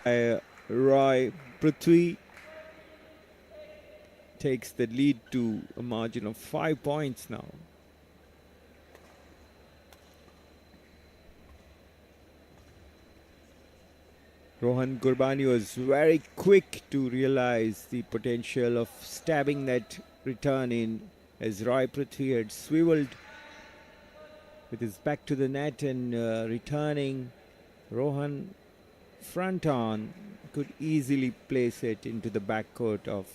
Roy Prithvi takes the lead to a margin of 5 points now. Rohan Gurbani was very quick to realize the potential of stabbing that return in, as Roy Prithvi had swiveled with his back to the net and returning. Rohan front on could easily place it into the backcourt of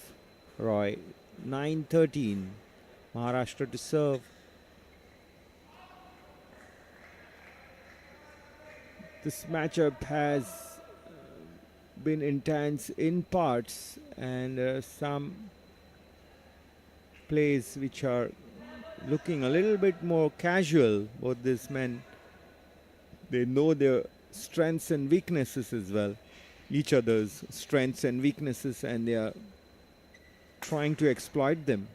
Roy. 9-13, Maharashtra to serve. This matchup has been intense in parts, and some plays which are looking a little bit more casual. Both these men, they know their strengths and weaknesses as well, each other's strengths and weaknesses, and they are trying to exploit them.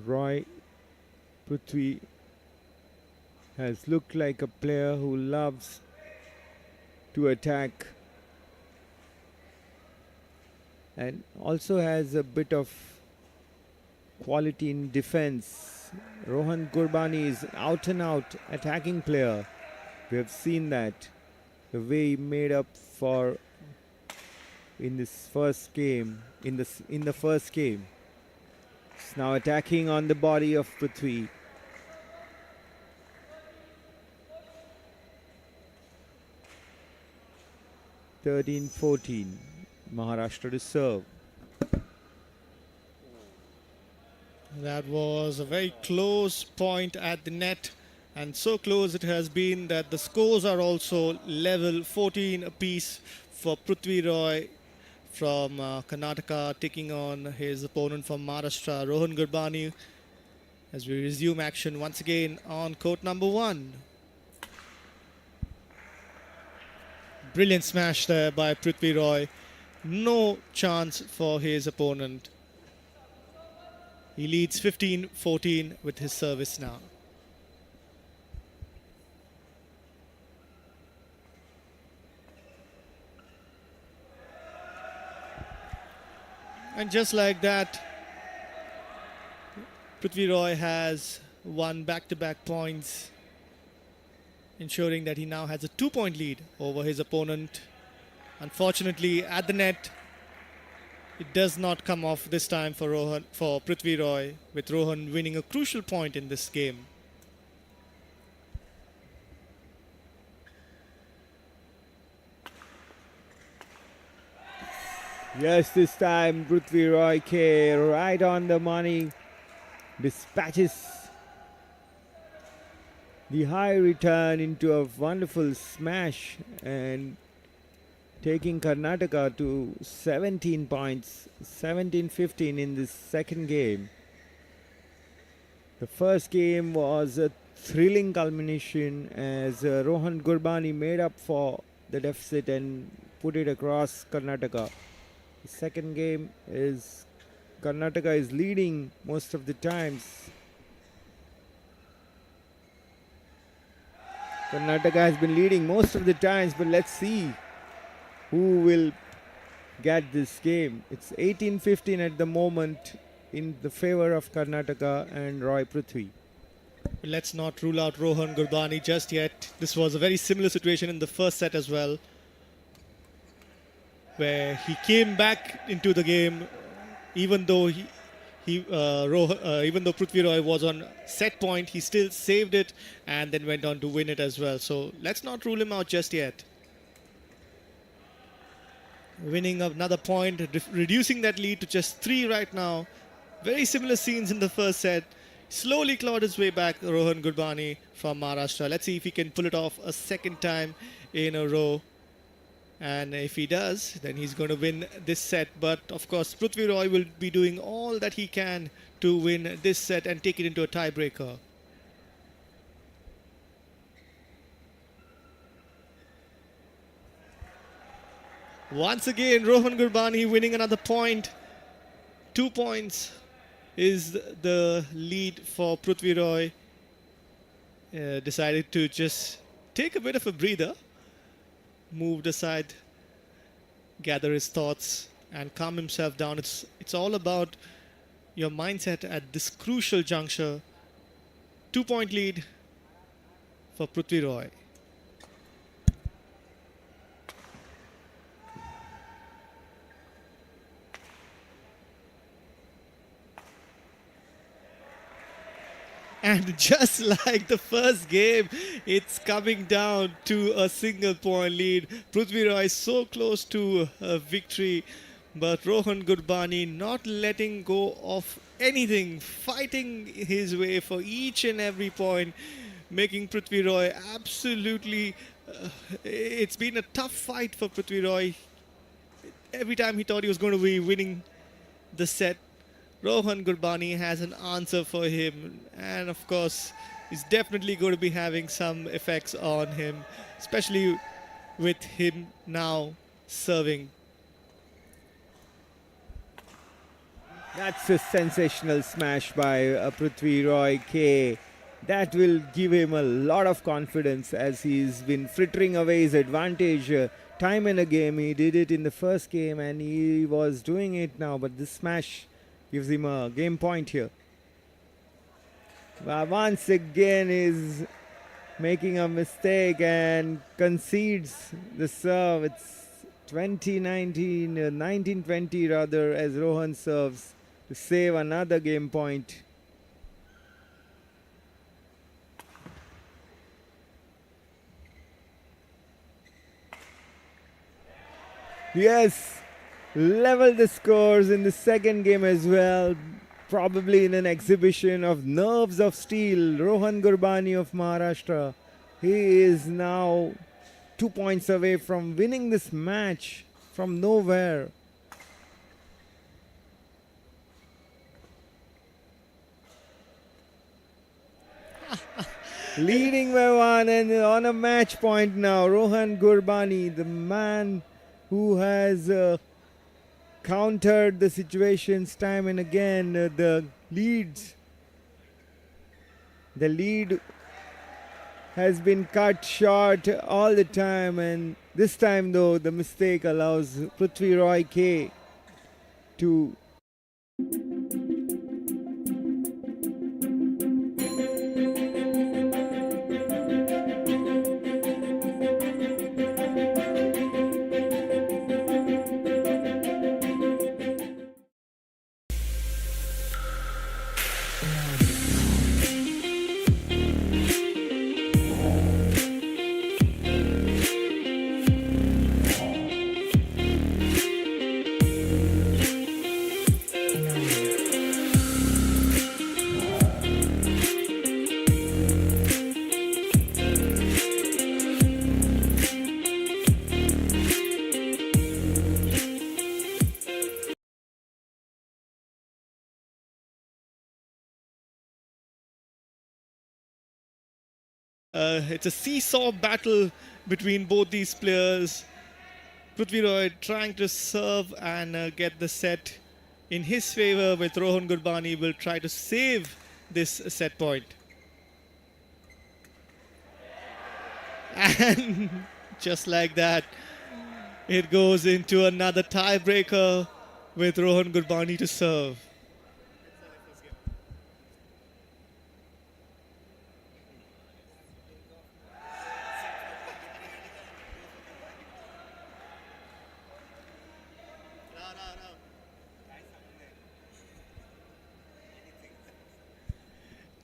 Roy Prithvi has looked like a player who loves to attack and also has a bit of quality in defense. Rohan Gurbani is out and out attacking player. We have seen that, the way he made up for in this first game, in the first game. He's now attacking on the body of Prithvi. (13-14), Maharashtra to serve. That was a very close point at the net, and so close it has been that the scores are also level, 14 apiece for Prithvi Roy from Karnataka taking on his opponent from Maharashtra, Rohan Gurbani, as we resume action once again on court number 1. Brilliant smash there by Prithvi Roy. No chance for his opponent. He leads 15-14 with his service now. And just like that, Prithvi Roy has won back-to-back points, ensuring that he now has a 2-point lead over his opponent. Unfortunately, at the net, it does not come off this time for Prithvi Roy, with Rohan winning a crucial point in this game. Yes, this time Prithvi Roy K right on the money, dispatches the high return into a wonderful smash and taking Karnataka to 17 points, 17-15 in this second game. The first game was a thrilling culmination as Rohan Gurbani made up for the deficit and put it across Karnataka. The second game is Karnataka is leading most of the times. Karnataka has been leading most of the times, but let's see who will get this game. It's 18-15 at the moment in the favor of Karnataka and Roy Prithvi. Let's not rule out Rohan Gurbani just yet. This was a very similar situation in the first set as well, where he came back into the game even though even though Prithvi Roy was on set point, he still saved it and then went on to win it as well. So let's not rule him out just yet. Winning another point, reducing that lead to just 3 right now. Very similar scenes in the first set. Slowly clawed his way back, Rohan Gurbani from Maharashtra. Let's see if he can pull it off a second time in a row. And if he does, then he's going to win this set. But of course, Prithvi Roy will be doing all that he can to win this set and take it into a tiebreaker. Once again, Rohan Gurbani winning another point. 2 points is the lead for Prithvi Roy. Decided to just take a bit of a breather, moved aside, gather his thoughts, and calm himself down. It's all about your mindset at this crucial juncture. 2 point lead for Prithvi Roy. And just like the first game, it's coming down to a single point lead. Prithvi Roy is so close to a victory, but Rohan Gurbani not letting go of anything, fighting his way for each and every point, making Prithvi Roy absolutely. It's been a tough fight for Prithvi Roy. Every time he thought he was going to be winning the set, Rohan Gurbani has an answer for him, and of course, is definitely going to be having some effects on him, especially with him now serving. That's a sensational smash by Prithvi Roy K. That will give him a lot of confidence as he's been frittering away his advantage time in a game. He did it in the first game and he was doing it now, but this smash gives him a game point here. Once again is making a mistake and concedes the serve. It's 19-20 rather, as Rohan serves to save another game point. Yes, level the scores in the second game as well. Probably in an exhibition of nerves of steel. Rohan Gurbani of Maharashtra. He is now 2 points away from winning this match from nowhere. Leading by one and on a match point now. Rohan Gurbani, the man who has countered the situations time and again. The lead has been cut short all the time, and this time though the mistake allows Prithvi Roy K to It's a seesaw battle between both these players. Prithvi Roy trying to serve and get the set in his favor, with Rohan Gurbani will try to save this set point. And just like that, it goes into another tiebreaker with Rohan Gurbani to serve.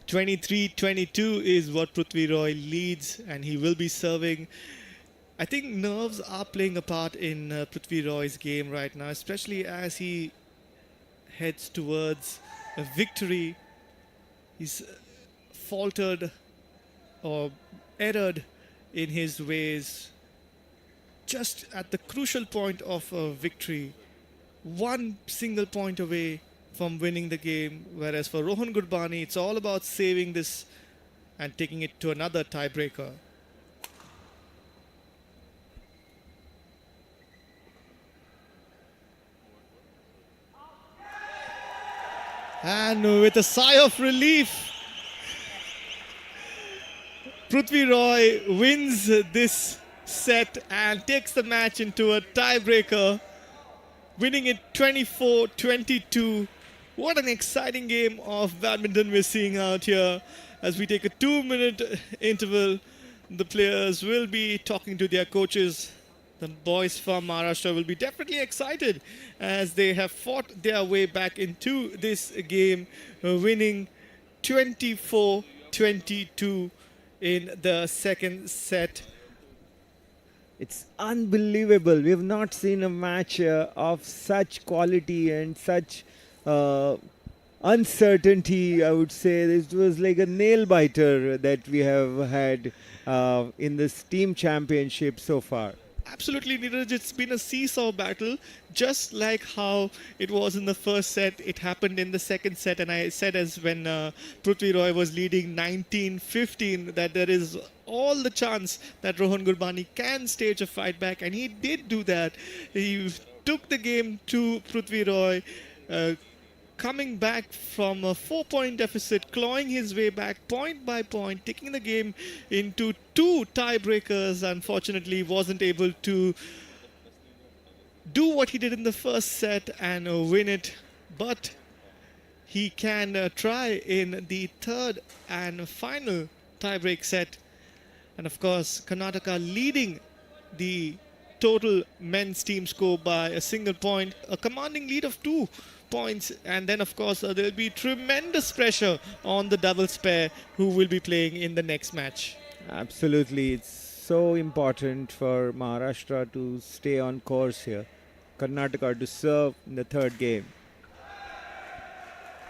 (23-22) is what Prithvi Roy leads, and he will be serving. I think nerves are playing a part in Prithvi Roy's game right now, especially as he heads towards a victory. He's faltered or erred in his ways just at the crucial point of a victory, one single point away from winning the game, whereas for Rohan Gurbani it's all about saving this and taking it to another tiebreaker. And with a sigh of relief, Prithvi Roy wins this set and takes the match into a tiebreaker, winning it 24-22. What an exciting game of badminton we're seeing out here. As we take a 2-minute interval, the players will be talking to their coaches. The boys from Maharashtra will be definitely excited as they have fought their way back into this game, winning 24-22 in the second set. It's unbelievable. We have not seen a match of such quality and such uncertainty, I would say. This was like a nail biter that we have had in this team championship so far. Absolutely, Neeraj. It's been a seesaw battle, just like how it was in the first set. It happened in the second set, and I said as when Prithvi Roy was leading 19-15 that there is all the chance that Rohan Gurbani can stage a fight back, and he did do that. He took the game to Prithvi Roy, coming back from a 4-point deficit, clawing his way back point by point, taking the game into 2 tiebreakers. Unfortunately, wasn't able to do what he did in the first set and win it, but he can try in the third and final tiebreak set. And of course, Karnataka leading the total men's team score by a single point, a commanding lead of 2 points, and then of course there'll be tremendous pressure on the doubles pair who will be playing in the next match. Absolutely, it's so important for Maharashtra to stay on course here. Karnataka to serve in the third game.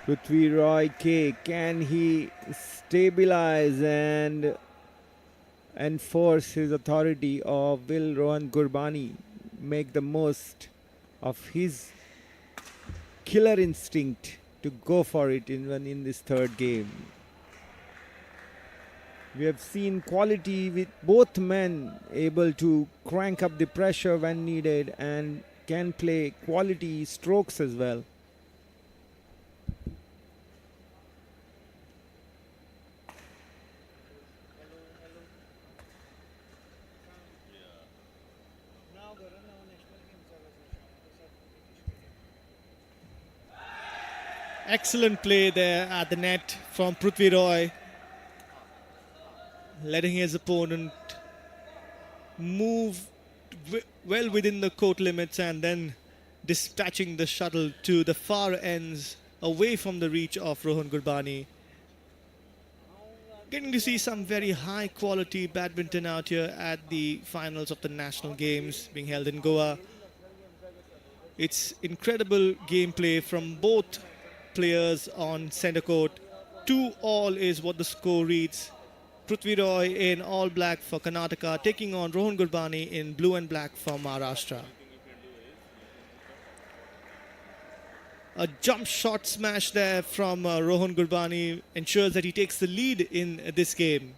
Prithvi Roy K, can he stabilize and enforce his authority, or will Rohan Gurbani make the most of his killer instinct to go for it even in this third game? We have seen quality with both men able to crank up the pressure when needed and can play quality strokes as well. Excellent play there at the net from Prithvi Roy, letting his opponent move well within the court limits and then dispatching the shuttle to the far ends away from the reach of Rohan Gurbani. Getting to see some very high quality badminton out here at the finals of the national games being held in Goa. It's incredible gameplay from both players on center court. 2-all is what the score reads. Prithvi Roy in all black for Karnataka taking on Rohan Gurbani in blue and black for Maharashtra. A jump shot smash there from Rohan Gurbani ensures that he takes the lead in this game.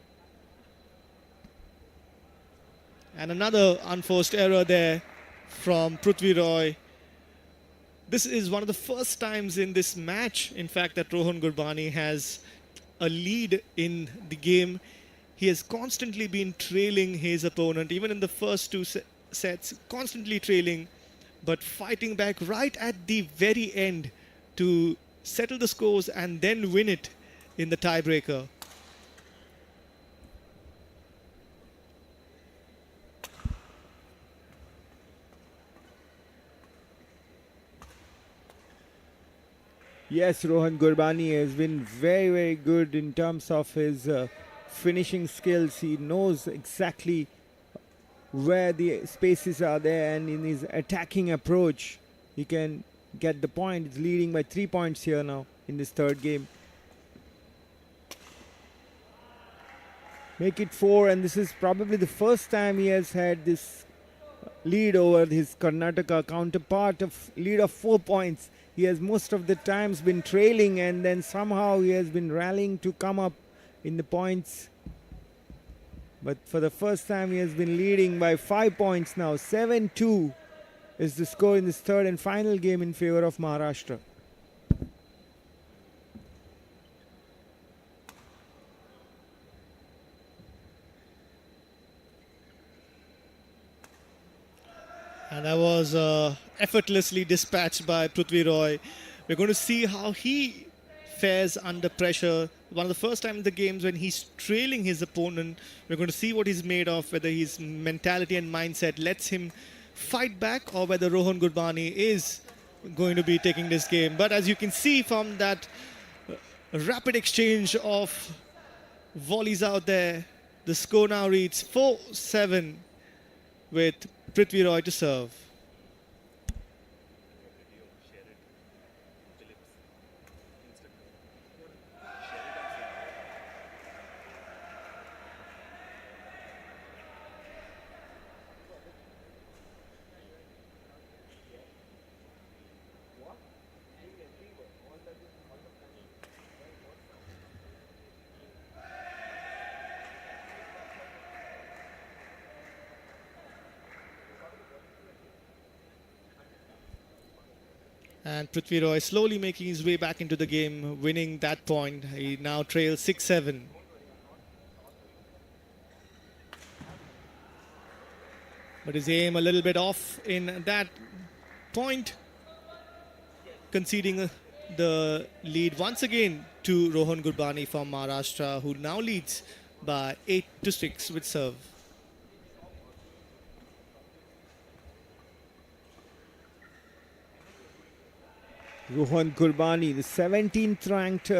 And another unforced error there from Prithvi Roy. This is one of the first times in this match, in fact, that Rohan Gurbani has a lead in the game. He has constantly been trailing his opponent, even in the first 2 sets, constantly trailing, but fighting back right at the very end to settle the scores and then win it in the tiebreaker. Yes, Rohan Gurbani has been very, very good in terms of his finishing skills. He knows exactly where the spaces are there, and in his attacking approach, he can get the point. He's leading by 3 points here now in this third game. Make it 4, and this is probably the first time he has had this lead over his Karnataka counterpart, of lead of 4 points. He has most of the times been trailing, and then somehow he has been rallying to come up in the points. But for the first time, he has been leading by 5 points now. 7-2 is the score in this third and final game in favor of Maharashtra. And that was effortlessly dispatched by Prithvi Roy. We're going to see how he fares under pressure. One of the first time in the games when he's trailing his opponent. We're going to see what he's made of, whether his mentality and mindset lets him fight back or whether Rohan Gurbani is going to be taking this game. But as you can see from that rapid exchange of volleys out there, the score now reads 4-7 with Prithvi Roy to serve. And Prithvi Roy slowly making his way back into the game, winning that point. He now trails 6-7. But his aim a little bit off in that point, conceding the lead once again to Rohan Gurbani from Maharashtra, who now leads by 8-6 with serve. Rohan Gurbani, the 17th ranked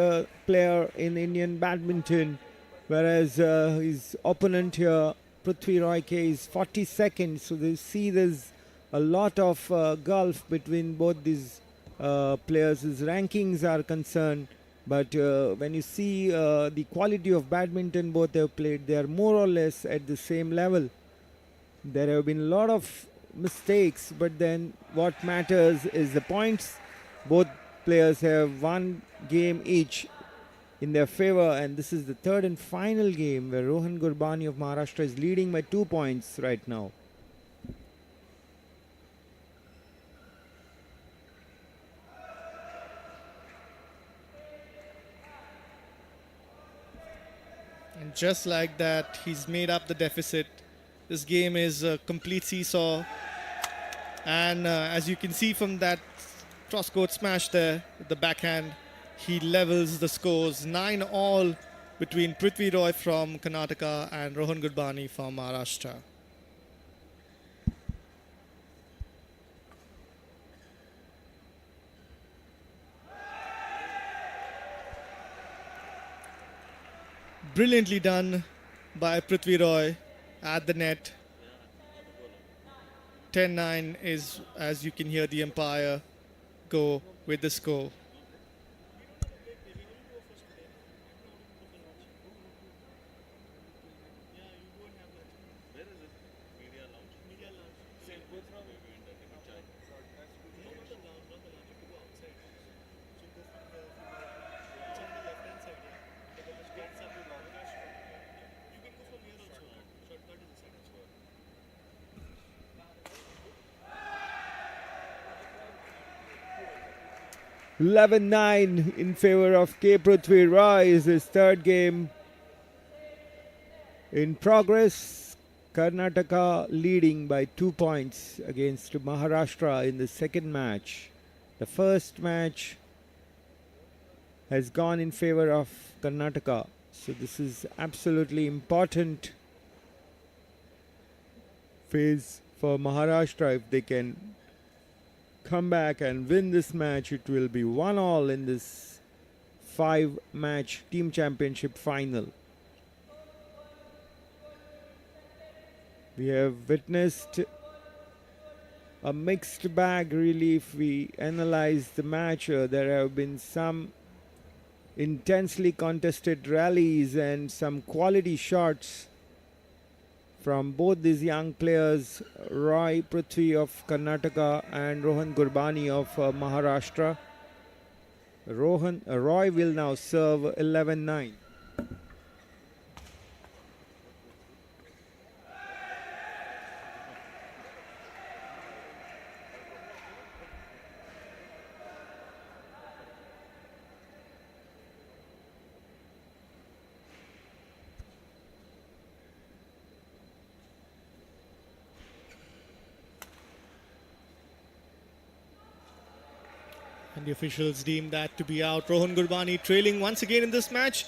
player in Indian badminton, whereas his opponent here, Prithvi Roy K, is 42nd. So they see there's a lot of gulf between both these players as rankings are concerned. But when you see the quality of badminton both have played, they are more or less at the same level. There have been a lot of mistakes, but then what matters is the points. Both players have one game each in their favor, and this is the third and final game where Rohan Gurbani of Maharashtra is leading by 2 points right now. And just like that, he's made up the deficit. This game is a complete seesaw. And as you can see from that cross-court smash there, the backhand, he levels the scores 9-all between Prithvi Roy from Karnataka and Rohan Gurbani from Maharashtra. Brilliantly done by Prithvi Roy at the net. 10-9 is, as you can hear the umpire go with the score. (11-9) in favor of K. Prithvi Roy is his third game in progress. Karnataka leading by 2 points against Maharashtra in the second match. The first match has gone in favor of Karnataka, so this is absolutely important phase for Maharashtra. If they can come back and win this match, it will be 1-all in this 5-match team championship final. We have witnessed a mixed bag really. If we analyze the match, there have been some intensely contested rallies and some quality shots from both these young players, Roy Prithvi of Karnataka and Rohan Gurbani of Maharashtra. Roy will now serve 11-9. And the officials deem that to be out. Rohan Gurbani trailing once again in this match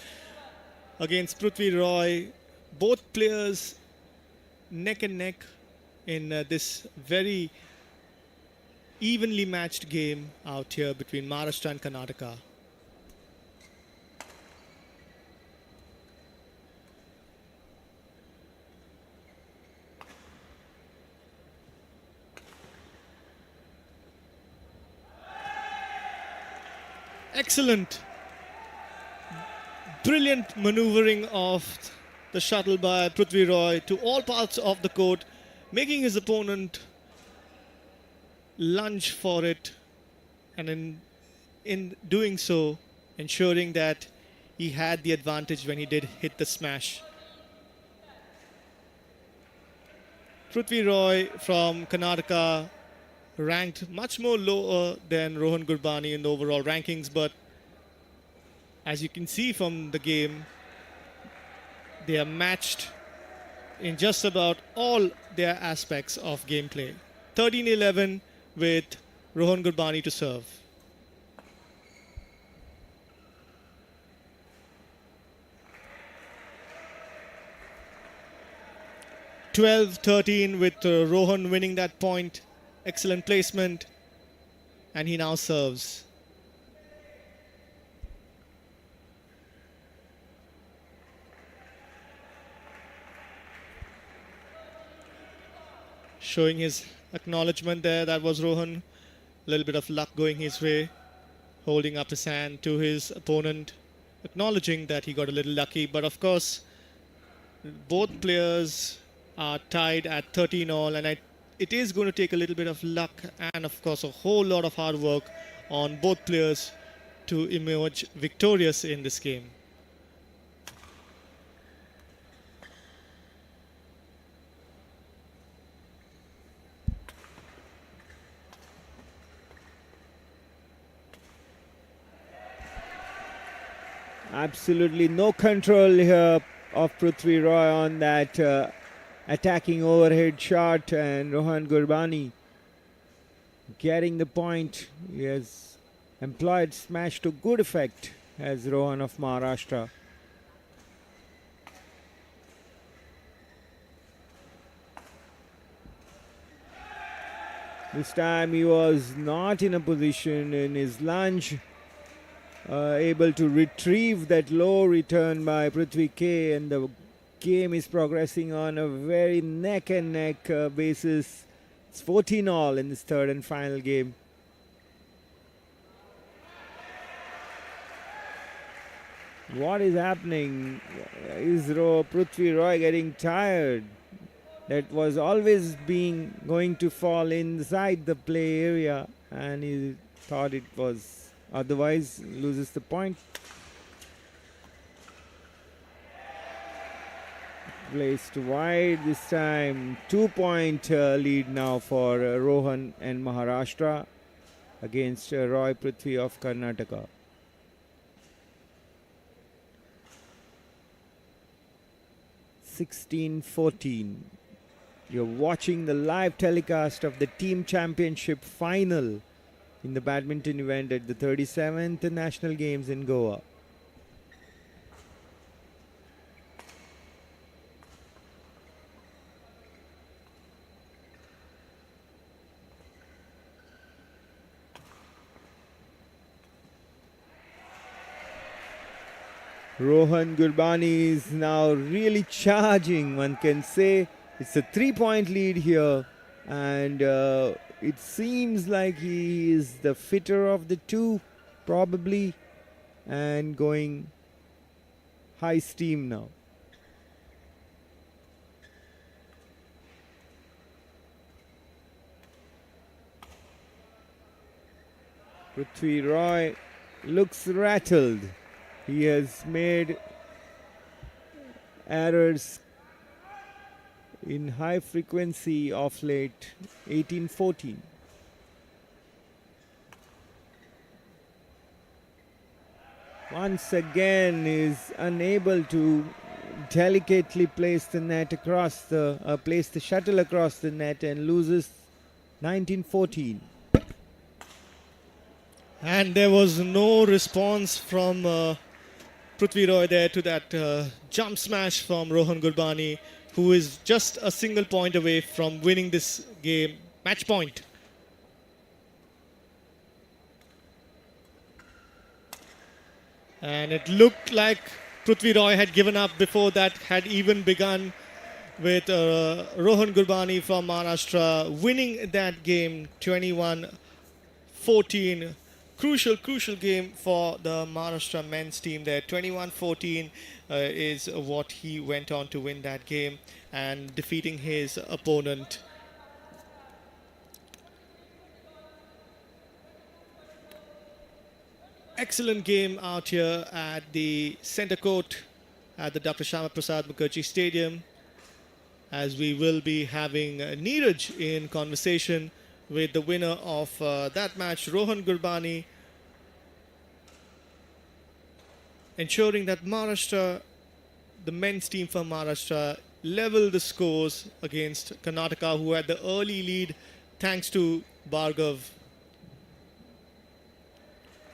against Prithvi Roy. Both players neck and neck in this very evenly matched game out here between Maharashtra and Karnataka. Excellent, brilliant maneuvering of the shuttle by Prithvi Roy to all parts of the court, making his opponent lunge for it, and in doing so, ensuring that he had the advantage when he did hit the smash. Prithvi Roy from Karnataka ranked much more lower than Rohan Gurbani in the overall rankings, but as you can see from the game, they are matched in just about all their aspects of gameplay. 13-11 with Rohan Gurbani to serve. (12-13) with Rohan winning that point. Excellent placement, and he now serves. Showing his acknowledgement there, that was Rohan. A little bit of luck going his way, holding up his hand to his opponent, acknowledging that he got a little lucky. But of course, both players are tied at 13 all, and it is going to take a little bit of luck and of course a whole lot of hard work on both players to emerge victorious in this game. Absolutely no control here of Prithvi Roy on that attacking overhead shot, and Rohan Gurbani getting the point. He has employed smash to good effect as Rohan of Maharashtra. This time he was not in a position in his lunge, able to retrieve that low return by Prithvi K, and the game is progressing on a very neck and neck basis. It's 14 all in this third and final game. What is happening? Is Prithvi Roy getting tired? That was always going to fall inside the play area, and he thought it was otherwise, loses the point. Placed wide this time. 2-point lead now for Rohan and Maharashtra against Roy Prithvi of Karnataka. (16-14). You're watching the live telecast of the team championship final in the badminton event at the 37th National Games in Goa. Rohan Gurbani is now really charging, one can say. It's a 3-point lead here, and it seems like he is the fitter of the two, probably, and going high steam now. Prithvi Roy looks rattled. He has made errors in high frequency of late. 18-14. Once again is unable to delicately place the net across the place the shuttle across the net, and loses 19-14. And there was no response from Prithvi Roy there to that jump smash from Rohan Gurbani, who is just a single point away from winning this game. Match point. And it looked like Prithvi Roy had given up before that had even begun, with Rohan Gurbani from Maharashtra winning that game 21-14. Crucial game for the Maharashtra men's team there. 21-14 is what he went on to win that game and defeating his opponent. Excellent game out here at the center court at the Dr. Shama Prasad Mukherjee Stadium, as we will be having Neeraj in conversation with the winner of that match, Rohan Gurbani, ensuring that Maharashtra, the men's team from Maharashtra, level the scores against Karnataka, who had the early lead thanks to Bhargav.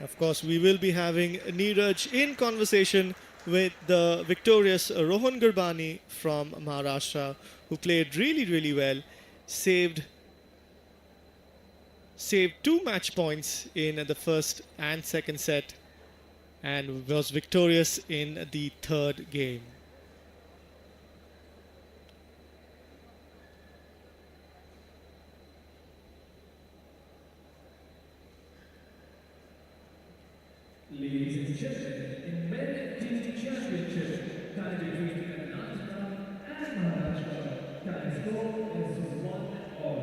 Of course, we will be having Neeraj in conversation with the victorious Rohan Gurbani from Maharashtra, who played really well, saved 2 match points in the first and second set, and was victorious in the third game. Ladies and gentlemen, in Men Team Championship, time between Karnataka and Maharashtra, time score is 1-all.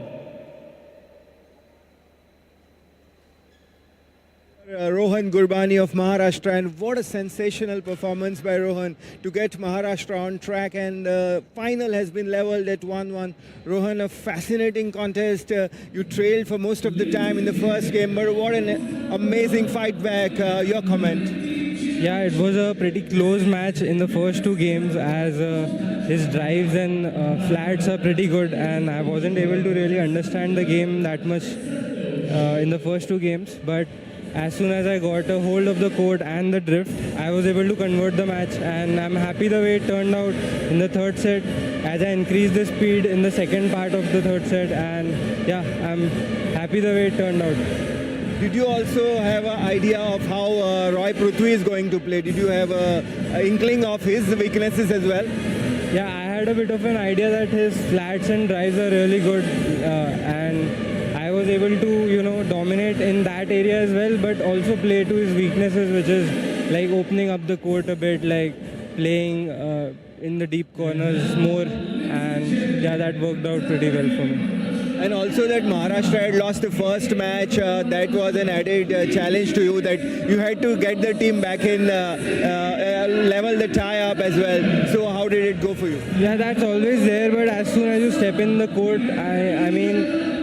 Rohan Gurbani of Maharashtra, and what a sensational performance by Rohan to get Maharashtra on track, and the final has been leveled at 1-1. Rohan, a fascinating contest. You trailed for most of the time in the first game, but what an amazing fight back. Your comment? Yeah, it was a pretty close match in the first 2 games, as his drives and flats are pretty good, and I wasn't able to really understand the game that much in the first 2 games, but as soon as I got a hold of the court and the drift, I was able to convert the match, and I'm happy the way it turned out in the third set, as I increased the speed in the second part of the third set, and yeah, I'm happy the way it turned out. Did you also have an idea of how Roy Prithvi is going to play? Did you have an inkling of his weaknesses as well? Yeah, I had a bit of an idea that his flats and drives are really good, and I was able to, dominate in that area as well, but also play to his weaknesses, which is like opening up the court a bit, like playing in the deep corners more, and yeah, that worked out pretty well for me. And also that Maharashtra had lost the first match, that was an added challenge to you, that you had to get the team back in, level the tie up as well. So how did it go for you? Yeah, that's always there, but as soon as you step in the court, I mean,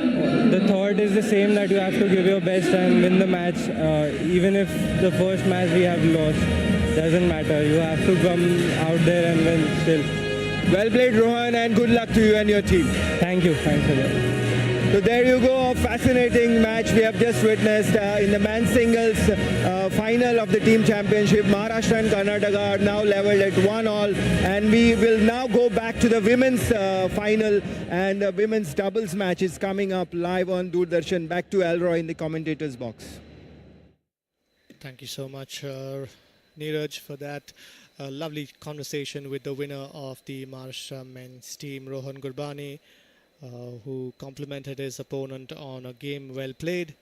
the thought is the same, that you have to give your best and win the match. Even if the first match we have lost, doesn't matter. You have to come out there and win still. Well played, Rohan, and good luck to you and your team. Thank you. Thanks a lot. So there you go, a fascinating match we have just witnessed in the men's singles final of the team championship. Maharashtra and Karnataka are now leveled at 1-all, and we will now go back to the women's final, and the women's doubles match is coming up live on Doordarshan. Back to Elroy in the commentators box. Thank you so much, Neeraj, for that lovely conversation with the winner of the Maharashtra men's team, Rohan Gurbani, who complimented his opponent on a game well played.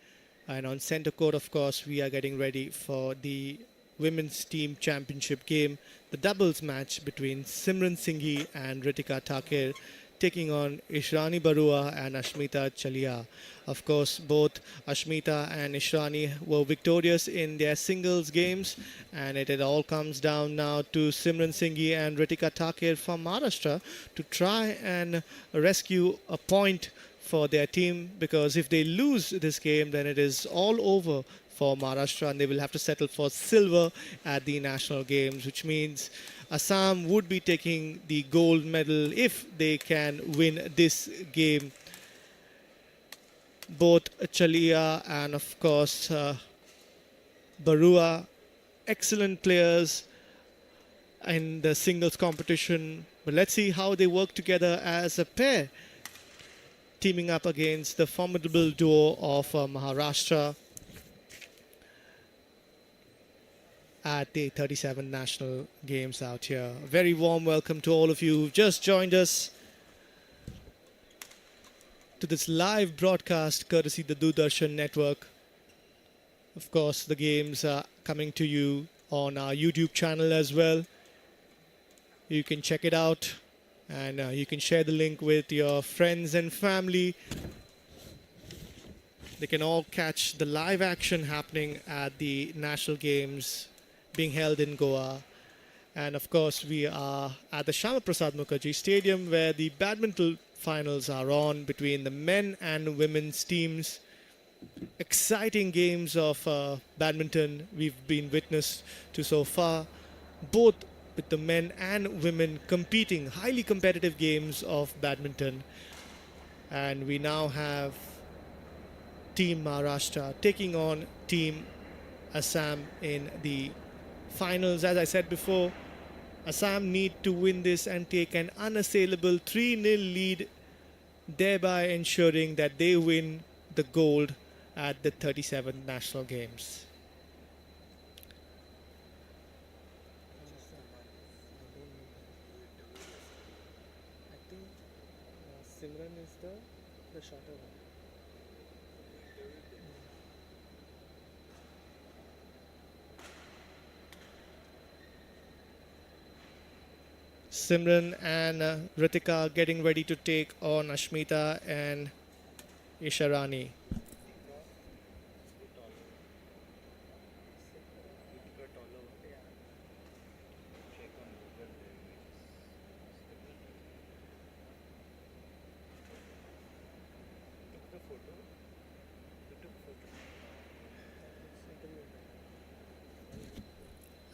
And on center court, of course, we are getting ready for the women's team championship game, the doubles match between Simran Singhi and Ritika Thakur, taking on Ishrani Barua and Ashmita Chalia. Of course, both Ashmita and Ishrani were victorious in their singles games, and it all comes down now to Simran Singhi and Ritika Thakur from Maharashtra to try and rescue a point for their team, because if they lose this game, then it is all over for Maharashtra, and they will have to settle for silver at the national games, which means Assam would be taking the gold medal if they can win this game. Both Chalia and, of course, Barua, excellent players in the singles competition. But let's see how they work together as a pair, teaming up against the formidable duo of Maharashtra at the 37 National Games out here. Very warm welcome to all of you who've just joined us to this live broadcast courtesy the Doordarshan Network. Of course, the games are coming to you on our YouTube channel as well. You can check it out, and you can share the link with your friends and family. They can all catch the live action happening at the National Games being held in Goa. And of course, we are at the Shyama Prasad Mukherjee Stadium, where the badminton finals are on between the men and women's teams. Exciting games of badminton we've been witness to so far, both with the men and women competing, highly competitive games of badminton. And we now have Team Maharashtra taking on Team Assam in the finals. As I said before, Assam need to win this and take an unassailable 3-0 lead, thereby ensuring that they win the gold at the 37 National Games. I think Simran is the shorter one. Simran and Ritika getting ready to take on Ashmita and Isharani.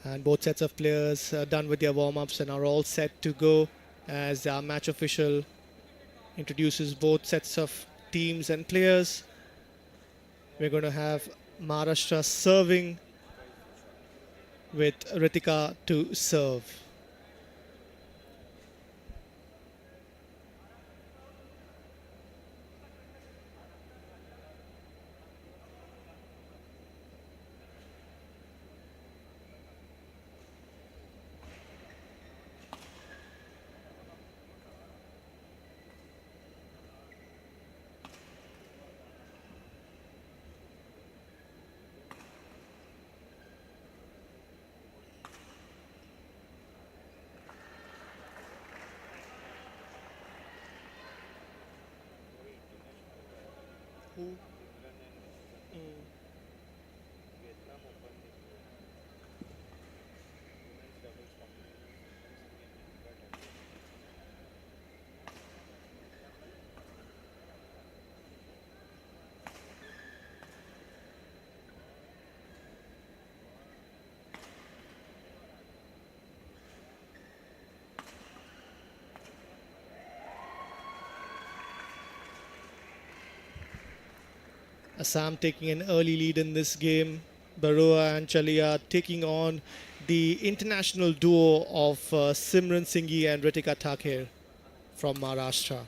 And both sets of players are done with their warm-ups and are all set to go as our match official introduces both sets of teams and players. We're going to have Maharashtra serving with Ritika to serve. Assam taking an early lead in this game. Barua and Chalia taking on the international duo of Simran Singhi and Ritika Thakir from Maharashtra.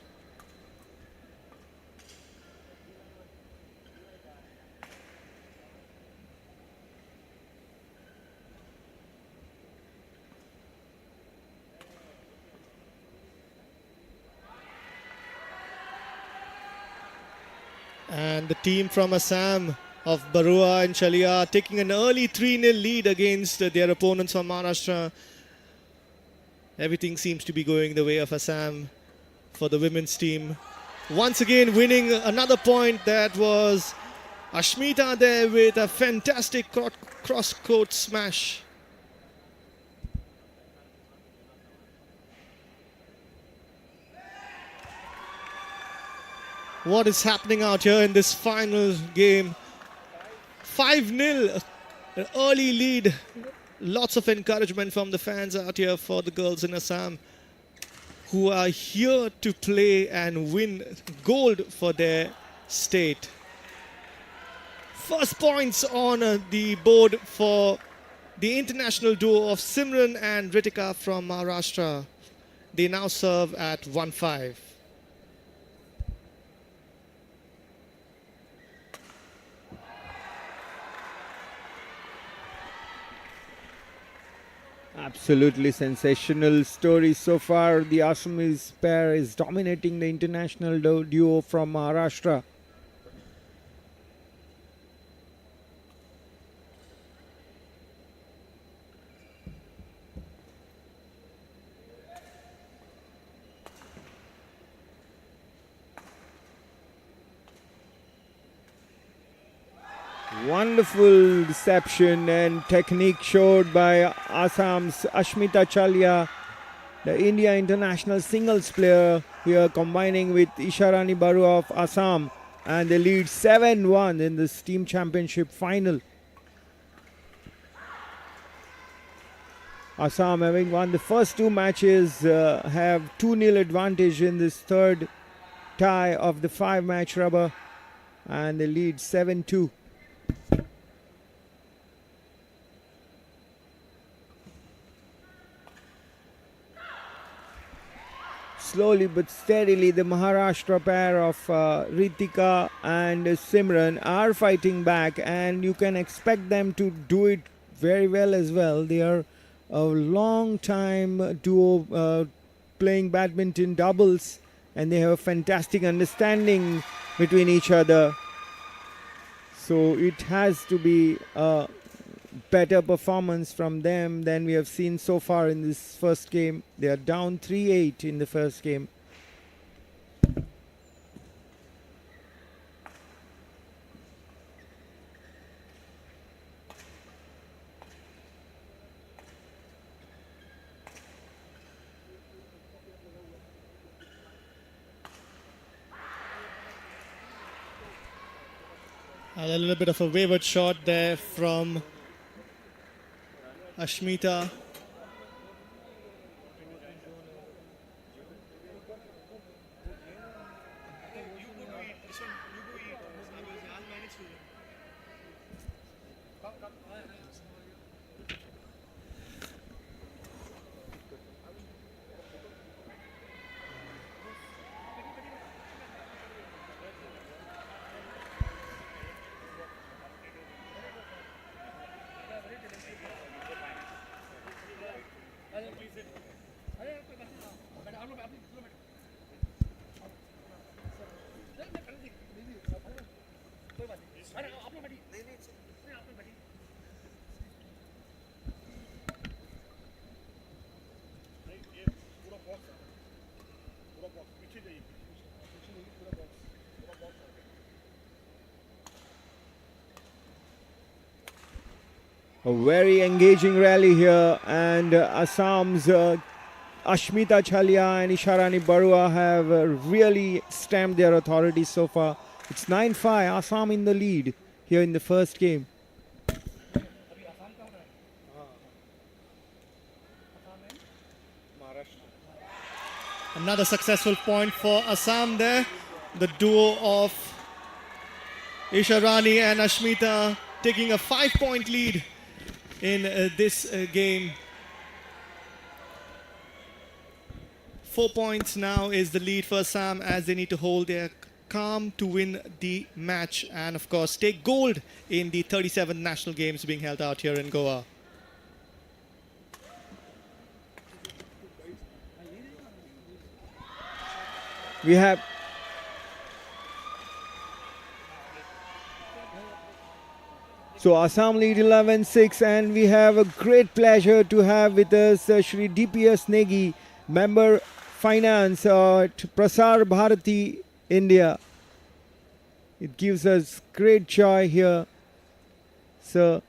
And the team from Assam of Barua and Chalia taking an early 3-0 lead against their opponents from Maharashtra. Everything seems to be going the way of Assam for the women's team. Once again winning another point. That was Ashmita there with a fantastic cross-court smash. What is happening out here in this final game? 5-0, an early lead. Lots of encouragement from the fans out here for the girls in Assam, who are here to play and win gold for their state. First points on the board for the international duo of Simran and Ritika from Maharashtra. They now serve at 1-5. Absolutely sensational story so far. The Assamese pair is dominating the international duo from Maharashtra. Wonderful reception and technique showed by Assam's Ashmita Chalia, the India international singles player here, combining with Isharani Barua of Assam, and they lead 7-1 in this team championship final. Assam, having won the first two matches, have 2-0 advantage in this third tie of the 5-match rubber, and they lead 7-2. Slowly but steadily, the Maharashtra pair of Ritika and Simran are fighting back, and you can expect them to do it very well as well. They are a long time duo playing badminton doubles, and they have a fantastic understanding between each other. So it has to be a better performance from them than we have seen so far in this first game. They are down 3-8 in the first game. A little bit of a wayward shot there from Ashmita. A very engaging rally here, and Assam's Ashmita Chalia and Isharani Barua have really stamped their authority so far. It's 9-5, Assam in the lead here in the first game. Another successful point for Assam there. The duo of Isharani and Ashmita taking a 5-point lead in this game. 4 points now is the lead for Assam, as they need to hold their calm to win the match and of course take gold in the 37 national games being held out here in Goa. We have So Assam lead 11-6, and we have a great pleasure to have with us Shri DPS Negi, member finance at Prasar Bharati, India. It gives us great joy here, sir,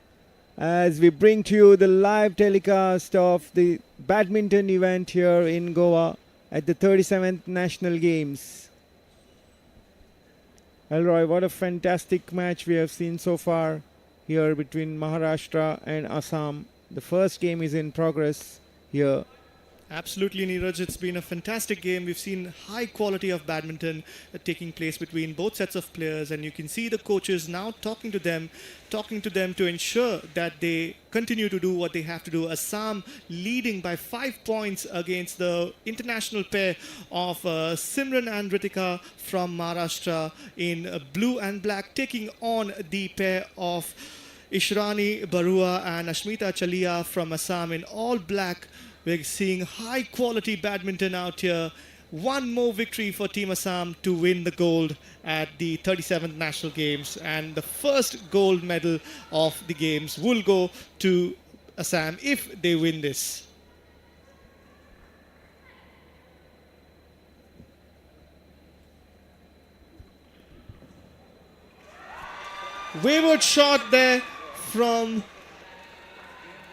as we bring to you the live telecast of the badminton event here in Goa at the 37th National Games. Elroy, what a fantastic match we have seen so far here between Maharashtra and Assam. The first game is in progress here. Absolutely, Neeraj. It's been a fantastic game. We've seen high quality of badminton taking place between both sets of players, and you can see the coaches now talking to them to ensure that they continue to do what they have to do. Assam leading by 5 points against the international pair of Simran and Ritika from Maharashtra in blue and black, taking on the pair of Ishrani Barua and Ashmita Chalia from Assam in all black. We're seeing high quality badminton out here. One more victory for Team Assam to win the gold at the 37th National Games. And the first gold medal of the Games will go to Assam if they win this. Wayward shot there from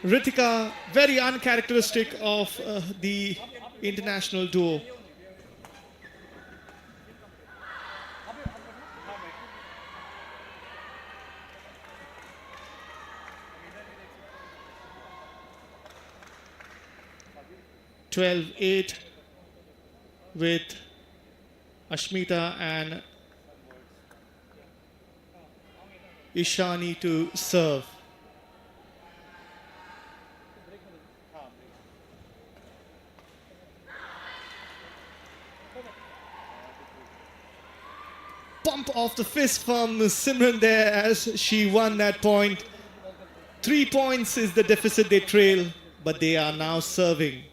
Ritika, very uncharacteristic of the international duo. (12-8) with Ashmita and Ishani to serve. Pump of the fist from Simran there as she won that point. 3 points is the deficit they trail, but they are now serving.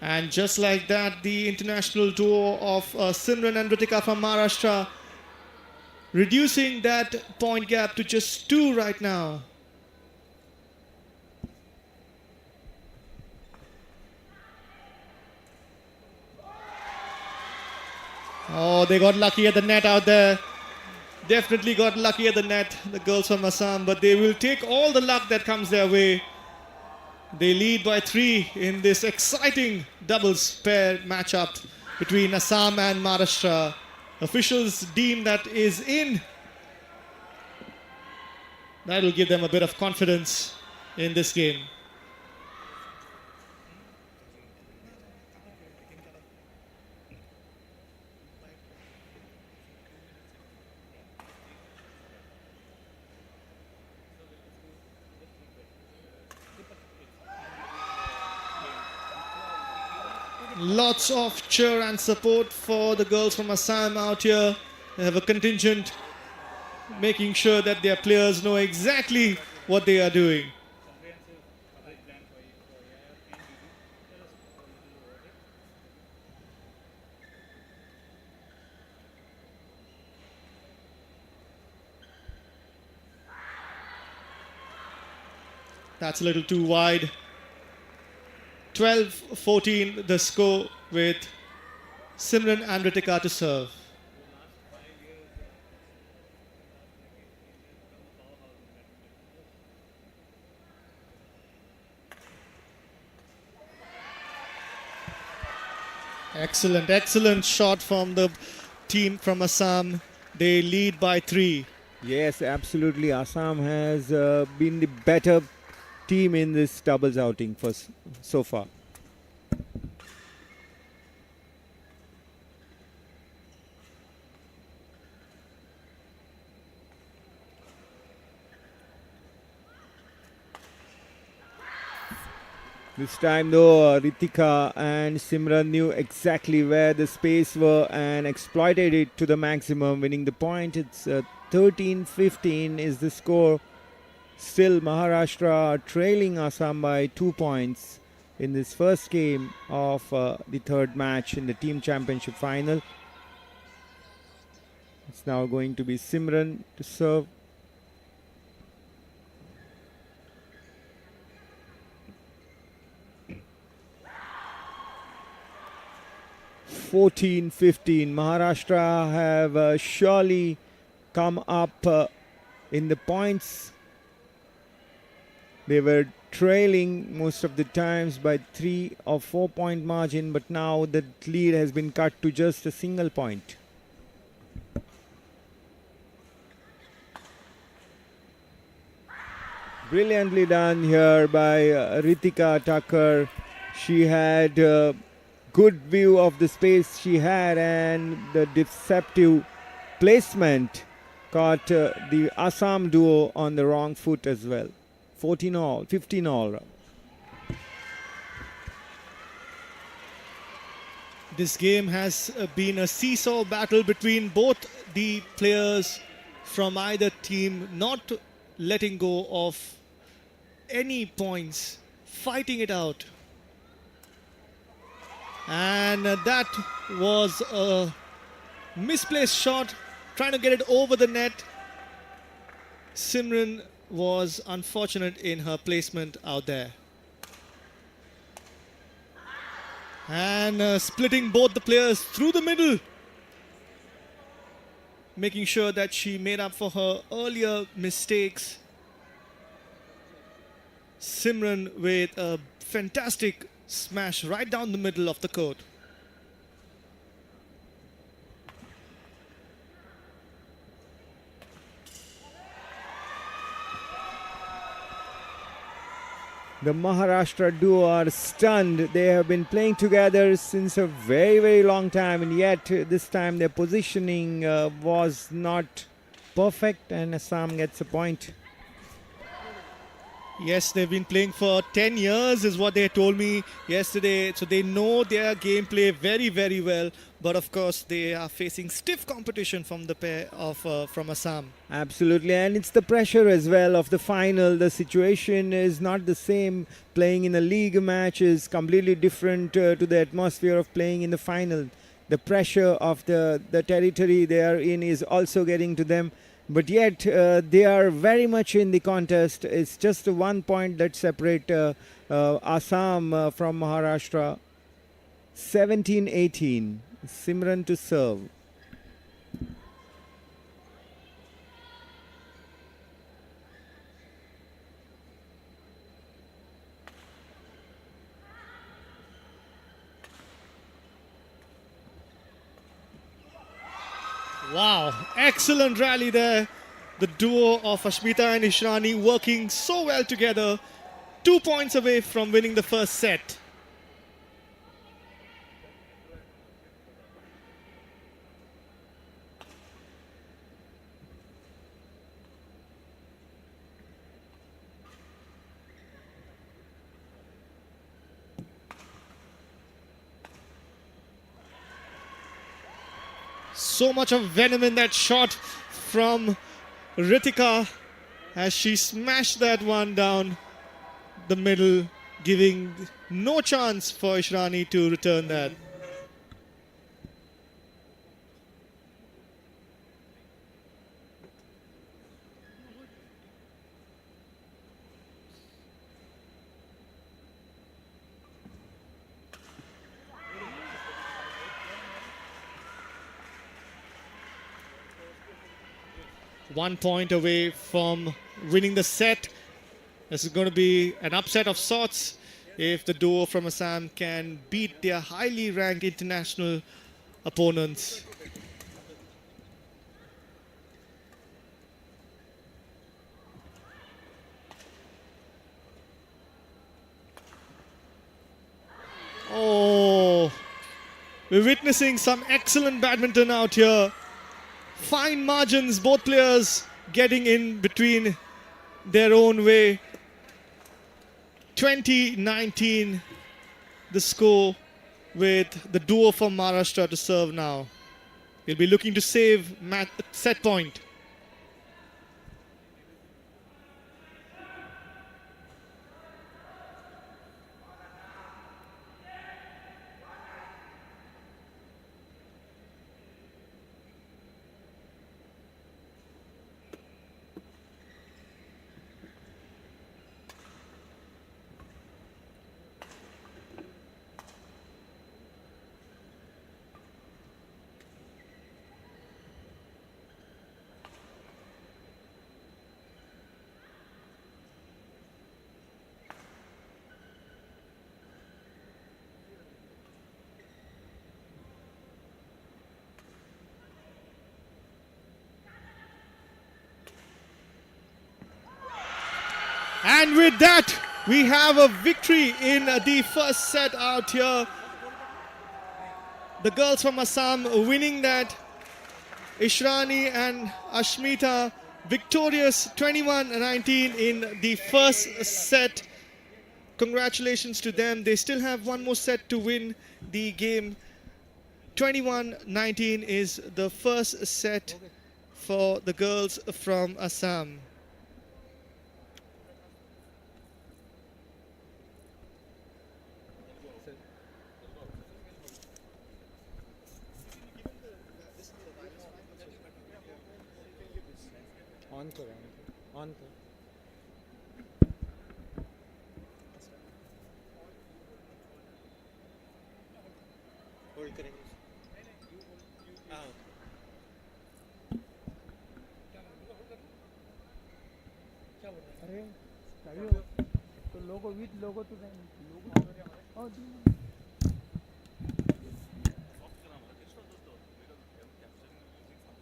And just like that, the international duo of Simran and Ritika from Maharashtra reducing that point gap to just 2 right now. Oh, they got lucky at the net out there. Definitely got lucky at the net, the girls from Assam, but they will take all the luck that comes their way. They lead by 3 in this exciting doubles pair matchup between Assam and Maharashtra. Officials deem that is in. That will give them a bit of confidence in this game. Lots of cheer and support for the girls from Assam out here. They have a contingent making sure that their players know exactly what they are doing. That's a little too wide. 12-14 the score with Simran and Ritika to serve. Excellent shot from the team from Assam. They lead by 3. Yes, absolutely. Assam has been the better team in this doubles outing so far. This time though, Ritika and Simran knew exactly where the space were and exploited it to the maximum, winning the point. It's 13-15 is the score. Still, Maharashtra are trailing Assam by 2 points in this first game of the third match in the team championship final. It's now going to be Simran to serve. (14-15). Maharashtra have surely come up in the points. They were trailing most of the times by 3 or 4 point margin, but now the lead has been cut to just a single point. Brilliantly done here by Ritika Tucker. She had good view of the space she had, and the deceptive placement caught the Assam duo on the wrong foot as well. 14 all, 15 all. This game has been a seesaw battle between both the players from either team, not letting go of any points, fighting it out. And that was a misplaced shot, trying to get it over the net. Simran was unfortunate in her placement out there. And splitting both the players through the middle, making sure that she made up for her earlier mistakes. Simran with a fantastic smash right down the middle of the court. The Maharashtra duo are stunned. They have been playing together since a very, very long time, and yet this time their positioning was not perfect, and Assam gets a point. Yes, they've been playing for 10 years is what they told me yesterday. So they know their gameplay very, very well. But of course, they are facing stiff competition from the pair of from Assam. Absolutely, and it's the pressure as well of the final. The situation is not the same. Playing in a league match is completely different to the atmosphere of playing in the final. The pressure of the territory they are in is also getting to them. But yet they are very much in the contest. It's just 1 point that separate Assam from Maharashtra. 17-18. Simran to serve. Wow, excellent rally there. The duo of Ashmita and Ishrani working so well together. 2 points away from winning the first set. So much of venom in that shot from Ritika as she smashed that one down the middle, giving no chance for Ishrani to return that. One point away from winning the set. This is going to be an upset of sorts if the duo from Assam can beat their highly ranked international opponents. Oh, we're witnessing some excellent badminton out here. Fine margins, both players getting in between their own way. 20-19 the score, with the duo from Maharashtra to serve now. He'll be looking to save set point. And with that, we have a victory in the first set out here. The girls from Assam winning that. Ishrani and Ashmita victorious 21-19 in the first set. Congratulations to them. They still have one more set to win the game. 21-19 is the first set for the girls from Assam. On करो, on करो. Hold करेंगे. अरे चाहिए तो लोगो with लोगो तो लोगो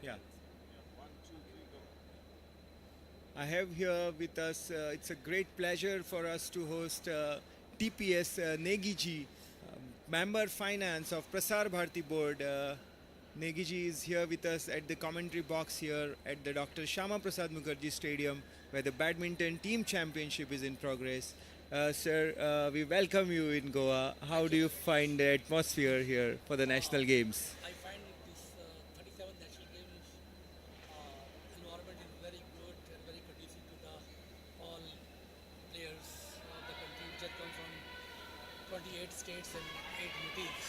yeah. I have here with us, it's a great pleasure for us to host TPS Negiji, member finance of Prasar Bharati board. Negiji is here with us at the commentary box here at the Dr. Shama Prasad Mukherjee Stadium, where the badminton team championship is in progress. Sir, we welcome you in Goa. How do you find the atmosphere here for the national games? I find this 37 national games environment is very good and very conducive to the all players of the country which have come from 28 states and 8 UTs.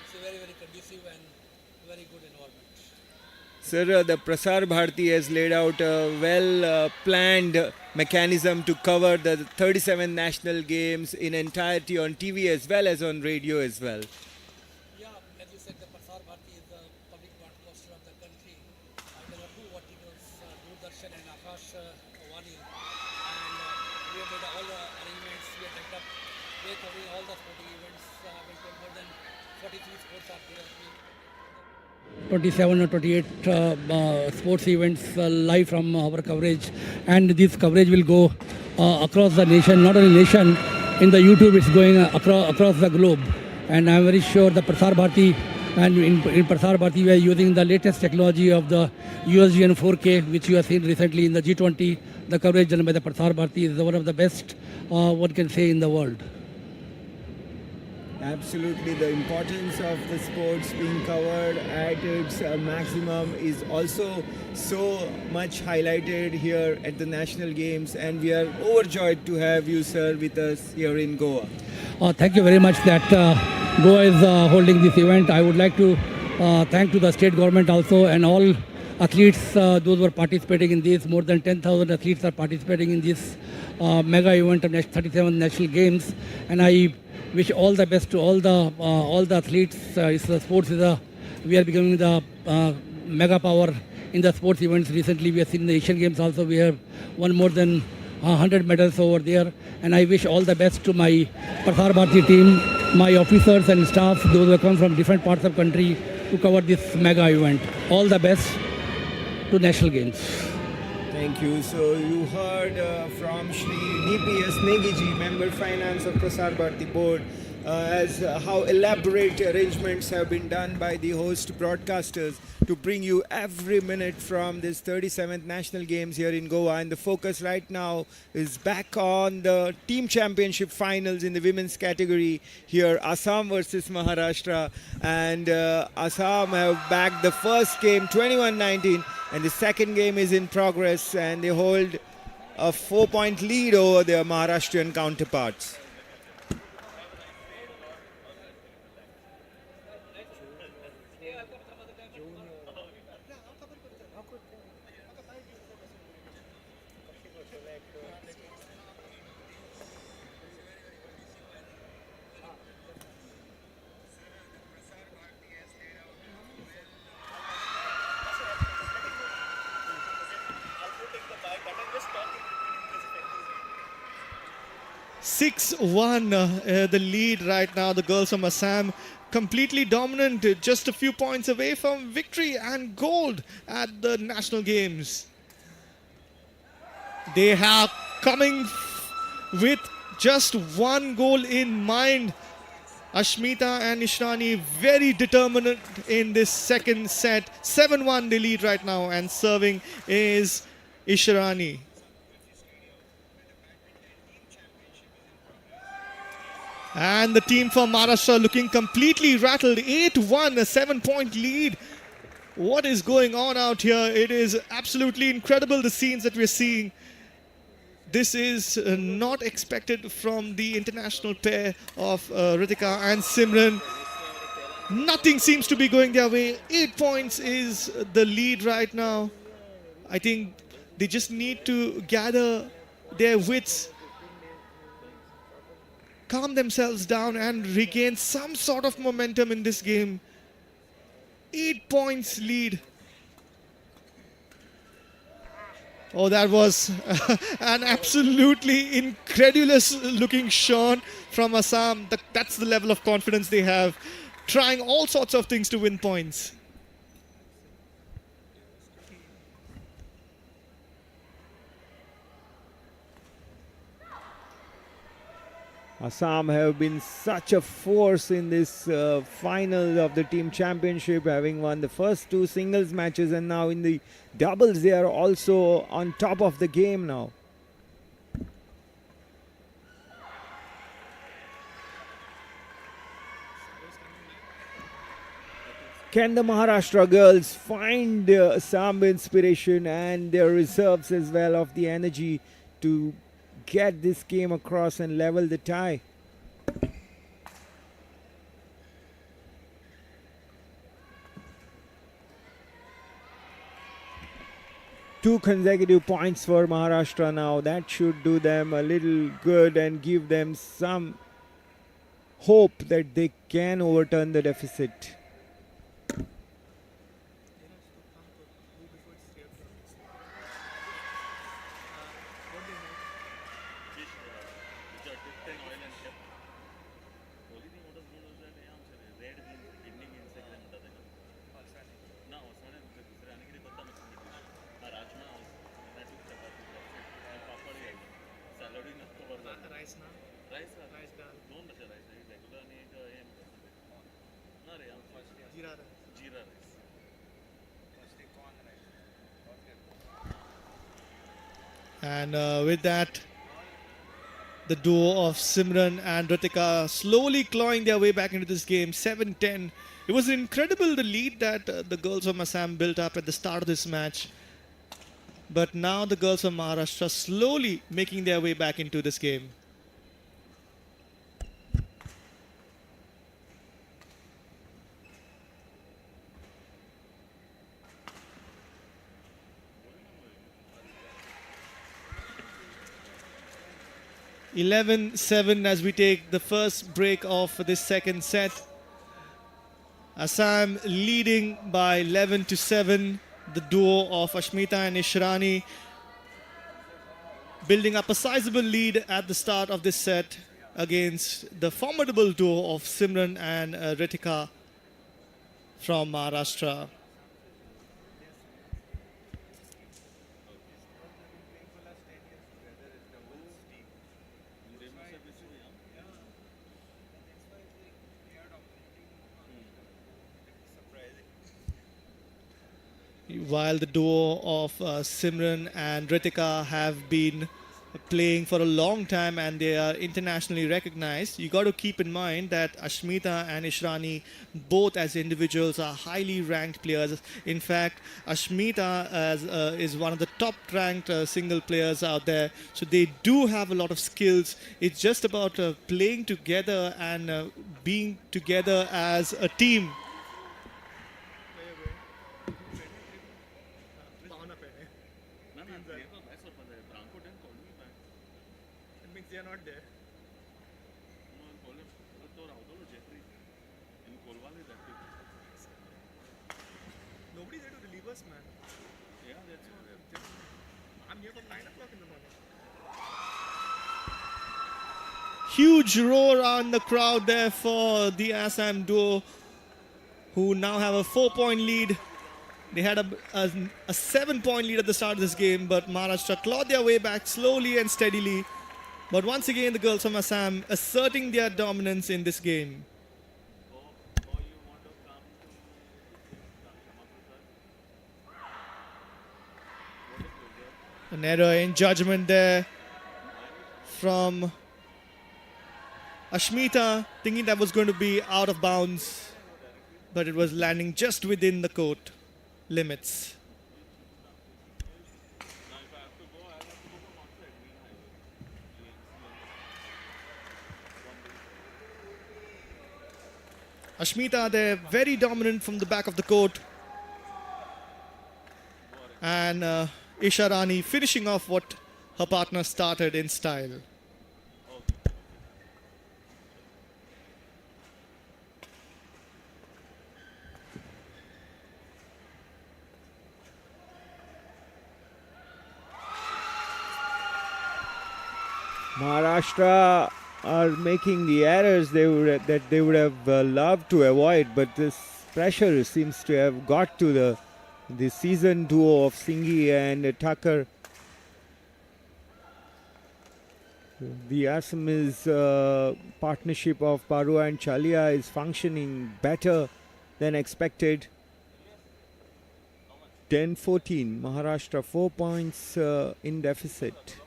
It's a very, very conducive and very good environment. Sir, the Prasar Bharati has laid out a well-planned mechanism to cover the 37 national games in entirety on TV as well as on radio as well. Yeah, as you said, the Prasar Bharati is the public broadcaster of the country. There are two verticals, Doordarshan and Akash Vani. And we have made all the arrangements. We have set up, we are covering all the sporting events. We've got more than 43 sports are there. 27 or 28 sports events live from our coverage, and this coverage will go across the nation, not only nation, in the YouTube it's going across the globe. And I'm very sure the Prasar Bharati, and in Prasar Bharati we are using the latest technology of the USGN 4K, which you have seen recently in the G20. The coverage done by the Prasar Bharati is one of the best one can say in the world. Absolutely, the importance of the sports being covered at its maximum is also so much highlighted here at the national games, and we are overjoyed to have you, sir, with us here in Goa. Thank you very much that Goa is holding this event. I would like to thank to the state government also and all athletes, those who are participating in this. More than 10,000 athletes are participating in this mega event of 37 national games, and I wish all the best to all the athletes. Sports is we are becoming the mega power in the sports events. Recently, we have seen in the Asian Games also. We have won more than 100 medals over there, and I wish all the best to my Prasar Bharati team, my officers and staff, those who come from different parts of country to cover this mega event. All the best to national games. Thank you. So you heard from Shri DPS Negiji, member finance of Prasar Bharati board, as how elaborate arrangements have been done by the host broadcasters to bring you every minute from this 37th national games here in Goa. And the focus right now is back on the team championship finals in the women's category here, Assam versus Maharashtra. And Assam have bagged the first game 21-19, and the second game is in progress, and they hold a 4-point lead over their Maharashtrian counterparts. The lead right now. The girls from Assam completely dominant, just a few points away from victory and gold at the national games. They have coming with just one goal in mind. Ashmita and Ishrani very determined in this second set. 7-1 they lead right now, and serving is Ishrani. And the team from Maharashtra looking completely rattled. 8-1, a 7-point lead. What is going on out here? It is absolutely incredible, the scenes that we're seeing. This is not expected from the international pair of Ritika and Simran. Nothing seems to be going their way. 8 points is the lead right now. I think they just need to gather their wits, calm themselves down and regain some sort of momentum in this game. 8 points lead. Oh, that was an absolutely incredulous looking shot from Assam. That's the level of confidence they have, trying all sorts of things to win points. Assam have been such a force in this final of the team championship, having won the first 2 singles matches, and now in the doubles they are also on top of the game now. Can the Maharashtra girls find some inspiration and their reserves as well of the energy to get this game across and level the tie? Two consecutive points for Maharashtra now. That should do them a little good and give them some hope that they can overturn the deficit. And with that, the duo of Simran and Ritika slowly clawing their way back into this game. 7-10. It was incredible, the lead that the girls from Assam built up at the start of this match. But now the girls from Maharashtra slowly making their way back into this game. (11-7) as we take the first break of this second set. Assam leading by 11-7. The duo of Ashmita and Ishrani building up a sizable lead at the start of this set against the formidable duo of Simran and Ritika from Maharashtra. While the duo of Simran and Ritika have been playing for a long time and they are internationally recognized, you got to keep in mind that Ashmita and Ishrani, both as individuals, are highly ranked players. In fact, Ashmita is one of the top ranked single players out there. So they do have a lot of skills. It's just about playing together and being together as a team. They are not there. Nobody's there to relieve us, man. Yeah, that's what. I'm here from 9 o'clock in the morning. Huge roar on the crowd there for the Assam duo, who now have a 4-point lead. They had a 7-point lead at the start of this game, but Maharashtra clawed their way back slowly and steadily. But once again, the girls from Assam asserting their dominance in this game. An error in judgment there from Ashmita, thinking that was going to be out of bounds, but it was landing just within the court limits. Ashmita, they're very dominant from the back of the court. And Isha Rani finishing off what her partner started in style. Maharashtra are making the errors that they would have loved to avoid, but this pressure seems to have got to the season duo of Singhi and Thakur. The Assamese partnership of Barua and Chalia is functioning better than expected. 10-14, Maharashtra 4 points in deficit.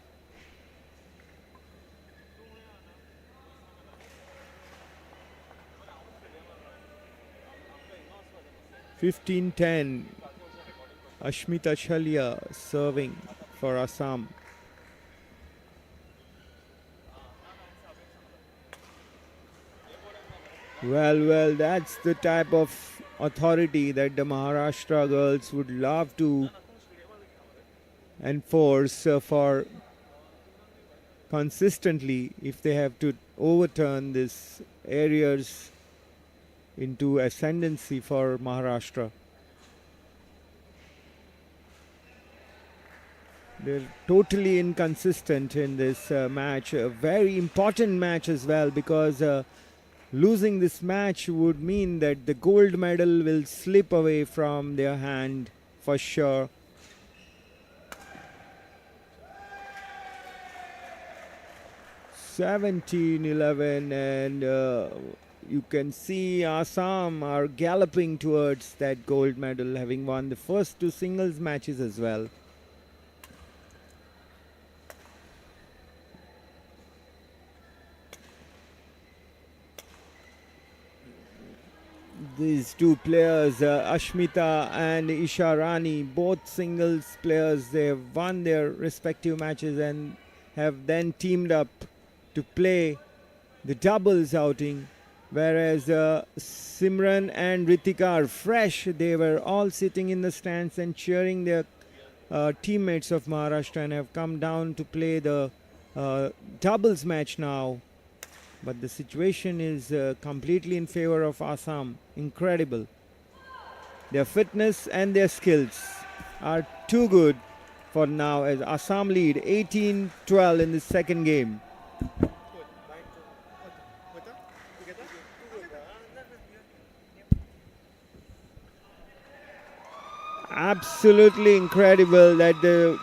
(15-10), Ashmita Chalia serving for Assam. Well, that's the type of authority that the Maharashtra girls would love to enforce for consistently if they have to overturn these areas into ascendancy for Maharashtra. They're totally inconsistent in this match, a very important match as well, because losing this match would mean that the gold medal will slip away from their hand for sure. (17-11), and you can see Assam are galloping towards that gold medal, having won the first two singles matches as well. These two players, Ashmita and Isha Rani, both singles players, they have won their respective matches and have then teamed up to play the doubles outing. Whereas Simran and Ritika are fresh. They were all sitting in the stands and cheering their teammates of Maharashtra and have come down to play the doubles match now. But the situation is completely in favor of Assam. Incredible. Their fitness and their skills are too good for now, as Assam lead 18-12 in the second game. Absolutely incredible that the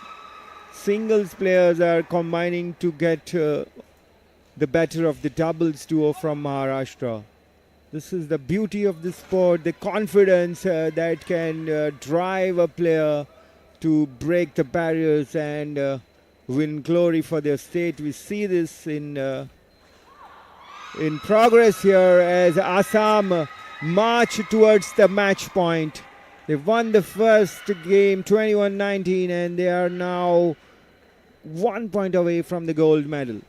singles players are combining to get the better of the doubles duo from Maharashtra. This is the beauty of the sport, the confidence that can drive a player to break the barriers and win glory for their state. We see this in progress here as Assam march towards the match point. They won the first game 21-19 and they are now 1 point away from the gold medal.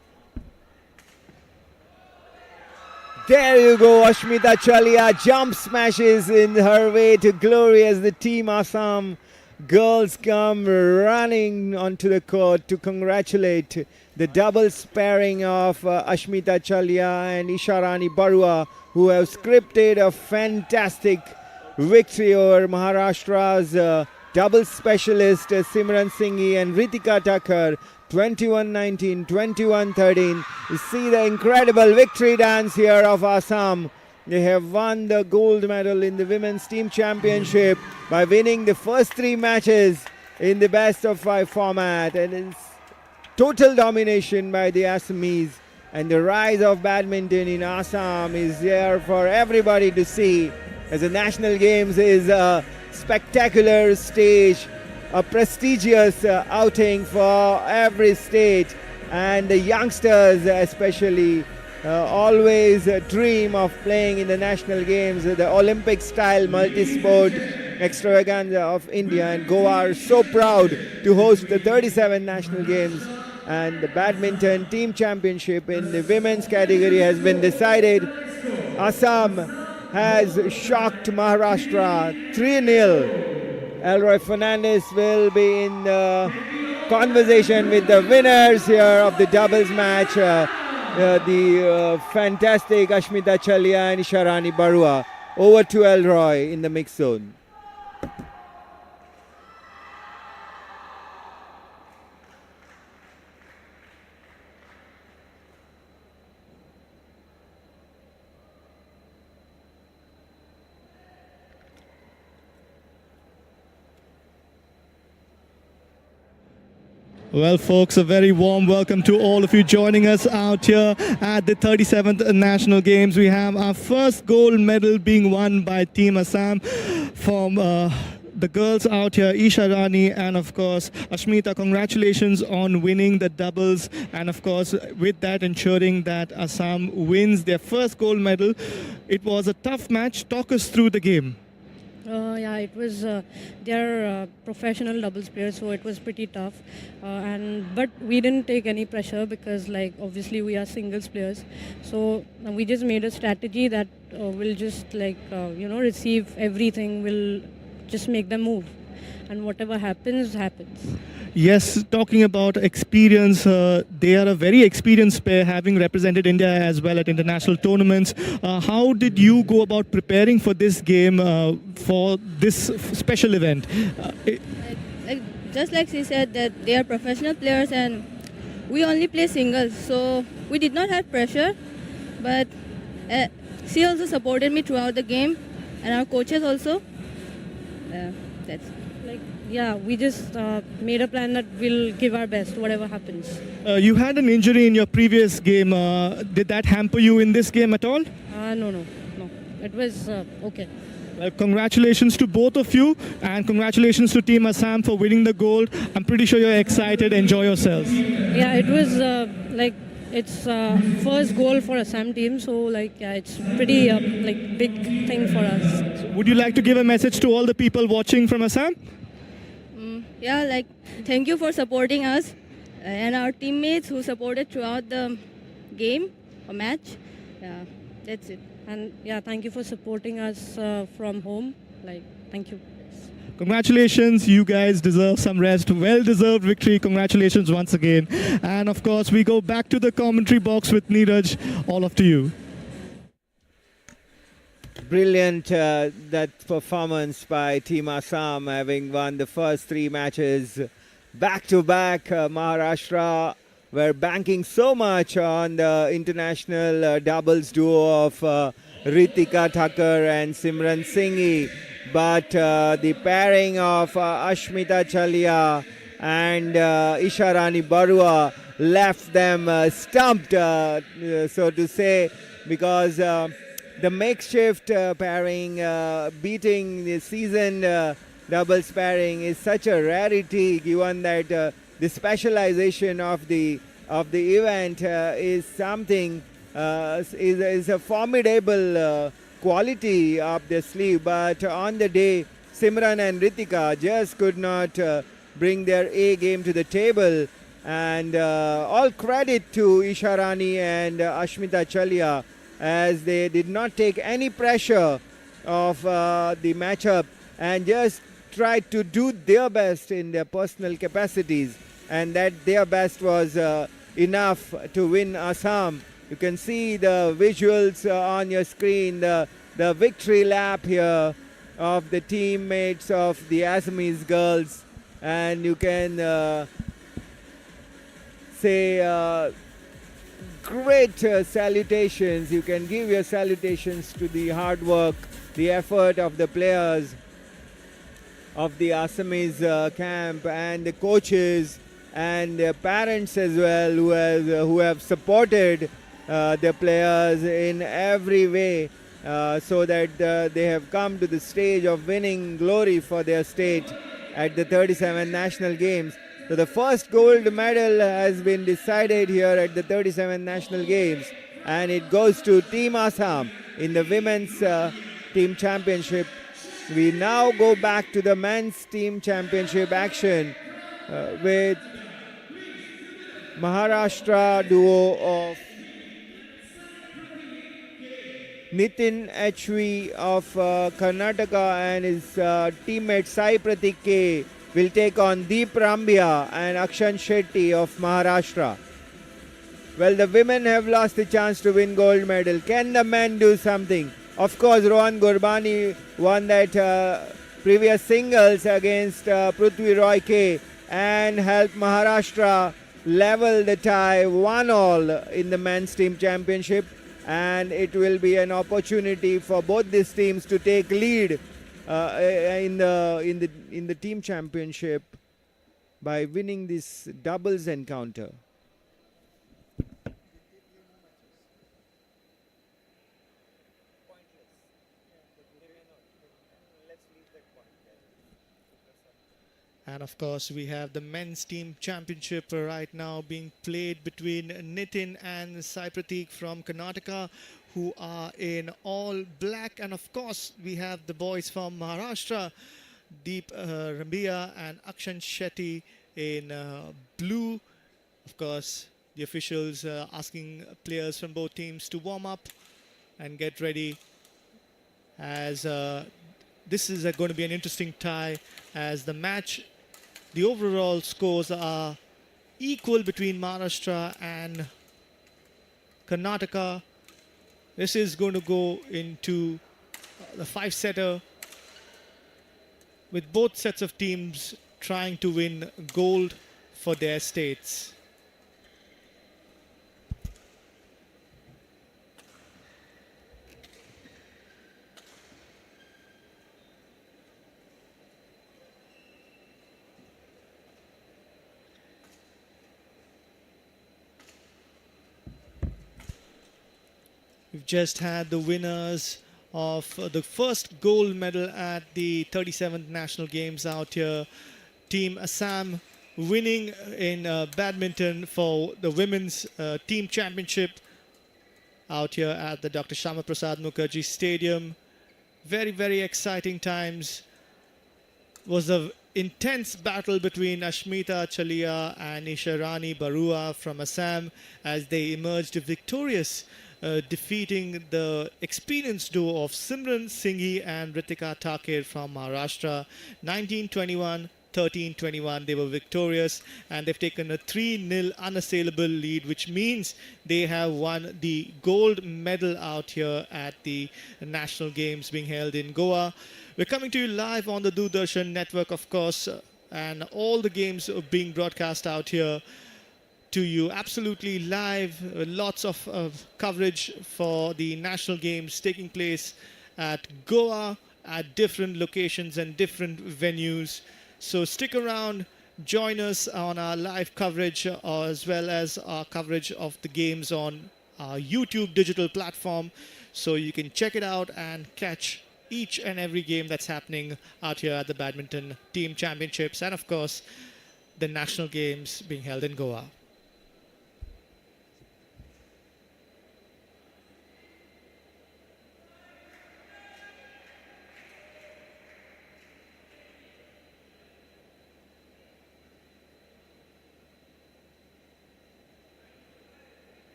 There you go, Ashmita Chalia jump smashes in her way to glory as the Team Assam girls come running onto the court to congratulate the doubles pairing of Ashmita Chalia and Isha Rani Barua, who have scripted a fantastic victory over Maharashtra's doubles specialist Simran Singhi and Ritika Thakur. 21-19, 21-13. You see the incredible victory dance here of Assam. They have won the gold medal in the Women's Team Championship by winning the first three matches in the best of five format. And it's total domination by the Assamese, and the rise of badminton in Assam is there for everybody to see, as the National Games is a spectacular stage, a prestigious outing for every state, and the youngsters especially always dream of playing in the National Games, the Olympic style multi-sport extravaganza of India, and Goa are so proud to host the 37 National Games. And the badminton team championship in the women's category has been decided. Assam has shocked Maharashtra 3-0. Elroy Fernandez will be in the conversation with the winners here of the doubles match. The fantastic Ashmita Chalia and Isharani Barua. Over to Elroy in the mixed zone. Well, folks, a very warm welcome to all of you joining us out here at the 37th National Games. We have our first gold medal being won by Team Assam from the girls out here, Isha Rani and, of course, Ashmita. Congratulations on winning the doubles and, of course, with that ensuring that Assam wins their first gold medal. It was a tough match. Talk us through the game. Yeah, it was. They're professional doubles players, so it was pretty tough. But we didn't take any pressure because, like, obviously we are singles players. So we just made a strategy that will just receive everything. Will just make them move, and whatever happens, happens. Yes, talking about experience, they are a very experienced pair, having represented India as well at international tournaments. How did you go about preparing for this game, for this special event? Just like she said, that they are professional players and we only play singles, so we did not have pressure. But she also supported me throughout the game, and our coaches also. That's Yeah, we just made a plan that we'll give our best, whatever happens. You had an injury in your previous game. Did that hamper you in this game at all? No. It was okay. Well, congratulations to both of you, and congratulations to Team Assam for winning the gold. I'm pretty sure you're excited. Enjoy yourselves. Yeah, it was it's first goal for Assam team, so it's pretty big thing for us. Would you like to give a message to all the people watching from Assam? Yeah, thank you for supporting us and our teammates who supported throughout the game or match. Yeah, that's it. And yeah, thank you for supporting us from home. Thank you. Congratulations, you guys deserve some rest. Well-deserved victory. Congratulations once again. And of course, we go back to the commentary box with Neeraj. All up to you. Brilliant that performance by Team Assam, having won the first three matches back-to-back. Maharashtra were banking so much on the international doubles duo of Ritika Thakur and Simran Singhi, but the pairing of Ashmita Chalia and Isharani Barua left them stumped, so to say, because the makeshift pairing beating the seasoned doubles pairing is such a rarity, given that the specialization of the event is something is a formidable quality up the sleeve. But on the day, Simran and Ritika just could not bring their A game to the table, and all credit to Isharani and Ashmita Chalia, as they did not take any pressure of the matchup and just tried to do their best in their personal capacities, and that their best was enough to win Assam. You can see the visuals on your screen, the victory lap here of the teammates of the Assamese girls, and you can say great salutations. You can give your salutations to the hard work, the effort of the players of the Assamese camp and the coaches and their parents as well, who have supported their players in every way, so that they have come to the stage of winning glory for their state at the 37 national games. So the first gold medal has been decided here at the 37 national games, and it goes to Team Assam in the women's team championship. We now go back to the men's team championship action with Maharashtra duo of Nitin H.V. of Karnataka and his teammate Sai Pratik K will take on Deep Rambia and Akshan Shetty of Maharashtra. Well, the women have lost the chance to win gold medal. Can the men do something? Of course, Rohan Gurbani won that previous singles against Prithvi Roy K and helped Maharashtra level the tie 1-1 in the men's team championship, and it will be an opportunity for both these teams to take lead in the team championship by winning this doubles encounter. And of course, we have the men's team championship right now being played between Nitin and Sai Pratik from Karnataka, who are in all black. And of course, we have the boys from Maharashtra, Deep Rambia and Akshan Shetty in blue. Of course, the officials asking players from both teams to warm up and get ready, as this is going to be an interesting tie, as the overall scores are equal between Maharashtra and Karnataka. This is going to go into the 5-setter, with both sets of teams trying to win gold for their states. We've just had the winners of the first gold medal at the 37th National Games out here. Team Assam winning in badminton for the women's team championship out here at the Dr. Shama Prasad Mukherjee Stadium. Very, very exciting times. Was an intense battle between Ashmita Chalia and Isharani Barua from Assam as they emerged victorious, defeating the experienced duo of Simran Singhi and Ritika Takir from Maharashtra. 19-21, 13-21, they were victorious, and they've taken a 3-0 unassailable lead, which means they have won the gold medal out here at the National Games being held in Goa. We're coming to you live on the Doordarshan network, of course, and all the games are being broadcast out here to you absolutely live. Lots of coverage for the national games taking place at Goa at different locations and different venues. So stick around, join us on our live coverage as well as our coverage of the games on our YouTube digital platform, so you can check it out and catch each and every game that's happening out here at the Badminton Team Championships and of course the national games being held in Goa.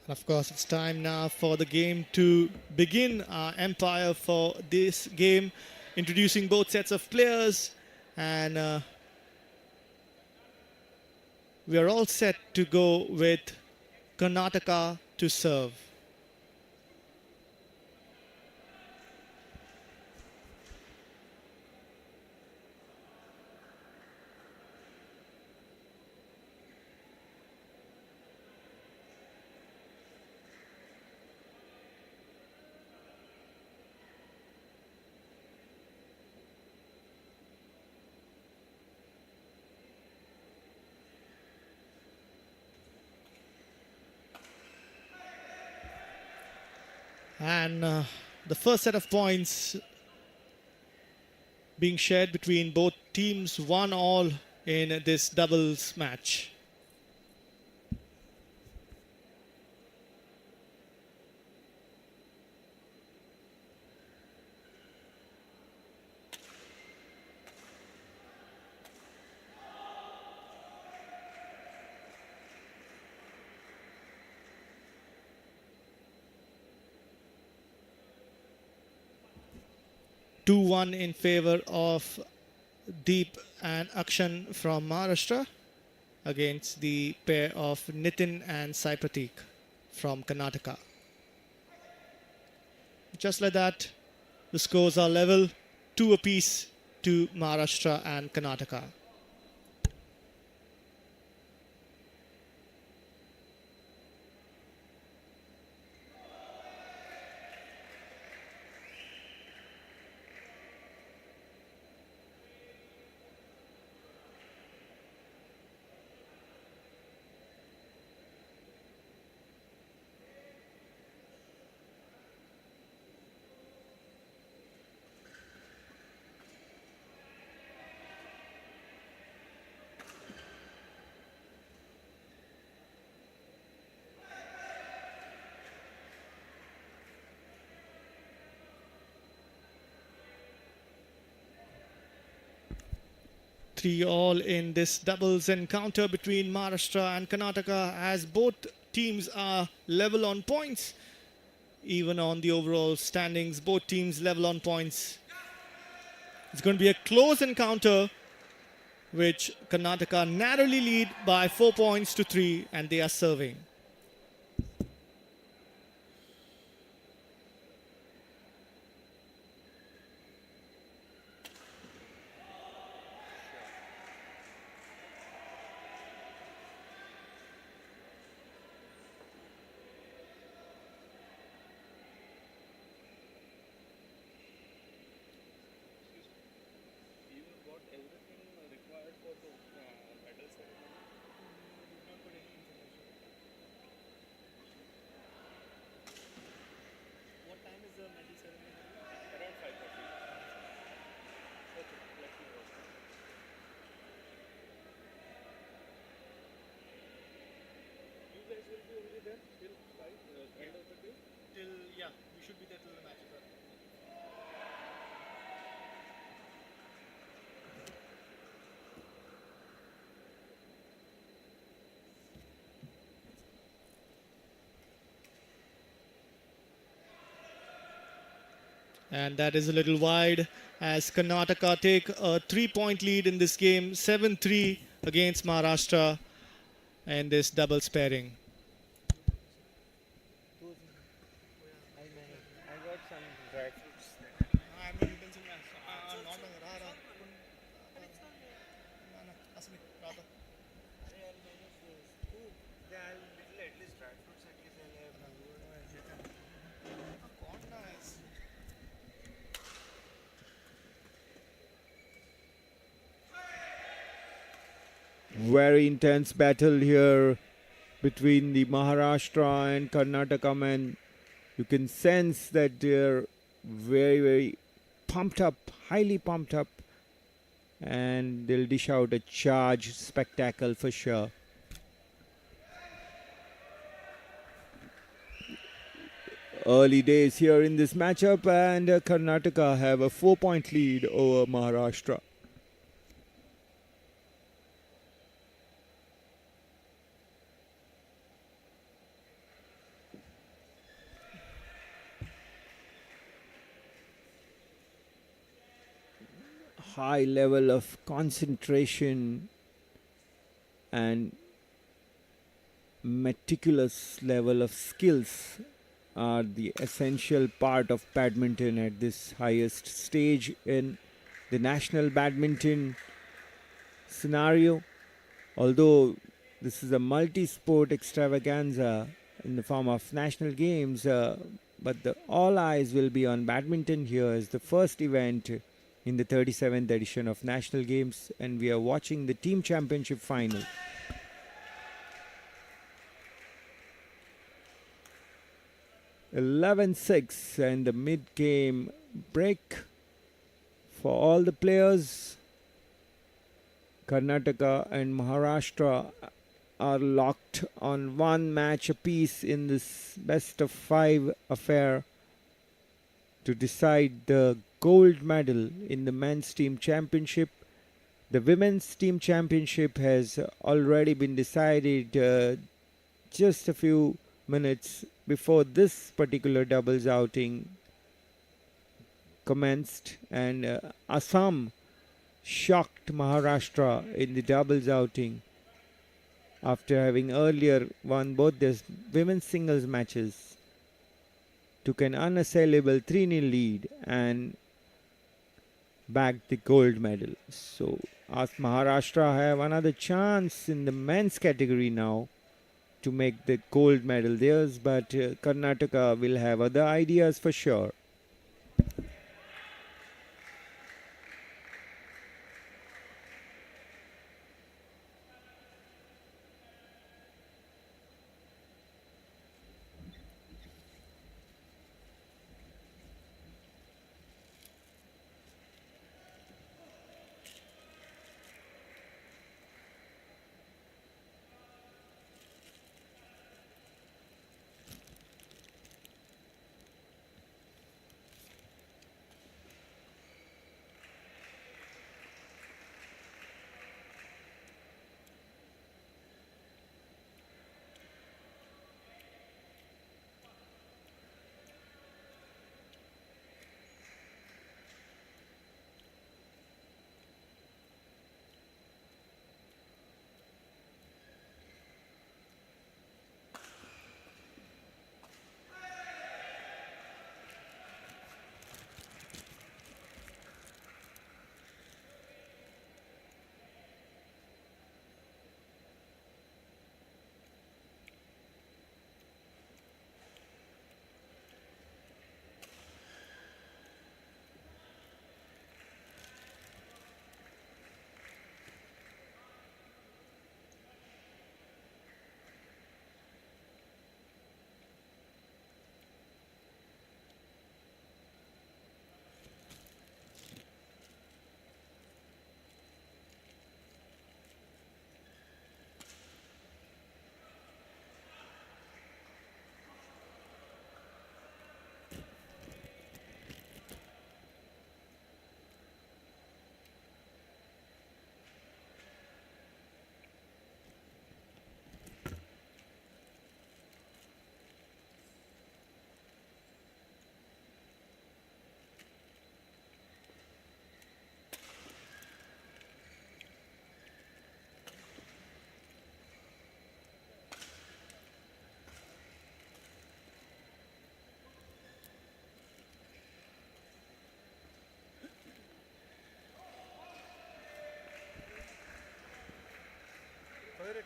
Of course, it's time now for the game to begin. Our empire for this game, introducing both sets of players, and we are all set to go with Karnataka to serve. And the first set of points being shared between both teams, 1-1 in this doubles match. Two-one in favor of Deep and Akshan from Maharashtra against the pair of Nitin and Sai Pratik from Karnataka. Just like that, the scores are level, 2 apiece to Maharashtra and Karnataka. Three all in this doubles encounter between Maharashtra and Karnataka, as both teams are level on points. Even on the overall standings, both teams level on points. It's going to be a close encounter, which Karnataka narrowly lead by 4 points to 3, and they are serving. And that is a little wide as Karnataka take a 3-point lead in this game, 7-3 against Maharashtra in this doubles pairing. I got some dry fruits. Very intense battle here between the Maharashtra and Karnataka men. You can sense that they're very pumped up, highly pumped up, and they'll dish out a charge spectacle for sure. Early days here in this matchup, and Karnataka have a 4-point lead over Maharashtra. High level of concentration and meticulous level of skills are the essential part of badminton at this highest stage in the national badminton scenario. Although this is a multi-sport extravaganza in the form of national games, but all eyes will be on badminton here as the first event in the 37th edition of national games, and we are watching the team championship final. (11-6) and the mid-game break for all the players. Karnataka and Maharashtra are locked on one match apiece in this best of 5 affair to decide the gold medal in the men's team championship. The women's team championship has already been decided just a few minutes before this particular doubles outing commenced, and Assam shocked Maharashtra in the doubles outing after having earlier won both their women's singles matches, took an unassailable 3-0 lead and bagged the gold medal. So Maharashtra have another chance in the men's category now to make the gold medal theirs, but Karnataka will have other ideas for sure.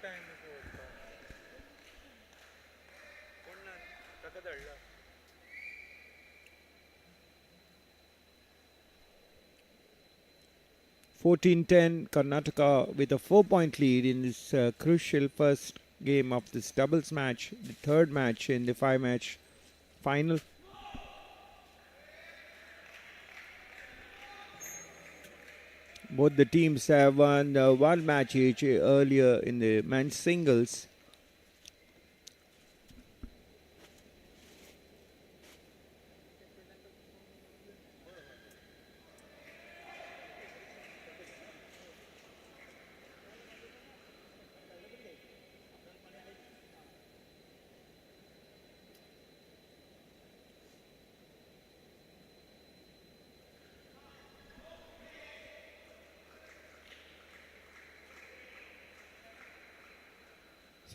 time 14-10, Karnataka with a 4-point lead in this crucial first game of this doubles match, the third match in the 5-match final. Both the teams have won one match each earlier in the men's singles.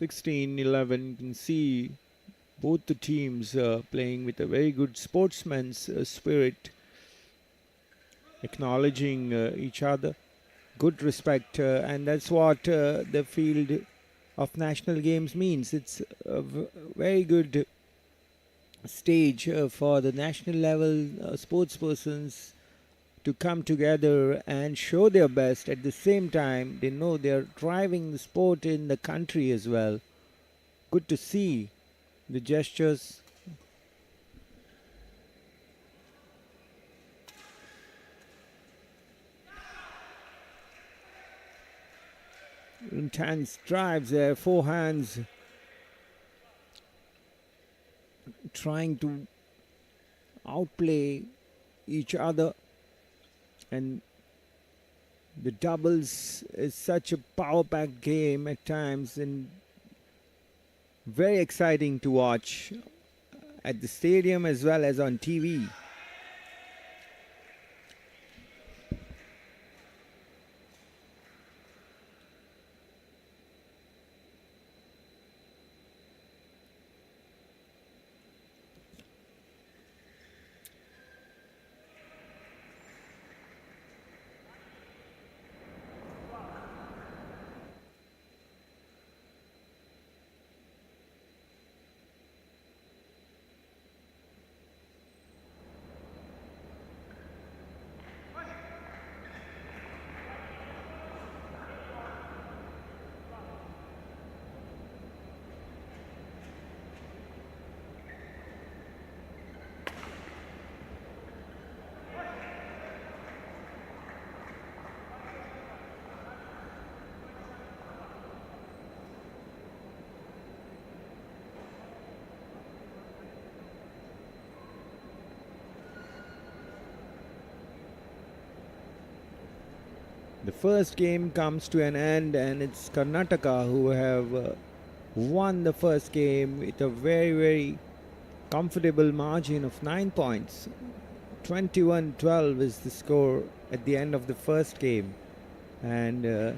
16-11. You can see both the teams playing with a very good sportsman's spirit, acknowledging each other, good respect, and that's what the field of national games means. It's a very good stage for the national level sportspersons to come together and show their best. At the same time, they know they're driving the sport in the country as well. Good to see the gestures. Intense drives there, forehands, trying to outplay each other, and the doubles is such a power-packed game at times and very exciting to watch at the stadium as well as on TV. The first game comes to an end, and it's Karnataka who have won the first game with a very, very comfortable margin of 9 points. 21-12 is the score at the end of the first game. And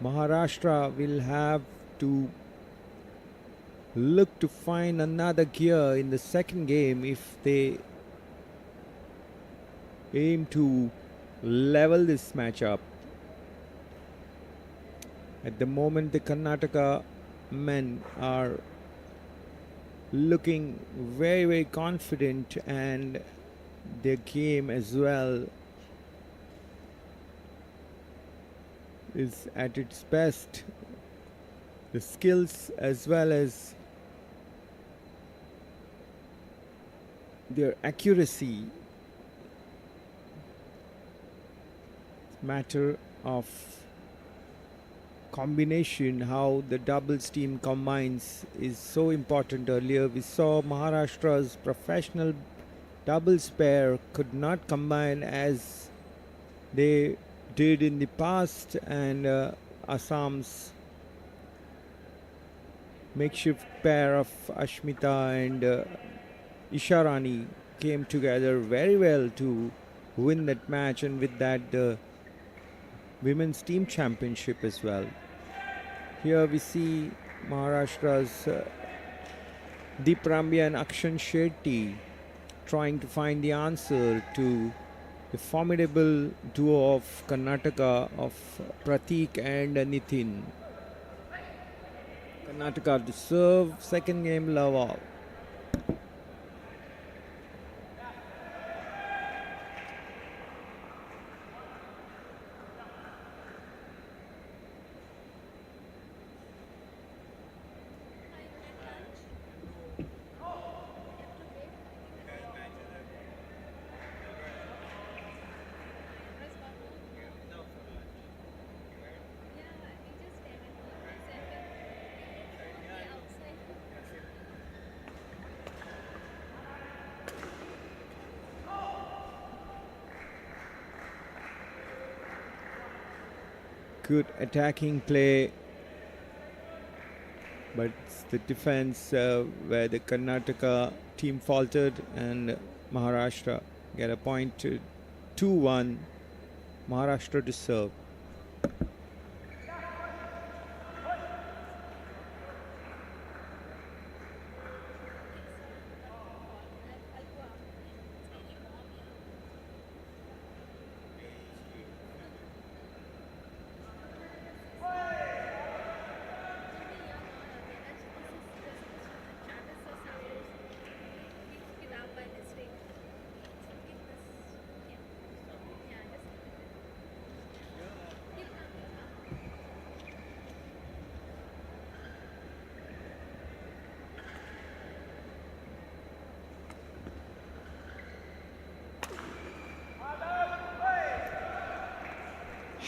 Maharashtra will have to look to find another gear in the second game if they aim to level this matchup. At the moment, the Karnataka men are looking very, very confident, and their game as well is at its best. The skills as well as their accuracy, matter of combination, how the doubles team combines is so important. Earlier we saw Maharashtra's professional doubles pair could not combine as they did in the past, and Assam's makeshift pair of Ashmita and Isharani came together very well to win that match, and with that the women's team championship as well. Here we see Maharashtra's Deep Ramya and Akshan Shetty trying to find the answer to the formidable duo of Karnataka of Pratik and Nitin. Karnataka to serve, second game love all. Good attacking play, but it's the defense where the Karnataka team faltered, and Maharashtra get a point to 2-1. Maharashtra to serve.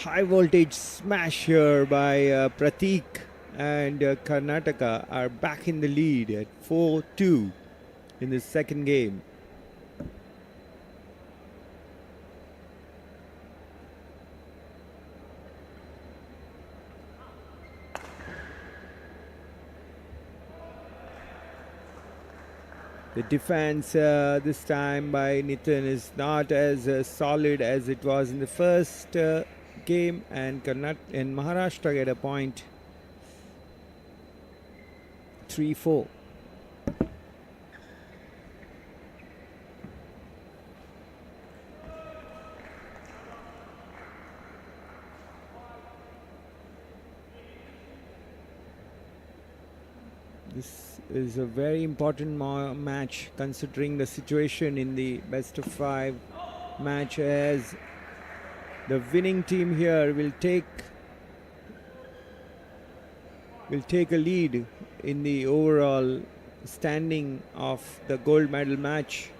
high voltage smash here by Pratik, and Karnataka are back in the lead at 4-2 in the second game. The defense this time by Nitin is not as solid as it was in the first game, and Maharashtra get a point. 3-4. This is a very important match considering the situation in the best of 5 match, as the winning team here will take a lead in the overall standing of the gold medal match.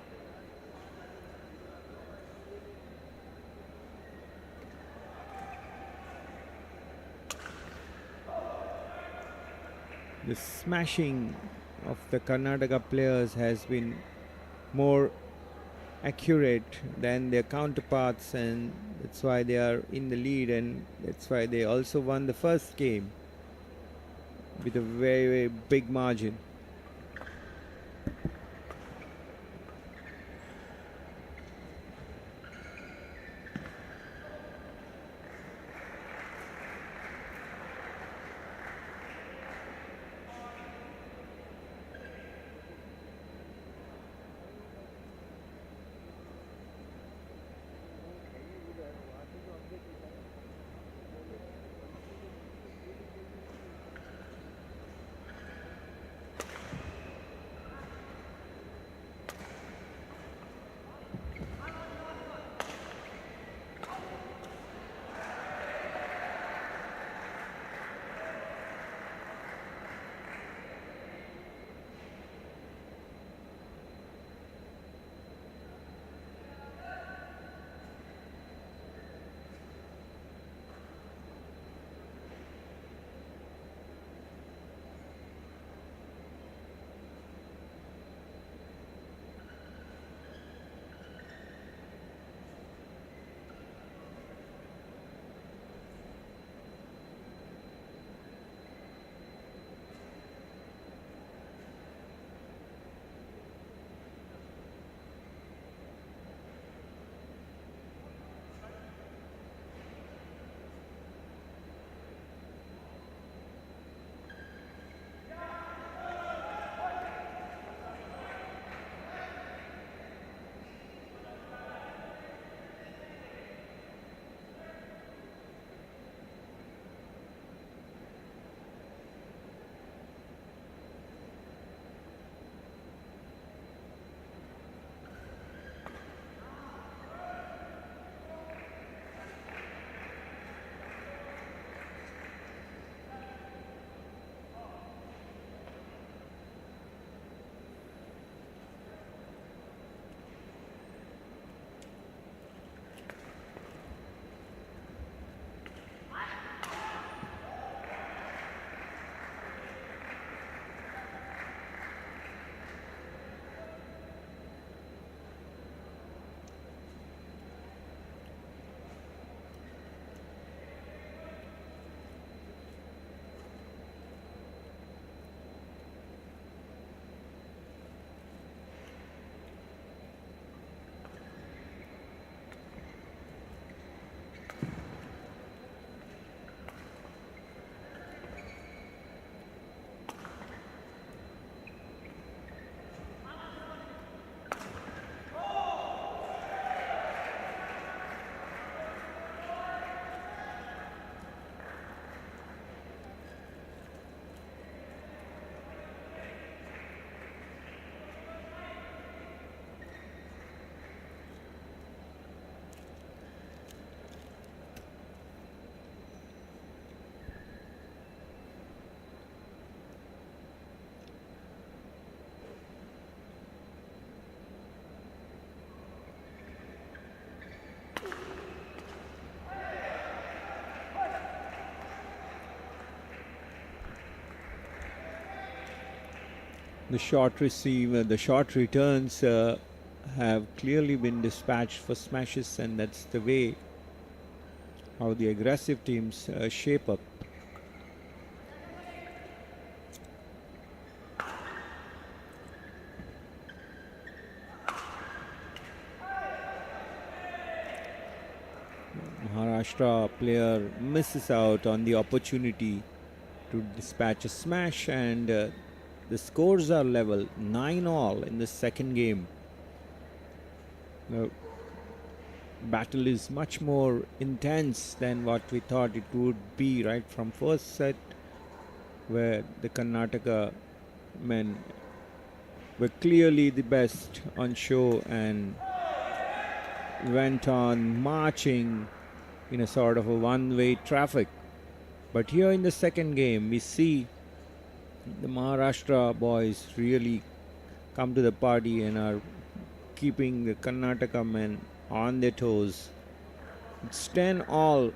The smashing of the Karnataka players has been more accurate than their counterparts, and that's why they are in the lead, and that's why they also won the first game with a very, very big margin. The short receiver, the short returns have clearly been dispatched for smashes, and that's the way how the aggressive teams shape up. Maharashtra player misses out on the opportunity to dispatch a smash, and the scores are level 9-all in the second game. The battle is much more intense than what we thought it would be right from first set, where the Karnataka men were clearly the best on show and went on marching in a sort of a one-way traffic. But here in the second game, we see the Maharashtra boys really come to the party and are keeping the Karnataka men on their toes. It's 10-all.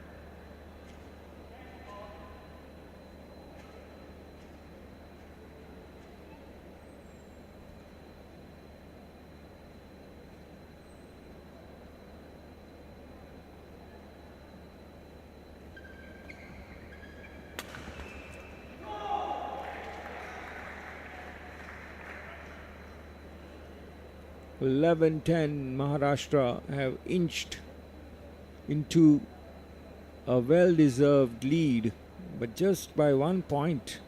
(11-10) Maharashtra have inched into a well-deserved lead, but just by 1 point.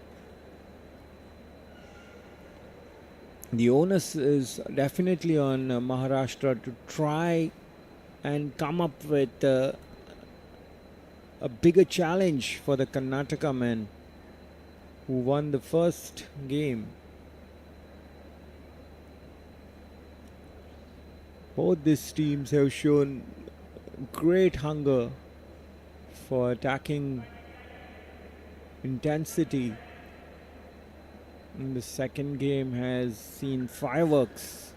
The onus is definitely on Maharashtra to try and come up with a bigger challenge for the Karnataka men who won the first game. Both these teams have shown great hunger for attacking intensity. And the second game has seen fireworks.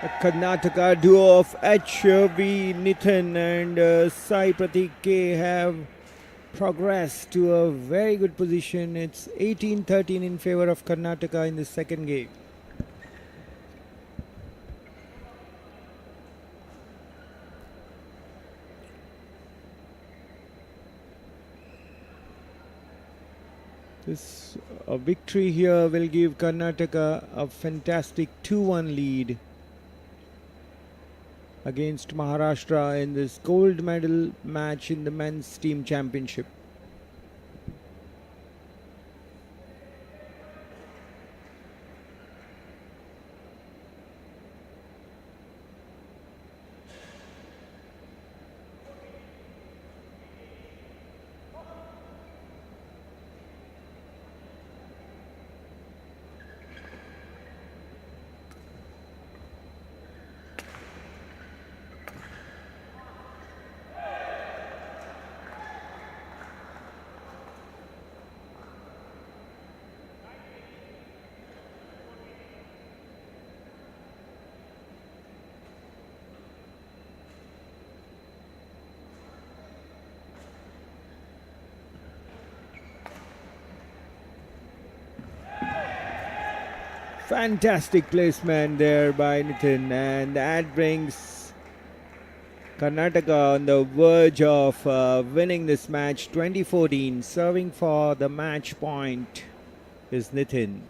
A Karnataka duo of HV Nithin and Sai Pratik K have progressed to a very good position. It's 18-13 in favor of Karnataka in the second game. This victory here will give Karnataka a fantastic 2-1 lead against Maharashtra in this gold medal match in the men's team championship. Fantastic placement there by Nithin, and that brings Karnataka on the verge of winning this match 2014. Serving for the match point is Nithin.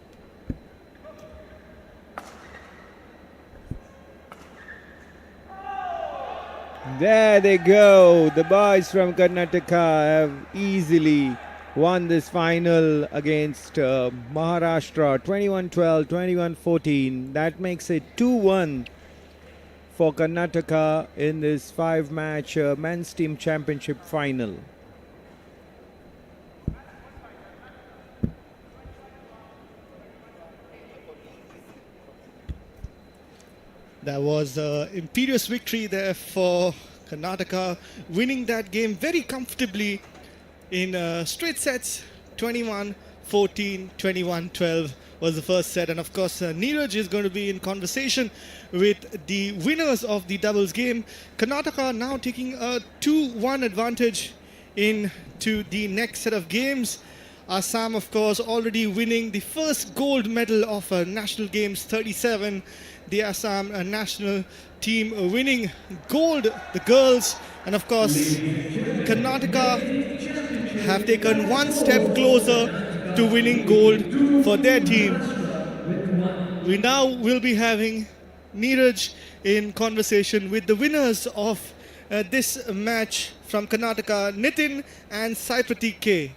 There they go. The boys from Karnataka have easily won this final against Maharashtra 21-12, 21-14. That makes it 2-1 for Karnataka in this 5-match men's team championship final. That was an imperious victory there for Karnataka, winning that game very comfortably in straight sets. 21-14, 21-12 was the first set, and of course Neeraj is going to be in conversation with the winners of the doubles game. Karnataka now taking a 2-1 advantage into the next set of games. Assam, of course, already winning the first gold medal of National Games 37. The Assam national team winning gold, the girls, and of course Karnataka have taken one step closer to winning gold for their team. We now will be having Neeraj in conversation with the winners of this match from Karnataka, Nithin and Sai Pratik K.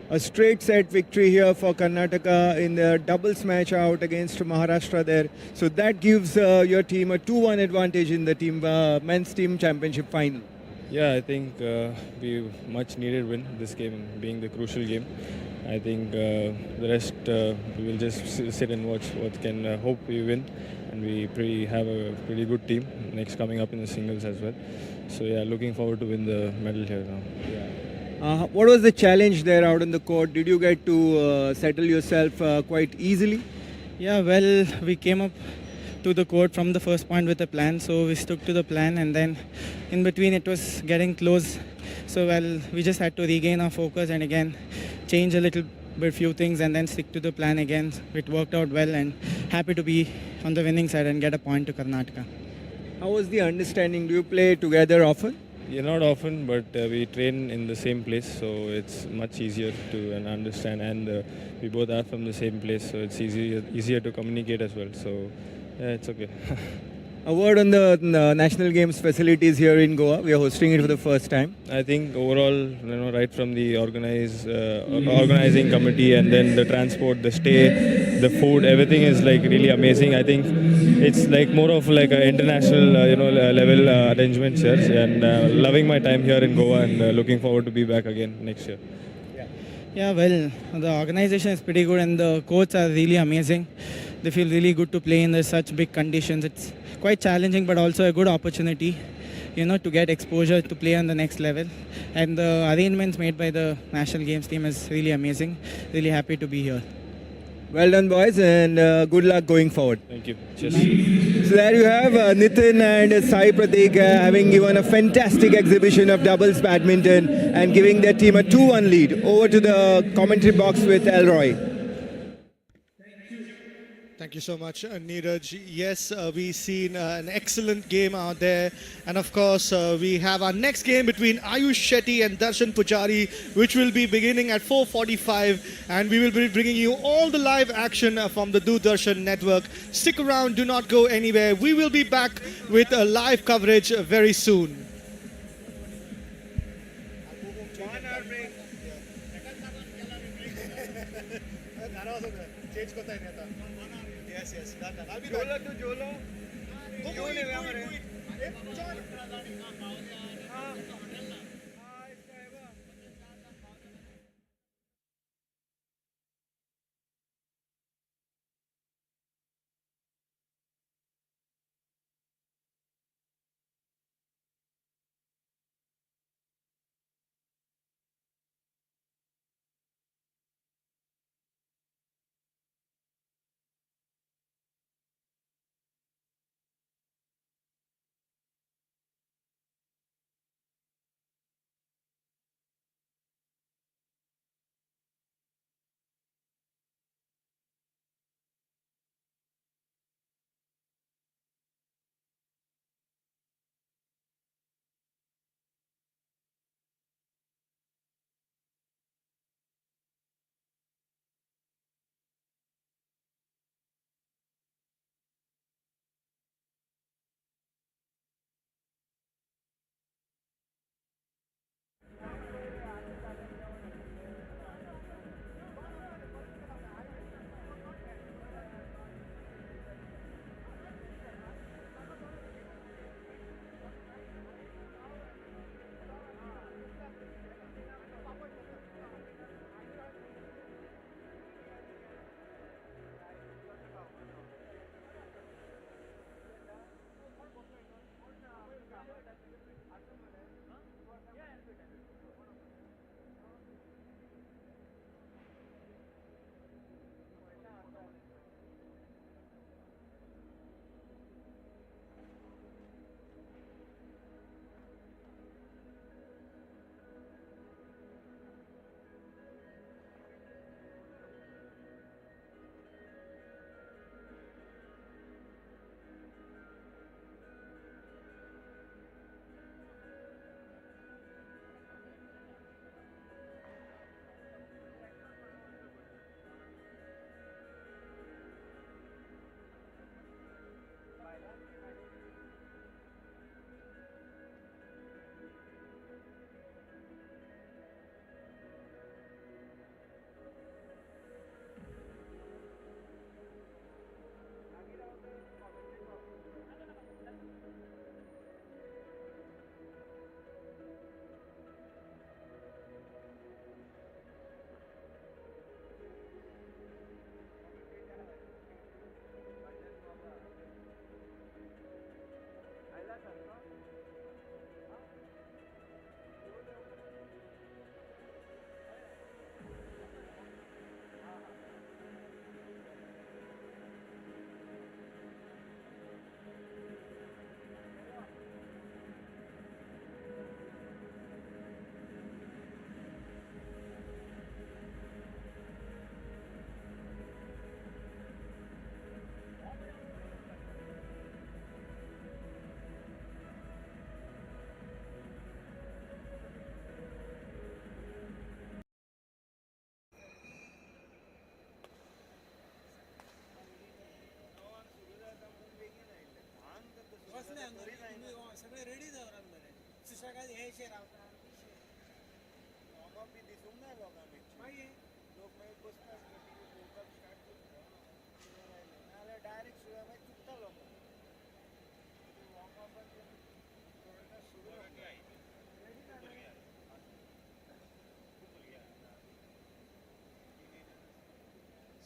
A straight set victory here for Karnataka in their doubles match out against Maharashtra there. So that gives your team a 2-1 advantage in the team men's team championship final. Yeah, I think we much needed win this game being the crucial game. I think the rest we will just sit and watch what can hope we win, and we have a pretty good team next coming up in the singles as well. So yeah, looking forward to win the medal here now. What was the challenge there out on the court? Did you get to settle yourself quite easily? Yeah, well, we came up to the court from the first point with a plan, so we stuck to the plan, and then in between it was getting close. So well, we just had to regain our focus and again change a little bit few things and then stick to the plan again. It worked out well, and happy to be on the winning side and get a point to Karnataka. How was the understanding? Do you play together often? Yeah, not often, but we train in the same place, so it's much easier to understand. And we both are from the same place, so it's easier to communicate as well. So yeah, it's okay. A word on the national games facilities here in Goa. We are hosting it for the first time. I think overall, right from the organizing committee and then the transport, the stay, the food, everything is like really amazing. I think it's like more of like an international, level arrangements here, and loving my time here in Goa and looking forward to be back again next year. Yeah, well, the organization is pretty good and the coaches are really amazing. They feel really good to play in such big conditions. It's quite challenging, but also a good opportunity, to get exposure to play on the next level. And the arrangements made by the national games team is really amazing. Really happy to be here. Well done, boys, and good luck going forward. Thank you. Cheers. So there you have Nitin and Sai Pratik having given a fantastic exhibition of doubles badminton and giving their team a 2-1 lead. Over to the commentary box with Elroy. Thank you so much, Neeraj. Yes, we've seen an excellent game out there. And of course, we have our next game between Ayush Shetty and Darshan Pujari, which will be beginning at 4:45. And we will be bringing you all the live action from the Doordarshan network. Stick around, do not go anywhere. We will be back with a live coverage very soon. Yes, yes, done. I'll be back. Go eat.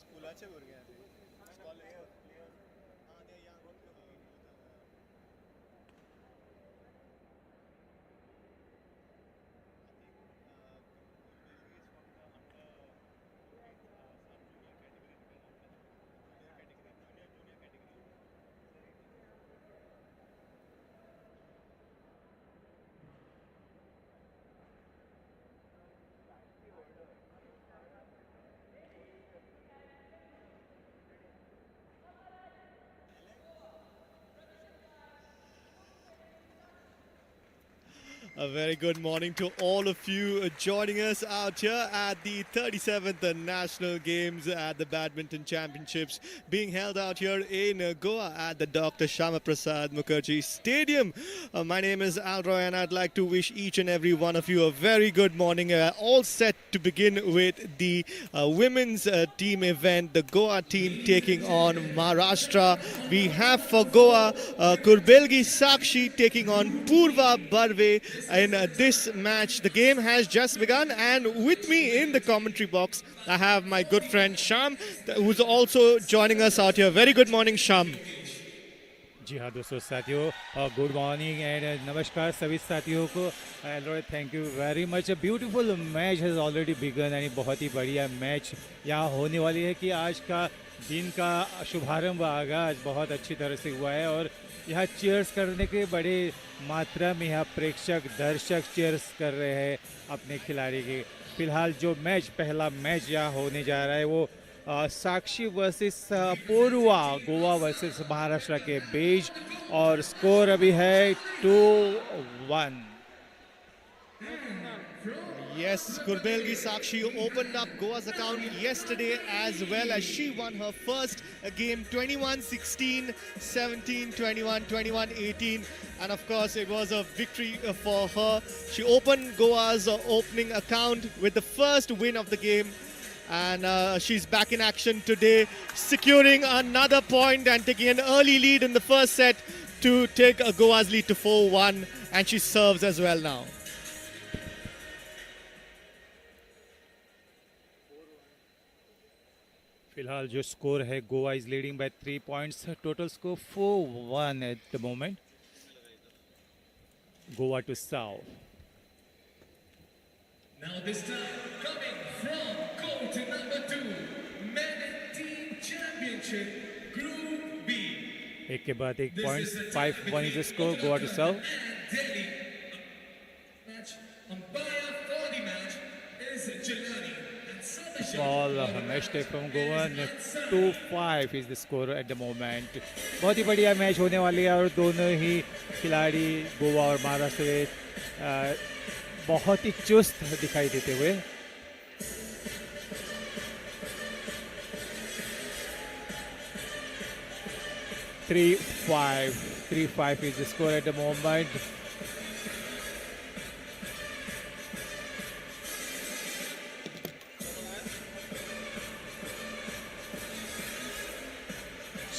स्कूलाचे भुरगे आहा ते A very good morning to all of you joining us out here at the 37th National Games at the Badminton Championships being held out here in Goa at the Dr. Shama Prasad Mukherjee Stadium. My name is Alroy and I'd like to wish each and every one of you a very good morning. All set to begin with the women's team event, the Goa team taking on Maharashtra. We have for Goa Kurbelgi Sakshi taking on Purva Barve in this match. The game has just begun, and with me in the commentary box I have my good friend Sham, who's also joining us out here. Very good morning, Sham. जी हाँ दोस्तों साथियों, good morning and नमस्कार सभी साथियों को. And thank you very much. Beautiful match has already begun यानी बहुत ही बढ़िया मैच यहाँ होने वाली है कि आज का दिन का शुभारंभ आगाज बहुत अच्छी तरह से हुआ है और यहाँ चीयर्स करने के बड़े मात्रा में यहाँ प्रेक्षक दर्शक चीयर्स कर रहे हैं अपने खिलाड़ी के. फिलहाल जो मैच पहला मैच यहाँ होने जा रहा है वो साक्षी वर्सेस पूर्वा, गोवा वर्सेस महाराष्ट्र के बीच, और स्कोर अभी है 2-1. Yes, Kurbelgi Sakshi opened up Goa's account yesterday as well as she won her first game 21-16, 17-21, 21-18, and of course it was a victory for her. She opened Goa's opening account with the first win of the game, and she's back in action today, securing another point and taking an early lead in the first set to take Goa's lead to 4-1, and she serves as well now. फिलहाल जो score है, Goa is leading by 3 points. Total score 4-1 at the moment. Goa to serve. Now this time coming from court to number 2, men and team championship, Group B. एक के बाद एक point. 5-1 is the score. Goa to serve. Delhi. Match umpire for the match is Jelani. Ball mistake from Goa. 2-5 is the score at the moment. बहुत ही बढ़िया match होने वाली है और दोनों ही खिलाड़ी गोवा और महाराष्ट्र के बहुत ही चुस्त दिखाई देते हुए. Three five is the score at the moment.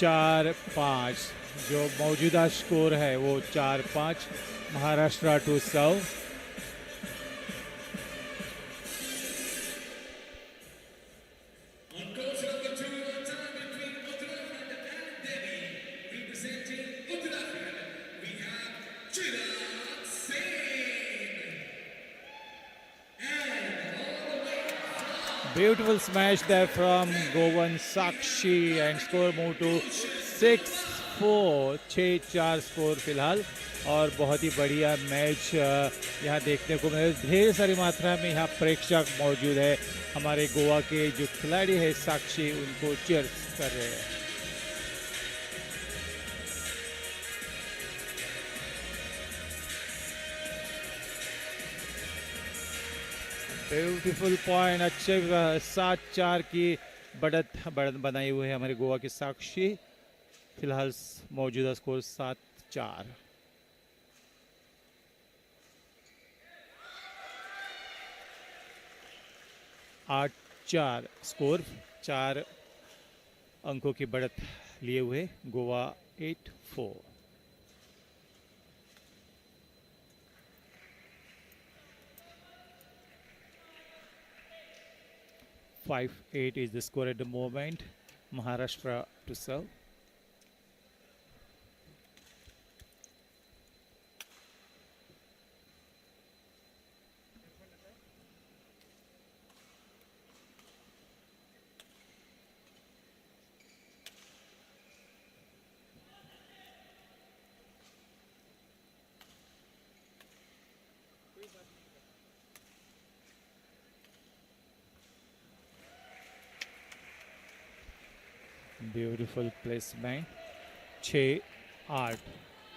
चार 5 जो मौजूदा स्कोर है वो 4-5. Maharashtra to serve. Beautiful smash there from Govan Sakshi and score move to 6-4. 6-4 score फिलहाल और बहुत ही बढ़िया मैच यहाँ देखने को मिले. ढेर सारी मात्रा में यहाँ प्रेक्षक मौजूद है. हमारे गोवा के जो खिलाड़ी है साक्षी, उनको चीयर्स कर रहे हैं. Beautiful point. अच्छे 7-4 की बढ़त बनाई हुई है हमारे गोवा के साक्षी. फिलहाल मौजूदा स्कोर 7-4. 8-4 स्कोर, 4 अंकों की बढ़त लिए हुए Goa 8-4. 5-8 is the score at the moment. Maharashtra to serve. Beautiful placement. 6-8.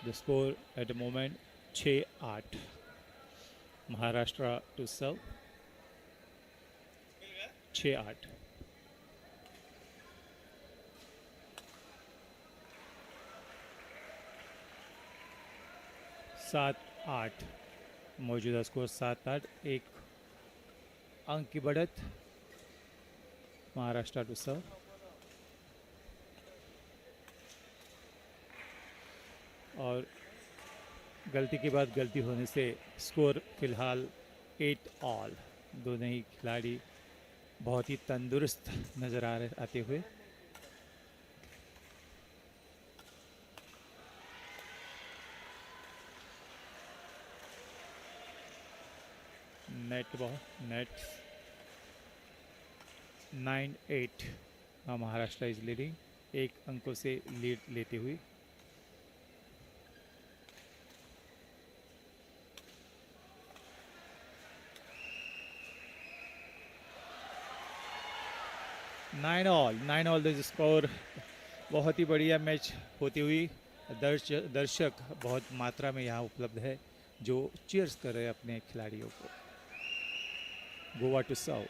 The score at the moment 6-8. Maharashtra to serve. 6-8. सात आठ मौजूदा स्कोर 7-8. एक अंक की बढ़त महाराष्ट्र टू सर्व. और गलती के बाद गलती होने से स्कोर फिलहाल 8-all. दोनों ही खिलाड़ी बहुत ही तंदुरुस्त नज़र आते हुए. Net ball, net 9-8. Maharashtra is leading, एक अंकों से लीड लेते हुए. Nine all the score. बहुत ही बढ़िया मैच होती हुई. दर्शक बहुत मात्रा में यहाँ उपलब्ध है जो चीयर्स कर रहे हैं अपने खिलाड़ियों को. Goa to serve.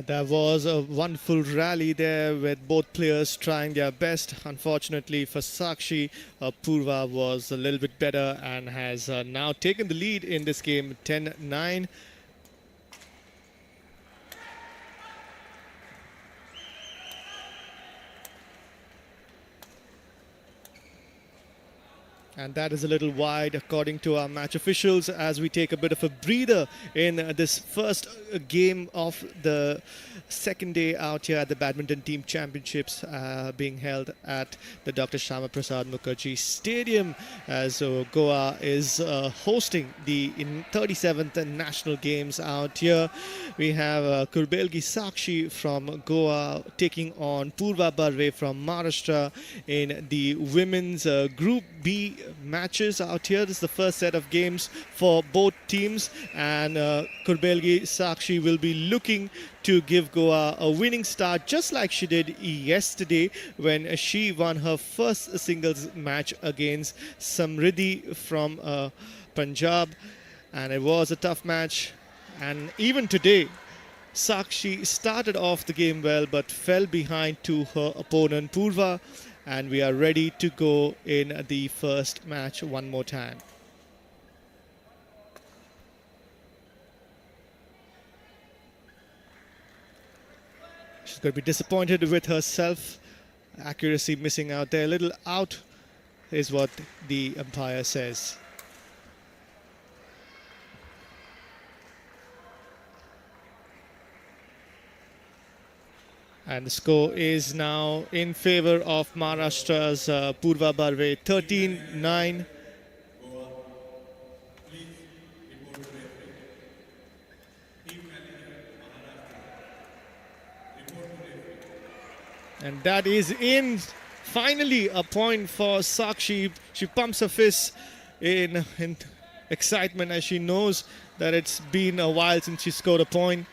That was a wonderful rally there with both players trying their best. Unfortunately for Sakshi, Purva was a little bit better and has now taken the lead in this game 10-9. And that is a little wide according to our match officials as we take a bit of a breather in this first game of the second day out here at the Badminton Team Championships being held at the Dr. Shama Prasad Mukherjee Stadium as Goa is hosting the 37th National Games out here. We have Kurbelgi Sakshi from Goa taking on Purva Barve from Maharashtra in the women's Group B matches out here. This is the first set of games for both teams, and Kurbelgi Sakshi will be looking to give Goa a winning start just like she did yesterday when she won her first singles match against Samriddhi from Punjab, and it was a tough match. And even today Sakshi started off the game well but fell behind to her opponent Purva. And we are ready to go in the first match one more time. She's going to be disappointed with herself. Accuracy missing out there. A little out is what the umpire says. And the score is now in favor of Maharashtra's Purva Barve, 13-9. And that is in. Finally, a point for Sakshi. She pumps her fist in excitement as she knows that it's been a while since she scored a point.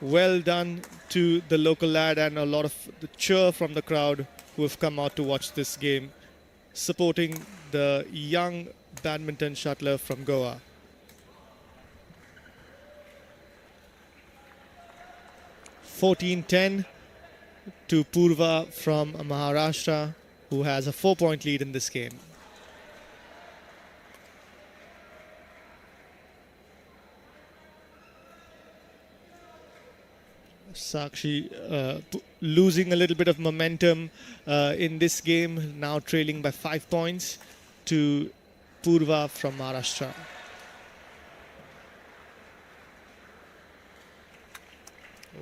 Well done to the local lad and a lot of the cheer from the crowd who have come out to watch this game, supporting the young badminton shuttler from Goa. 14-10 to Purva from Maharashtra, who has a 4-point lead in this game. Sakshi losing a little bit of momentum in this game, now trailing by 5 points to Purva from Maharashtra.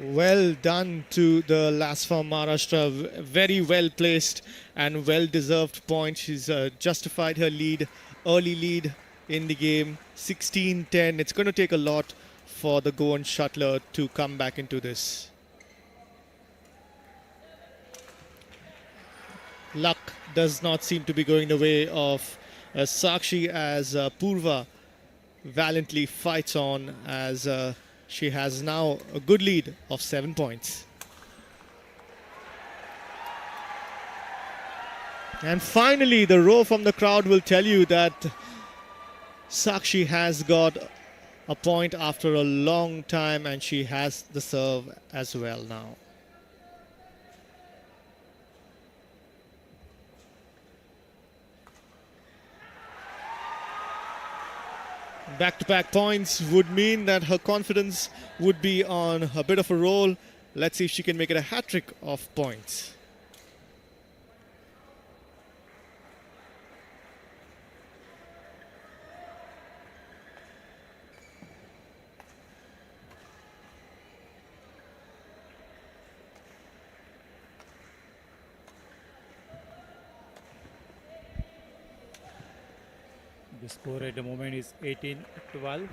Well done to the lass from Maharashtra. Very well placed and well deserved point. She's justified her lead, early lead in the game. 16-10. It's going to take a lot for the Goan shuttler to come back into this. Luck does not seem to be going the way of Sakshi as Purva valiantly fights on as she has now a good lead of 7 points. And finally, the roar from the crowd will tell you that Sakshi has got a point after a long time, and she has the serve as well now. Back-to-back points would mean that her confidence would be on a bit of a roll. Let's see if she can make it a hat-trick of points. The score at the moment is 18-12.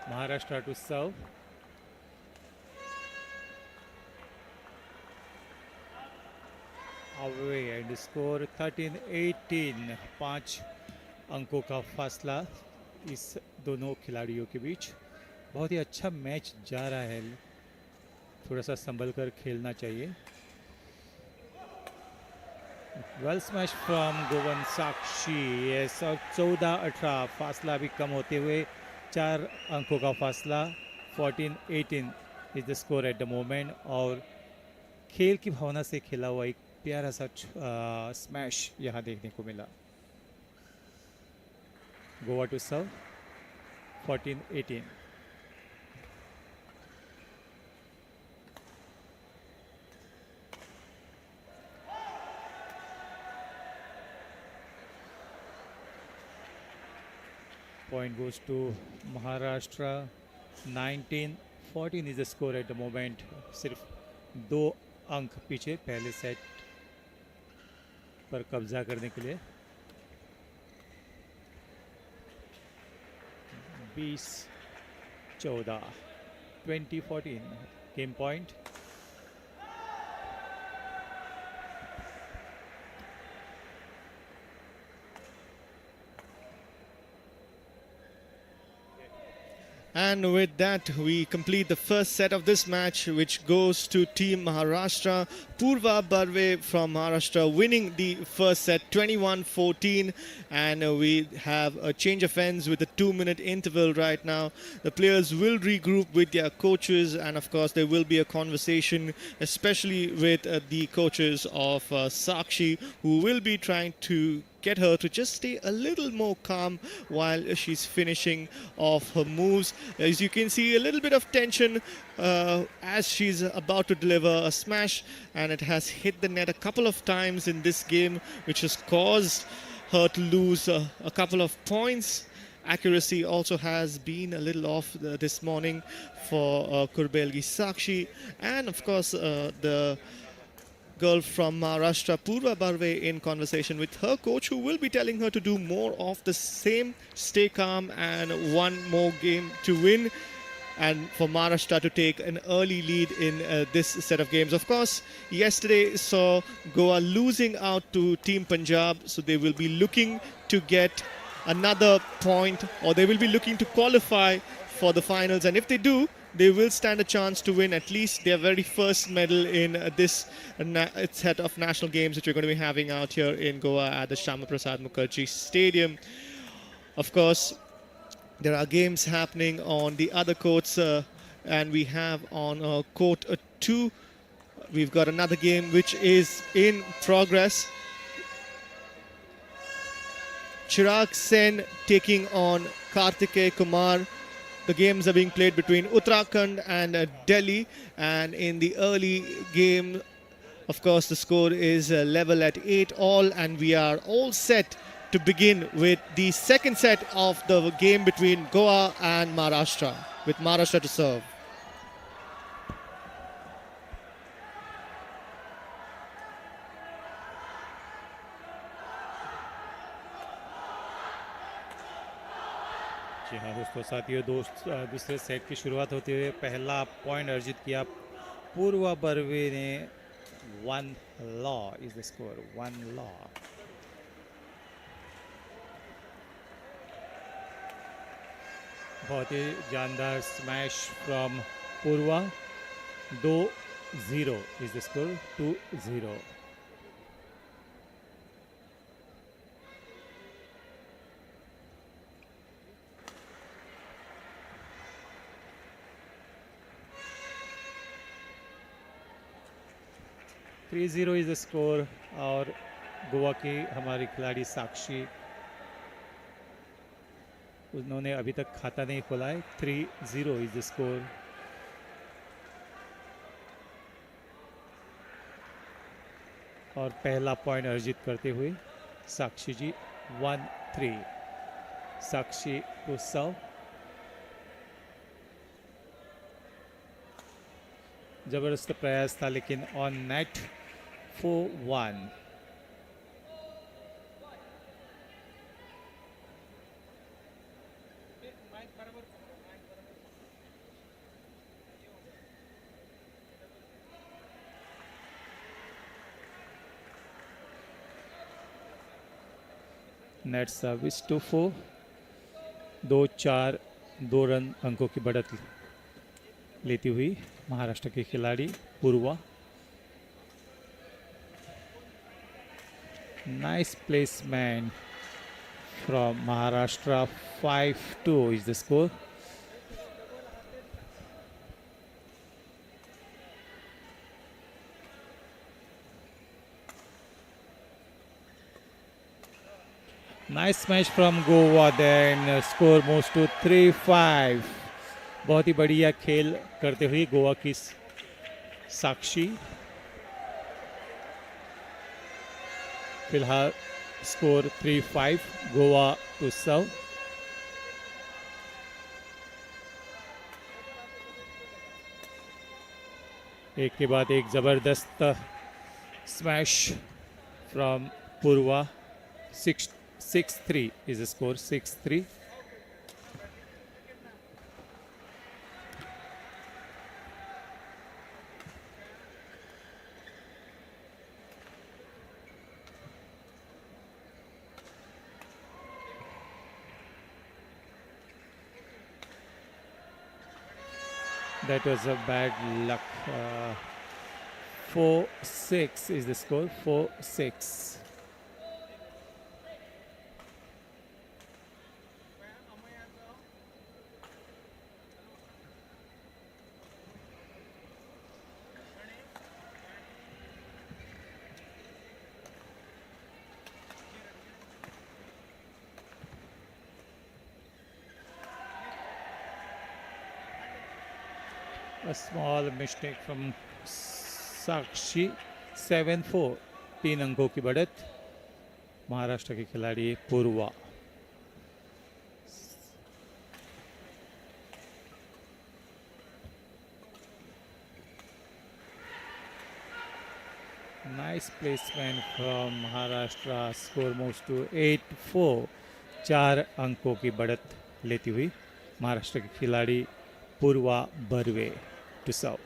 Maharashtra to serve. Away and the score 13-18. 5 अंकों का फासला इस दोनों खिलाड़ियों के बीच. बहुत ही अच्छा match जा रहा है. थोड़ा सा संभल कर खेलना चाहिए. Well smash from Goan Sakshi. Yes, और 14-18 फासला भी कम होते हुए 4 अंकों का फासला. 14-18 is the score at the moment. और खेल की भावना से खेला हुआ एक प्यारा सा स्मैश यहाँ देखने को मिला. Goa to serve. 14-18. Point goes to Maharashtra. 19-14 is the score at the moment. सिर्फ 2 अंक पीछे पहले सेट पर कब्जा करने के लिए. 20-14. 20-14 game point. And with that, we complete the first set of this match, which goes to Team Maharashtra. Purva Barve from Maharashtra winning the first set 21-14. And we have a change of ends with a 2-minute interval right now. The players will regroup with their coaches, and of course there will be a conversation, especially with the coaches of Sakshi, who will be trying to get her to just stay a little more calm while she's finishing off her moves. As you can see, a little bit of tension as she's about to deliver a smash, and it has hit the net a couple of times in this game, which has caused her to lose a couple of points. Accuracy also has been a little off this morning for Kurbelgi Sakshi, and of course the girl from Maharashtra, Purva Barve, in conversation with her coach, who will be telling her to do more of the same, stay calm, and one more game to win, and for Maharashtra to take an early lead in this set of games. Of course, yesterday saw Goa losing out to Team Punjab, so they will be looking to get another point, or they will be looking to qualify for the finals, and if they do, they will stand a chance to win at least their very first medal in this set of national games that we're going to be having out here in Goa at the Shyama Prasad Mukherjee Stadium. Of course, there are games happening on the other courts, and we have on court 2 we've got another game which is in progress. Chirag Sen taking on Kartikeya Kumar. The games are being played between Uttarakhand and Delhi, and in the early game, of course, the score is level at 8-all, and we are all set to begin with the second set of the game between Goa and Maharashtra, with Maharashtra to serve. जी हाँ दोस्तों साथियों, दूसरे set की शुरुआत होते हुए पहला point अर्जित किया पूर्वा बर्वे ने. 1 law is the score. 1 law. बहुत ही जानदार smash from Purva. 2-0 is the score. 2-0. (3-0 is the score. और गोवा की हमारी खिलाड़ी साक्षी, उन्होंने अभी तक खाता नहीं खोला है. 3-0 is the score. और पहला पॉइंट अर्जित करते हुए साक्षी जी. 1-3. साक्षी टू सर्व. जबरदस्त प्रयास था लेकिन on net. 4-1. Net service to 4. 2-4 2 रन अंकों की बढ़त लेती हुई महाराष्ट्र की खिलाड़ी Purva. Nice placement from Maharashtra. 5-2 is the score. Nice smash from Goa, then score moves to 3-5. बहुत ही बढ़िया खेल करते हुए गोवा की साक्षी. फिलहाल स्कोर 3-5. गोवा टू सर्व. एक के बाद एक जबरदस्त smash from Purva. 6-3 is the score. 6-3. That was a bad luck. 4-6 is the score. 4-6. A small mistake from साक्षी. 7-4. 3 अंकों की बढ़त महाराष्ट्र की खिलाड़ी पूर्वा. Nice placement from Maharashtra. Score moves to 8-4. 4 अंकों की बढ़त लेती हुई महाराष्ट्र की खिलाड़ी Purva Barve to serve.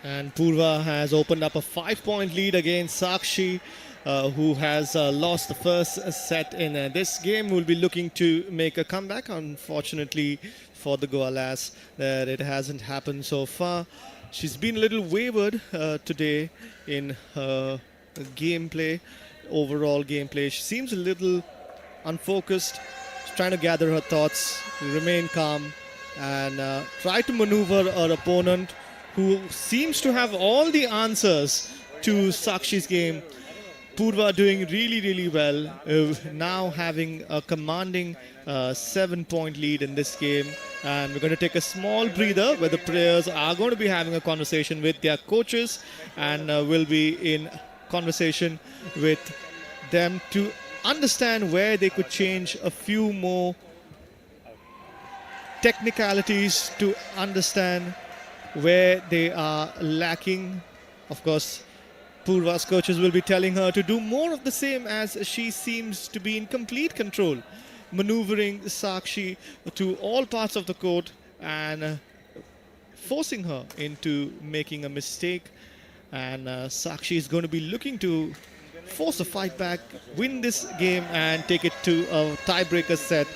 And Purva has opened up a 5-point lead against Sakshi, who has lost the first set in this game. Will be looking to make a comeback. Unfortunately for the Goa lass, that it hasn't happened so far. She's been a little wayward today in her gameplay, overall gameplay. She seems a little unfocused. She's trying to gather her thoughts, remain calm, and try to maneuver her opponent, who seems to have all the answers to Sakshi's game. Purva doing really well, now having a commanding 7-point lead in this game. And we're going to take a small breather where the players are going to be having a conversation with their coaches, and will be in conversation with them to understand where they could change a few more technicalities, to understand where they are lacking. Of course, Purva's coaches will be telling her to do more of the same, as she seems to be in complete control, maneuvering Sakshi to all parts of the court and forcing her into making a mistake. And Sakshi is going to be looking to force a fight back, win this game and take it to a tiebreaker set.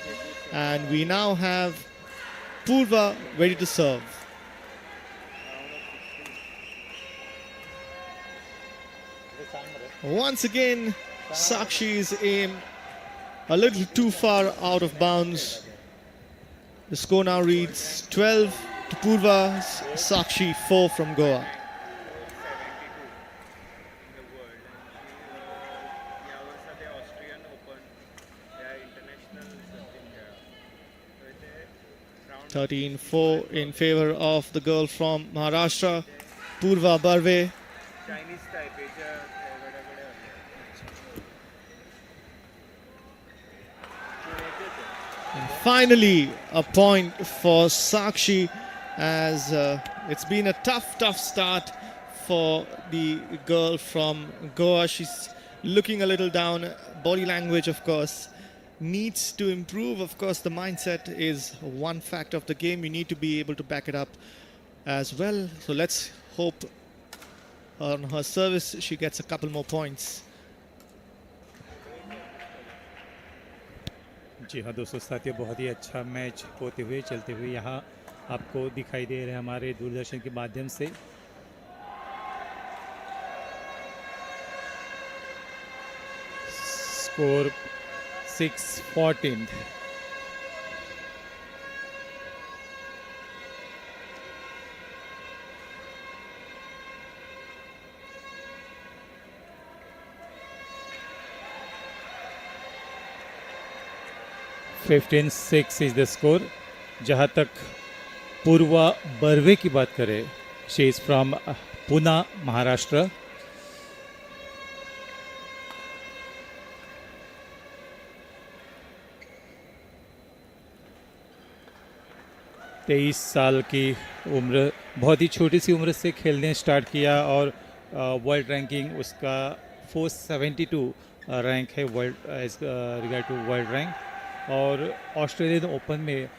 And we now have Purva ready to serve. Once again, Sakshi's aim a little too far out of bounds. The score now reads 12 to Purva, Sakshi 4 from Goa. (13-4) in favor of the girl from Maharashtra, Purva Barve. And finally, a point for Sakshi, as it's been a tough start for the girl from Goa. She's looking a little down. Body language, of course, needs to improve. Of course, the mindset is one factor of the game. You need to be able to back it up as well. So let's hope on her service she gets a couple more points. जी हाँ दोस्तों साथियों, बहुत ही अच्छा match होते हुए चलते हुए यहाँ आपको दिखाई दे रहे हैं हमारे दूरदर्शन के माध्यम से। स्कोर 6-14। (15-6) is the score. जहाँ तक पूर्वा बर्वे की बात करें, she is from Pune, Maharashtra. तेईस साल की उम्र, बहुत ही छोटी सी उम्र से खेलने स्टार्ट किया और वर्ल्ड रैंकिंग उसका 472 रैंक है world as regard to world rank. और ऑस्ट्रेलियन ओपन में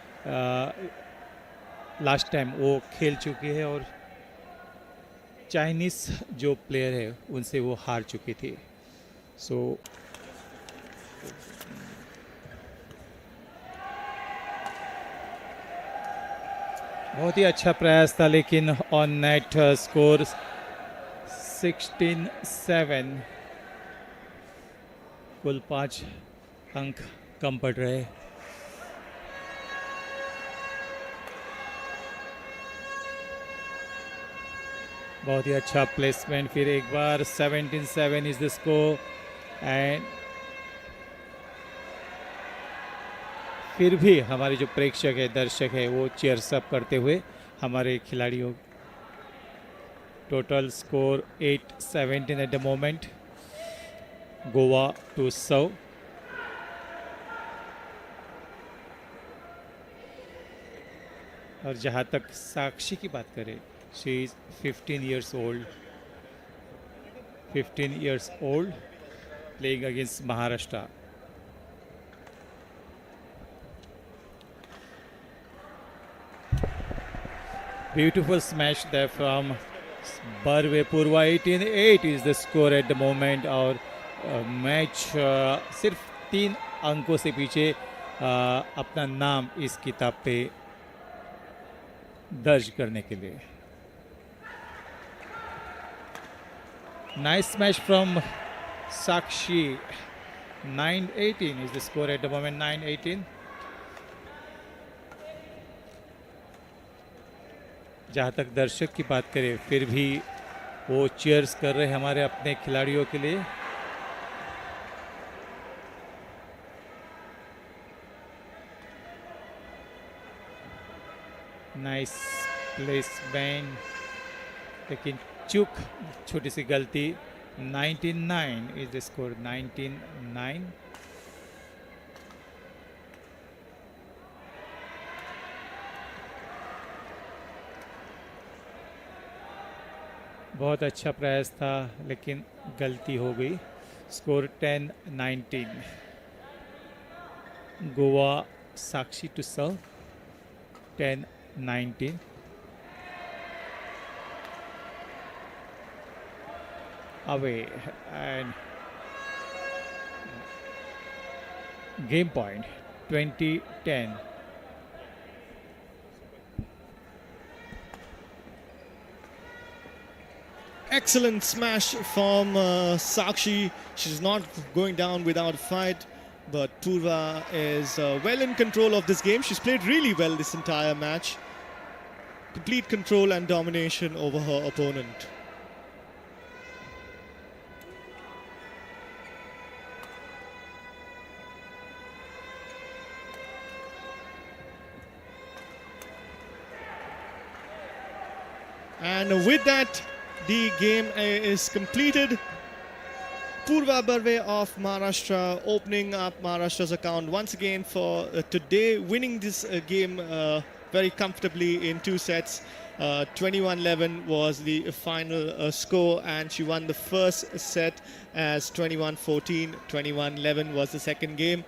लास्ट टाइम वो खेल चुकी है और चाइनीज़ जो प्लेयर है उनसे वो हार चुकी थी। सो बहुत ही अच्छा प्रयास था, लेकिन ऑन नेट स्कोर 16-7, कुल 5 अंक कम पड़ रहे। बहुत ही अच्छा प्लेसमेंट, फिर एक बार 17-7 इज द स्कोर। एंड फिर भी हमारे जो प्रेक्षक है, दर्शक है, वो चीयर्स अप करते हुए हमारे खिलाड़ियों। Total score 8-17 at the moment. Goa to serve. और जहाँ तक साक्षी की बात करें, she is 15 years old, 15 years old, playing against Maharashtra. Beautiful smash there from Barve Purva. 18-8 is the score at the moment. और मैच सिर्फ 3 अंकों से पीछे अपना नाम इस किताब पे दर्ज करने के लिए। Nice smash from Sakshi. 9-18 is the score at the moment. 9-18. जहाँ तक दर्शक की बात करें, फिर भी वो चीयर्स कर रहे हैं हमारे अपने खिलाड़ियों के लिए. नाइस प्लेसमेंट, लेकिन चूक, छोटी सी गलती. 19-9 is the score. 19-9. बहुत अच्छा प्रयास था लेकिन गलती हो गई. Score 10-19. Goa Sakshi to serve. 10-19. Away and game point 20-10. Excellent smash from Sakshi. She's not going down without a fight, but Purva is well in control of this game. She's played really well this entire match. Complete control and domination over her opponent. And with that, the game is completed. Purva Barve of Maharashtra opening up Maharashtra's account once again for today, winning this game very comfortably in 2 sets. 21-11 was the final score, and she won the first set as 21-14. 21-11 was the second game.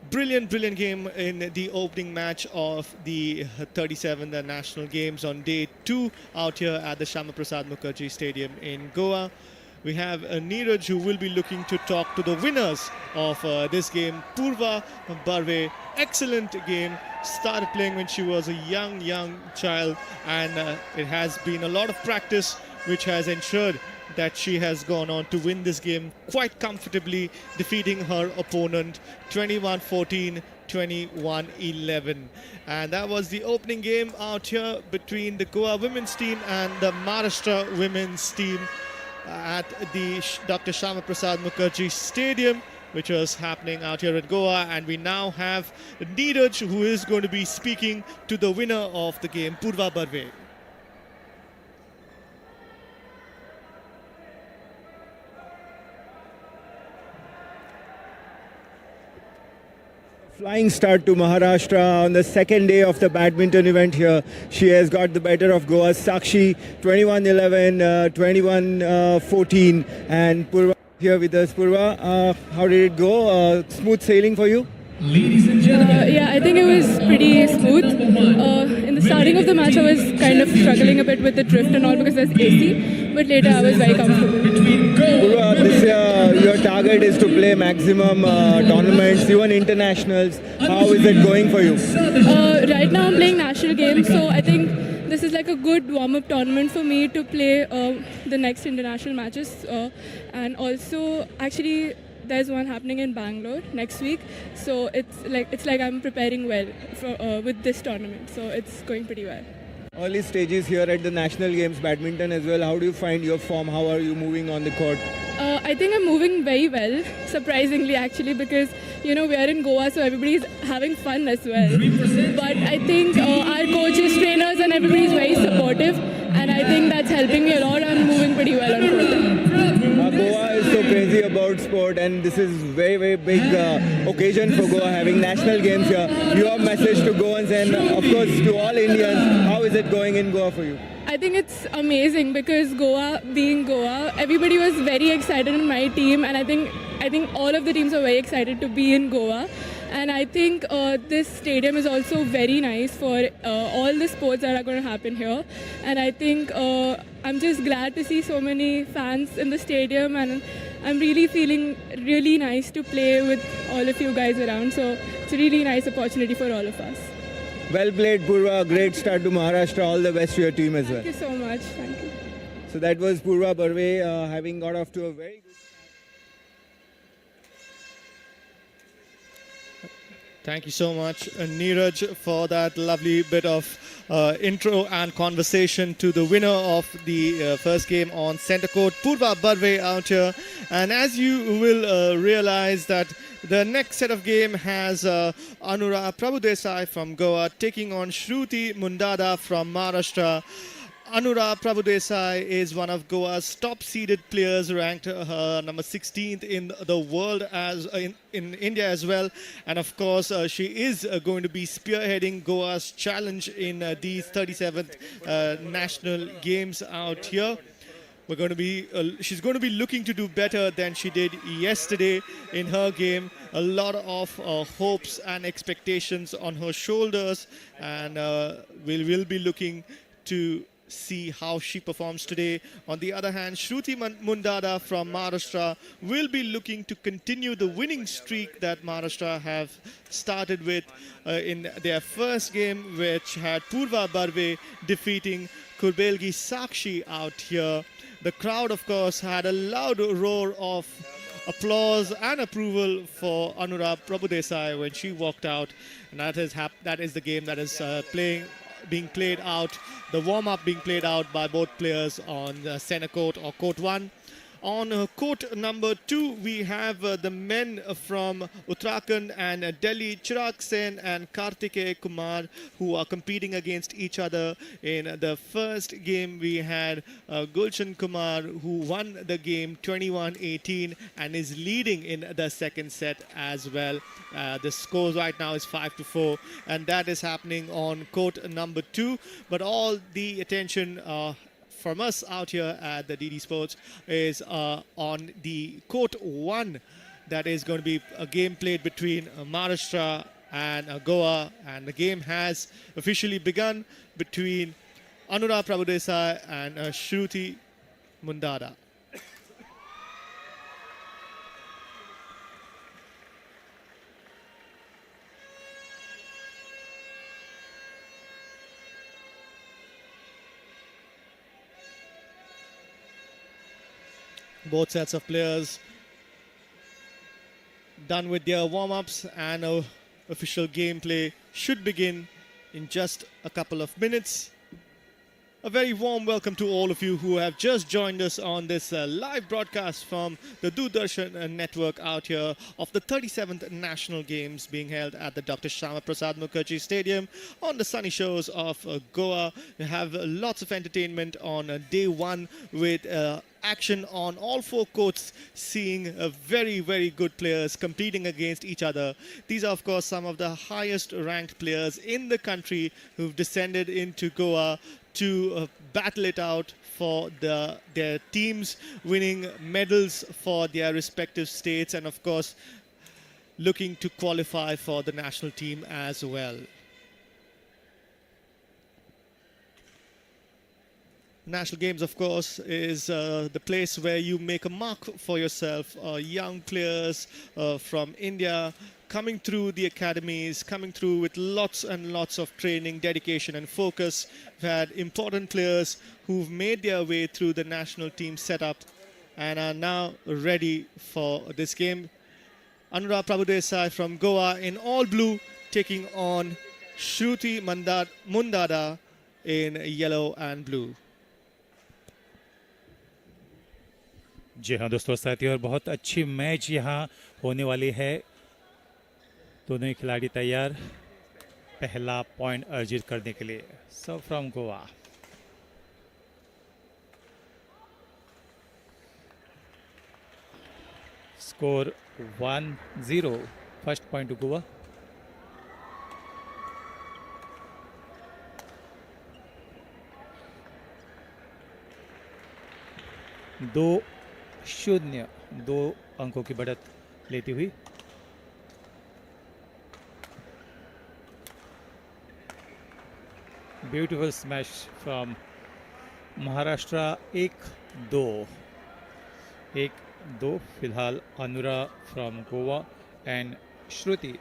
Brilliant game in the opening match of the 37th National Games on day 2 out here at the Shyama Prasad Mukherjee Stadium in Goa. We have Neeraj, who will be looking to talk to the winners of this game. Purva Barve, excellent game. Started playing when she was a young child, and it has been a lot of practice which has ensured that she has gone on to win this game quite comfortably, defeating her opponent 21-14, 21-11. And that was the opening game out here between the Goa women's team and the Maharashtra women's team at the Dr. Shyama Prasad Mukherjee Stadium, which was happening out here at Goa. And we now have Neeraj, who is going to be speaking to the winner of the game, Purva Barve. Flying start to Maharashtra on the second day of the badminton event here. She has got the better of Goa's Sakshi, 21-11, 21-14, and Purva here with us. Purva, how did it go? Smooth sailing for you? Ladies and gentlemen. Yeah, I think it was pretty smooth. In the starting of the match, I was kind of struggling a bit with the drift and all because there's AC, but later I was very comfortable. Purva, this year your target is to play maximum tournaments, even internationals. How is it going for you? Right now I'm playing national games, so I think this is like a good warm-up tournament for me to play the next international matches. And also, actually, there's one happening in Bangalore next week, so it's like I'm preparing well for, with this tournament, so it's going pretty well. Early stages here at the National Games badminton as well. How do you find your form? How are you moving on the court? I think I'm moving very well, surprisingly actually, because we are in Goa, so everybody's having fun as well. But I think our coaches, trainers, and everybody's very supportive, and I think that's helping me a lot. I'm moving pretty well on court. Goa is so crazy about sport, and this is very big occasion for Goa, having national games here. Your message to Goans and of course to all Indians, how is it going in Goa for you? I think it's amazing because Goa, being Goa, everybody was very excited in my team, and I think all of the teams are very excited to be in Goa. And I think this stadium is also very nice for all the sports that are going to happen here. And I think I'm just glad to see so many fans in the stadium, and I'm really feeling really nice to play with all of you guys around. So it's a really nice opportunity for all of us. Well played, Purva. Great start to Maharashtra. All the best to your team as well. Thank you so much. Thank you. So that was Purva Barve having got off to a very good. Thank you so much, Neeraj, for that lovely bit of intro and conversation to the winner of the first game on centre court, Purva Barve out here. And as you will realize that the next set of game has Anura Prabhudesai from Goa taking on Shruti Mundada from Maharashtra. Anura Prabhudesai is one of Goa's top-seeded players, ranked number 16th in the world, as in India as well. And of course, she is going to be spearheading Goa's challenge in these 37th National Games out here. We're going to be, she's going to be looking to do better than she did yesterday in her game. A lot of hopes and expectations on her shoulders, and we'll be looking to see how she performs today. On the other hand, Shruti Mundada from Maharashtra will be looking to continue the winning streak that Maharashtra have started with in their first game, which had Purva Barve defeating Kurbelgi Sakshi out here. The crowd, of course, had a loud roar of applause and approval for Anura Prabhudesai when she walked out, and that is the game that is being played out, the warm-up being played out by both players on the centre court or court 1. On court number 2, we have the men from Uttarakhand and Delhi, Chirag Sen and Kartikeya Kumar, who are competing against each other. In the first game, we had Gulshan Kumar, who won the game 21-18 and is leading in the second set as well. The score right now is 5-4, and that is happening on court number 2. But all the attention from us out here at the DD Sports is on the court 1. That is going to be a game played between Maharashtra and Goa, and the game has officially begun between Anura Prabhudesai and Shruti Mundada. Both sets of players done with their warm-ups, and official gameplay should begin in just a couple of minutes. A very warm welcome to all of you who have just joined us on this live broadcast from the Doordarshan network out here of the 37th National Games being held at the Dr. Shyama Prasad Mukherjee Stadium on the sunny shores of Goa. We have lots of entertainment on day 1 with action on all 4 courts, seeing very, very good players competing against each other. These are, of course, some of the highest ranked players in the country who've descended into Goa to battle it out for their teams, winning medals for their respective states, and of course looking to qualify for the national team as well. National Games, of course, is the place where you make a mark for yourself. Young players from India coming through the academies, coming through with lots and lots of training, dedication and focus. We've had important players who've made their way through the national team setup and are now ready for this game. Anura Prabhudesai from Goa in all blue taking on Shruti Mundada in yellow and blue. जी हाँ दोस्तों साथियों, और बहुत अच्छी match यहाँ होने वाली है। दोनों ही खिलाड़ी तैयार पहला पॉइंट अर्जित करने के लिए। So from Goa. Score 1-0, first point two Goa. दो 2 अंकों की बढ़त लेती हुई ब्यूटीफुल स्मैश फ्रॉम महाराष्ट्र। 1-2 फिलहाल Anura from Goa and Shruti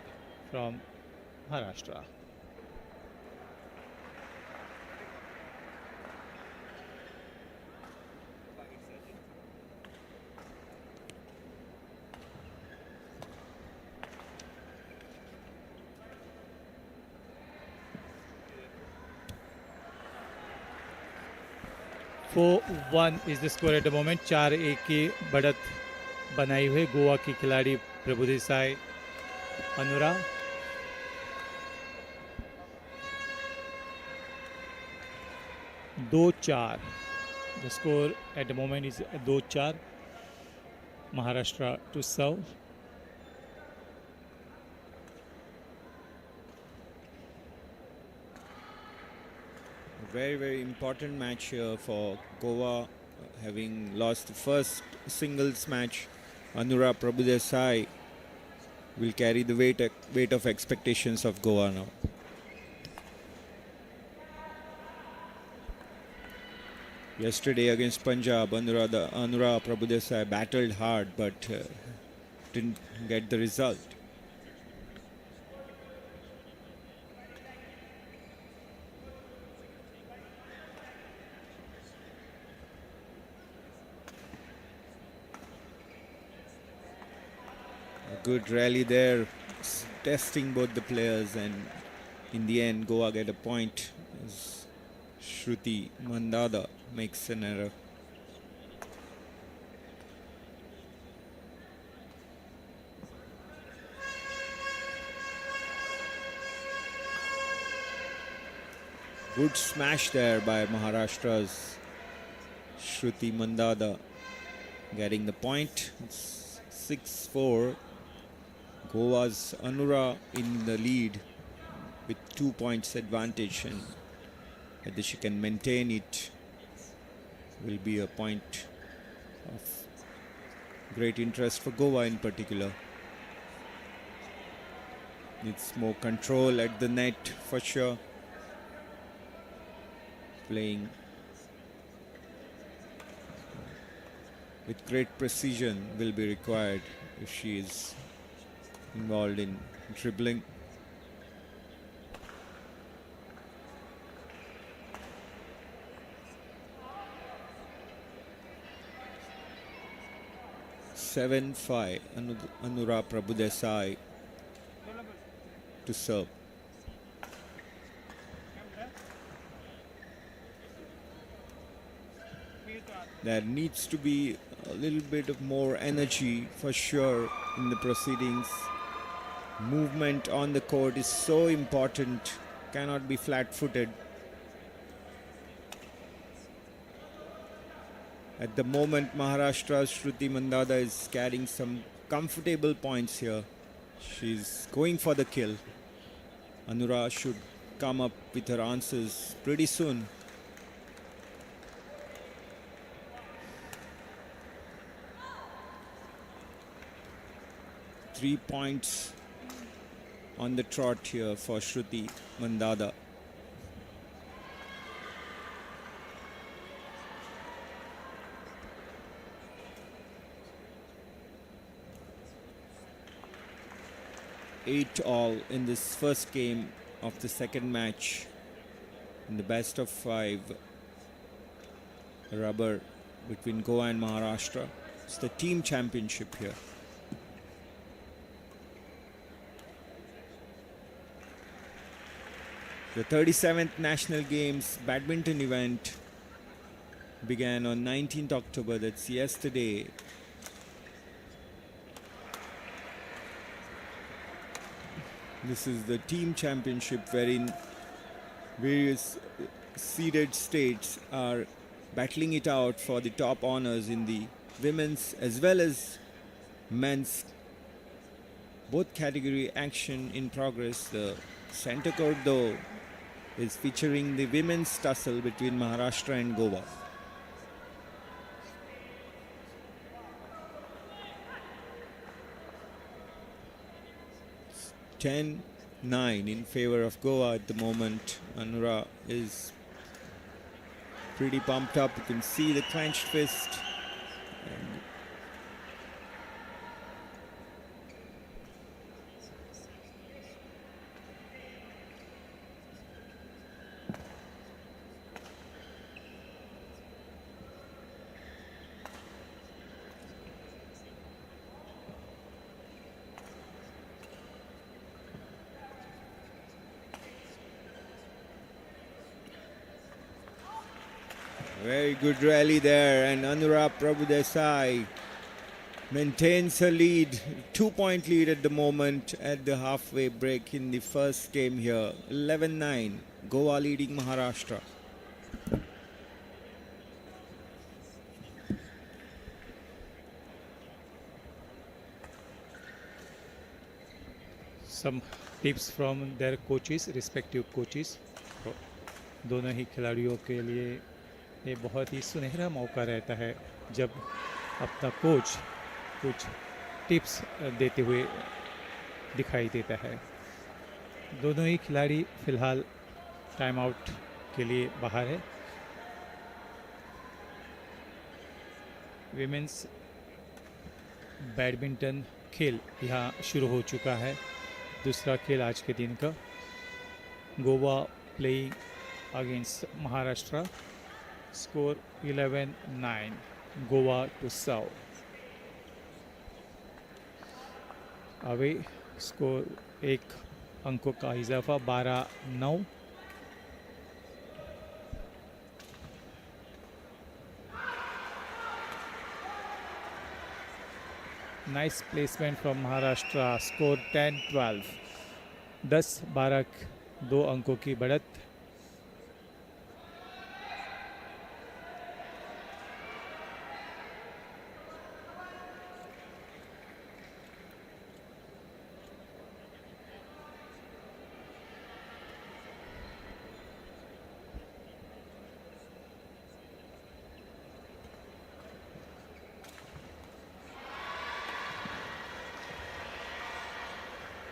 from Maharashtra. 4-1 is the score eight the moment. 4-1 की बढ़त बनाई हुई गोवा की खिलाड़ी प्रभु देसाई अनुरा. दो चार. The score at the moment is 2-4. Maharashtra to serve. Very, very important match here for Goa, having lost the first singles match. Anura Prabhudesai will carry the weight of expectations of Goa now. Yesterday against Punjab, Anura Prabhudesai battled hard but didn't get the result. A good rally there, testing both the players, and in the end Goa get a point as Shruti Mandada makes an error. Good smash there by Maharashtra's Shruti Mandada, getting the point. It's 6-4. Goa's Anura in the lead with 2 points advantage, and whether she can maintain it will be a point of great interest for Goa in particular. Needs more control at the net for sure. Playing with great precision will be required if she is involved in dribbling. (7-5). Anura Prabhudesai to serve. There needs to be a little bit of more energy for sure in the proceedings. Movement on the court is so important, cannot be flat-footed. At the moment, Maharashtra's Shruti Mandada is carrying some comfortable points here. She's going for the kill. Anura should come up with her answers pretty soon. Three points on the trot here for Shruti Mandada. Eight all in this first game of the second match in the best of 5 rubber between Goa and Maharashtra. It's the team championship here. The 37th National Games badminton event began on 19th October, that's yesterday. This is the team championship wherein various seeded states are battling it out for the top honors in the women's as well as men's both category action in progress. The center court though is featuring the women's tussle between Maharashtra and Goa. It's 10-9 in favor of Goa at the moment. Anura is pretty pumped up. You can see the clenched fist. And Very good rally there, and Anurag Prabhudesai maintains her lead, 2-point lead at the moment at the halfway break in the first game here. 11-9, Goa leading Maharashtra. Some tips from their coaches, respective coaches. तो दोनों ही खिलाड़ियों के लिए ये बहुत ही सुनहरा मौका रहता है जब अपना कोच कुछ टिप्स देते हुए दिखाई देता है. दोनों ही खिलाड़ी फिलहाल टाइम आउट के लिए बाहर है. विमेंस बैडमिंटन खेल यहाँ शुरू हो चुका है. दूसरा खेल आज के दिन का. Goa playing against Maharashtra. Score 11-9, Goa to serve. Away score 1 अंकों का इजाफा 12-9. Nice placement from Maharashtra. Score 10-12. 10-12 2 अंकों की बढ़त.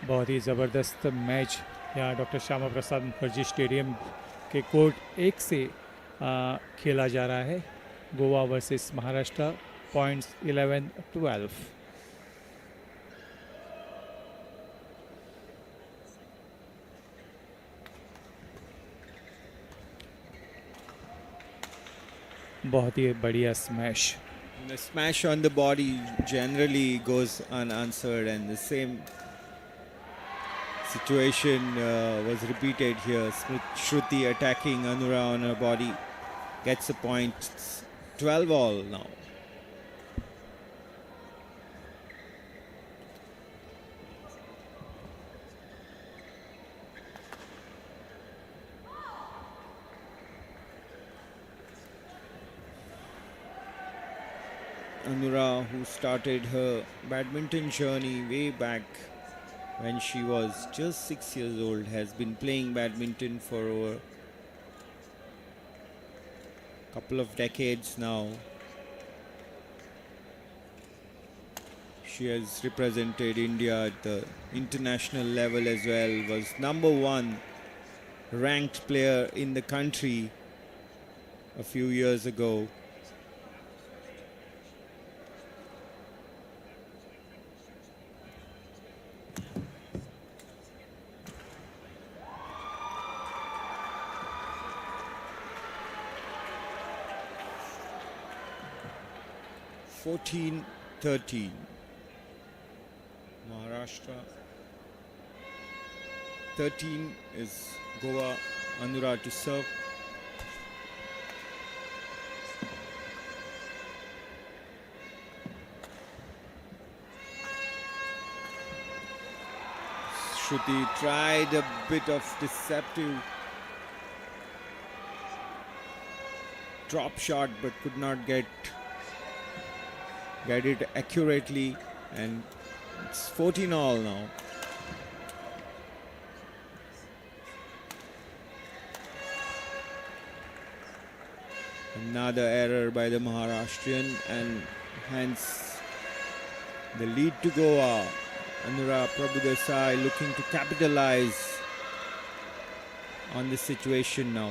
बहुत ही ज़बरदस्त मैच यहाँ डॉक्टर श्यामा प्रसाद मुखर्जी स्टेडियम के कोर्ट 1 से खेला जा रहा है. गोवा वर्सेस महाराष्ट्र. पॉइंट्स 11-12. बहुत ही बढ़िया smash. The smash on the body generally goes unanswered, and the same situation was repeated here. Shruti attacking Anura on her body, gets a point. 12 all now. Anura, who started her badminton journey way back when she was just 6 years old, has been playing badminton for over a couple of decades now. She has represented India at the international level as well, was #1 ranked player in the country a few years ago. (14-13). Maharashtra. 13 is Goa. Anura to serve. Shruti tried a bit of deceptive drop shot but could not get it accurately, and it's 14 all now. Another error by the Maharashtrian, and hence the lead to Goa. Anura Prabhudesai looking to capitalize on this situation now.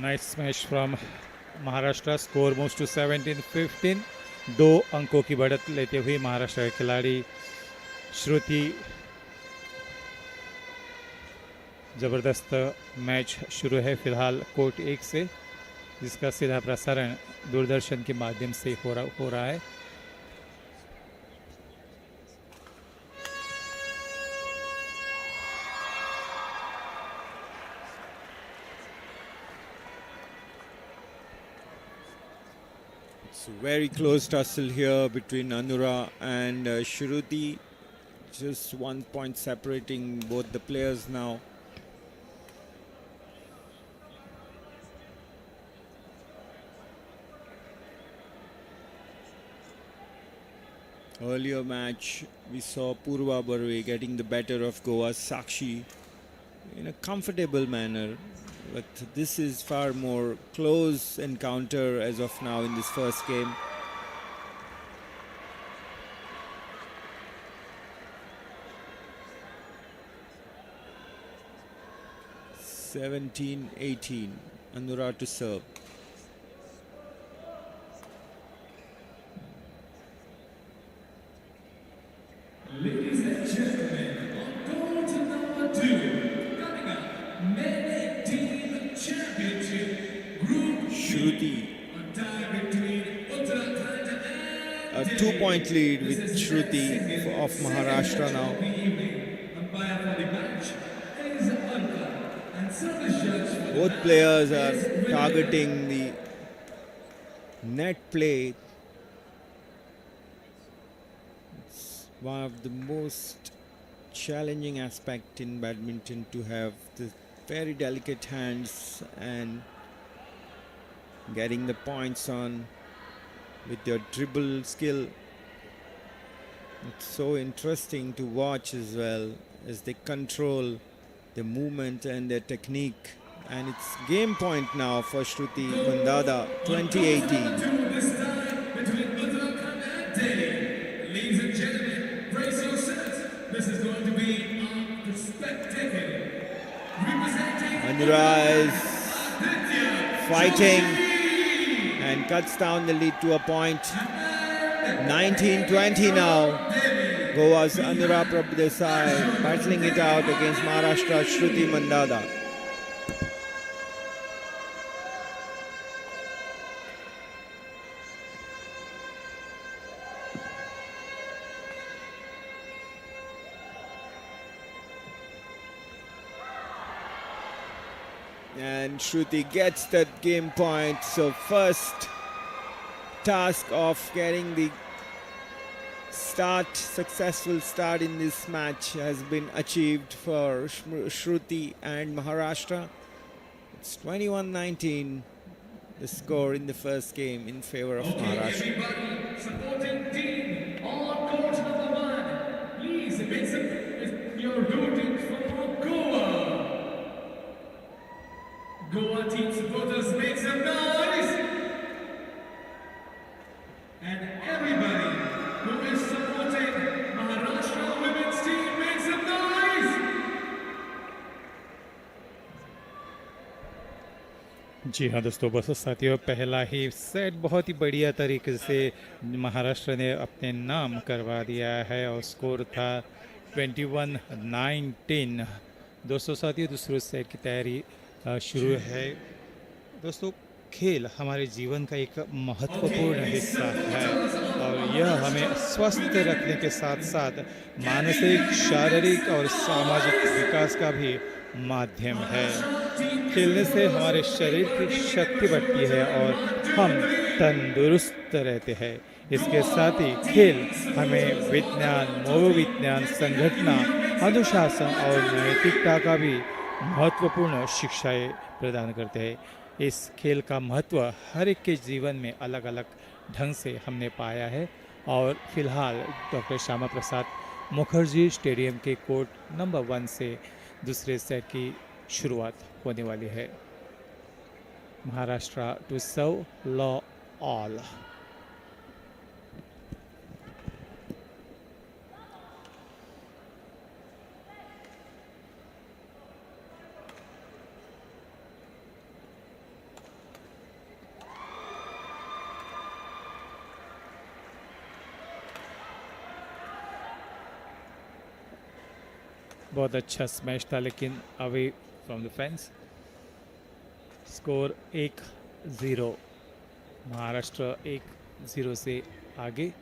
Nice smash from Maharashtra. Score moves to 17-15. 2 अंकों की बढ़त लेते हुए महाराष्ट्र के खिलाड़ी श्रुति. ज़बरदस्त match शुरू है फिलहाल कोर्ट 1 से, जिसका सीधा प्रसारण दूरदर्शन के माध्यम से हो रहा है. It's a very close tussle here between Anura and Shruti. Just 1 point separating both the players now. Earlier match, we saw Purva Barve getting the better of Goa's Sakshi in a comfortable manner. But this is far more close encounter as of now in this first game. (17-18). Anura to serve. Ladies and gentlemen, on court number 2, coming up, Men Team Championship Group Shruti. a tie between Uttarakhand and A 2-point lead with Shruti of Maharashtra now. the evening. Umpire for the match is Alka, and service judge for the Both match players are is Vinay. targeting the net play. It's one of the most challenging aspect in badminton to have the very delicate hands and getting the points on with your dribble skill. It's so interesting to watch as well as they control the movement and their technique. And it's game point now for Shruti Mandada, 2018. This time between Uttarakhand and Delhi. Ladies and gentlemen, brace yourselves. This is going to be a spectacle. Representing Anura is fighting and cuts down the lead to a point. 19-20 now. Goa's Anura Prabhudesai battling it out against Maharashtra Shruti Mandada. And Shruti gets that game point. So first task of getting the successful start in this match has been achieved for Shruti and Maharashtra. It's 21-19, the score in the first game in favor of Maharashtra. everybody supporting team on court number 1. Please make some if you're rooting for Goa. Goa team supporters make some noise. And everybody who is supporting Maharashtra women's team make some noise. जी हाँ दोस्तों, बस साथियों, पहला ही set बहुत ही बढ़िया तरीके से महाराष्ट्र ने अपने नाम करवा दिया है और स्कोर था 21-19. दोस्तों साथियों, दूसरे सेट की तैयारी शुरू है. दोस्तों, खेल हमारे जीवन का एक महत्वपूर्ण हिस्सा है और यह हमें स्वस्थ रखने के साथ साथ मानसिक, शारीरिक और सामाजिक विकास का भी माध्यम है. खेलने से हमारे शरीर की शक्ति बढ़ती है और हम तंदुरुस्त रहते हैं. इसके साथ ही खेल हमें विज्ञान, मनोविज्ञान, संगठना, अनुशासन और नैतिकता का भी महत्वपूर्ण शिक्षाएं प्रदान करते हैं. इस खेल का महत्व हर एक के जीवन में अलग अलग ढंग से हमने पाया है और फिलहाल डॉक्टर श्यामा प्रसाद मुखर्जी स्टेडियम के कोर्ट नंबर 1 से दूसरे सेट की शुरुआत होने वाली है. Maharashtra to serve love all. बहुत अच्छा स्मैश था लेकिन away from the fence. Score 1-0. Maharashtra 1-0 से आगे.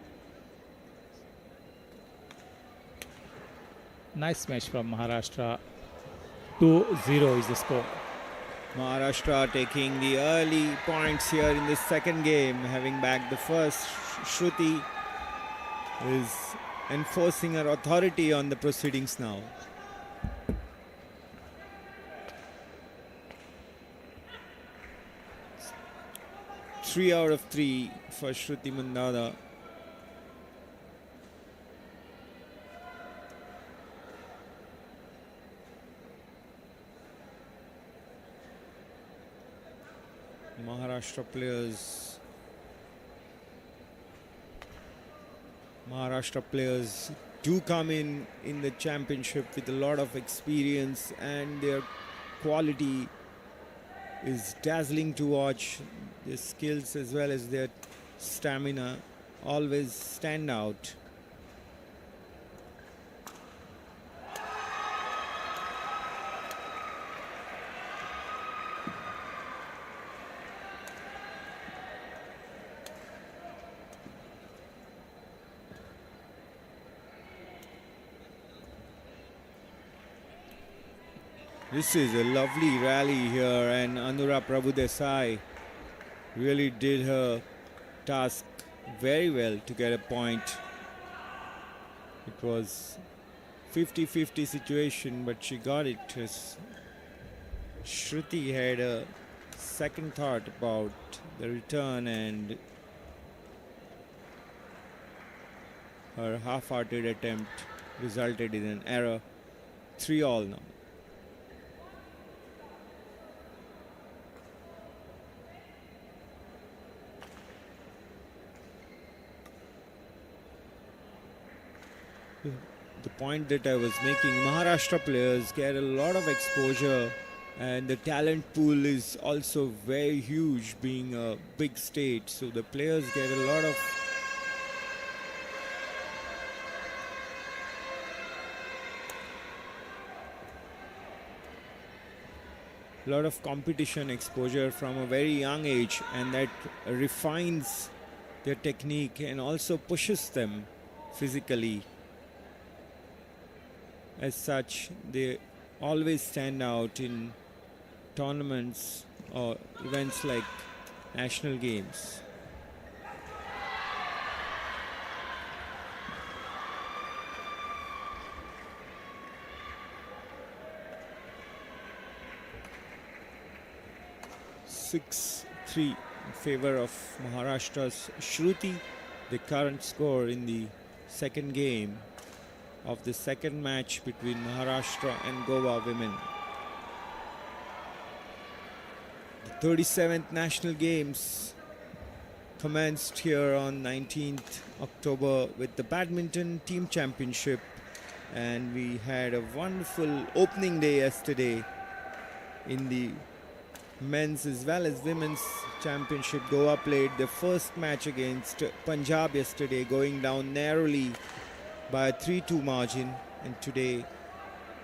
Nice smash from Maharashtra. 2-0 is the score. Maharashtra taking the early points here in the second game, having back the first. Shruti is enforcing her authority on the proceedings now. Three out of 3 for Shruti Mandada. Maharashtra players do come in the championship with a lot of experience, and their quality is dazzling to watch. Their skills as well as their stamina always stand out. This is a lovely rally here, and Anura Prabhudesai really did her task very well to get a point. It was 50-50 situation, but she got it. Shruti had a second thought about the return, and her half-hearted attempt resulted in an error. 3-all now. The point that I was making, Maharashtra players get a lot of exposure, and the talent pool is also very huge, being a big state. So the players get a lot of competition exposure from a very young age, and that refines their technique and also pushes them physically. As such, they always stand out in tournaments or events like national games. (6-3) in favor of Maharashtra's Shruti, the current score in the second game of the second match between Maharashtra and Goa women. The 37th National Games commenced here on 19th October with the Badminton Team Championship, and we had a wonderful opening day yesterday in the men's as well as women's championship. Goa played the first match against Punjab yesterday, going down narrowly by a 3-2 margin, and today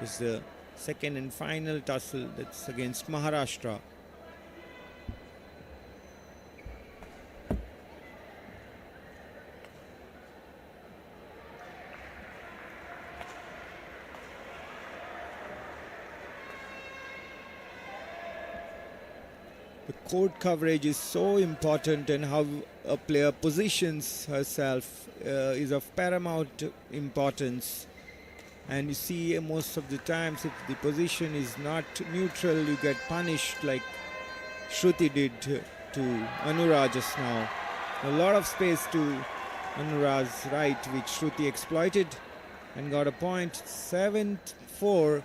is the second and final tussle, that's against Maharashtra. The court coverage is so important, and how a player positions herself is of paramount importance. And you see, most of the times, if the position is not neutral, you get punished, like Shruti did to Anura just now. A lot of space to Anura's right, which Shruti exploited and got a point. 7-4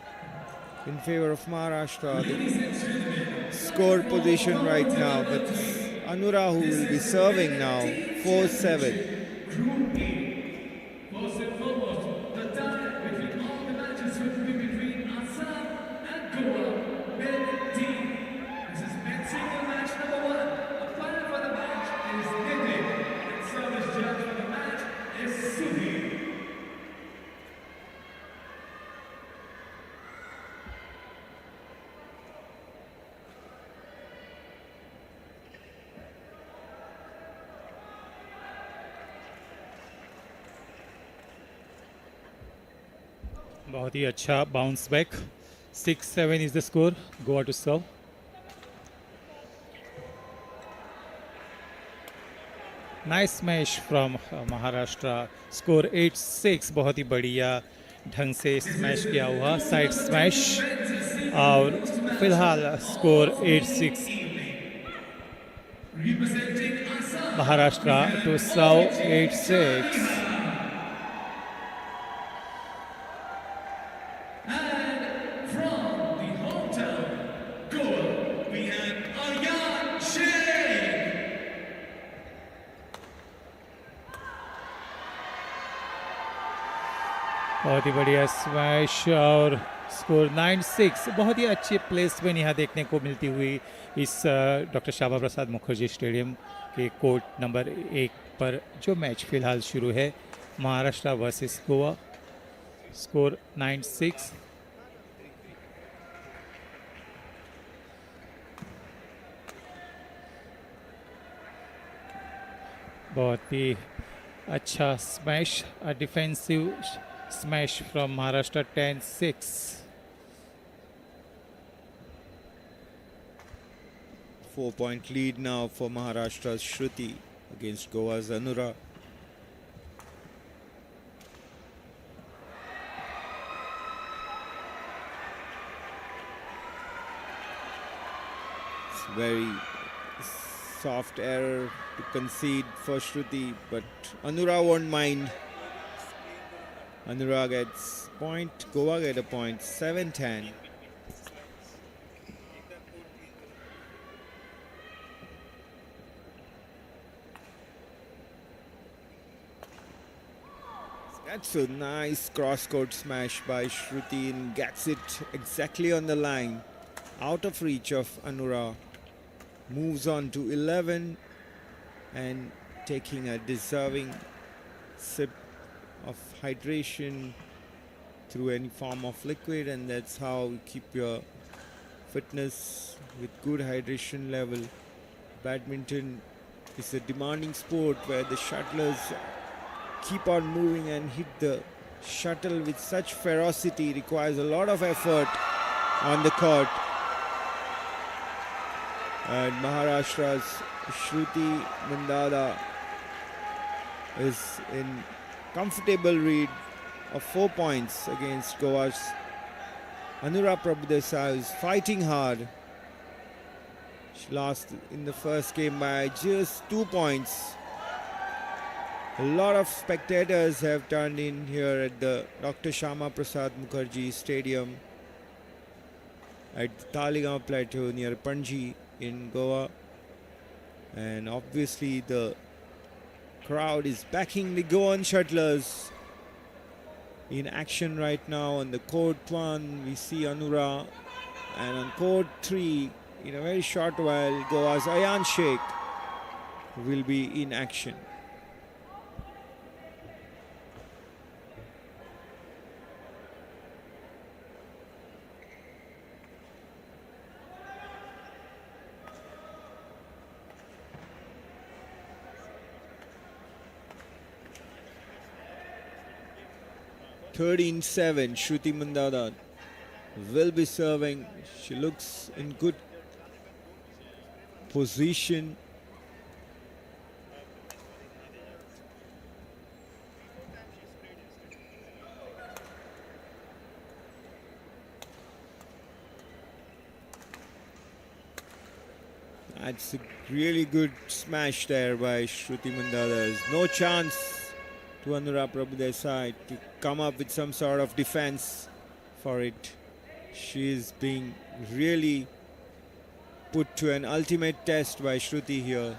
in favor of Maharashtra. The score position right now, but Anura, who will be serving now, 4-7. Group B. First and foremost, the tie between all the matches will be between Assam and Goa. Men team. This is men's single match number 1. Umpire for the match is Nitin, and service judge for the match is Sudhi. बहुत ही अच्छा bounce back. 6-7 is the score. Goa to serve. Nice smash from Maharashtra. Score 8-6. बहुत ही बढ़िया ढंग से smash किया हुआ side smash. और फिलहाल score 8-6. Maharashtra to serve 8-6. From the hometown, Goa, we have Aryan Sheikh. बहुत ही बढ़िया स्मैश और स्कोर 9-6. बहुत ही अच्छी प्लेसमेंट यहाँ देखने को मिलती हुई इस डॉक्टर श्यामा प्रसाद मुखर्जी स्टेडियम के कोर्ट नंबर 1 पर जो मैच फिलहाल शुरू है महाराष्ट्र वर्सेस गोवा. स्कोर 9-6. बहुत ही अच्छा smash, defensive smash from Maharashtra. 10-6. 4-point lead now for Maharashtra's Shruti against Goa's Anura. It's very soft error to concede for Shruti, but Anura won't mind. Anura gets point, Goa get a point, 7-10. That's a nice cross-court smash by Shruti and gets it exactly on the line, out of reach of Anura. Moves on to 11 and taking a deserving sip of hydration through any form of liquid, and that's how you keep your fitness with good hydration level. Badminton is a demanding sport where the shuttlers keep on moving and hit the shuttle with such ferocity. It requires a lot of effort on the court. And Maharashtra's Shruti Mandada is in comfortable lead of 4 points against Goa's Anura Prabhudesai, who's fighting hard. She lost in the first game by just 2 points. A lot of spectators have turned in here at the Dr. Shyama Prasad Mukherjee Stadium at the Talegaon Plateau near Panji in Goa. And obviously the crowd is backing the Goan shuttlers in action right now. On the court 1 we see Anura, and on court 3 in a very short while Goa's Aryan Sheikh will be in action. (13-7). Shruti Mandada will be serving. She looks in good position. That's a really good smash there by Shruti Mandada. There's no chance to Anura Prabhudesai to come up with some sort of defense for it. She is being really put to an ultimate test by Shruti here,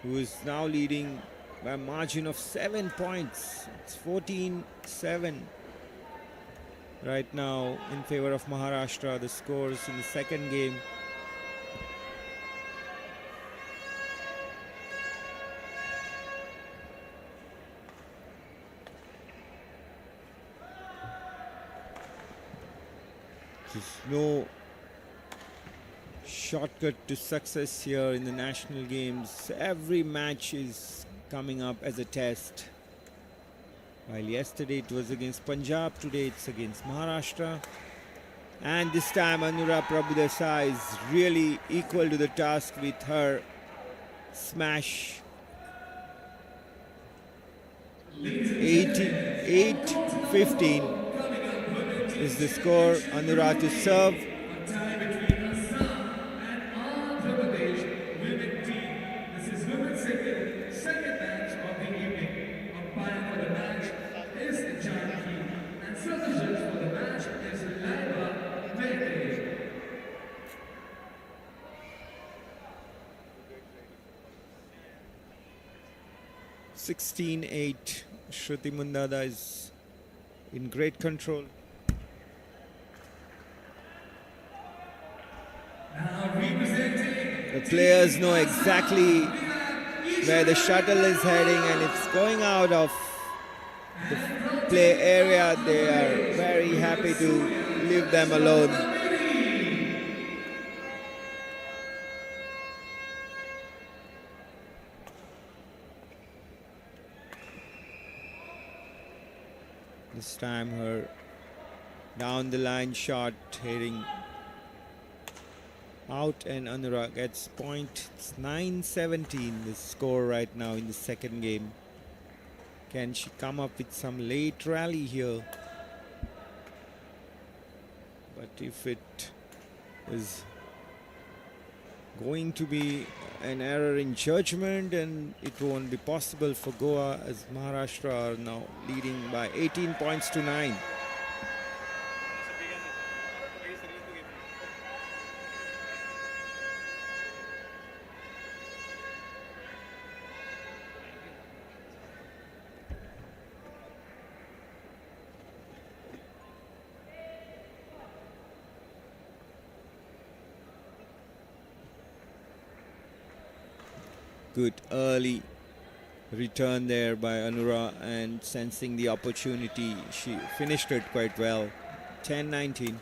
who is now leading by a margin of 7 points. It's 14-7 right now in favor of Maharashtra. The scores in the second game. There's no shortcut to success here in the national games. Every match is coming up as a test. While yesterday it was against Punjab, today it's against Maharashtra. And this time Anura Prabhudesai is really equal to the task with her smash. 8-15 is the score. Anura to serve. Second match of the evening. Umpire for the match is Janaki, and substitute for the match is Laiba Mehdi. 16-8. Shruti Mundada is in great control. The players know exactly where the shuttle is heading, and it's going out of the play area. They are very happy to leave them alone. This time her down the line shot heading out, and Anurag gets point. It's 9-17 the score right now in the second game. Can she come up with some late rally here? But if it is going to be an error in judgment, and it won't be possible for Goa, as Maharashtra are now leading by 18 points to 9. Good early return there by Anura, and sensing the opportunity, she finished it quite well. 10-19.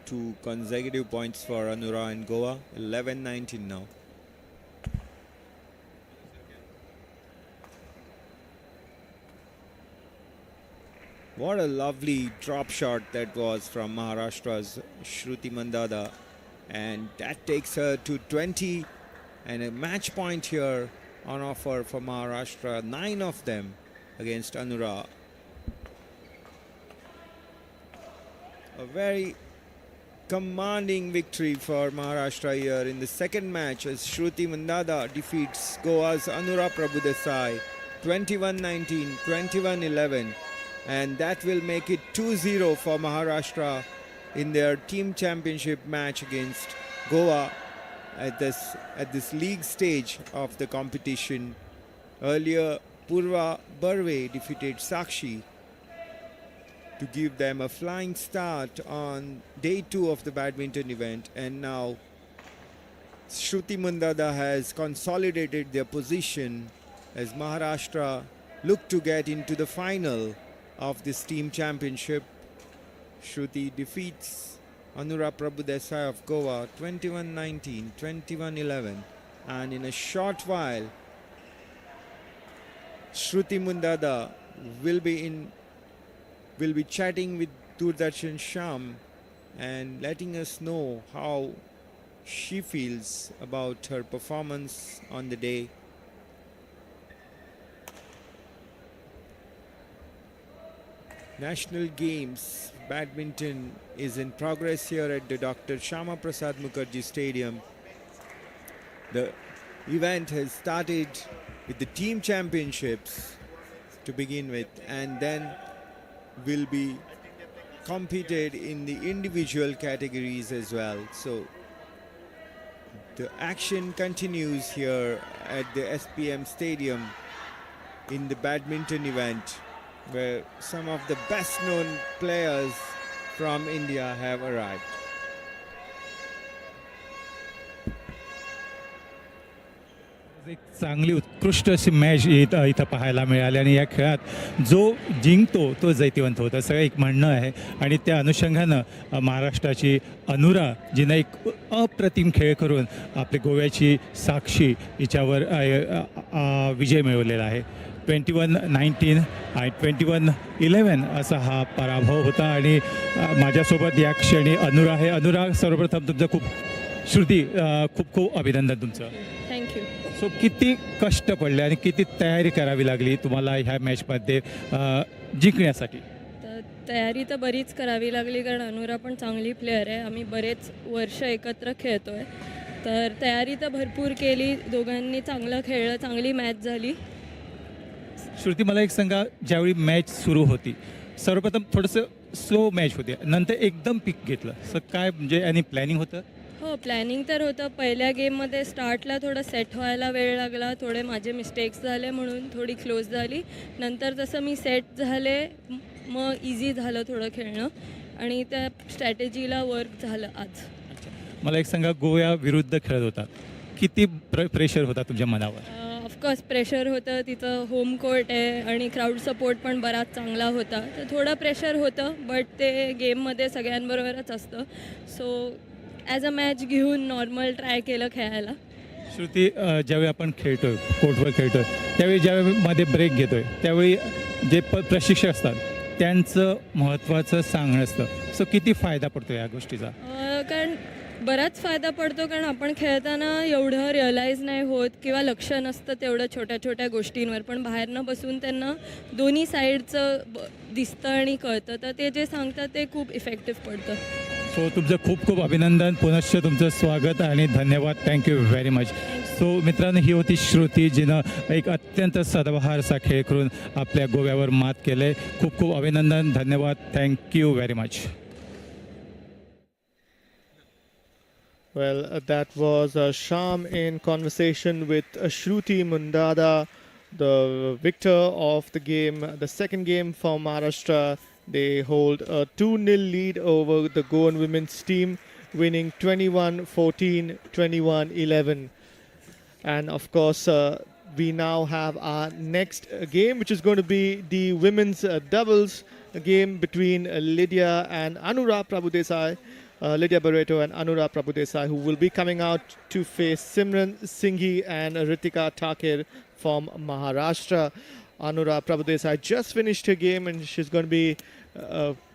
Two consecutive points for Anura and Goa. 11-19 now. What a lovely drop shot that was from Maharashtra's Shruti Mandada, and that takes her to 20, and a match point here on offer for Maharashtra, 9 of them against Anura. A very commanding victory for Maharashtra here in the second match, as Shruti Mandada defeats Goa's Anura Prabhudesai 21-19, 21-11. And that will make it 2-0 for Maharashtra in their team championship match against Goa at this league stage of the competition. Earlier, Purva Barve defeated Sakshi to give them a flying start on day 2 of the badminton event, and now Shruti Mundada has consolidated their position as Maharashtra look to get into the final of this team championship. Shruti defeats Anura Prabhudesai of Goa 21-19, 21-11, and in a short while Shruti Mundada will be chatting with Doordarshan Sham and letting us know how she feels about her performance on the day. National Games badminton is in progress here at the Dr. Shama Prasad Mukherjee Stadium. The event has started with the team championships to begin with, and then will be competed in the individual categories as well. So the action continues here at the SPM Stadium in the badminton event, where some of the best known players from India have arrived. एक चांगली उत्कृष्ट अशी match इथं पाहायला मिळाली आणि या खेळात जो जिंकतो तो जैतिवंत होतो असं एक म्हणणं आहे. आणि त्या अनुषंगानं महाराष्ट्राची अनुरा जिनं एक अप्रतिम खेळ करून आपली गोव्याची साक्षी हिच्यावर विजय मिळवलेला आहे. 21-19 आणि 21-11 असा हा पराभव होता. आणि माझ्यासोबत या क्षणी अनुरा आहे. अनुरा, सर्वप्रथम तुमचं श्रुती खूप खूप अभिनंदन तुमचं. थँक्यू. सो किती कष्ट पडले आणि किती तयारी करावी लागली तुम्हाला ह्या मॅचमध्ये जिंकण्यासाठी? तर तयारी तर बरीच करावी लागली कारण अनुरा पण चांगली प्लेअर आहे. आम्ही बरेच वर्ष एकत्र खेळतो आहे, तर तयारी तर भरपूर केली. दोघांनी चांगलं खेळलं, चांगली मॅच झाली. श्रुती, मला एक सांगा, ज्यावेळी मॅच सुरू होती सर्वप्रथम थोडंसं स्लो मॅच होती, नंतर एकदम पिक घेतलं, सर काय म्हणजे आणि प्लॅनिंग होतं? हो, प्लॅनिंग तर होतं. पहिल्या गेममध्ये स्टार्टला थोडं सेट व्हायला वेळ लागला, थोडे माझे मिस्टेक्स झाले म्हणून थोडी क्लोज झाली. नंतर जसं मी सेट झाले मग इझी झालं थोडं खेळणं आणि त्या स्ट्रॅटेजीला वर्क झालं आज. मला एक सांगा, गोव्या विरुद्ध खेळत होता, किती प्रेशर होता तुमच्या मनावर? ऑफकोर्स प्रेशर होतं, तिथं होम कोर्ट आहे आणि क्राऊड सपोर्ट पण बराच चांगला होता, तर थोडं प्रेशर होतं. बट ते गेममध्ये सगळ्यांबरोबरच असतं. सो ॲज अ मॅच घेऊन नॉर्मल ट्राय केलं खेळायला. श्रुती, ज्यावेळी आपण खेळतोय, कोर्टवर खेळतोय, त्यावेळी ज्यावेळी मध्ये ब्रेक घेतोय त्यावेळी जे प्रशिक्षक असतात त्यांचं महत्त्वाचं सांगणं असतं. सो किती फायदा पडतो या गोष्टीचा? कारण बराच फायदा पडतो, कारण आपण खेळताना एवढं रिअलाईज नाही होत किंवा लक्ष नसतं तेवढं छोट्या छोट्या गोष्टींवर, पण बाहेरनं बसून त्यांना दोन्ही साईडचं दिसतं आणि कळतं, तर ते जे सांगतात ते खूप इफेक्टिव्ह पडतं. सो तुमचं खूप खूप अभिनंदन, पुनश्च तुमचं स्वागत आणि धन्यवाद. Thank you very much. सो मित्रांनो, ही होती श्रुती, जिनं एक अत्यंत सदाबहारसा खेळ करून आपल्या गोव्यावर मात केलं आहे. खूप खूप अभिनंदन, धन्यवाद, thank you very much. Well, that was Sham in conversation with Shruti Mundada, the victor of the game, the second game for Maharashtra. They hold a 2-0 lead over the Goan women's team, winning 21-14, 21-11. And of course, we now have our next game, which is going to be the women's doubles game between Lydia and Anura Prabhudesai. Lydia Barreto and Anura Prabhudesai, who will be coming out to face Simran Singhi and Ritika Takir from Maharashtra. Anura Prabhudesai just finished her game and she's going to be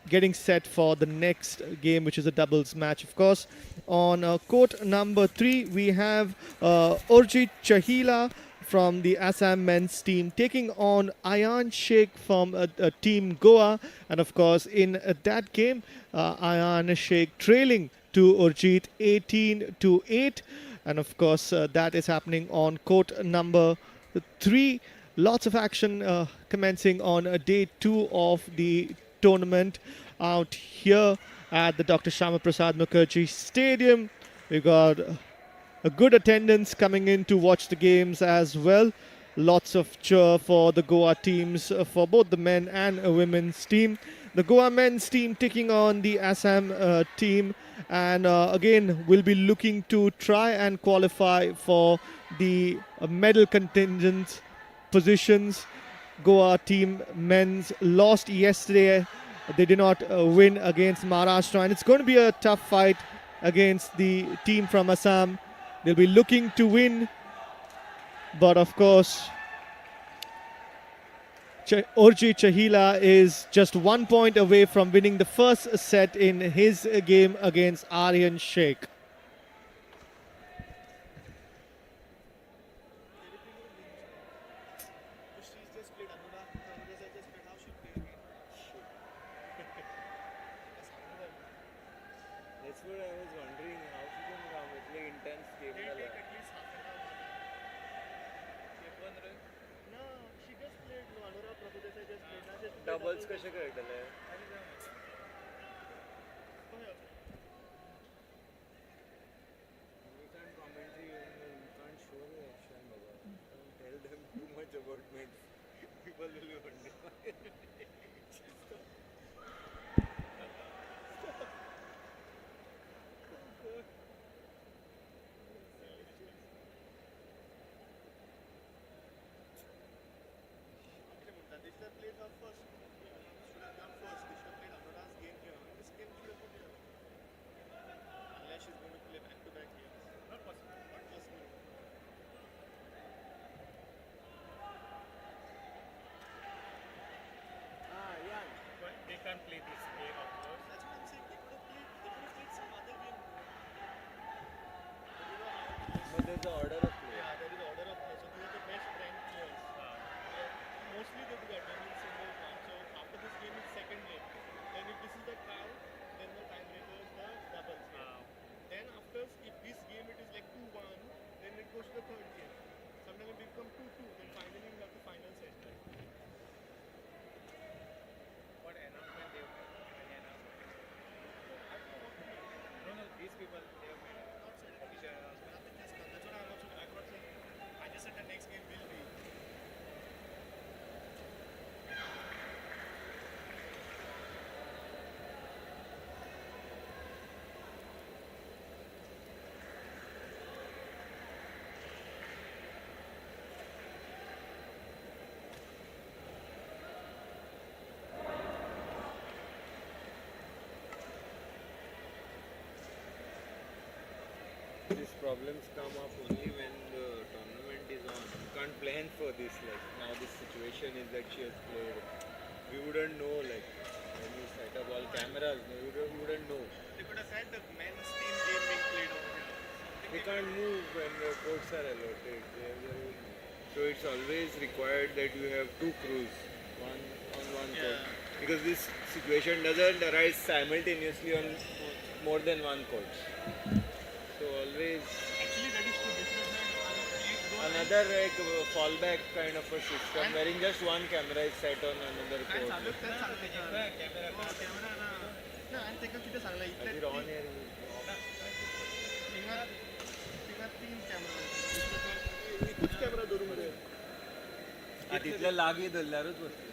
getting set for the next game, which is a doubles match. Of course, on court number 3, we have Urjit Chahila from the Assam men's team taking on Ayan Sheikh from Team Goa. And of course, in that game, Ayan Sheikh trailing to Urjit 18-8. And of course, that is happening on court number 3. Lots of action commencing on day 2 of the tournament out here at the Dr. Shama Prasad Mukherjee Stadium. We got a good attendance coming in to watch the games as well. Lots of cheer for the Goa teams, for both the men and women's team. The Goa men's team taking on the Assam team, and again we'll be looking to try and qualify for the medal contingent positions. Goa team men's lost yesterday. They did not win against Maharashtra, and it's going to be a tough fight against the team from Assam. They'll be looking to win, but of course, Urjit Chahila is just 1 point away from winning the first set in his game against Aryan Sheikh. That's what I was wondering, how she can come. It's like intense game. No, she just played. Anura Prabhudesai just played. Doubles कसे खेळतले? We can't commentary, we can't show the action. Don't tell them too much about me. People will be wondering. is the order of play. Yeah, there is order of play. So these are the best ranked players. Mostly they do that when in singles round. So after this game is second game. Then if this is the tie, then the tiebreaker is the doubles game. Then after, if this game it is like 2-1, then it goes to the third game. Sometimes it becomes 2-2. Then finally we have the final set. What announcement they have made? Any announcement? No, no, these people, they have made official announcement. Nothing has come. That's what I'm also. I'm not saying. I just said the next game will be. These problems come up only when the tournament is on. You can't plan for this. Like now, this situation is that she has played. We wouldn't know. Like when you set up all cameras, no, we wouldn't know. They could have said the men's team game being played over here. They can't move when the courts are allotted. They have their own. So it's always required that you have two crews, one on one court, because this situation doesn't arise simultaneously on more than one court. So always Actually, that is true. This is another like fallback kind of a system wherein just one camera is set on another court. Here on air तिथल्या लागी धरल्यारच बसते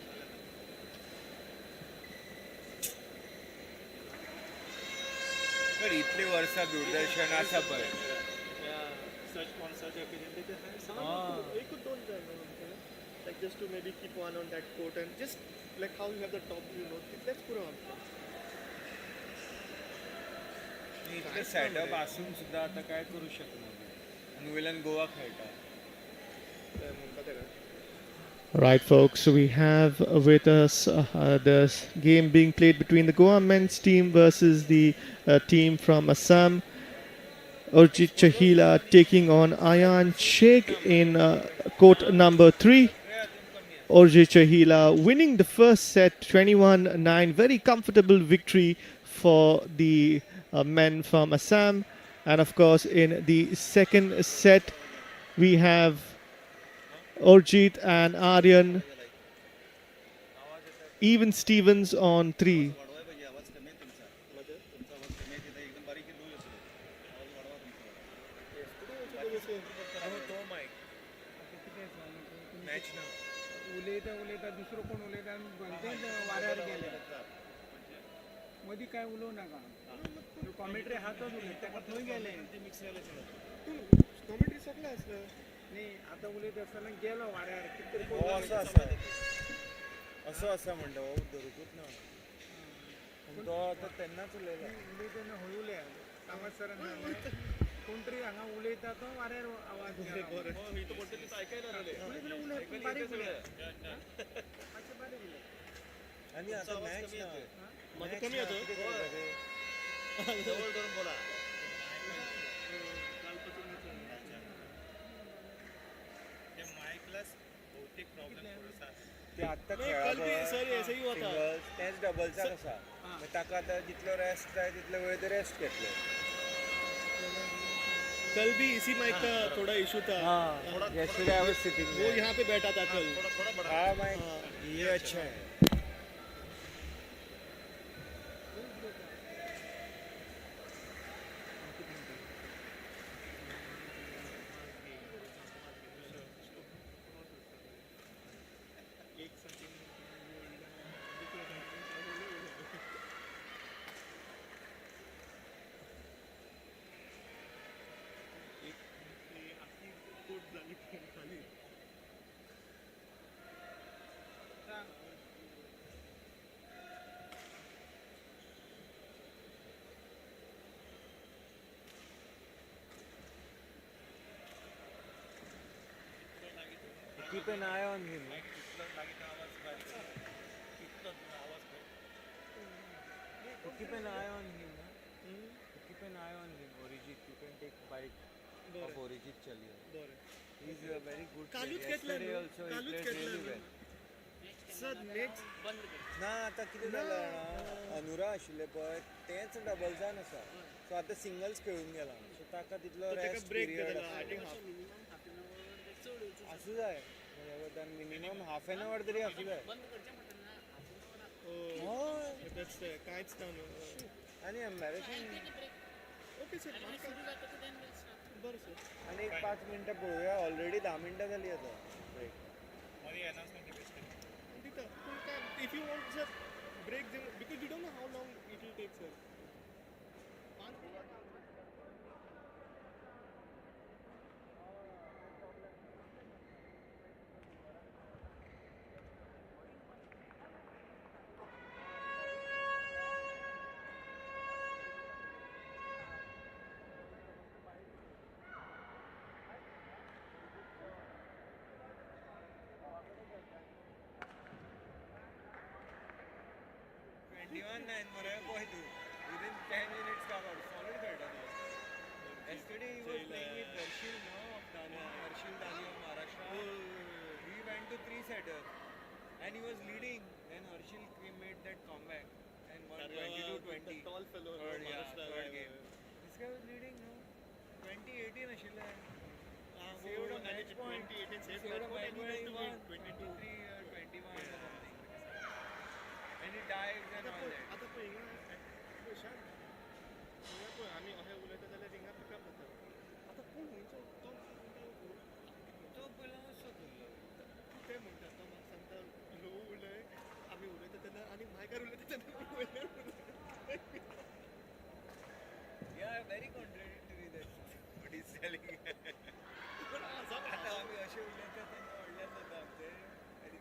पण इतली वर्षा दूरदर्शन असा पण like just to maybe keep one on that court and just like how you have the top view, let's put on. इतकं setup असून सुद्धा आता काय करू शकणार नुवेलन गोवा खेळतात. Right, folks, we have with us the game being played between the Goa men's team versus the team from Assam. Urjit Chahila taking on Ayan Sheikh in court number 3. Urjit Chahila winning the first set 21-9. Very comfortable victory for the men from Assam. And of course, in the second set, we have Urjit and Aryan. Even Stevens on 3. उलयता दुसरो कोण उलयता वाऱ्यार गेले मदीं काय उलोव नाका commentary हातच उलयता ताका थंय गेले कॉमेंट्री सगळें आसलें न्ही आतां उलयता आसतना गेलो वाऱ्यार कितें तरी असो आसा म्हणटा हो धरुकूच ना तो आतां तेन्नाच उलयला उलयतना हळू उलया कामात सर कोण तरी हांगा उलयता तो वाऱ्यार आवाज बारीक उलया मातशें बारीक उलया आणि आता मॅच ना माझं कमी येतो जवळ धरून बोला ते आत्ता सिंगल्स तेच डबलचा कसा ताका आतां जितलो रेस्ट जाय तितलो वेळ ते रेस्ट घेतलो. कल भी इसी माइक का थोड़ा इशू था. Yesterday I was sitting वो there. यहाँ पे बैठा था कल. हाँ माइक ये अच्छा है. Keep an eye on him. Keep an eye on him. Keep an eye on him, Orijit. You can take bite. Aporichit Chaliya. बरं. He's a very good कालूच player. घेतला Yesterday न्हू? also he कालूच played घेतला really न्हू? well. Sir next ना आता कितें जालां जाणा अनुरा आशिल्ले पळय तेच डबल्सान आसा सो आतां सिंगल्स खेळून गेला सो ताका तितलो रेस्ट ब्रेक पिरियड दिला आय थिंक हाफ आसूं जाय मिनिमम हाफ एन आवर तरी आसूं जाय हय दॅट्स कांयच ना न्हू आनी एम्बॅरेसींग ओके सर बरं सर आनी एक 5 मिनटां पळोवया ऑलरेडी 10 मिनटां जाली आतां ब्रेक तिथं पूण काय if you want sir break because you don't know how long it will take sir within 10 minutes covered. Solid खेळटा तो. Yesterday he was playing with Harshil, no? Harshil Dali of Maharashtra. He went to 3-setter and he was leading. Then Harshil made that comeback and won 22-20. The tall fellow Third game. This guy was leading, no? 2018 आशिल्ले. Saved a match point. 2018 saved Saved a match match point. He won 22 23 or 21 or something. And he dives and all that. आता पळय शांत पळय आमी अशें उलयता जाल्यार थिंगा पिकअप जाता आतां कोण खंयचो तो पयलो असो केल्लो. ते म्हणटा तो म्हाका सांगता लो उलय आमी उलयता तेन्ना आनी मायकार उलयता तेन्ना वयल्यान Yeah, very contradictory that what he's telling. आता आम्ही असे उलयता तेन्ना व्हडल्यान जाता आमचे आनी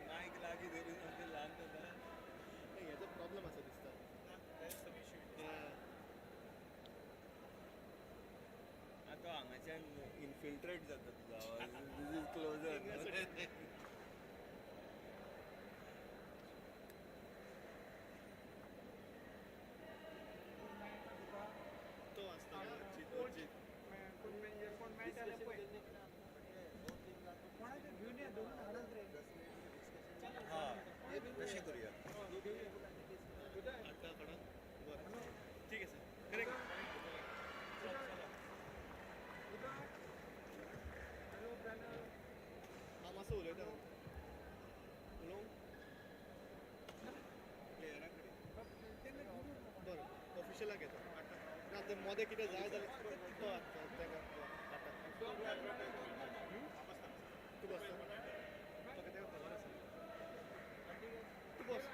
मायक लागीं धरून आमचे ल्हान जाता. हेजो प्रॉब्लम आसा दिसता आतां हांगाच्यान इनफिल्ट्रेट जाता तुजो आवाज. This is closer. तो आसता चित हां तशें करूया. आत्ता कडा बरं ठीक आहे सर करेक्ट हां मातसो उलयता उलोवंक प्लेयरा कडेन बरं ऑफिशलाक येता ना ते मोदें कितें जाय जाल्यार तो ताका तूं बसता म्हाका तें खबर आसा तूं बस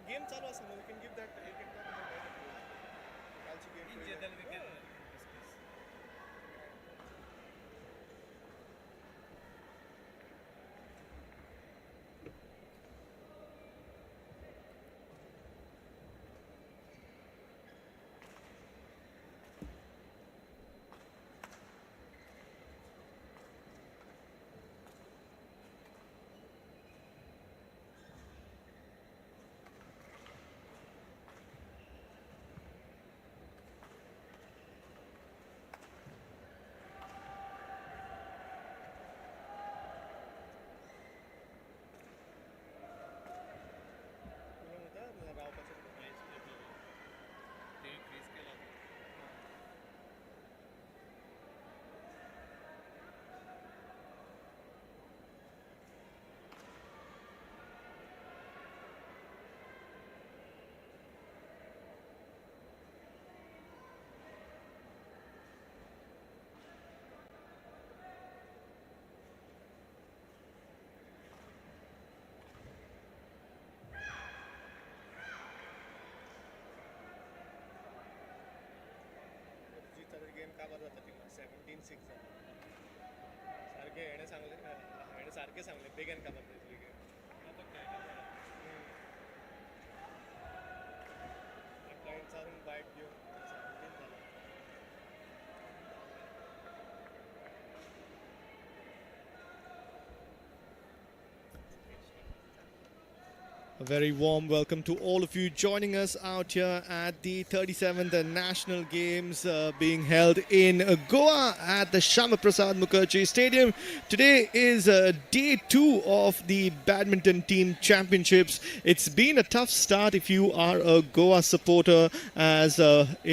गेम चालू आसा we can give that you can talk about कालची game in general we can discuss जाता टीम 17-6 सारखे येणे सारखे सांगले बेगीन काबार जातली गेम क्लायंट सारून बायट घेवन 17 जाला A very warm welcome to all of you joining us out here at the 37th National Games being held in Goa at the Shyama Prasad Mukherjee Stadium. Today is day 2 of the Badminton Team Championships. It's been a tough start if you are a Goa supporter, as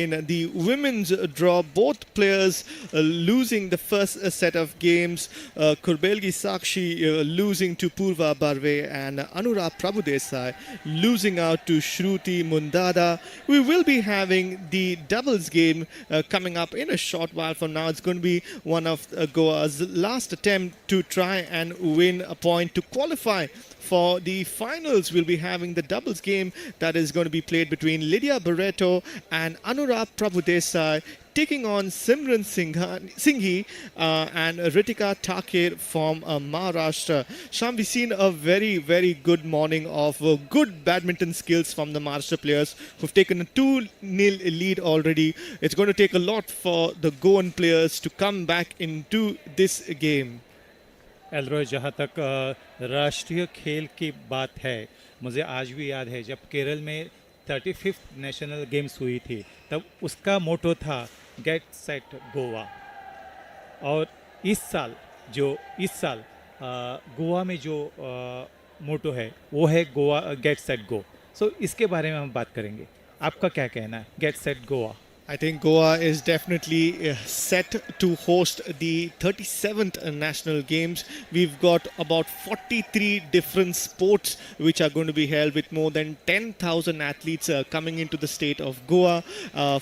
in the women's draw, both players losing the first set of games. Kurbelgi Sakshi losing to Purva Barve and Anura Prabhudesai losing out to Shruti Mundada. We will be having the doubles game coming up in a short while from now. It's going to be one of Goa's last attempt to try and win a point to qualify for the finals. We'll be having the doubles game that is going to be played between Lydia Barreto and Anurag Prabhudesai, taking on Simran Singhi and Ritika Takir from Maharashtra. Sham, we've seen a very, very good morning of good badminton skills from the Maharashtra players who've taken a 2-0 lead already. It's going to take a lot for the Goan players to come back into this game. Elroy, जहाँ तक राष्ट्रीय खेल की बात है, मुझे आज भी याद है जब केरल में 35th नेशनल गेम्स हुई थी, तब उसका मोटो था गेट सेट गोवा। और इस साल गोवा में जो मोटो है वो है गोवा गेट सेट गो। सो इसके बारे में हम बात करेंगे। आपका क्या कहना है get set Goa? I think Goa is definitely set to host the 37th National Games. We've got about 43 different sports which are going to be held, with more than 10,000 athletes coming into the state of Goa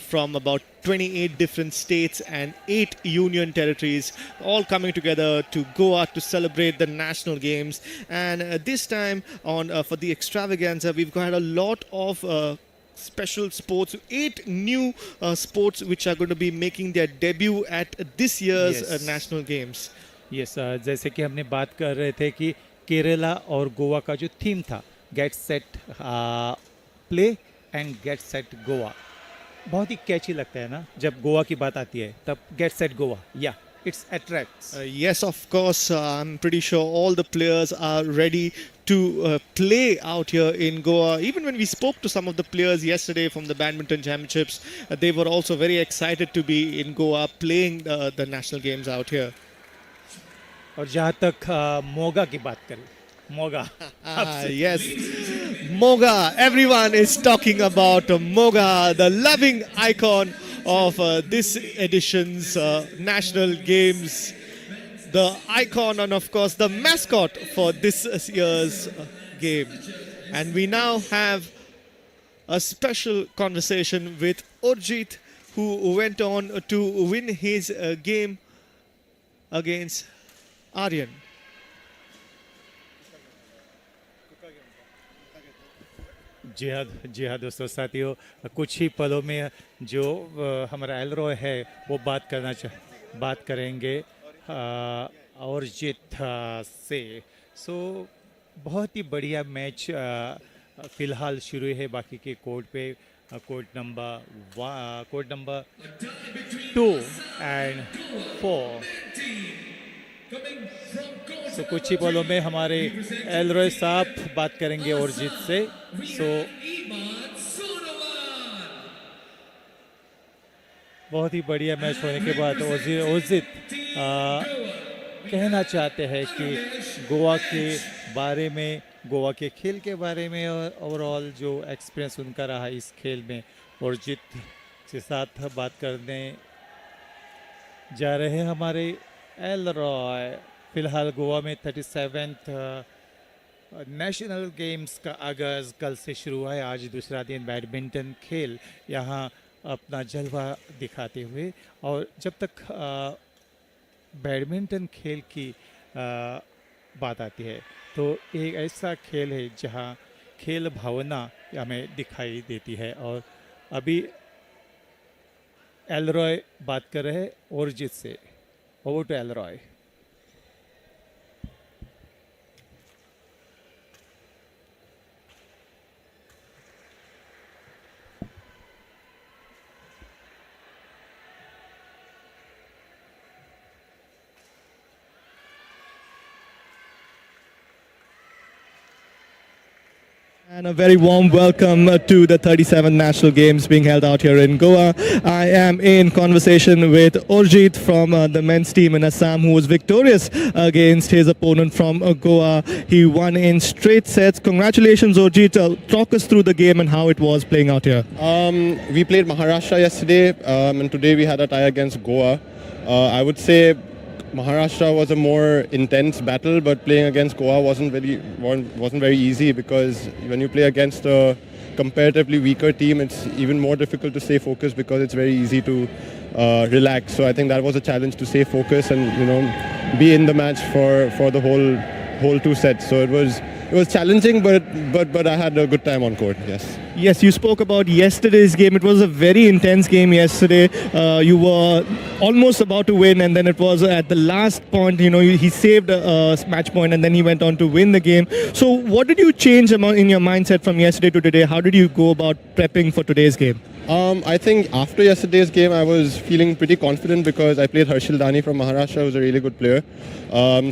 from about 28 different states and 8 union territories, all coming together to Goa to celebrate the National Games. And this time for the extravaganza, we've got a lot of special sports, 8 new sports which are going to be making their debut at this year's National Games. Yes, जैसे कि हमने बात कर रहे थे कि केरला और गोवा का जो थीम था, get set play and get set Goa, बहुत ही कैची लगता है ना जब गोवा की बात आती है, तब गेट सेट गोवा, या it attracts. Yes, of course. I'm pretty sure all the players are ready to play out here in Goa. Even when we spoke to some of the players yesterday from the Badminton Championships, they were also very excited to be in Goa playing the national games out here. और जहाँ तक मोगा की बात करें, Moga. Yes, Moga. Everyone is talking about Moga, the loving icon of this edition's National Games, the icon and of course the mascot for this year's game. And we now have a special conversation with Urjit, who went on to win his game against Aryan. जी हाँ दोस्तों, साथियों, कुछ ही पलों में जो हमारा Elroy है वो बात करेंगे और जीत से। सो बहुत ही बढ़िया मैच फ़िलहाल शुरू है बाकी के कोर्ट पे, कोर्ट नंबर 2 and 4। सो कुछ ही पलों में हमारे एलरॉय साहब बात करेंगे और जीत से। सो बहुत ही बढ़िया मैच होने के बाद ओजित कहना चाहते हैं कि गोवा के बारे में, गोवा के खेल के बारे में और ओवरऑल जो एक्सपीरियंस उनका रहा इस खेल में, और जीत के साथ बात करने जा रहे हैं हमारे एलरॉय। फ़िलहाल गोवा में 37th नेशनल गेम्स का आगाज़ कल से शुरू हुआ है। आज दूसरा दिन बैडमिंटन खेल यहाँ अपना जलवा दिखाते हुए, और जब तक बैडमिंटन खेल की बात आती है तो एक ऐसा खेल है जहाँ खेल भावना हमें दिखाई देती है। और अभी एलरॉय बात कर रहे हैं ओरजीत से. Over to Elroy. And a very warm welcome to the 37th National Games being held out here in Goa. I am in conversation with Orjit from the men's team in Assam, who was victorious against his opponent from Goa. He won in straight sets. Congratulations, Orjit. Talk us through the game and how it was playing out here. We played Maharashtra yesterday, and today we had a tie against Goa. I would say Maharashtra was a more intense battle, but playing against Goa wasn't very easy, because when you play against a comparatively weaker team, it's even more difficult to stay focused because it's very easy to relax. So I think that was a challenge, to stay focused and be in the match for the whole 2 sets. So it was challenging, but I had a good time on court. Yes. Yes, you spoke about yesterday's game. It was a very intense game yesterday. You were almost about to win, and then it was at the last point, he saved a match point, and then he went on to win the game. So what did you change in your mindset from yesterday to today? How did you go about prepping for today's game? I think after yesterday's game, I was feeling pretty confident, because I played Harshil Dani from Maharashtra, who's a really good player.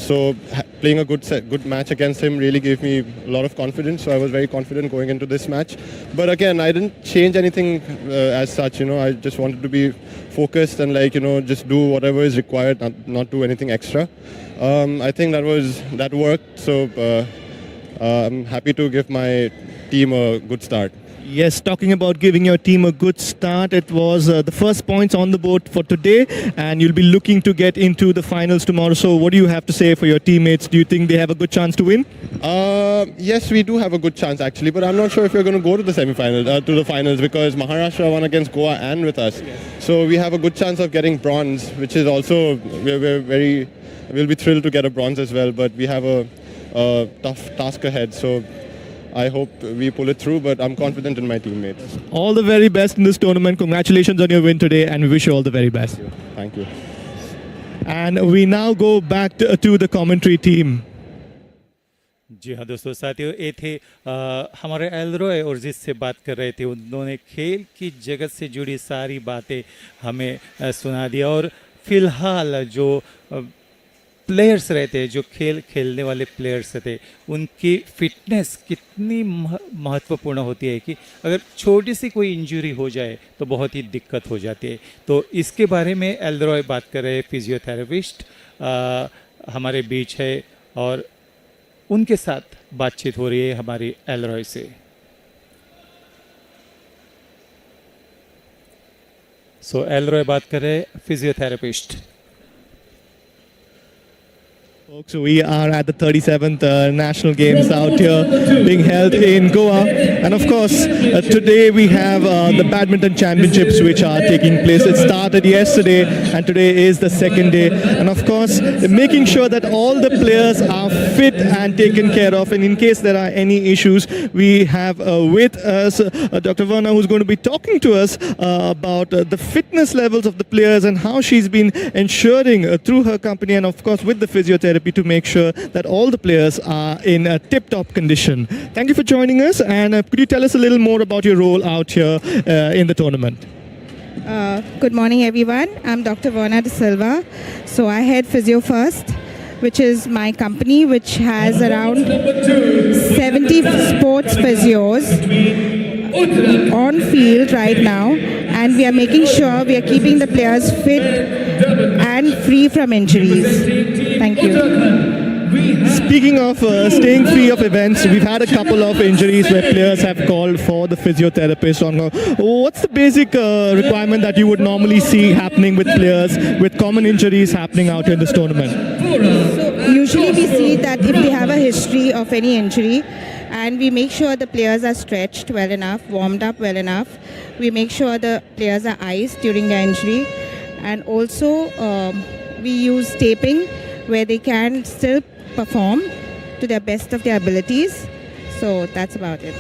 So playing a good match against him really gave me a lot of confidence. So I was very confident going into this match. But again, I didn't change anything as such. I just wanted to be focused and just do whatever is required, not do anything extra. I think that worked. So I'm happy to give my team a good start. Yes, talking about giving your team a good start, it was the first points on the board for today, and you'll be looking to get into the finals tomorrow. So what do you have to say for your teammates? Do you think they have a good chance to win? Yes, we do have a good chance actually, but I'm not sure if we're going to go to the semi-finals, to the finals, because Maharashtra won against Goa and with us. Yes. So we have a good chance of getting bronze, which is also, we'll be thrilled to get a bronze as well, but we have a tough task ahead. So I hope we pull it through, but I'm confident in my teammates. All the very best in this tournament. Congratulations on your win today, and we wish you all the very best. Thank you. And we now go back to the commentary team. जी हाँ दोस्तों, साथियों, ये थे हमारे Elroy और जिससे बात कर रहे थे, उन्होंने खेल की जगत से जुड़ी सारी बातें हमें सुना दिया. और फिलहाल जो प्लेयर्स रहते हैं, जो खेलने वाले प्लेयर्स रहते हैं, उनकी फिटनेस कितनी महत्वपूर्ण होती है कि अगर छोटी सी कोई इंजरी हो जाए तो बहुत ही दिक्कत हो जाती है. तो इसके बारे में एलरॉय बात कर रहे हैं. फिजियोथेरेपिस्ट हमारे बीच है और उनके साथ बातचीत हो रही है हमारी एलरॉय से. सो एलरॉय बात कर रहे हैं physiotherapist. Folks, we are at the 37th National Games out here being held in Goa, and of course today we have the badminton championships which are taking place. It started yesterday and today is the second day, and of course making sure that all the players are fit and taken care of, and in case there are any issues, we have with us Dr. Varna, who's going to be talking to us about the fitness levels of the players and how she's been ensuring through her company and of course with the physiotherapy to make sure that all the players are in a tip-top condition. Thank you for joining us, and could you tell us a little more about your role out here in the tournament? Good morning everyone. I'm Dr. Varna De Silva. So I head Physio First, which is my company which has around 70 sports physios on field right now, and we are making sure we are keeping the players fit and free from injuries. Thank you. Speaking of staying free of events, we've had a couple of injuries where players have called for the physiotherapist. What's the basic requirement that you would normally see happening with players with common injuries happening out in this tournament? So usually we see that if they have a history of any injury, and we make sure the players are stretched well enough, warmed up well enough, we make sure the players are iced during their injury, and also we use taping where they can still perform to the best of their abilities. So that's about it.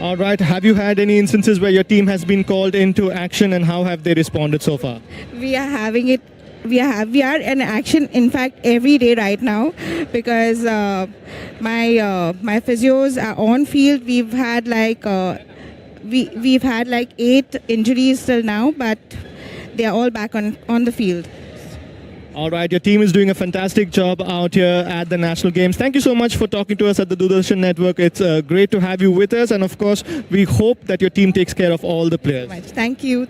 All right. Have you had any instances where your team has been called into action, and how have they responded so far? We are having it. We are in action. In fact, every day right now, because my physios are on field. We've had we've had like 8 injuries till now, but they are all back on the field. All right, your team is doing a fantastic job out here at the National Games. Thank you so much for talking to us at the Doordarshan Network. It's great to have you with us, and of course, we hope that your team takes care of all the players. Thank you.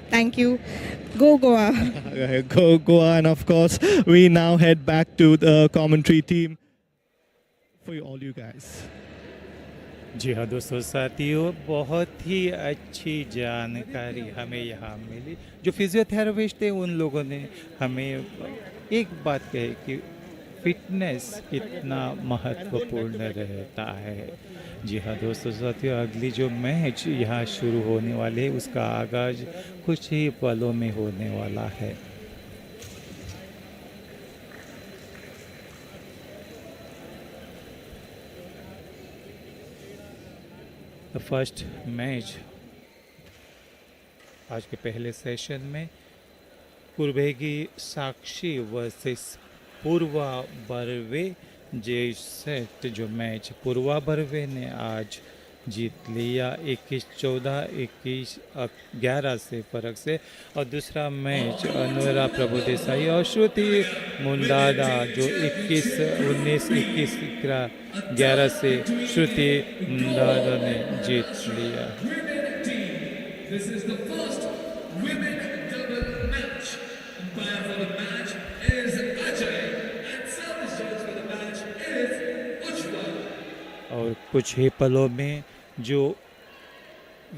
Go Goa. Go Goa, and of course, we now head back to the commentary team for all you guys. जी हाँ दोस्तों साथियों, बहुत ही अच्छी जानकारी हमें यहाँ मिली। जो physiotherapist थे उन लोगों ने हमें एक बात कही कि फिटनेस कितना महत्वपूर्ण रहता है। जी हाँ दोस्तों साथियों, अगली जो मैच यहाँ शुरू होने वाले है उसका आगाज कुछ ही पलों में होने वाला है। द फर्स्ट मैच आज के पहले सेशन में पूर्वेगी साक्षी वर्सेस पूर्वा बर्वे जे सेट जो मैच पूर्वा बर्वे ने आज जीत लिया 21-14, 21-11 से फ़र्क से। और दूसरा मैच अनुरा प्रभुदेसाई और श्रुति मुंडादा जो 19-21-11 से श्रुति मुंडादा ने जीत लिया। This is the first women double match. Umpire for the match is Ajay, and service judge for the match is Ujjwal. और कुछ ही पलों में जो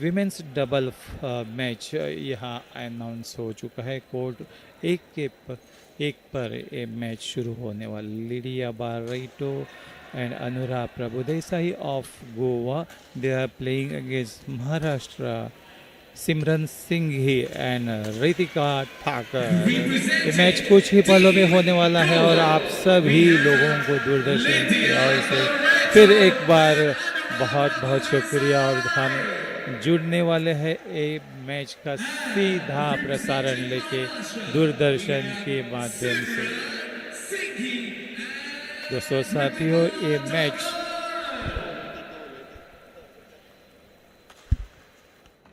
विमेंस डबल मैच यहाँ अनाउंस हो चुका है। कोर्ट एक पर ये मैच शुरू होने वाला। Lydia Barreto and Anura Prabhudesai of Goa, they are playing against Maharashtra Simran Singh and Ritika Thakar. ये मैच कुछ ही पलों में होने वाला है और आप सभी लोगों को दूरदर्शन की ओर से फिर एक बार बहुत बहुत शुक्रिया। और हम जुड़ने वाले हैं ये मैच का सीधा प्रसारण लेके दूरदर्शन के माध्यम से। दोस्तों साथियों, ये match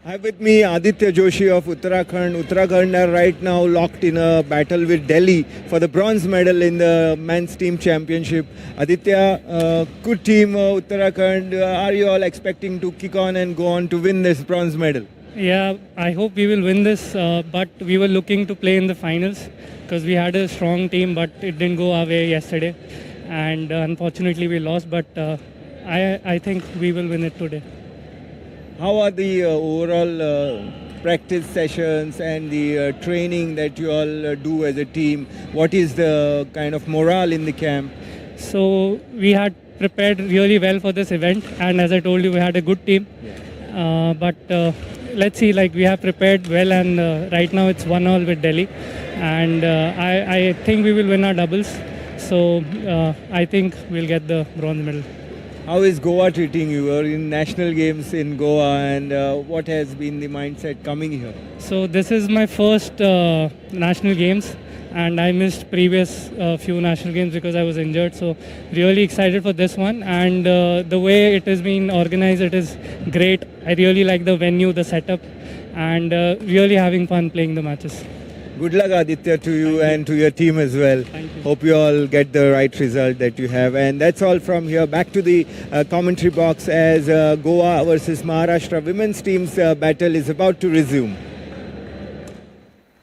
I have with me Aditya Joshi of Uttarakhand. Uttarakhand are right now locked in a battle with Delhi for the bronze medal in the men's team championship. Aditya, good team Uttarakhand. Are you all expecting to kick on and go on to win this bronze medal? Yeah, I hope we will win this, but we were looking to play in the finals because we had a strong team, but it didn't go our way yesterday. And unfortunately we lost, but I think we will win it today. How are the overall practice sessions and the training that you all do as a team? What is the kind of morale in the camp? So we had prepared really well for this event, and as I told you, we had a good team. But let's see, like we have prepared well, and right now it's 1-1 with Delhi, and I think we will win our doubles. So I think we'll get the bronze medal. How is Goa treating you? You are in national games in Goa, and what has been the mindset coming here? So this is my first national games, and I missed previous few national games because I was injured. So really excited for this one, and the way it has been organized, it is great. I really like the venue, the setup, and really having fun playing the matches. Good luck, Aditya, to you and to your team as well. Thank you. Hope you all get the right result that you have. And that's all from here. Back to the commentary box as Goa versus Maharashtra women's team's battle is about to resume.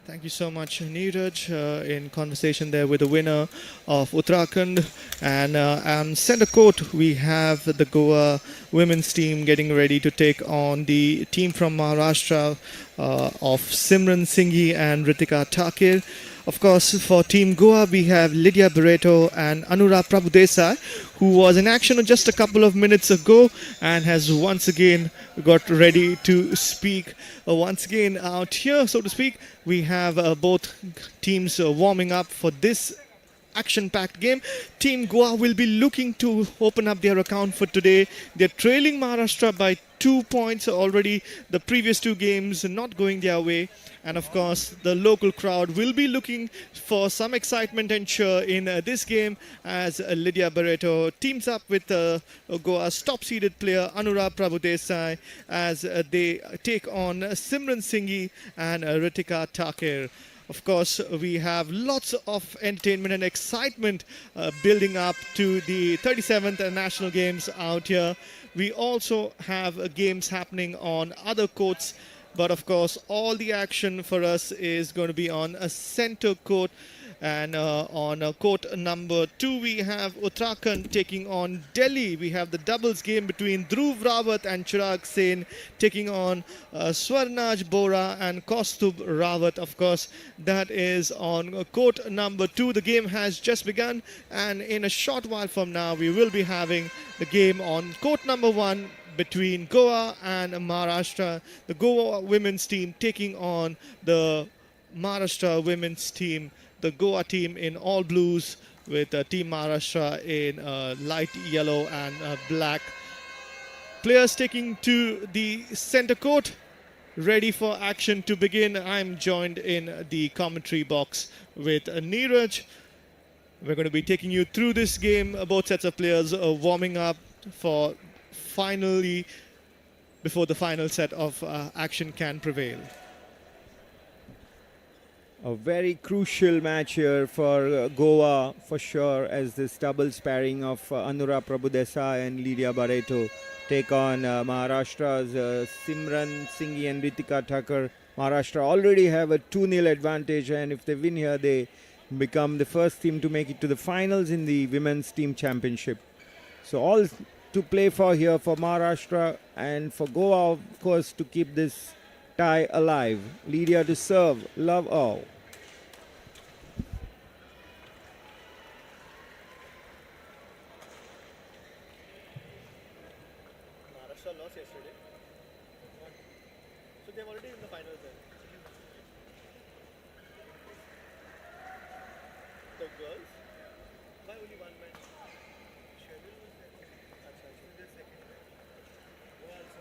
Thank you so much, Neeraj, in conversation there with the winner of Uttarakhand. And on center court, we have the Goa women's team getting ready to take on the team from Maharashtra of Simran Singhi and Ritika Thakir. Of course, for Team Goa, we have Lydia Barreto and Anura Prabhudesai, who was in action just a couple of minutes ago and has once again got ready to speak. Once again out here, so to speak, we have both teams warming up for this action-packed game. Team Goa will be looking to open up their account for today. They're trailing Maharashtra by 2 points already. The previous 2 games not going their way. And of course, the local crowd will be looking for some excitement and cheer in this game as Lydia Barreto teams up with Goa's top-seeded player Anura Prabhudesai as they take on Simran Singhi and Ritika Takir. Of course, we have lots of entertainment and excitement building up to the 37th National Games out here. We also have games happening on other courts, but of course, all the action for us is going to be on a center court. And on court number 2, we have Uttarakhand taking on Delhi. We have the doubles game between Dhruv Rawat and Chirag Sen taking on Swarnaj Bora and Kaustubh Rawat. Of course, that is on court number 2. The game has just begun, and in a short while from now, we will be having the game on court number 1 between Goa and Maharashtra. The Goa women's team taking on the Maharashtra women's team. The Goa team in all blues with Team Maharashtra in light yellow and black. Players taking to the center court, ready for action to begin. I'm joined in the commentary box with Neeraj. We're going to be taking you through this game. Both sets of players warming up for finally before the final set of action can prevail. A very crucial match here for Goa for sure, as this doubles pairing of Anura Prabhudesai and Lydia Barreto take on Maharashtra's Simran Singhi and Ritika Thakur. Maharashtra already have a 2-0 advantage, and if they win here, they become the first team to make it to the finals in the women's team championship. So all to play for here for Maharashtra, and for Goa, of course, to keep this tie alive. Lydia to serve, love all. Maharashtra lost yesterday, so they're already in the finals then. The girls, why only one match? Schedule was there. Achha, second match. Goa also.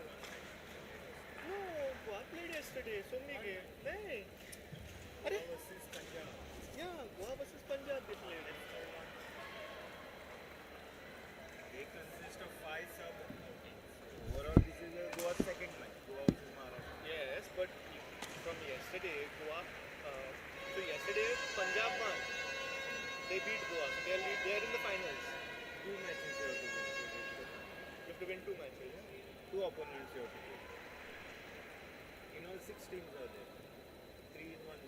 No, Goa played yesterday. So many games. Hey. Goa versus Punjab. Yeah, Goa versus Punjab they played. They consist of 5 sub. Overall, this is Goa's second match. Goa versus Maharashtra. Yes, but from yesterday, Goa. So yesterday, Punjab won. They beat Goa. They are in the finals. 2 matches they have to win. You have to win 2 matches. 2 opponents you have to play. In all 6 teams are there. 3 in 1.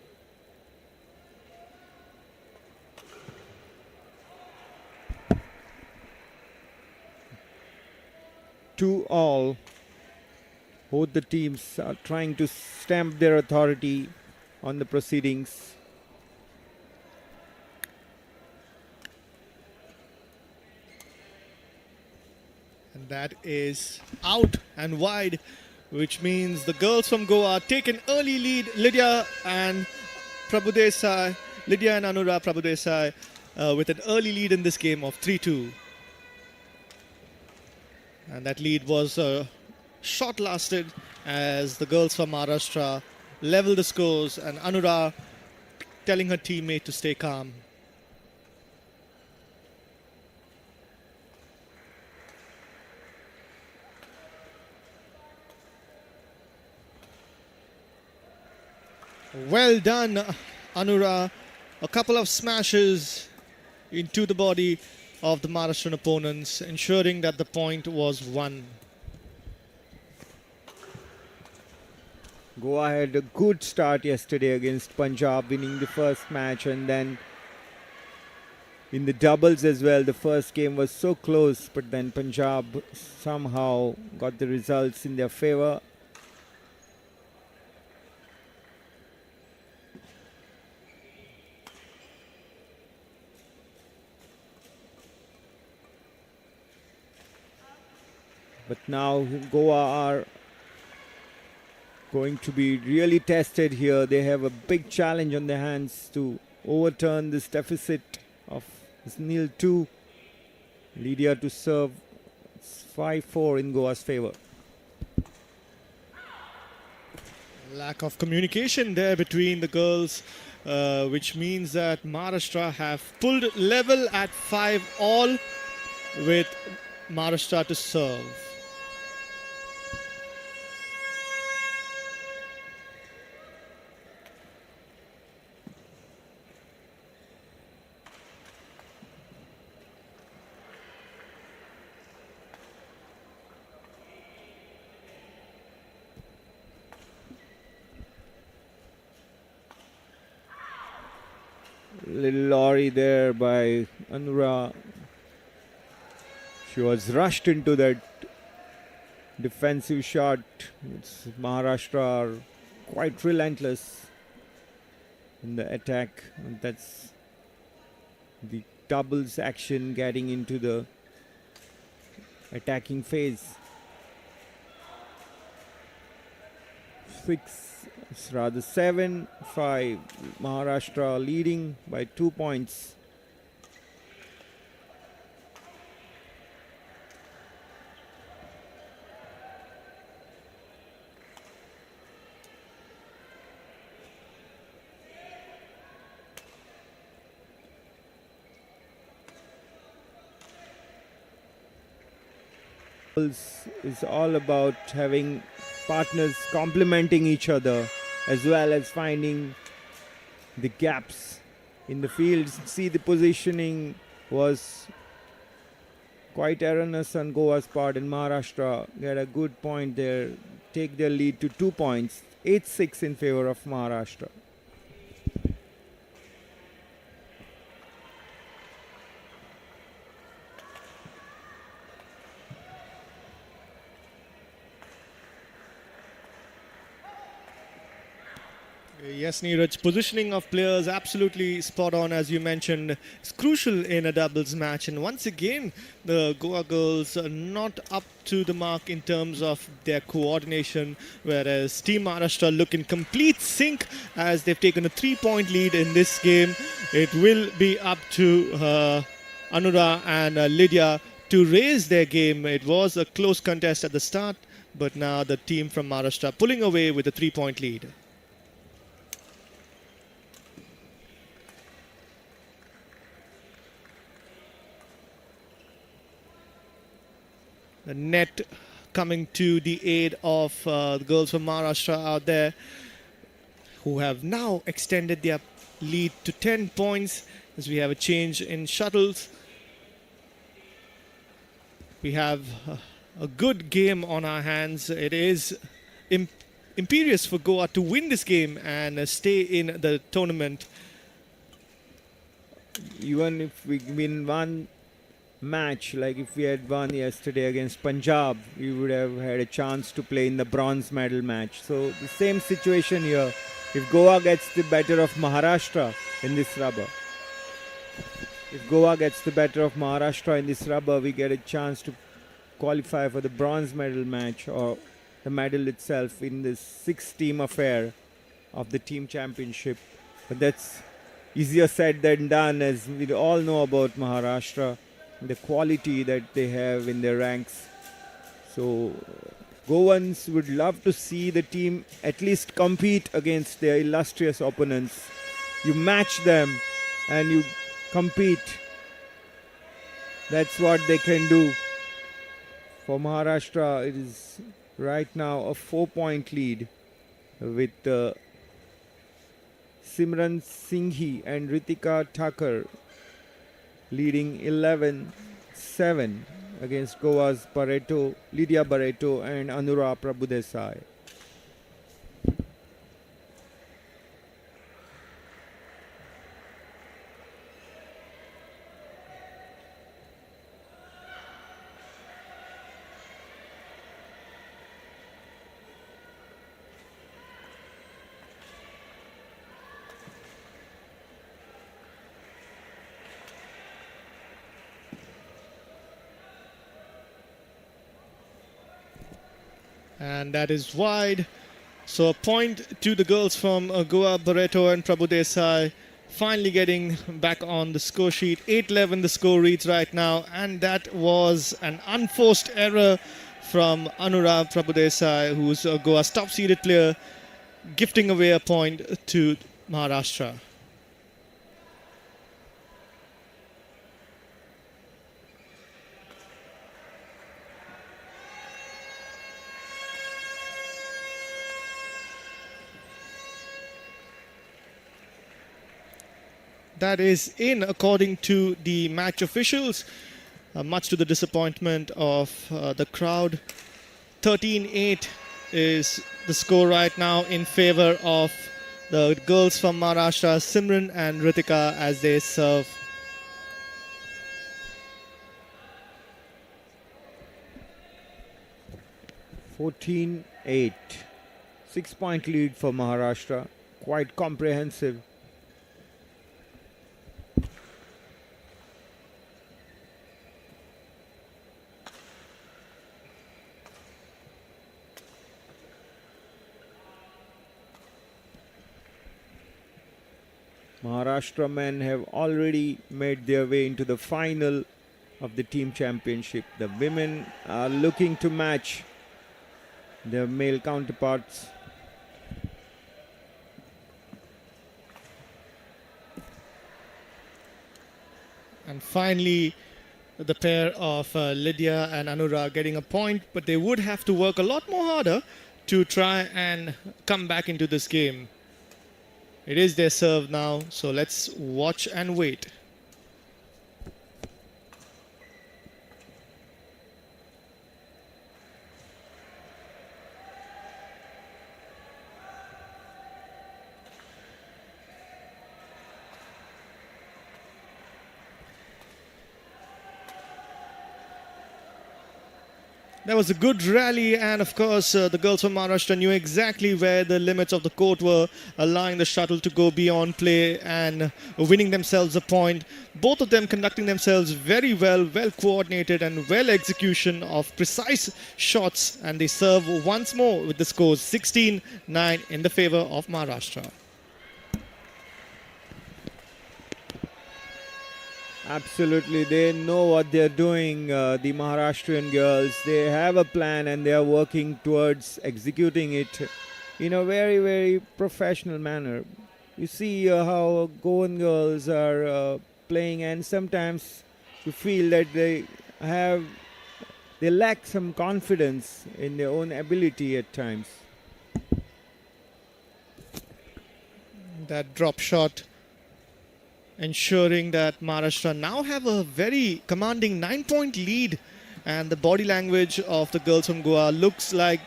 2-2. Both the teams are trying to stamp their authority on the proceedings. And that is out and wide, which means the girls from Goa take an early lead. Lydia and Anura Prabhudesai with an early lead in this game of 3-2. And that lead was short-lasted as the girls from Maharashtra level the scores, and Anura telling her teammate to stay calm. Well done, Anura. A couple of smashes into the body of the Maharashtrian opponents, ensuring that the point was won. Goa had a good start yesterday against Punjab, winning the first match, and then in the doubles as well. The first game was so close, but then Punjab somehow got the results in their favor. But now Goa are going to be really tested here. They have a big challenge on their hands to overturn this deficit of 0-2. Lydia to serve. It's 5-4 in Goa's favor. Lack of communication there between the girls, which means that Maharashtra have pulled level at 5-all with Maharashtra to serve. Little lorry there by Anura. She was rushed into that defensive shot. It's Maharashtra are quite relentless in the attack. And that's the doubles action getting into the attacking phase. 7-5. Maharashtra leading by 2 points. Is all about having partners complementing each other as well as finding the gaps in the field. See, the positioning was quite erroneous on Goa's part, and Maharashtra get a good point there, take their lead to 2 points, 8-6 in favor of Maharashtra. Yes, Neeraj, positioning of players absolutely spot on, as you mentioned. It's crucial in a doubles match, and once again the Goa girls are not up to the mark in terms of their coordination, whereas Team Maharashtra look in complete sync as they've taken a 3-point lead in this game. It will be up to Anura and Lydia to raise their game. It was a close contest at the start, but now the team from Maharashtra pulling away with a 3-point lead. The net coming to the aid of the girls from Maharashtra out there, who have now extended their lead to 10 points as we have a change in shuttles. We have a good game on our hands. It is imperious for Goa to win this game and stay in the tournament. Even if we win one match, like if we had won yesterday against Punjab, we would have had a chance to play in the bronze medal match. So the same situation here. If Goa gets the better of Maharashtra in this rubber, we get a chance to qualify for the bronze medal match or the medal itself in this 6-team affair of the team championship. But that's easier said than done, as we all know about Maharashtra, the quality that they have in their ranks. So Goans would love to see the team at least compete against their illustrious opponents. You match them and you compete. That's what they can do. For Maharashtra, it is right now a 4-point lead with Simran Singhi and Ritika Thakur leading 11-7 against Goa's Lydia Barreto and Anura Prabhudesai. And that is wide. So a point to the girls from Goa, Barreto and Prabhudesai, finally getting back on the score sheet. 8-11 the score reads right now, and that was an unforced error from Anura Prabhudesai, who's Goa's top-seeded player. gifting away a point to Maharashtra. That is in according to the match officials, much to the disappointment of the crowd. 13-8 is the score right now in favor of the girls from Maharashtra, Simran and Ritika, as they serve. (14-8). 6-point lead for Maharashtra. Quite comprehensive. Maharashtra men have already made their way into the final of the team championship. The women are looking to match their male counterparts. And finally, the pair of Lydia and Anura getting a point, but they would have to work a lot more harder to try and come back into this game. It is their serve now, so let's watch and wait. That was a good rally, and of course the girls from Maharashtra knew exactly where the limits of the court were, allowing the shuttle to go beyond play and winning themselves a point. Both of them conducting themselves very well, well coordinated and well execution of precise shots, and they serve once more with the scores 16-9 in the favor of Maharashtra. Absolutely, they know what they're doing, the Maharashtrian girls. They have a plan and they are working towards executing it in a very, very professional manner. You see how Goan girls are playing, and sometimes you feel that they lack some confidence in their own ability at times. That drop shot ensuring that Maharashtra now have a very commanding 9-point lead, and the body language of the girls from Goa looks like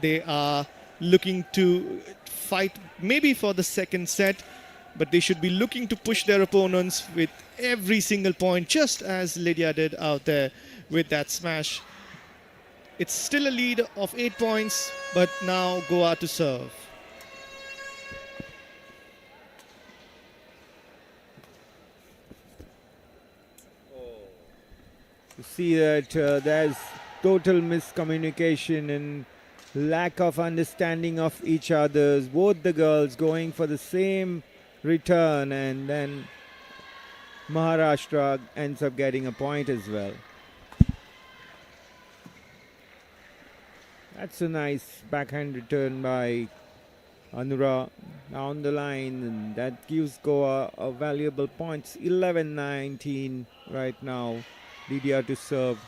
they are looking to fight maybe for the second set, but they should be looking to push their opponents with every single point, just as Lydia did out there with that smash. It's still a lead of 8 points, but now Goa to serve. You see that there's total miscommunication and lack of understanding of each other's. Both the girls going for the same return, and then Maharashtra ends up getting a point as well. That's a nice backhand return by Anura down the line, and that gives Goa a valuable points. 11-19 right now. Lydia to serve.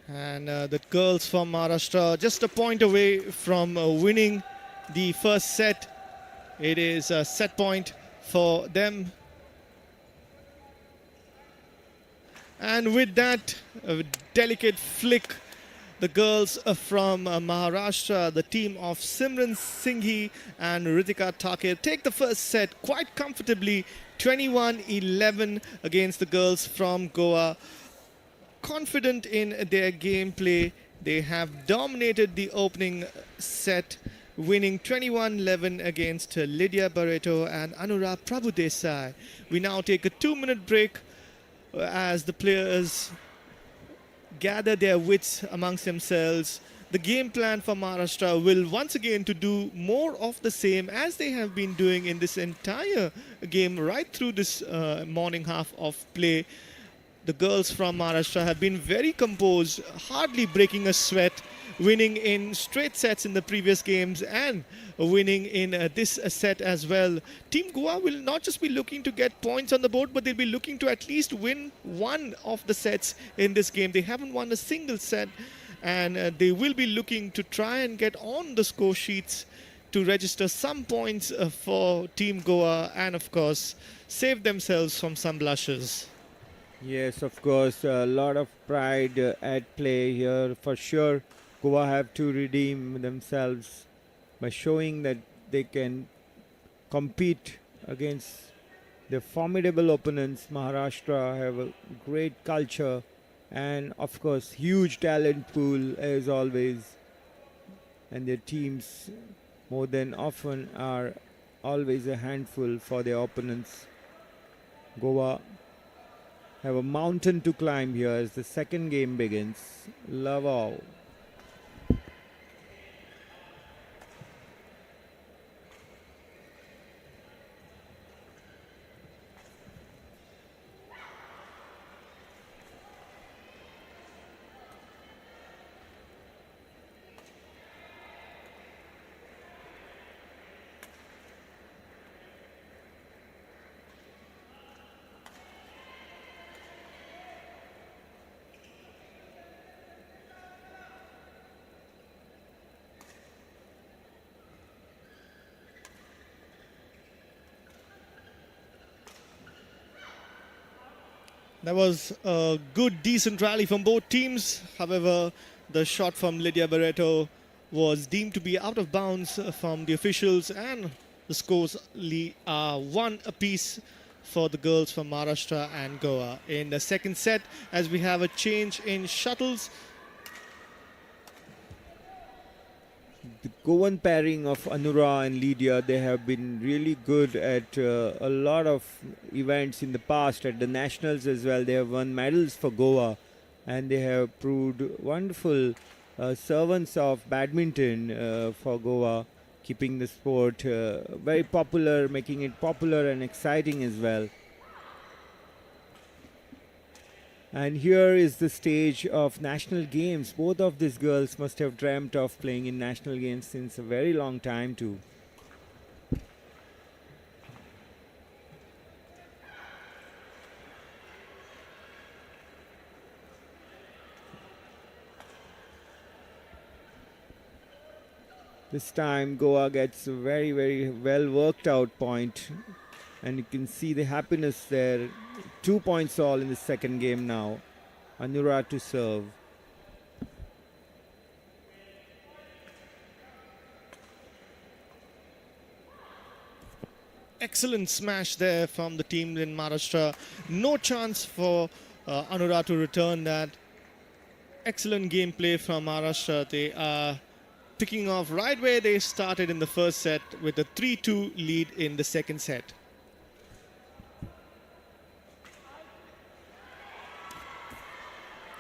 And the girls from Maharashtra just a point away from winning the first set. It is a set point for them. And with that, a delicate flick, the girls from Maharashtra, the team of Simran Singhi and Ritika Thakir, take the first set quite comfortably, 21-11 against the girls from Goa. Confident in their gameplay, they have dominated the opening set, winning 21-11 against Lydia Barreto and Anura Prabhudesai. We now take a 2-minute break as the players gather their wits amongst themselves. The game plan for Maharashtra will once again to do more of the same as they have been doing in this entire game right through this morning half of play. the girls from Maharashtra have been very composed, hardly breaking a sweat, winning in straight sets in the previous games and winning in this set as well. Team Goa will not just be looking to get points on the board, but they'll be looking to at least win one of the sets in this game. They haven't won a single set, and they will be looking to try and get on the score sheets to register some points for Team Goa and, of course, save themselves from some blushes. Yes, of course, a lot of pride at play here for sure. Goa have to redeem themselves by showing that they can compete against the formidable opponents. Maharashtra have a great culture and of course huge talent pool as always, and their teams more than often are always a handful for their opponents. Goa have a mountain to climb here as the second game begins. Love all. That was a good, decent rally from both teams. However, the shot from Lydia Barreto was deemed to be out of bounds from the officials, and the scores are one apiece for the girls from Maharashtra and Goa. In the second set, as we have a change in shuttles, the Goan pairing of Anura and Lydia, they have been really good at a lot of events in the past, at the nationals as well. They have won medals for Goa and they have proved wonderful servants of badminton for Goa, keeping the sport very popular, making it popular and exciting as well. And here is the stage of national games. Both of these girls must have dreamt of playing in national games since a very long time too. This time Goa gets a very, very well worked out point, and you can see the happiness there. 2 points all in the second game now. Anura to serve. excellent smash there from the team in Maharashtra. No chance for Anura to return that. Excellent gameplay from Maharashtra. They are picking off right where they started in the first set with a 3-2 lead in the second set.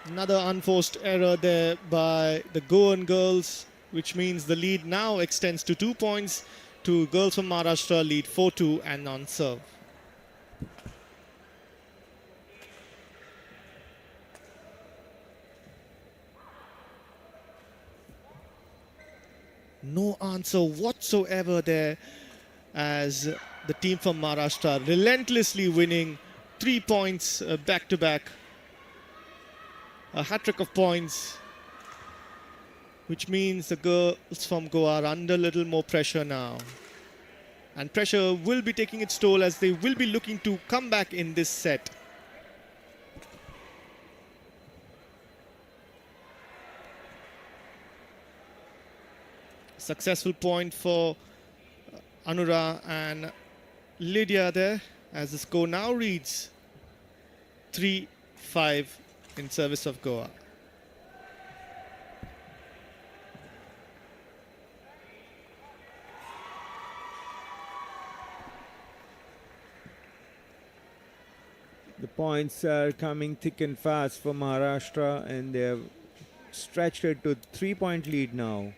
Another unforced error there by the Goan girls, which means the lead now extends to 2 points to girls from Maharashtra, lead 4-2 and on serve. No answer whatsoever there as the team from Maharashtra relentlessly winning 3 points back to back. A hat-trick of points, which means the girls from Goa are under a little more pressure now. And pressure will be taking its toll as they will be looking to come back in this set. Successful point for Anura and Lydia there as the score now reads 3-5 in service of Goa. The points are coming thick and fast for Maharashtra, and they have stretched it to 3-point lead now.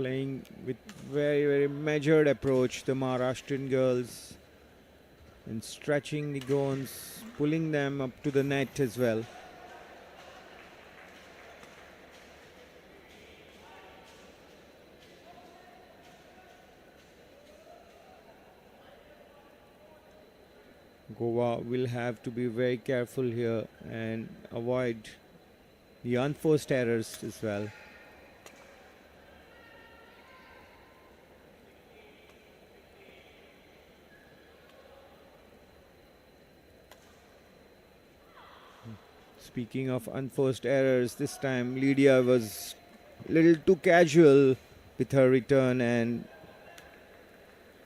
playing with very, very measured approach, the Maharashtrian girls, and stretching the Goans, pulling them up to the net as well. Goa will have to be very careful here and avoid the unforced errors as well. Speaking of unforced errors, this time Lydia was a little too casual with her return, and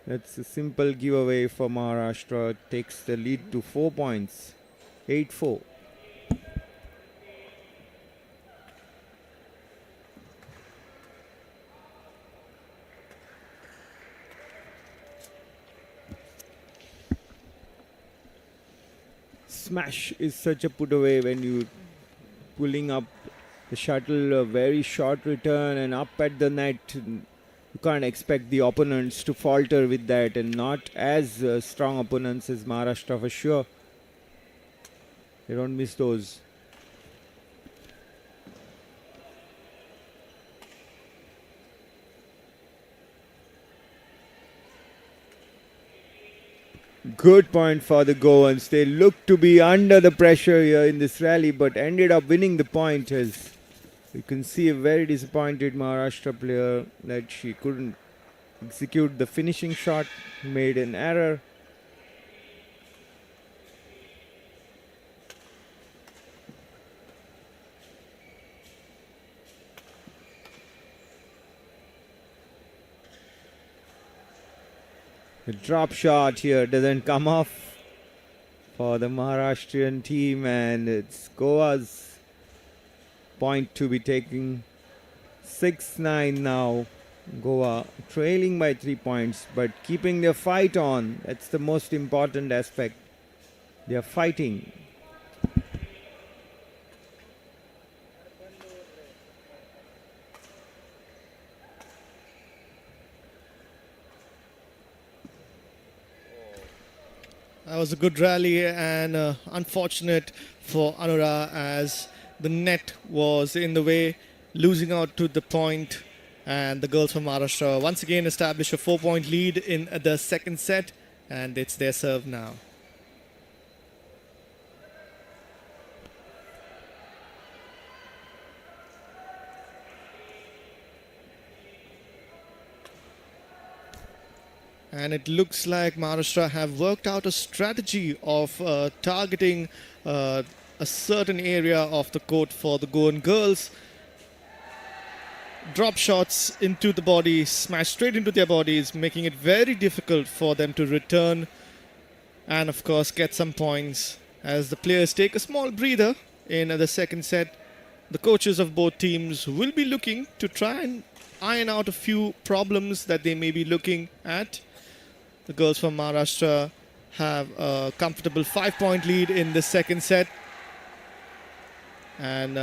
that's a simple giveaway for Maharashtra. It takes the lead to 4 points, 8-4. Smash is such a put away when you pulling up the shuttle, a very short return and up at the net. You can't expect the opponents to falter with that, and not as strong opponents as Maharashtra for sure. They don't miss those. Good point for the Goans. They looked to be under the pressure here in this rally, but ended up winning the point. As you can see, a very disappointed Maharashtra player that she couldn't execute the finishing shot, made an error. The drop shot here doesn't come off for the Maharashtrian team, and it's Goa's point to be taken. 6-9 now. Goa trailing by 3 points, but keeping their fight on. That's the most important aspect. They are fighting. That was a good rally, and unfortunate for Anura as the net was in the way, losing out to the point, and the girls from Maharashtra once again establish a 4-point lead in the second set, and it's their serve now. And it looks like Maharashtra have worked out a strategy of targeting a certain area of the court for the Goan girls. Drop shots into the body, smash straight into their bodies, making it very difficult for them to return and, of course, get some points. As the players take a small breather in the second set, the coaches of both teams will be looking to try and iron out a few problems that they may be looking at. The girls from Maharashtra have a comfortable 5-point lead in the second set. And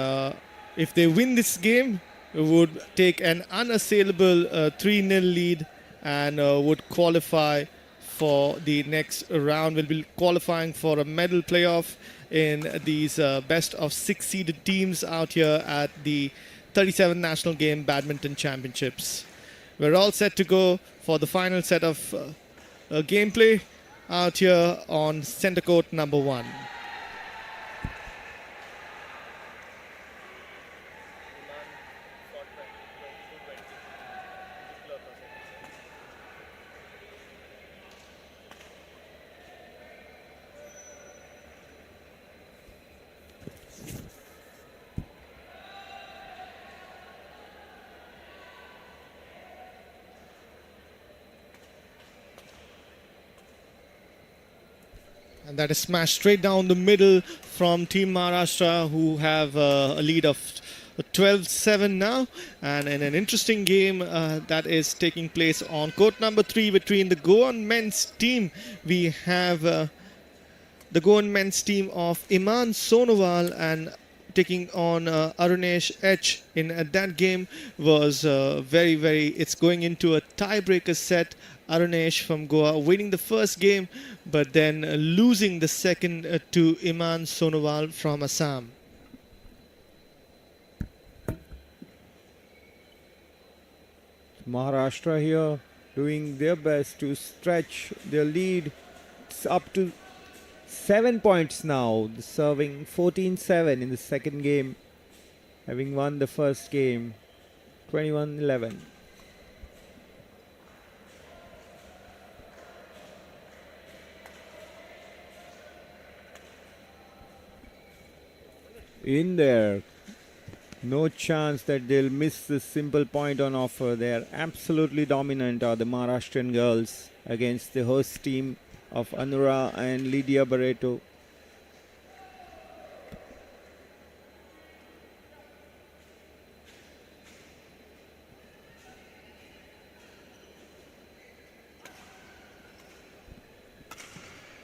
if they win this game, it would take an unassailable 3-0 lead and would qualify for the next round. Will be qualifying for a medal playoff in these best of 6 seeded teams out here at the 37th National Game Badminton Championships. We're all set to go for the final set of gameplay out here on center court number 1. And that is smashed straight down the middle from Team Maharashtra, who have a lead of 12-7 now. And in an interesting game that is taking place on court number 3 between the Goan men's team. We have the Goan men's team of Iman Sonowal and taking on Arunesh H in that game was very, it's going into a tiebreaker set. Arunesh from Goa winning the first game, but then losing the second to Iman Sonowal from Assam. Maharashtra here doing their best to stretch their lead. It's up to 7 points now, serving 14-7 in the second game, having won the first game 21-11. In there, no chance that they'll miss this simple point on offer. They are absolutely dominant, are the Maharashtrian girls, against the host team of Anura and Lydia Barreto.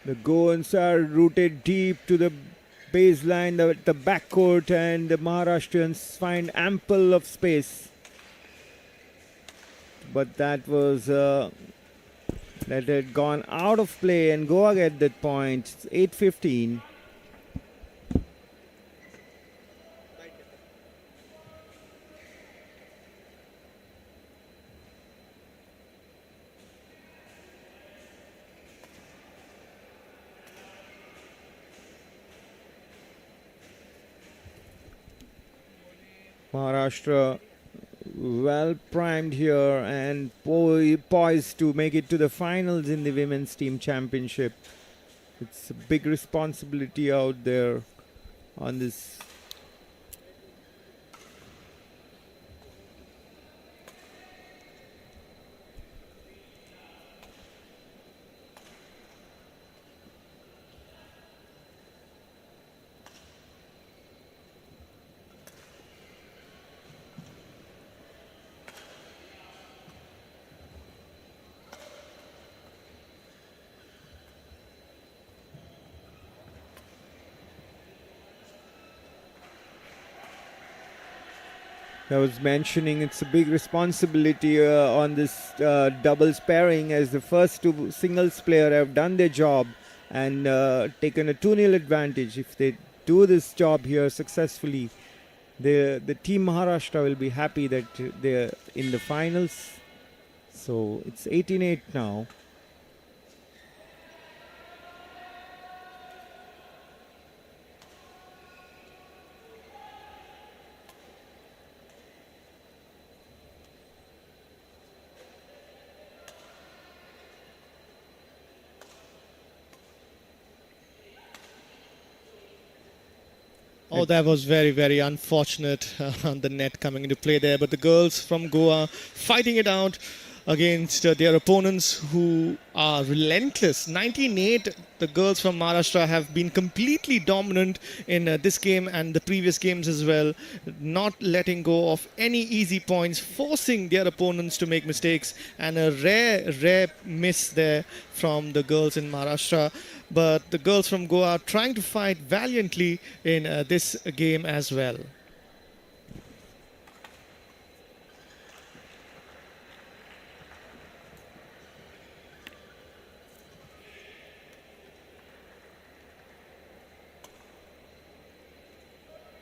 The Goans are rooted deep to the baseline, the backcourt, and the Maharashtrians find ample of space. But that was that had gone out of play, and Goa get that point. It's 8-15. Maharashtra well primed here and poised to make it to the finals in the women's team championship. It's a big responsibility out there on this. I was mentioning it's a big responsibility on this doubles pairing, as the first two singles player have done their job and taken a 2-0 advantage. If they do this job here successfully, the team Maharashtra will be happy that they're in the finals. So it's 18-8 now. Oh, that was very unfortunate on the net coming into play there. But the girls from Goa fighting it out against their opponents who are relentless. 19-8, the girls from Maharashtra have been completely dominant in this game and the previous games as well. Not letting go of any easy points, forcing their opponents to make mistakes, and a rare miss there from the girls in Maharashtra. But the girls from Goa are trying to fight valiantly in this game as well.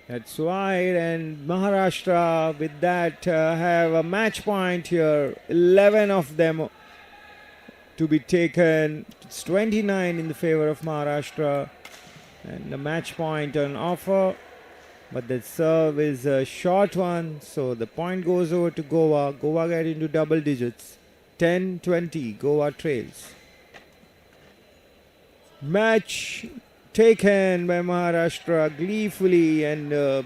That's wide, and Maharashtra with that have a match point here. 11 of them to be taken. It's 29 in the favor of Maharashtra, and the match point on offer. But the serve is a short one, so the point goes over to Goa. Goa get into double digits. 10-20, Goa trails. Match taken by Maharashtra gleefully, and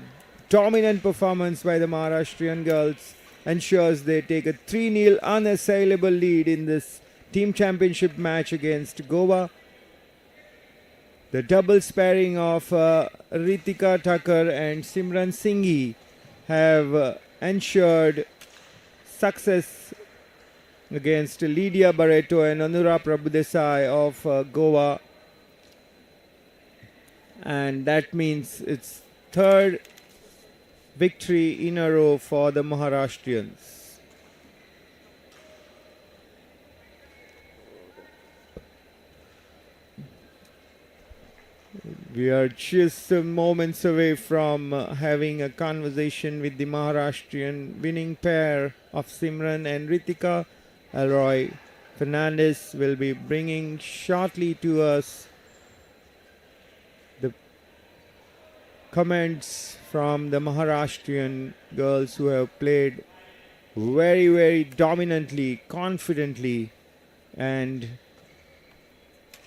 dominant performance by the Maharashtrian girls ensures they take a 3-0 unassailable lead in this team championship match against Goa. The doubles pairing of Ritika Thakur and Simran Singhi have ensured success against Lydia Barreto and Anura Prabhudesai of Goa. And that means it's third victory in a row for the Maharashtrians. We are just moments away from having a conversation with the Maharashtrian winning pair of Simran and Ritika. Alroy Fernandez will be bringing shortly to us the comments from the Maharashtrian girls who have played very, very dominantly, confidently, and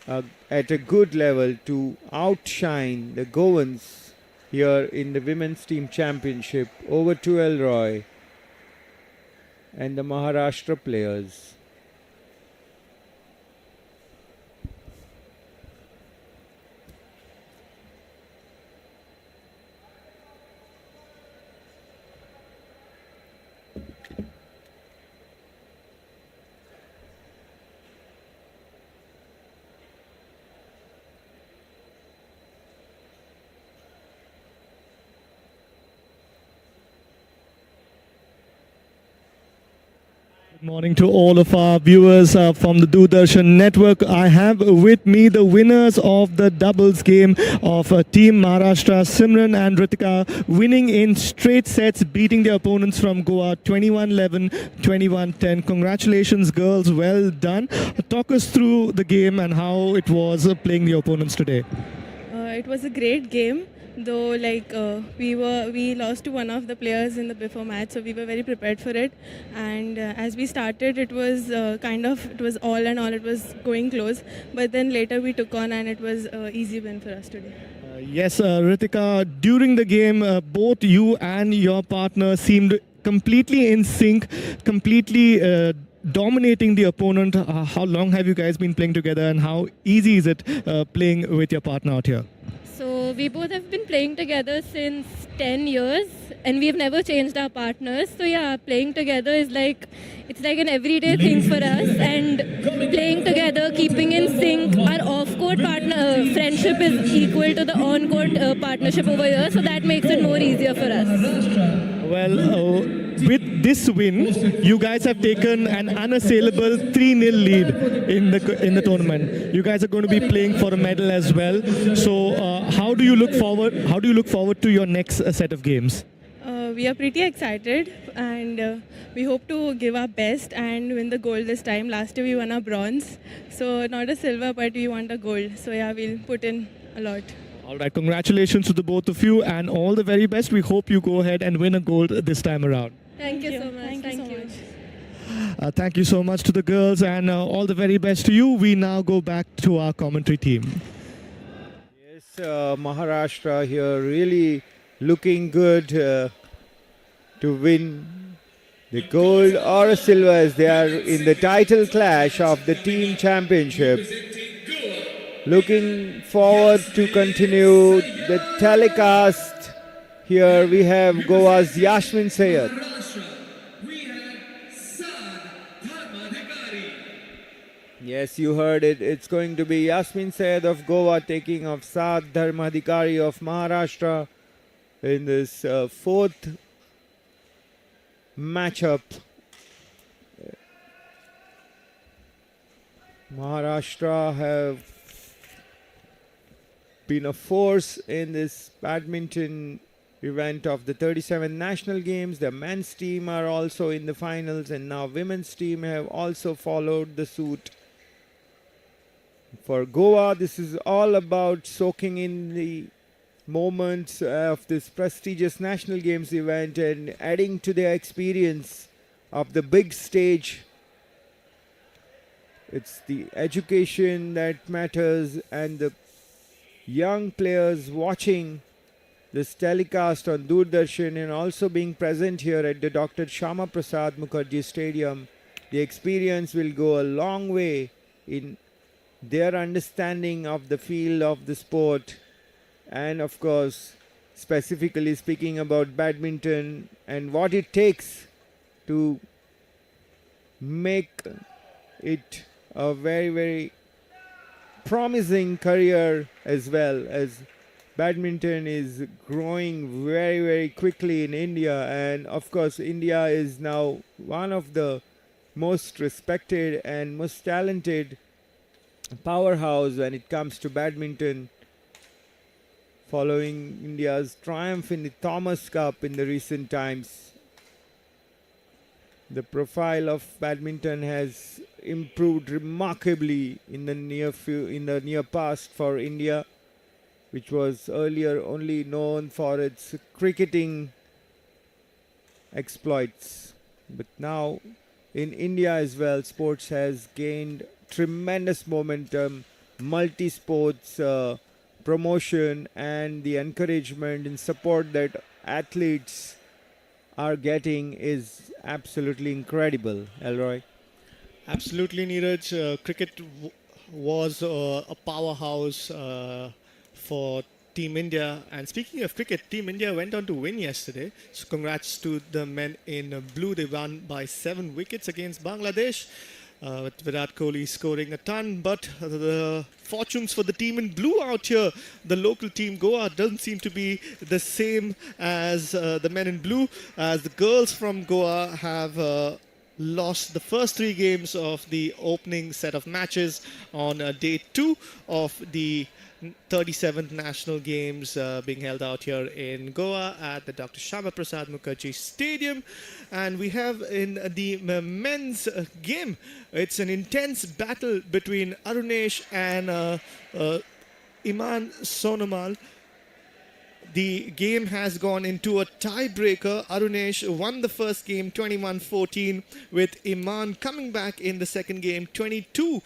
at a good level to outshine the Goans here in the Women's Team Championship. Over to Elroy and the Maharashtra players. Good morning to all of our viewers from the Doordarshan Network. I have with me the winners of the doubles game of Team Maharashtra, Simran and Ritika, winning in straight sets, beating their opponents from Goa 21-11, 21-10. Congratulations, girls. Well done. Talk us through the game and how it was playing the opponents today. It was a great game, though we lost to one of the players in the before match, so we were very prepared for it. And as we started, it was it was all and all, it was going close. But then later we took on, and it was an easy win for us today. Yes, Ritika, during the game, both you and your partner seemed completely in sync, completely dominating the opponent. How long have you guys been playing together, and how easy is it playing with your partner out here? So we both have been playing together since 10 years and we've never changed our partners. So yeah, playing together is it's like an everyday thing for us, and playing together, keeping in sync. Our off-court partner friendship is equal to the on-court partnership over here, so that makes it more easier for us. Well, with this win, you guys have taken an unassailable 3-0 lead in the tournament. You guys are going to be playing for a medal as well. So, how do you look forward? How do you look forward to your next set of games? We are pretty excited, and we hope to give our best and win the gold this time. Last year we won a bronze, so not a silver, but we want a gold. So yeah, we'll put in a lot. All right, congratulations to the both of you and all the very best. We hope you go ahead and win a gold this time around. Thank you so much. Thank you. Thank you so much to the girls, and all the very best to you. We now go back to our commentary team. Yes, Maharashtra here really looking good to win the gold or a silver as they are in the title clash of the team championship. Looking forward to continue the telecast. Here we have Goa's Yasmin Sayed. Yes, you heard it. It's going to be Yasmin Sayed of Goa taking off Saad Dharmadhikari of Maharashtra in this fourth matchup. Maharashtra have been a force in this badminton event of the 37th National Games. The men's team are also in the finals, and now women's team have also followed the suit. For Goa, this is all about soaking in the moments of this prestigious National Games event and adding to their experience of the big stage. It's the education that matters, and the young players watching this telecast on Doordarshan and also being present here at the Dr. Shama Prasad Mukherjee Stadium. The experience will go a long way in their understanding of the field of the sport, and of course specifically speaking about badminton and what it takes to make it a very, very promising career, as well as badminton is growing very, very quickly in India, and of course, India is now one of the most respected and most talented powerhouse when it comes to badminton, following India's triumph in the Thomas Cup in the recent times. The profile of badminton has improved remarkably in the near past for India, which was earlier only known for its cricketing exploits. But now in India as well, sports has gained tremendous momentum, multi-sports promotion, and the encouragement and support that athletes are getting is absolutely incredible, Elroy. Absolutely, Neeraj. Cricket was a powerhouse for Team India. And speaking of cricket, Team India went on to win yesterday. So congrats to the men in blue. They won by 7 wickets against Bangladesh, with Virat Kohli scoring a ton. But the fortunes for the team in blue out here, the local team Goa, doesn't seem to be the same as the men in blue, as the girls from Goa have lost the first 3 games of the opening set of matches on day 2 of the 37th National Games being held out here in Goa at the Dr. Shama Prasad Mukherjee Stadium. And we have in the men's game, it's an intense battle between Arunesh and Iman Sonomal. The game has gone into a tiebreaker. Arunesh won the first game 21-14, with Iman coming back in the second game 22-20,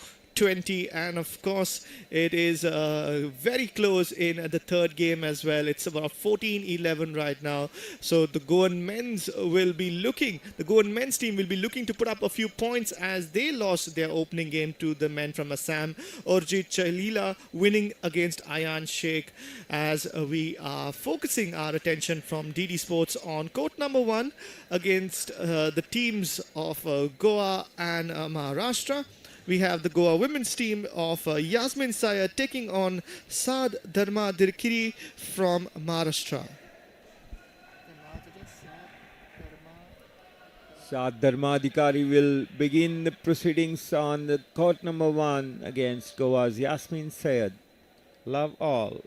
and of course it is very close in the third game as well. It's about 14-11 right now. So the Goan men's team will be looking to put up a few points, as they lost their opening game to the men from Assam. Urjit Chalila winning against Ayan Sheikh, as we are focusing our attention from DD Sports on court number 1 against the teams of Goa and Maharashtra. We have the Goa women's team of Yasmin Sayed taking on Saad Dharma Dirkiri from Maharashtra. Saad Dharmadikari will begin the proceedings on the court number 1 against Goa's Yasmin Sayed. Love all.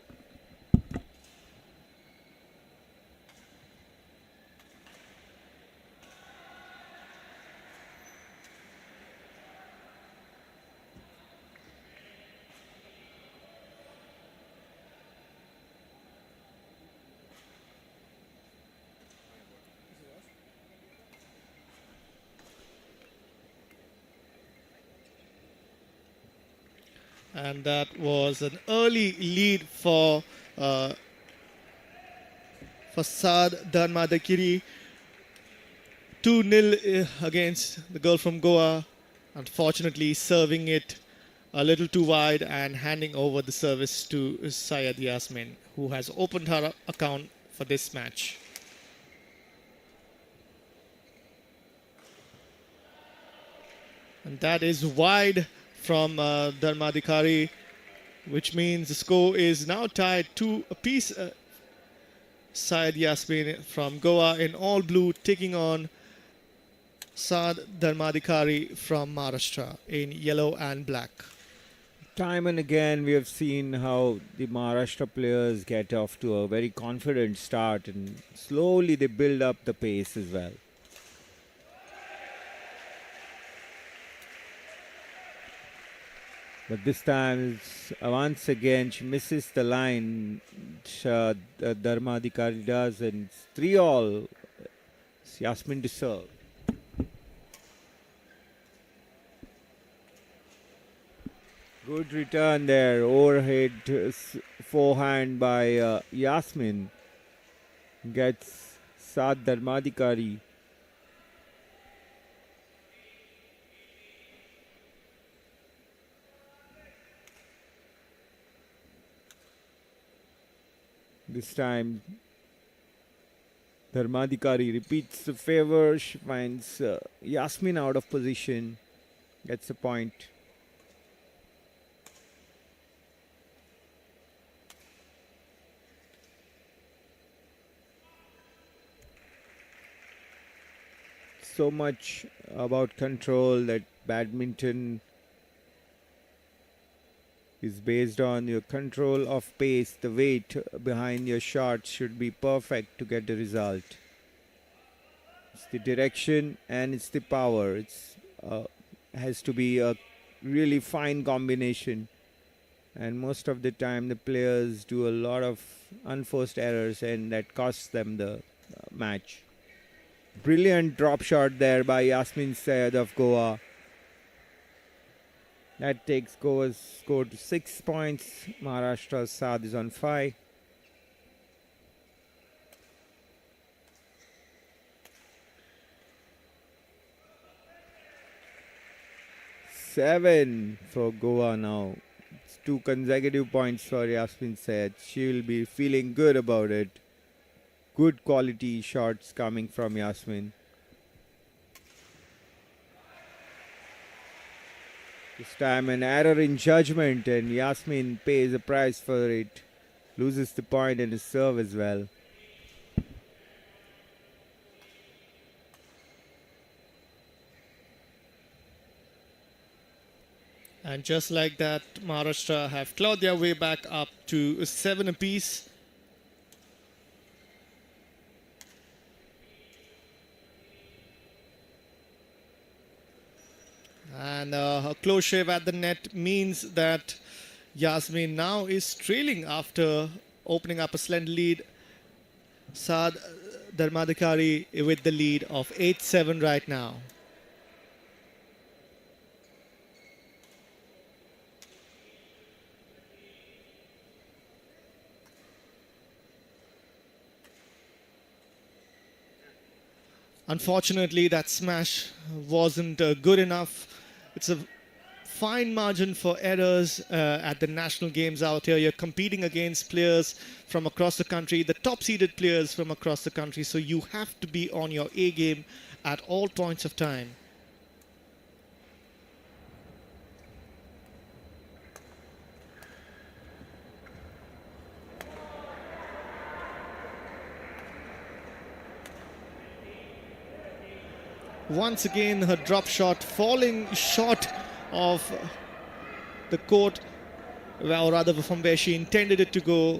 And that was an early lead for Saad Dharmadikiri. 2-0 against the girl from Goa. Unfortunately, serving it a little too wide and handing over the service to Syed Yasmin, who has opened her account for this match. And that is wide from Dharmadikari, which means the score is now tied 2 apiece. Syed Yasmin from Goa in all blue taking on Saad Dharmadikari from Maharashtra in yellow and black. Time and again we have seen how the Maharashtra players get off to a very confident start, and slowly they build up the pace as well. But this time, once again, she misses the line. Dharmadikari does, and it's 3-all. It's Yasmin to serve. Good return there. Overhead forehand by Yasmin. Gets Saad Dharmadikari. This time, Dharmadikari repeats the favor. She finds Yasmin out of position, gets a point. so much about control that badminton is based on your control of pace. The weight behind your shots should be perfect to get the result. It's the direction and it's the power. It's has to be a really fine combination. And most of the time the players do a lot of unforced errors and that costs them the match. Brilliant drop shot there by Yasmin Syed of Goa. That takes Goa's score to 6 points. Maharashtra's Saad is on 5. Seven for Goa now. It's 2 consecutive points for Yasmin Syed. She will be feeling good about it. Good quality shots coming from Yasmin. This time an error in judgment and Yasmin pays a price for it. Loses the point and his serve as well. And just like that, Maharashtra have clawed their way back up to 7 apiece. And a close shave at the net means that Yasmin now is trailing after opening up a slender lead. Saad Dharmadhikari with the lead of 8-7 right now. Unfortunately, that smash wasn't good enough. It's a fine margin for errors at the national games out here. You're competing against players from across the country, the top-seeded players from across the country, so you have to be on your A game at all points of time. Once again, her drop shot falling short of the court, or rather from where she intended it to go.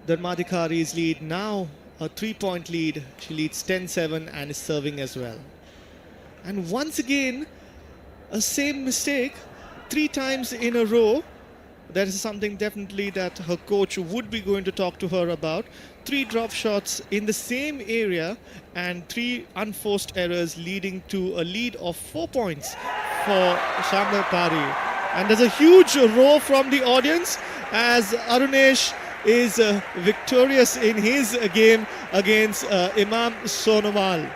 Dharmadhikari's lead now a 3-point lead. She leads 10-7 and is serving as well. And once again, a same mistake 3 times in a row. That is something definitely that her coach would be going to talk to her about. 3 drop shots in the same area and 3 unforced errors leading to a lead of 4 points for Shamla Pari. And there's a huge roar from the audience as Arunesh is victorious in his game against Imam Sonomal.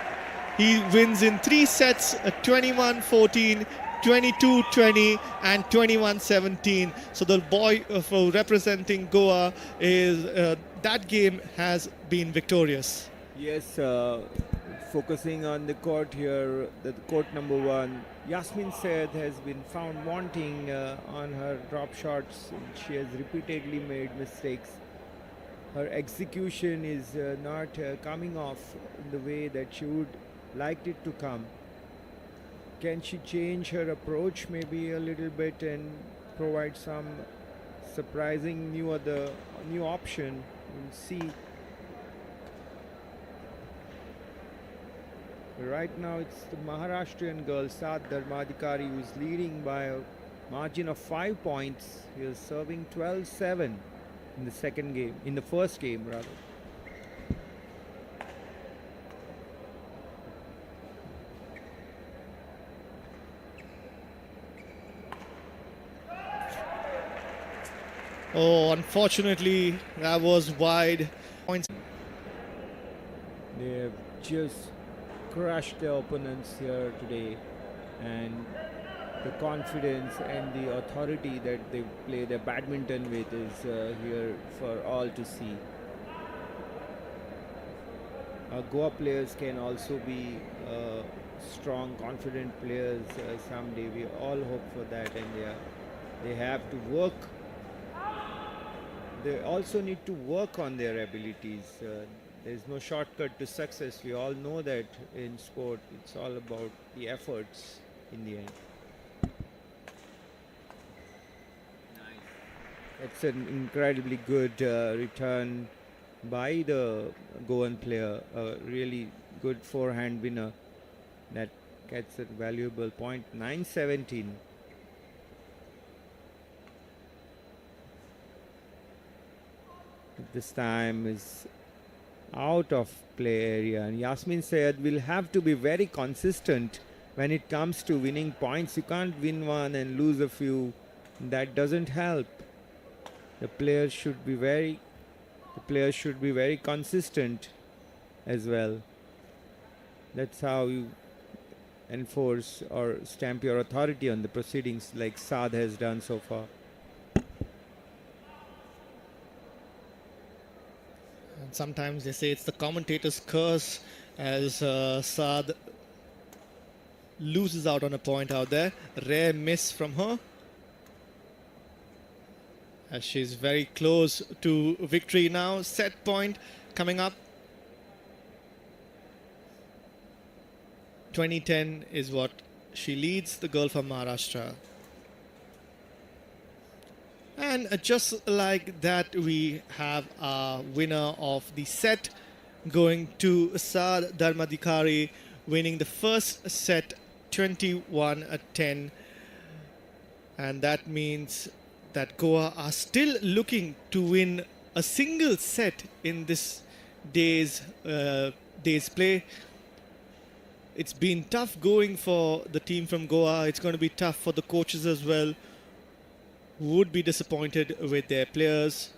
He wins in 3 sets, 21-14, 22-20 and 21-17. So the boy for representing Goa is that game has been victorious. Yes, focusing on the court here, the court number 1, Yasmin Syed has been found wanting on her drop shots. She has repeatedly made mistakes. Her execution is not coming off in the way that she would like it to come. Can she change her approach maybe a little bit and provide some surprising new option? We'll see. Right now it's the Maharashtrian girl Saad Dharmadhikari who is leading by a margin of 5 points. He is serving 12-7 in the second game, in the first game rather. Oh, unfortunately, that was wide. Points. They have just crushed their opponents here today, and the confidence and the authority that they play their badminton with is here for all to see. Goa players can also be strong, confident players someday. We all hope for that, and they have to work. They also need to work on their abilities. There's no shortcut to success. We all know that in sport, it's all about the efforts in the end. It's an incredibly good return by the Goan player. A really good forehand winner that gets a valuable point. 9-17. This time is out of play area, and Yasmin Sayed will have to be very consistent when it comes to winning points. You can't win one and lose a few. That doesn't help. The players should be very consistent as well. That's how you enforce or stamp your authority on the proceedings, like Saad has done so far. And sometimes they say it's the commentator's curse as Saad loses out on a point out there. Rare miss from her, as she's very close to victory now. Set point coming up. 2010 is what she leads, the girl from Maharashtra. And just like that, we have a winner of the set going to Saad Dharmadhikari, winning the first set 21-10. And that means that Goa are still looking to win a single set in this day's play. It's been tough going for the team from Goa. It's going to be tough for the coaches as well, who would be disappointed with their players.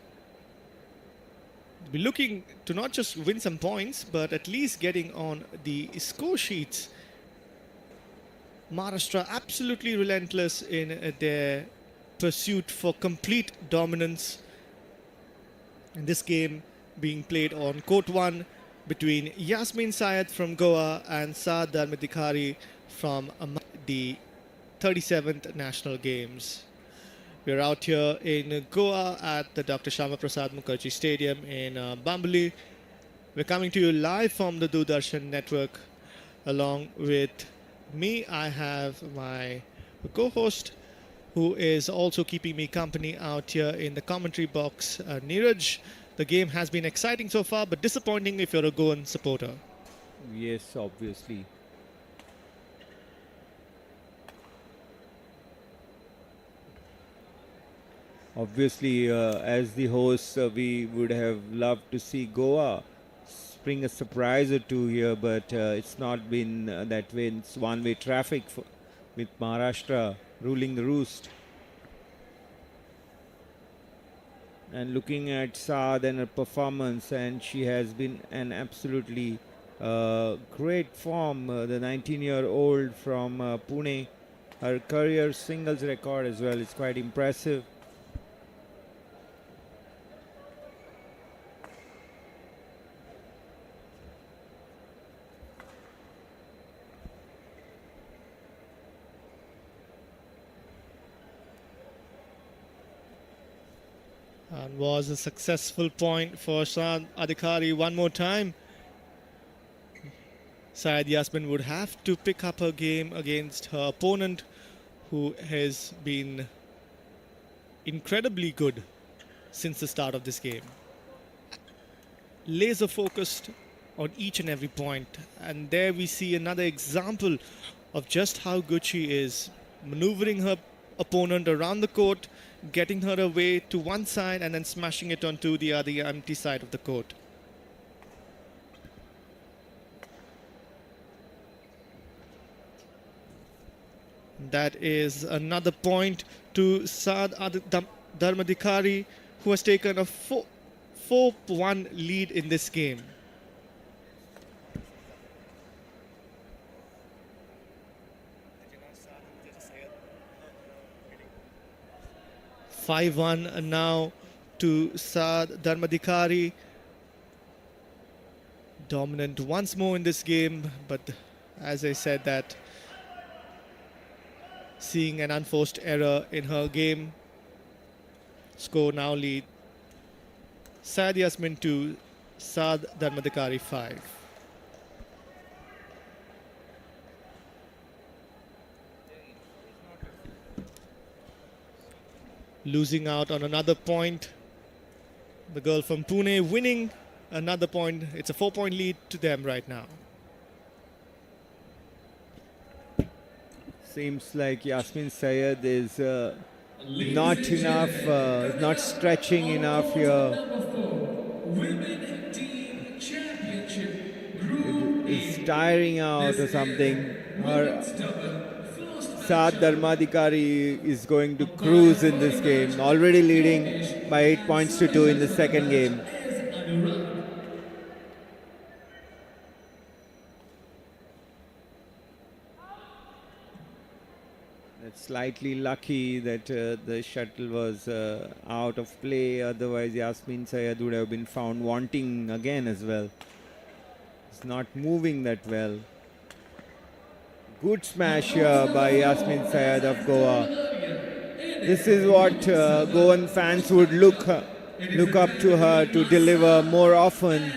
Be looking to not just win some points, but at least getting on the score sheets. Maharashtra absolutely relentless in their pursuit for complete dominance. In this game being played on court 1 between Yasmin Sayed from Goa and Saad Dharmadhikari from the 37th National Games. We're out here in Goa at the Dr. Shama Prasad Mukherjee Stadium in Bambali. We're coming to you live from the Doordarshan network. Along with me, I have my co-host, who is also keeping me company out here in the commentary box, Neeraj. The game has been exciting so far, but disappointing if you're a Goan supporter. Yes, obviously. Obviously, as the hosts, we would have loved to see Goa spring a surprise or two here, but it's not been that way. It's one-way traffic with Maharashtra ruling the roost. And looking at Saad and her performance, and she has been an absolutely great form. The 19-year-old from Pune, her career singles record as well is quite impressive. And was a successful point for Saad Adhikari one more time. Syed Yasmin would have to pick up her game against her opponent, who has been incredibly good since the start of this game. Laser focused on each and every point. And there we see another example of just how good she is, maneuvering her opponent around the court, getting her away to one side and then smashing it onto the other empty side of the court. That is another point to Saad Dharmadhikari, who has taken a 4-1 lead in this game. (5-1) now to Saad Dharmadhikari. Dominant once more in this game, but as I said, that seeing an unforced error in her game. Score now lead Syed Yasmin 2, Saad Dharmadhikari 5. Losing out on another point. The girl from Pune winning another point. It's a 4-point lead to them right now. Seems like Yasmin Syed is not enough, not stretching enough here. Women Team Championship Is tiring out or something. Her Saad Dharmadhikari is going to cruise in this game, already leading by 8 points to 2 in the second game. It's slightly lucky that the shuttle was out of play, otherwise Yasmin Syed would have been found wanting again as well. It's not moving that well. Good smash here by Yasmin Syed of Goa. This is what Goan fans would look up to her to deliver more often.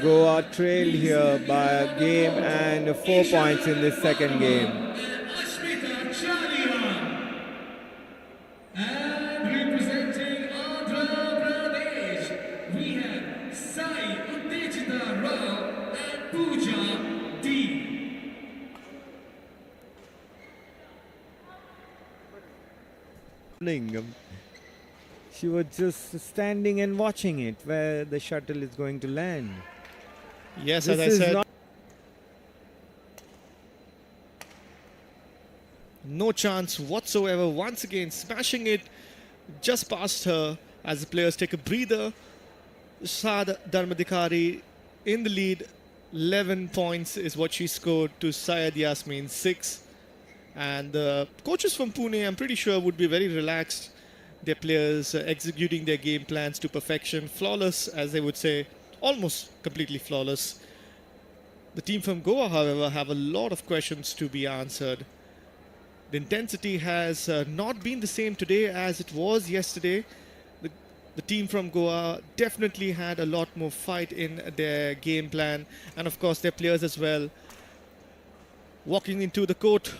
Goa trailed here by a game and 4 points in the second game. And representing Andhra Pradesh, we have Sai Uttejita Rao and Pooja D. She was just standing and watching it where the shuttle is going to land. Yes, This as I is said, not no chance whatsoever. Once again, smashing it just past her as the players take a breather. Saad Dharmadhikari in the lead. 11 points is what she scored to Syed Yasmin 6. And the coaches from Pune, I'm pretty sure, would be very relaxed. Their players executing their game plans to perfection. Flawless, as they would say. Almost completely flawless. The team from Goa, however, have a lot of questions to be answered. The intensity has not been the same today as it was yesterday. The team from Goa definitely had a lot more fight in their game plan, and of course their players as well. Walking into the court,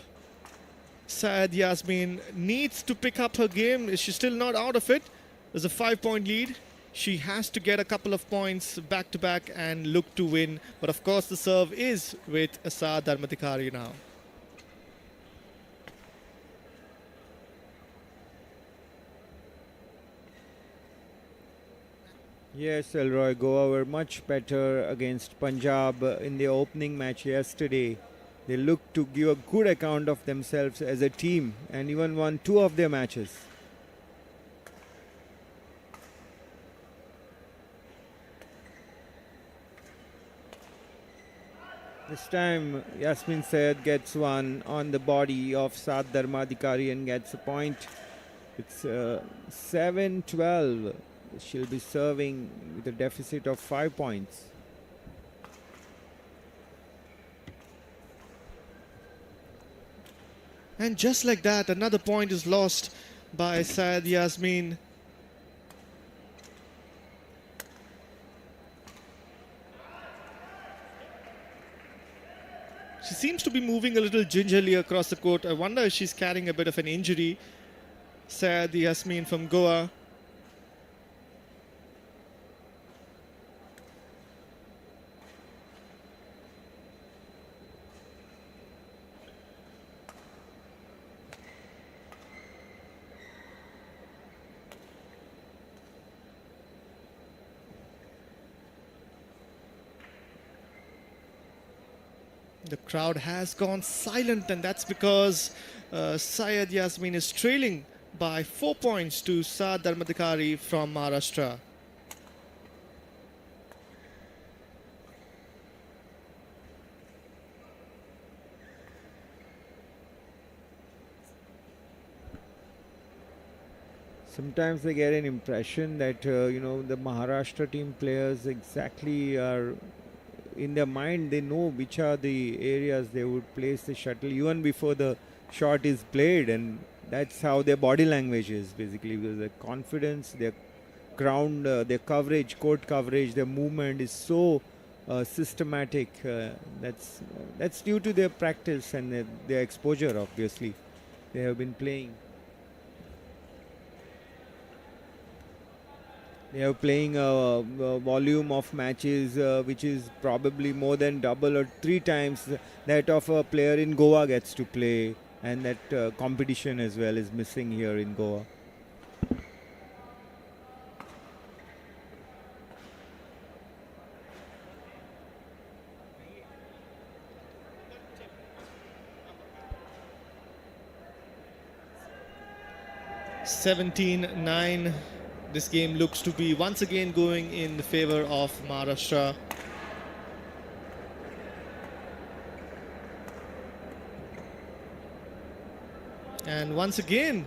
Syed Yasmin needs to pick up her game. Is she still not out of it? There's a 5-point lead. She has to get a couple of points back to back and look to win. But of course the serve is with Saad Dharmadhikari now. Yes, Elroy, Goa were much better against Punjab in the opening match yesterday. They looked to give a good account of themselves as a team and even won 2 of their matches. This time Yasmin Syed gets one on the body of Saad Dharmadhikari and gets a point. It's 7-12. She'll be serving with a deficit of 5 points. And just like that, another point is lost by Syed Yasmin. She seems to be moving a little gingerly across the court. I wonder if she's carrying a bit of an injury. Syed Yasmin from Goa. The crowd has gone silent, and that's because Syed Yasmin is trailing by 4 points to Saad Dharmadhikari from Maharashtra. Sometimes I get an impression that the Maharashtra team players exactly are in their mind, they know which are the areas they would place the shuttle even before the shot is played, and That's how their body language is basically, because their confidence, their ground, their coverage, court coverage, their movement is so systematic. That's due to their practice and their exposure. Obviously, they have been playing. They are playing a volume of matches which is probably more than double or 3 times that of a player in Goa gets to play, and that competition as well is missing here in Goa. (17-9). This game looks to be once again going in the favor of Maharashtra. And once again,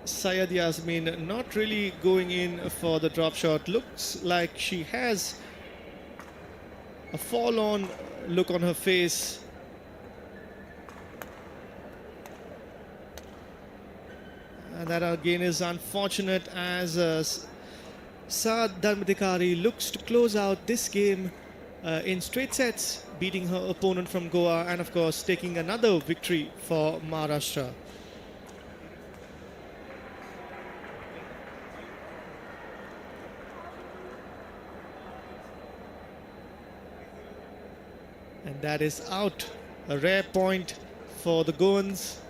Syed Yasmin not really going in for the drop shot. Looks like she has a forlorn look on her face. And that again is unfortunate, as Saad Dharmadhikari looks to close out this game in straight sets, beating her opponent from Goa and of course taking another victory for Maharashtra. And that is out. A rare point for the Goans.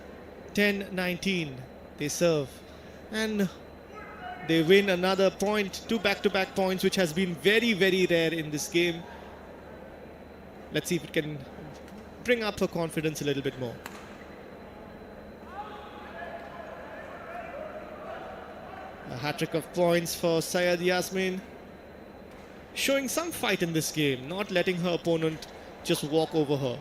10-19. They serve and they win another point, 2 back-to-back points, which has been very, very rare in this game. Let's see if it can bring up her confidence a little bit more. A hat-trick of points for Syed Yasmin, showing some fight in this game, not letting her opponent just walk over her.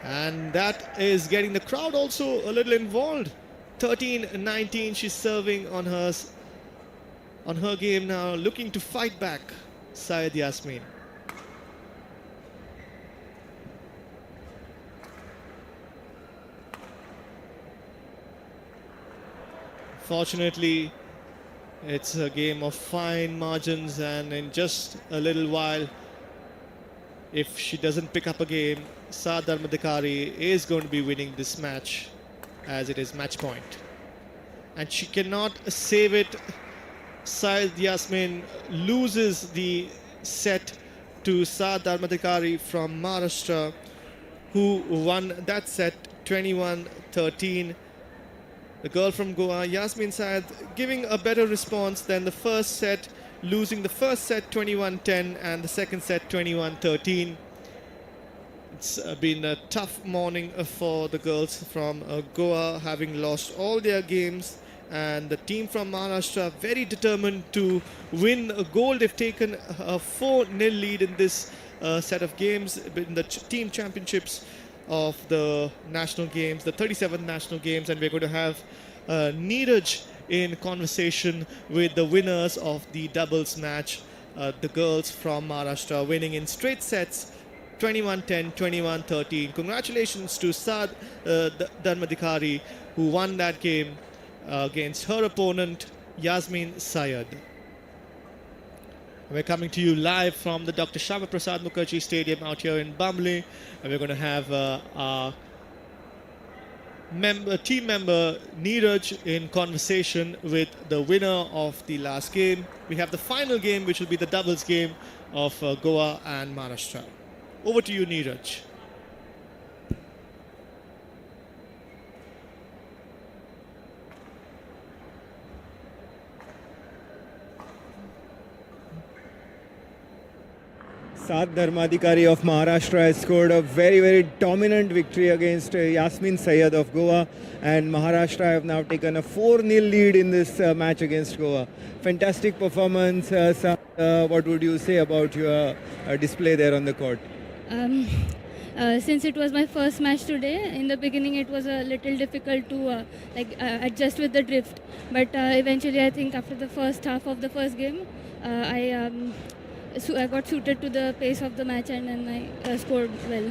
And that is getting the crowd also a little involved. 13-19, she's serving on her game now, looking to fight back, Syed Yasmin. Fortunately, it's a game of fine margins, and in just a little while, if she doesn't pick up a game, Saad Dharmadhikari is going to be winning this match, as it is match point. And she cannot save it. Syed Yasmin loses the set to Saad Dharmadhikari from Maharashtra, who won that set 21-13. The girl from Goa, Yasmin Syed, giving a better response than the first set, losing the first set 21-10 and the second set 21-13. It's been a tough morning for the girls from Goa, having lost all their games, and the team from Maharashtra very determined to win a gold. They've taken a 4-0 lead in this set of games in the team championships of the national games, the 37th national games, and we're going to have Neeraj in conversation with the winners of the doubles match, the girls from Maharashtra winning in straight sets 21-10, 21-13. Congratulations to Saad Dharmadhikari, who won that game against her opponent, Yasmin Syed. We're coming to you live from the Dr. Shyama Prasad Mukherjee Stadium out here in Bamble, and we're going to have our team member Neeraj in conversation with the winner of the last game. We have the final game, which will be the doubles game of Goa and Maharashtra. Over to you, Neeraj. Saad Dharmadhikari of Maharashtra has scored a very, very dominant victory against Yasmin Syed of Goa, and Maharashtra have now taken a 4-0 lead in this match against Goa. Fantastic performance. Saad, what would you say about your display there on the court? Since it was my first match today, in the beginning it was a little difficult to adjust with the drift, but eventually I think after the first half of the first game, I got suited to the pace of the match, and then I scored well.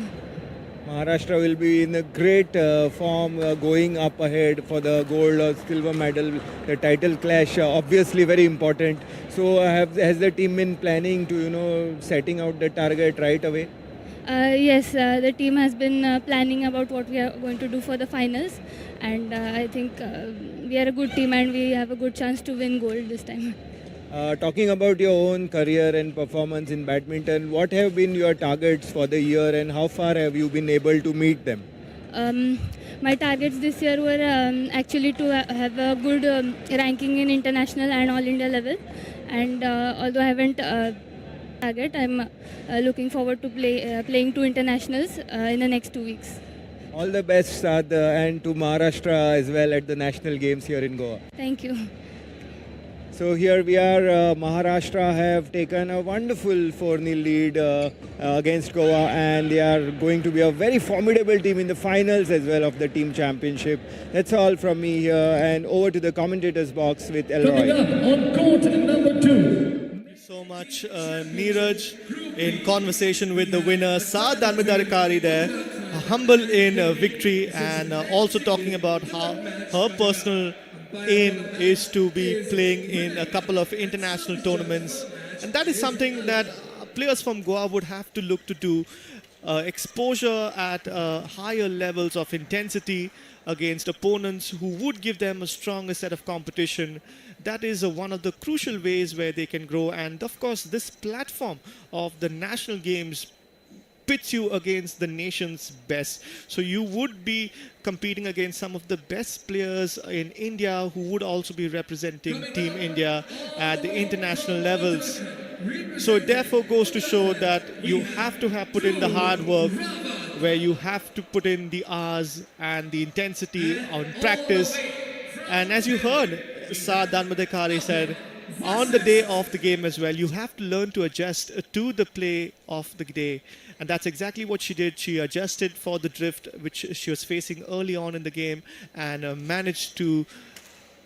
Maharashtra will be in a great form, going up ahead for the gold or silver medal. The title clash, obviously very important. So, has the team been planning to, setting out the target right away? Yes, the team has been planning about what we are going to do for the finals, and I think we are a good team and we have a good chance to win gold this time. Talking about your own career and performance in badminton, what have been your targets for the year and how far have you been able to meet them? My targets this year were actually to have a good ranking in international and all India level, and although I haven't target, I'm looking forward to playing two internationals in the next 2 weeks. All the best, Saad, and to Maharashtra as well at the national games here in Goa. Thank you. So here we are, Maharashtra have taken a wonderful 4-0 lead against Goa, and they are going to be a very formidable team in the finals as well of the team championship. That's all from me here, and over to the commentators box with Elroy. On court number 2. So much Neeraj in conversation with the winner Saad Danmidar-Kari there, humble in victory, and also talking about how her personal aim is to be playing in a couple of international tournaments, and that is something that players from Goa would have to look to do. Exposure at higher levels of intensity against opponents who would give them a stronger set of competition. That is one of the crucial ways where they can grow, and of course this platform of the national games pits you against the nation's best. So you would be competing against some of the best players in India who would also be representing Team India at the international levels. So it therefore goes to show that you have to have put in the hard work, where you have to put in the hours and the intensity on practice. And as you heard, Saad Danmidar-Kari said, on the day of the game as well, you have to learn to adjust to the play of the day. And that's exactly what she did. She adjusted for the drift which she was facing early on in the game, and managed to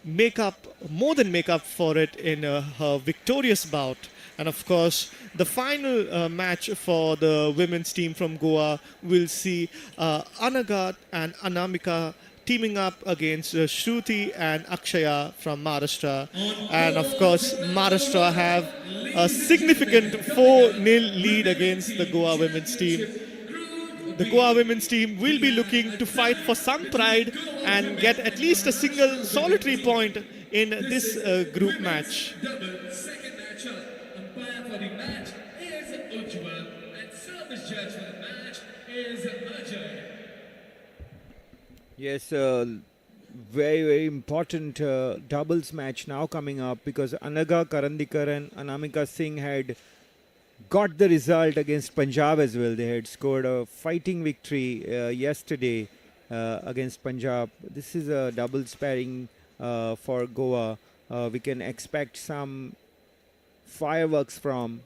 more than make up for it in her victorious bout. And of course, the final match for the women's team from Goa will see Anagat and Anamika teaming up against Shruti and Akshaya from Maharashtra. And of course, Maharashtra have a significant 4-0 lead against the Goa women's team. The Goa women's team will be looking to fight for some pride and get at least a single solitary point in this group match. Second matchup, umpire for the match is Ujjwal, and service judge for the match is Ajay. Yes, very, very important doubles match now coming up, because Anaga Karandikar and Anamika Singh had got the result against Punjab as well. They had scored a fighting victory yesterday against Punjab. This is a doubles pairing for Goa. We can expect some fireworks from,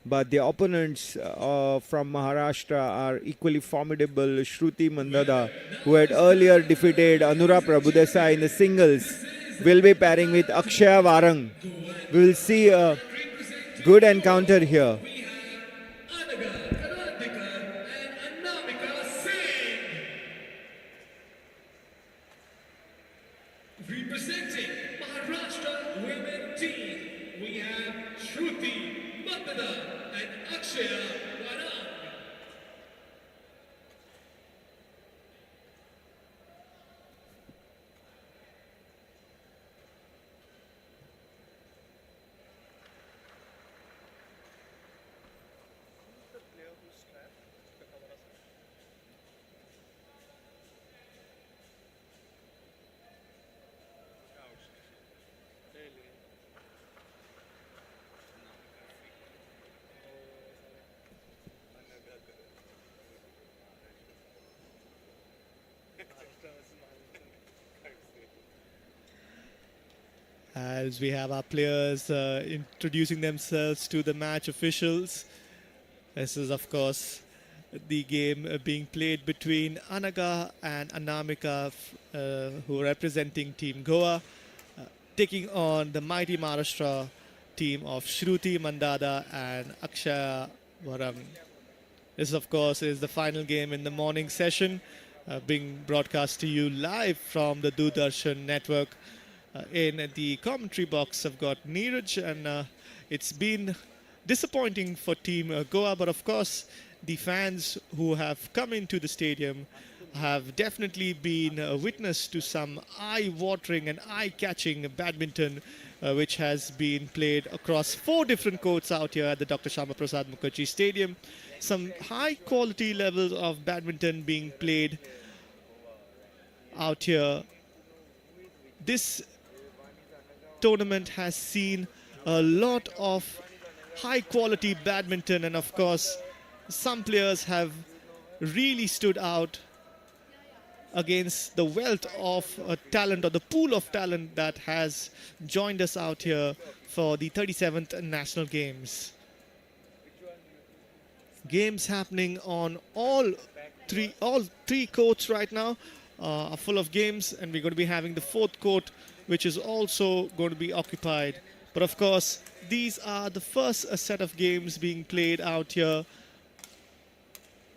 but the opponents from Maharashtra are equally formidable. Shruti Mandada, who had earlier defeated Anura Prabhudesai in the singles, will be pairing with Akshaya Varang. We will see a good encounter here. Representing Maharashtra women team, we have Shruti Mandada and Akshaya Varang. As we have our players introducing themselves to the match officials. This is, of course, the game being played between Anaga and Anamika, who are representing Team Goa, taking on the mighty Maharashtra team of Shruti Mandada and Akshaya Varang. This, of course, is the final game in the morning session, being broadcast to you live from the Doordarshan network. In the commentary box, I've got Neeraj, and it's been disappointing for Team Goa, but of course, the fans who have come into the stadium have definitely been witness to some eye-watering and eye-catching badminton, which has been played across 4 different courts out here at the Dr. Shama Prasad Mukherjee Stadium. Some high-quality levels of badminton being played out here. This tournament has seen a lot of high-quality badminton, and of course, some players have really stood out against the wealth of talent, or the pool of talent that has joined us out here for the 37th National Games. Games happening on all three courts right now are full of games, and we're going to be having the 4th court, which is also going to be occupied. But of course, these are the first set of games being played out here.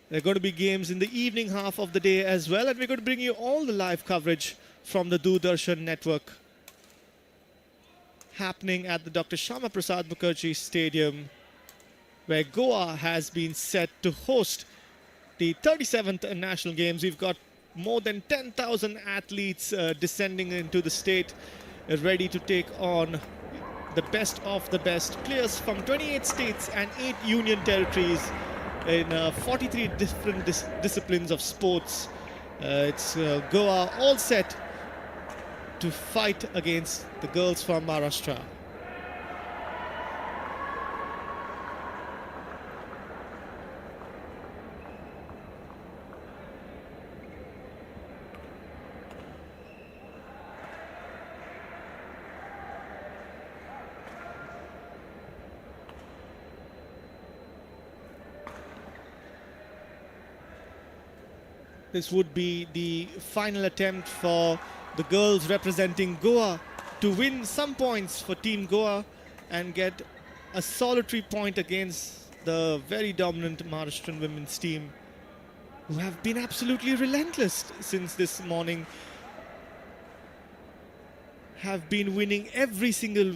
There are going to be games in the evening half of the day as well, and we're going to bring you all the live coverage from the Doordarshan network happening at the Dr. Shama Prasad Mukherjee Stadium, where Goa has been set to host the 37th National Games. We've got more than 10,000 athletes descending into the state, ready to take on the best of the best players from 28 states and 8 union territories in 43 different disciplines of sports. It's Goa all set to fight against the girls from Maharashtra. This would be the final attempt for the girls representing Goa to win some points for Team Goa and get a solitary point against the very dominant Maharashtrian women's team, who have been absolutely relentless since this morning, have been winning every single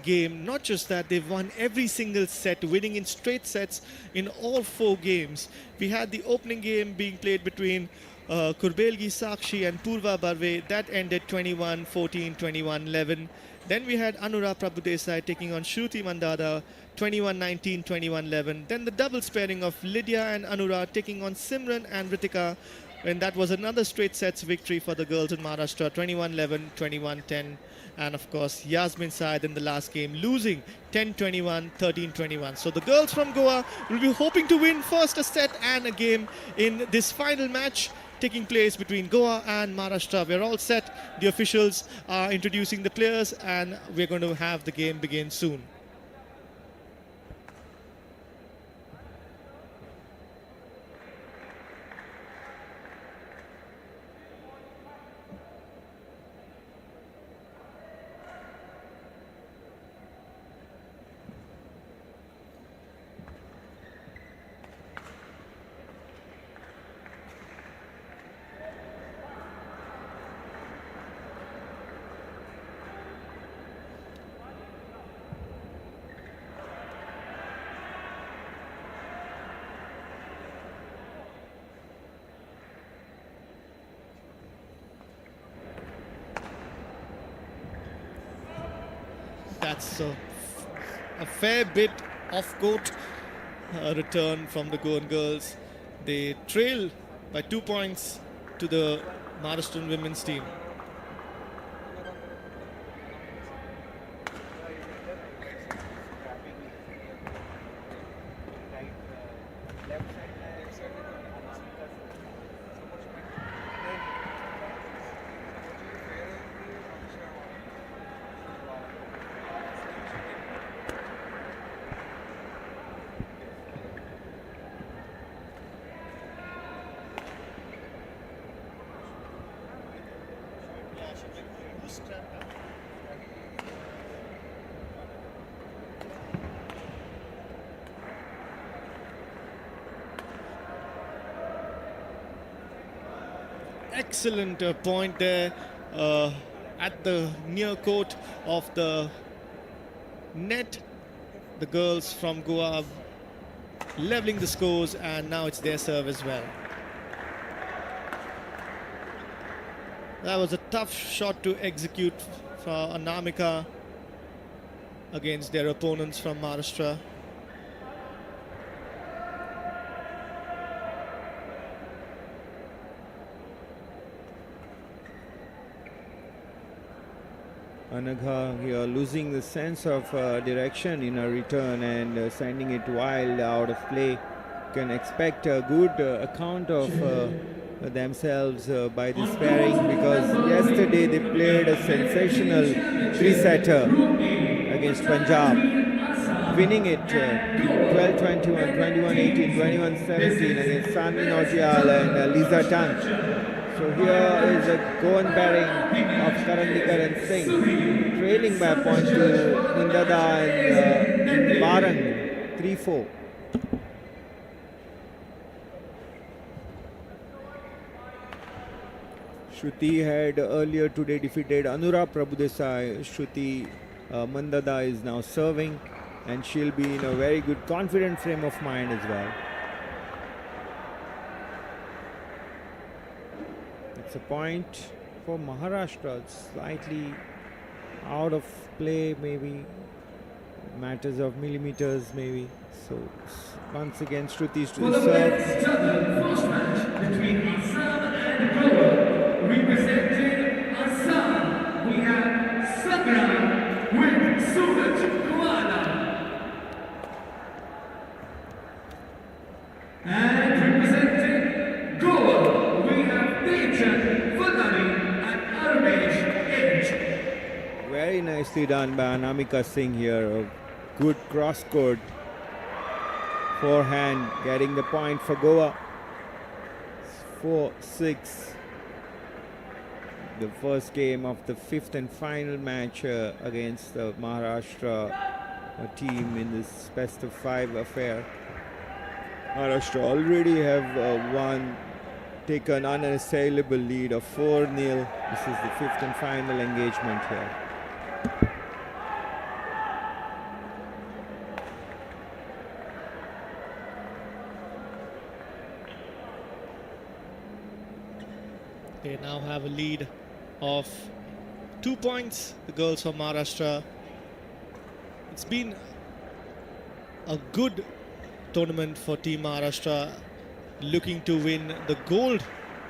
game. Not just that, they've won every single set, winning in straight sets in all 4 games. We had the opening game being played between Kurbelgi Sakshi and Purva Barve. That ended 21-14, 21-11. Then we had Anura Prabhudesai taking on Shruti Mandada, 21-19, 21-11. Then the doubles pairing of Lydia and Anura taking on Simran and Ritika, and that was another straight sets victory for the girls in Maharashtra, 21-11, 21-10. And of course, Yasmin Said in the last game losing 10-21, 13-21. So the girls from Goa will be hoping to win first a set and a game in this final match taking place between Goa and Maharashtra. We're all set. The officials are introducing the players, and we're going to have the game begin soon. That's a fair bit off-court return from the Goan girls. They trail by 2 points to the Maharashtrian women's team. excellent point there at the near court of the net. The girls from Goa leveling the scores, and now it's their serve as well. That was a tough shot to execute for Anamika against their opponents from Maharashtra. Anagha here losing the sense of direction in her return and sending it wild out of play. Can expect a good account of themselves by this pairing, because yesterday they played a sensational three-setter against Punjab, winning it 12-21, 21-18, 21-17 against Sanvi Nautiyal and Lisa Tanch. So here is a Goan pairing of Karandikar and Singh, trailing by a point to Mundada and Barang, 3-4. Shruti had earlier today defeated Anura Prabhudesai. Shruti Mandada is now serving, and she'll be in a very good confident frame of mind as well. It's a point for Maharashtra. It's slightly out of play, maybe matters of millimeters, maybe. So once again, Shruti to the serve. First match between Assam and Goa. Representing Assam, we have Sangram with Suraj Kuala. And representing Goa, we have Tejan Vadani and Armesh H. Very nicely done by Anamika Singh here. A good cross-court forehand, getting the point for Goa. 4-6. The first game of the fifth and final match against the Maharashtra team in this best of five affair. Maharashtra already have taken unassailable lead of 4-0. This is the fifth and final engagement here. They now have a lead of 2 points, the girls from Maharashtra. It's been a good tournament for Team Maharashtra, looking to win the gold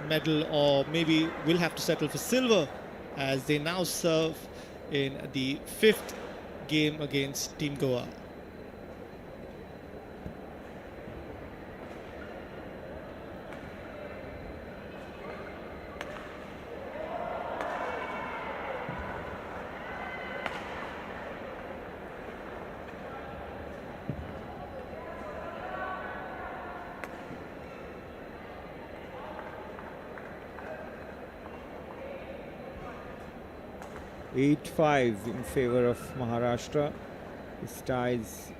medal, or maybe will have to settle for silver, as they now serve in the fifth game against Team Goa. (8-5) in favor of Maharashtra. This ties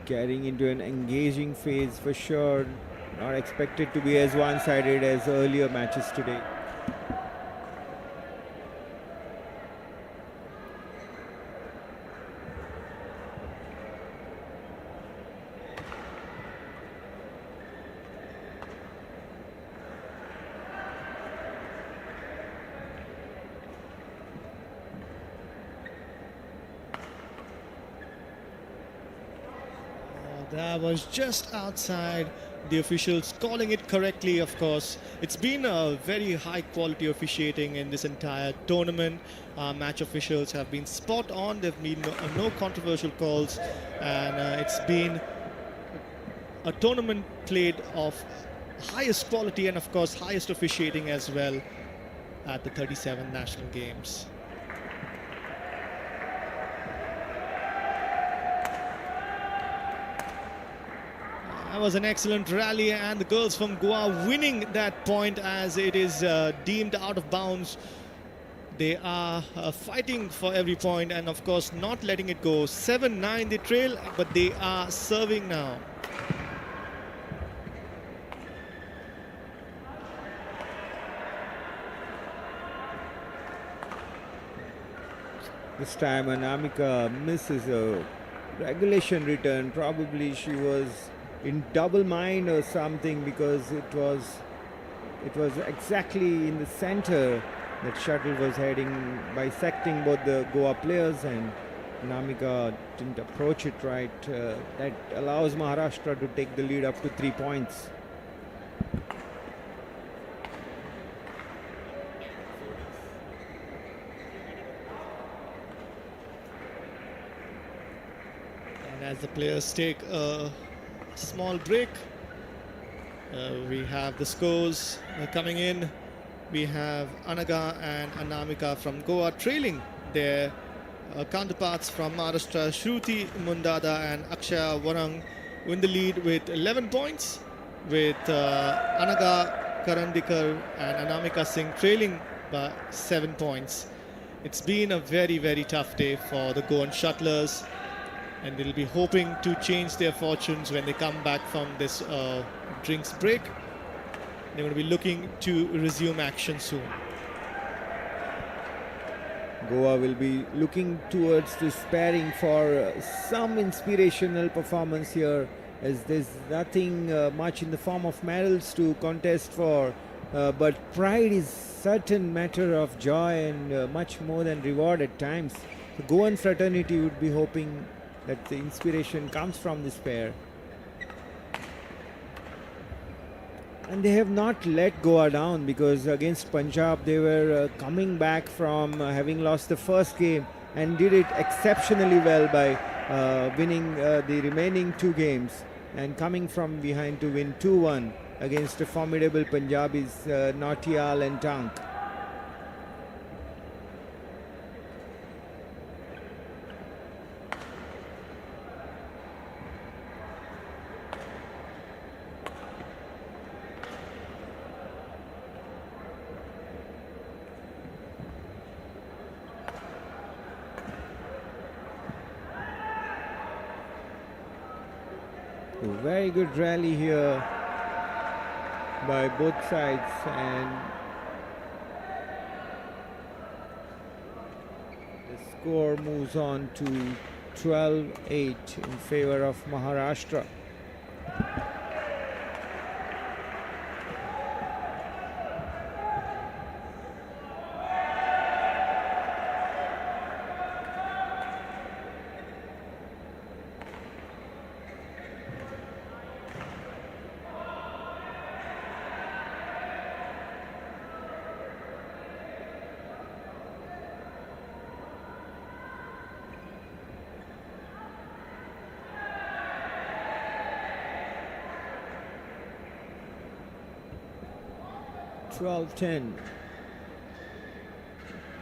getting into an engaging phase for sure. Not expected to be as one-sided as earlier matches today. That was just outside. The officials calling it correctly, of course. It's been a very high quality officiating in this entire tournament. Match officials have been spot on. There have been no controversial calls, and it's been a tournament played of highest quality and, of course, highest officiating as well at the 37 National Games. That was an excellent rally, and the girls from Goa winning that point as it is deemed out of bounds. They are fighting for every point and, of course, not letting it go. 7-9 they trail, but they are serving now. This time Anamika misses a regulation return. Probably she was in double mind or something, because it was exactly in the center that shuttle was heading, bisecting both the Goa players, and Anamika didn't approach it right. That allows Maharashtra to take the lead up to 3 points. And as the players take a small break, we have the scores coming in. We have Anaga and Anamika from Goa trailing their counterparts from Maharashtra. Shruti Mundada and Akshaya Warang win the lead with 11 points, with Anaga Karandikar and Anamika Singh trailing by 7 points. It's been a very, very tough day for the Goan shuttlers, and they'll be hoping to change their fortunes when they come back from this drinks break. They're going to be looking to resume action soon. Goa will be looking towards this pairing for some inspirational performance here, as there's nothing much in the form of medals to contest for, but pride is certain matter of joy and much more than reward at times. The Goan fraternity would be hoping that the inspiration comes from this pair. And they have not let Goa down, because against Punjab they were coming back from having lost the first game and did it exceptionally well by winning the remaining 2 games and coming from behind to win 2-1 against the formidable Punjabis Nautiyal and Tank. Very good rally here by both sides, and the score moves on to 12-8 in favor of Maharashtra.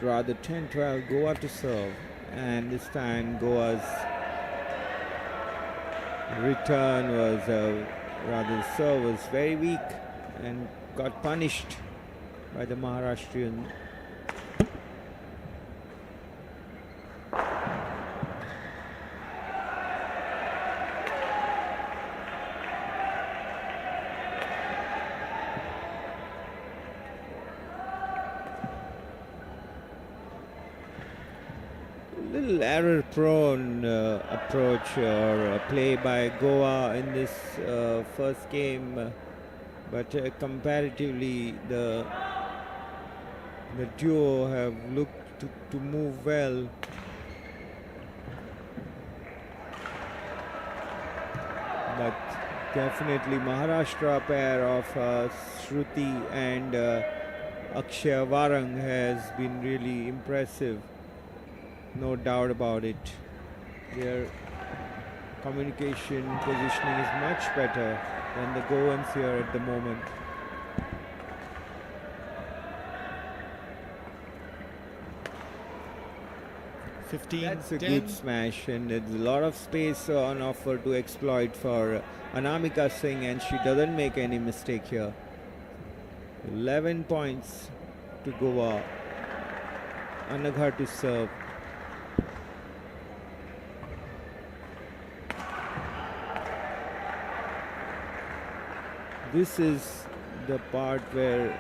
Rather 10-12, Goa to serve, and this time Goa's return was rather the serve was very weak and got punished by the Maharashtrian. Little error-prone approach or play by Goa in this first game, but comparatively the duo have looked to move well. But definitely Maharashtra pair of Shruti and Akshaya Warang has been really impressive. No doubt about it. Their communication positioning is much better than the Goans here at the moment. That's a good smash, and there's a lot of space on offer to exploit for Anamika Singh, and she doesn't make any mistake here. 11 points to Goa. Anagha to serve. This is the part where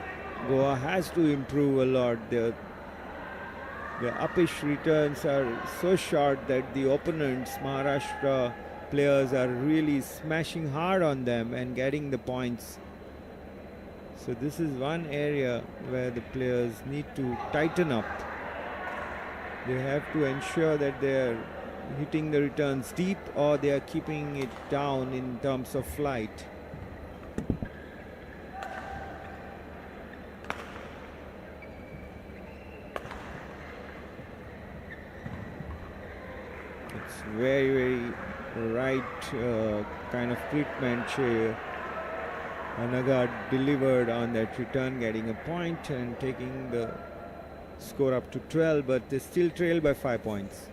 Goa has to improve a lot. The uppish returns are so short that the opponents, Maharashtra players, are really smashing hard on them and getting the points. So this is one area where the players need to tighten up. They have to ensure that they are hitting the returns deep, or they are keeping it down in terms of flight. It's very right kind of treatment. Anaga delivered on that return, getting a point and taking the score up to 12, but they still trail by 5 points.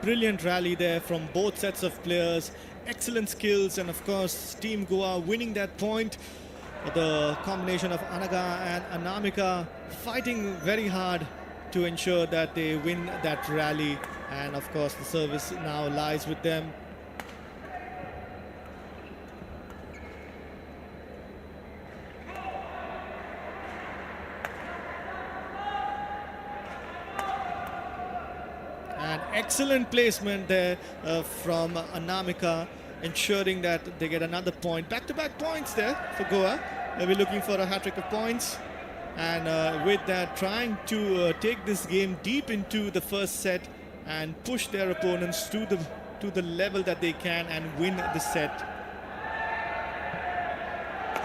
Brilliant rally there from both sets of players. Excellent skills, and of course Team Goa winning that point. The combination of Anaga and Anamika fighting very hard to ensure that they win that rally, and of course the service now lies with them. Excellent placement there from Anamika, ensuring that they get another point. Back-to-back points there for Goa. They'll be looking for a hat-trick of points. And with that, trying to take this game deep into the first set and push their opponents to the level that they can and win the set.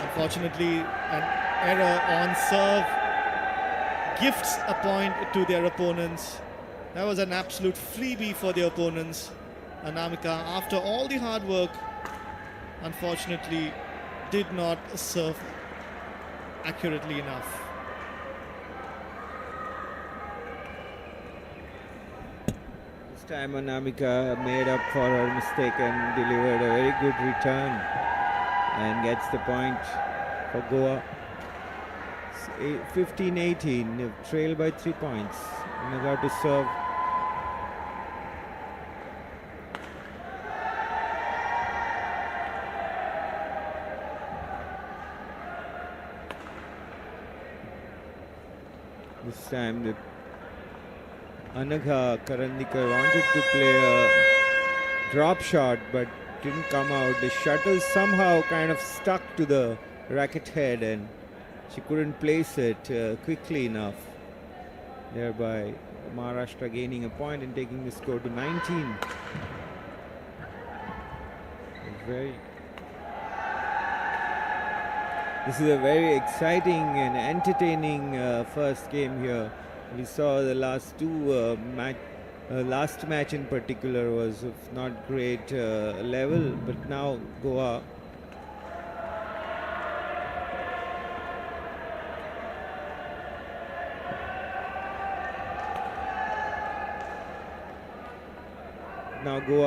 Unfortunately, an error on serve gifts a point to their opponents. That was an absolute freebie for the opponents. Anamika, after all the hard work, unfortunately did not serve accurately enough. This time Anamika made up for her mistake and delivered a very good return and gets the point for Goa. 15-18, they've trailed by 3 points. Anaga to serve. This time the Anagha Karandikar wanted to play a drop shot but didn't come out. The shuttle somehow kind of stuck to the racket head and she couldn't place it quickly enough. Thereby Maharashtra gaining a point and taking the score to 19. This is a very exciting and entertaining first game here. We saw the last two last match in particular was of not great level, but now Goa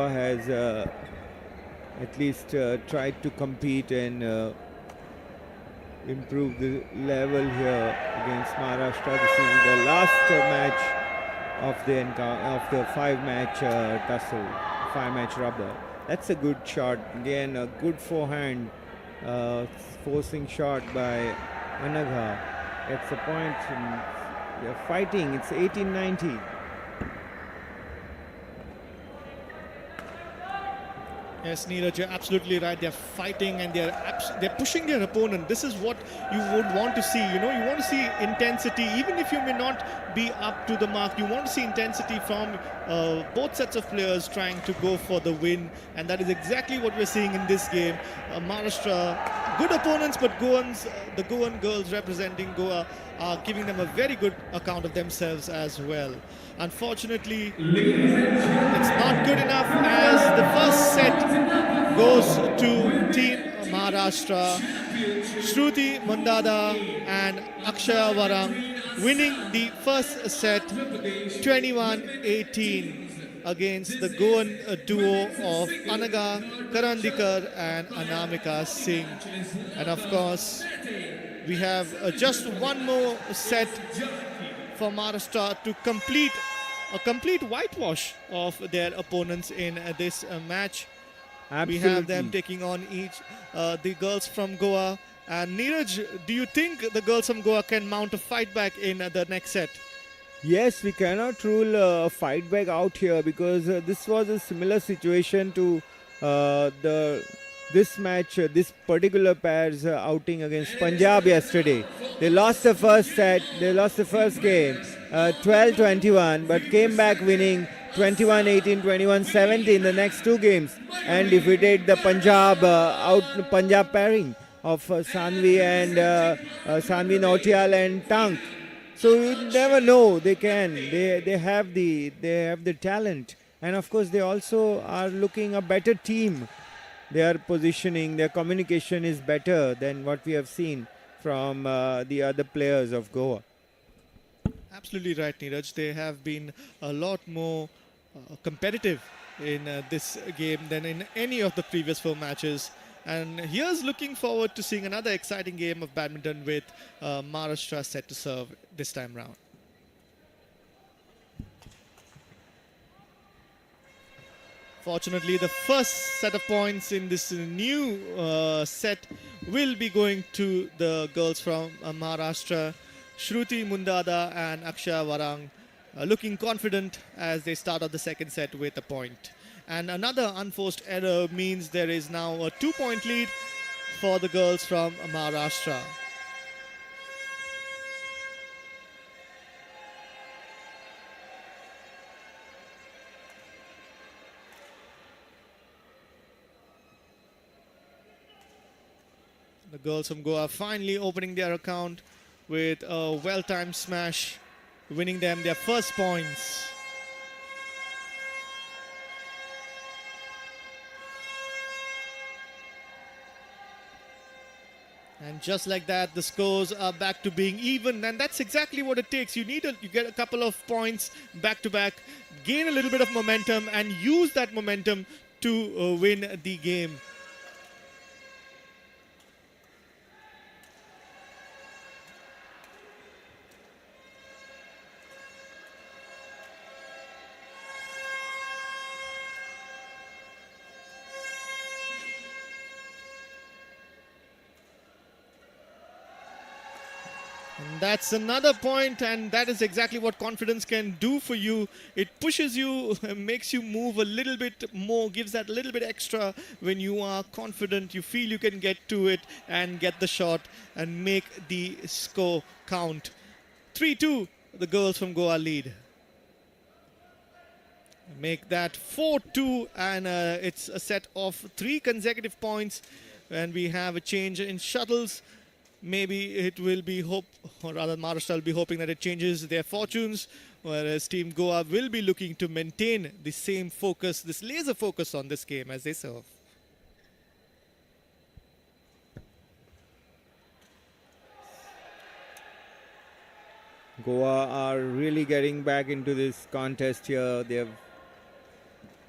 has at least tried to compete and improve the level here against Maharashtra. This is the last match of the 5-match tussle, 5-match rubber. That's a good shot. Again, a good forehand forcing shot by Anagha. Gets the point. They're fighting. It's 18-19. Yes, Neeraj, you're absolutely right. They're fighting and they're pushing their opponent. This is what you would want to see. You know, you want to see intensity, even if you may not be up to the mark. You want to see intensity from both sets of players trying to go for the win, and that is exactly what we're seeing in this game. Maharashtra, good opponents, but the Goan girls representing Goa are giving them a very good account of themselves as well. Unfortunately, it's not good enough as the first set goes to Team Maharashtra. Shruti Mundada and Akshaya Varam winning the first set 21-18. against the Goan duo of Anaga Karandikar and Anamika Singh. And of course, we have just one more set for Maharashtra to complete a complete whitewash of their opponents in this match. We have them Absolutely. taking on the girls from Goa. And Neeraj, do you think the girls from Goa can mount a fight back in the next set? Yes, we cannot rule a fight back out here because this was a similar situation to this match, this particular pair's outing against Punjab yesterday. They lost the first set, they lost the first game, 12-21, but came back winning 21-18, 21-17 the next two games, and defeated the Punjab pairing of Sanvi and Sanvi Nautiyal and Tank. So you never know. They can. They have the talent, and of course they also are looking a better team. Their positioning, their communication is better than what we have seen from the other players of Goa. Absolutely right, Neeraj. They have been a lot more competitive in this game than in any of the previous four matches. And here's looking forward to seeing another exciting game of badminton with Maharashtra set to serve this time round. Fortunately, the first set of points in this new set will be going to the girls from Maharashtra, Shruti Mundada and Akshay Warang, looking confident as they start off the second set with a point. And another unforced error means there is now a 2-point lead for the girls from Maharashtra. The girls from Goa finally opening their account with a well-timed smash, winning them their first points. And just like that, the scores are back to being even, and that's exactly what it takes. You get a couple of points back to back, gain a little bit of momentum, and use that momentum to win the game. And that's another point, and that is exactly what confidence can do for you. It pushes you, makes you move a little bit more, gives that little bit extra when you are confident. You feel you can get to it and get the shot and make the score count. 3-2, the girls from Goa lead. Make that 4-2, and it's a set of 3 consecutive points, and we have a change in shuttles. Maybe it will be Maharashtra will be hoping that it changes their fortunes, whereas Team Goa will be looking to maintain the same focus, this laser focus on this game as they serve. Goa are really getting back into this contest here. They have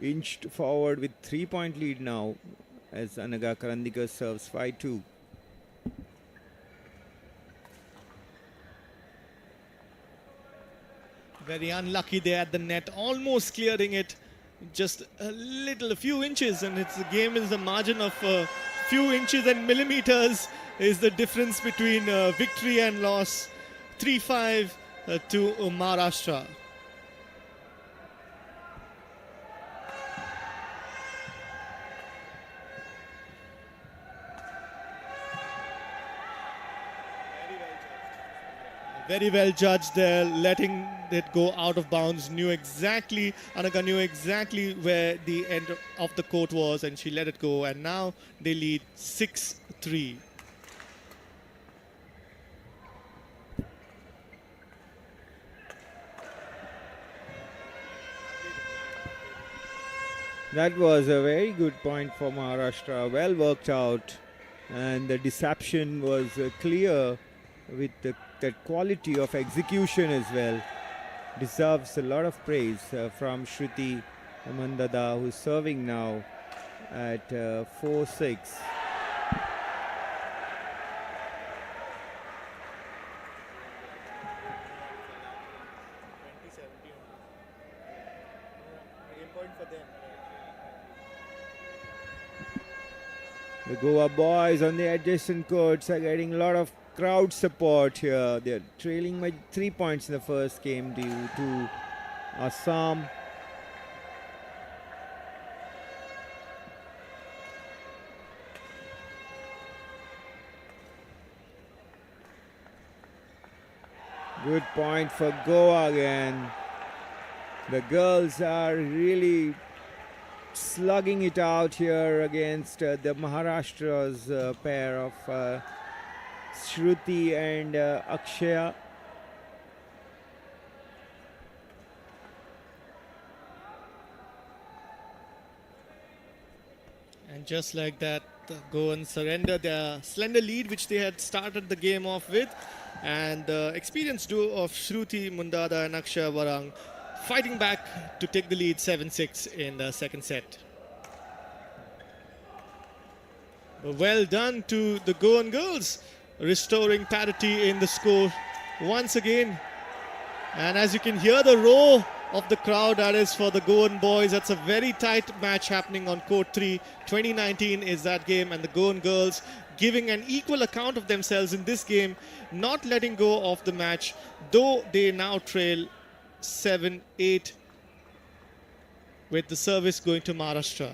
inched forward with 3-point lead now as Anaga Karandikar serves 5-2. Very unlucky there at the net, almost clearing it, just a few inches, and the game is a margin of a few inches and millimeters is the difference between victory and loss. 3-5 to Maharashtra. Very well judged there, letting it go out of bounds. Anaga knew exactly where the end of the court was, and she let it go. And now they lead 6-3. That was a very good point for Maharashtra, well worked out, and the deception was clear with that quality of execution as well. Deserves a lot of praise from Shruti Amandada, who's serving now at 4-6. The Goa boys on the adjacent courts are getting a lot of crowd support here. They're trailing by 3 points in the first game due to Assam. Good point for Goa again. The girls are really slugging it out here against the Maharashtra's pair of Shruti and Akshaya. And just like that, the Goans surrender their slender lead, which they had started the game off with. And the experienced duo of Shruti Mundada and Akshaya Varang fighting back to take the lead 7-6 in the second set. Well done to the Goan girls, restoring parity in the score once again. And as you can hear the roar of the crowd that is for the Goan boys, that's a very tight match happening on court 3. 2019 is that game, and the Goan girls giving an equal account of themselves in this game, not letting go of the match, though they now trail 7-8 with the service going to Maharashtra.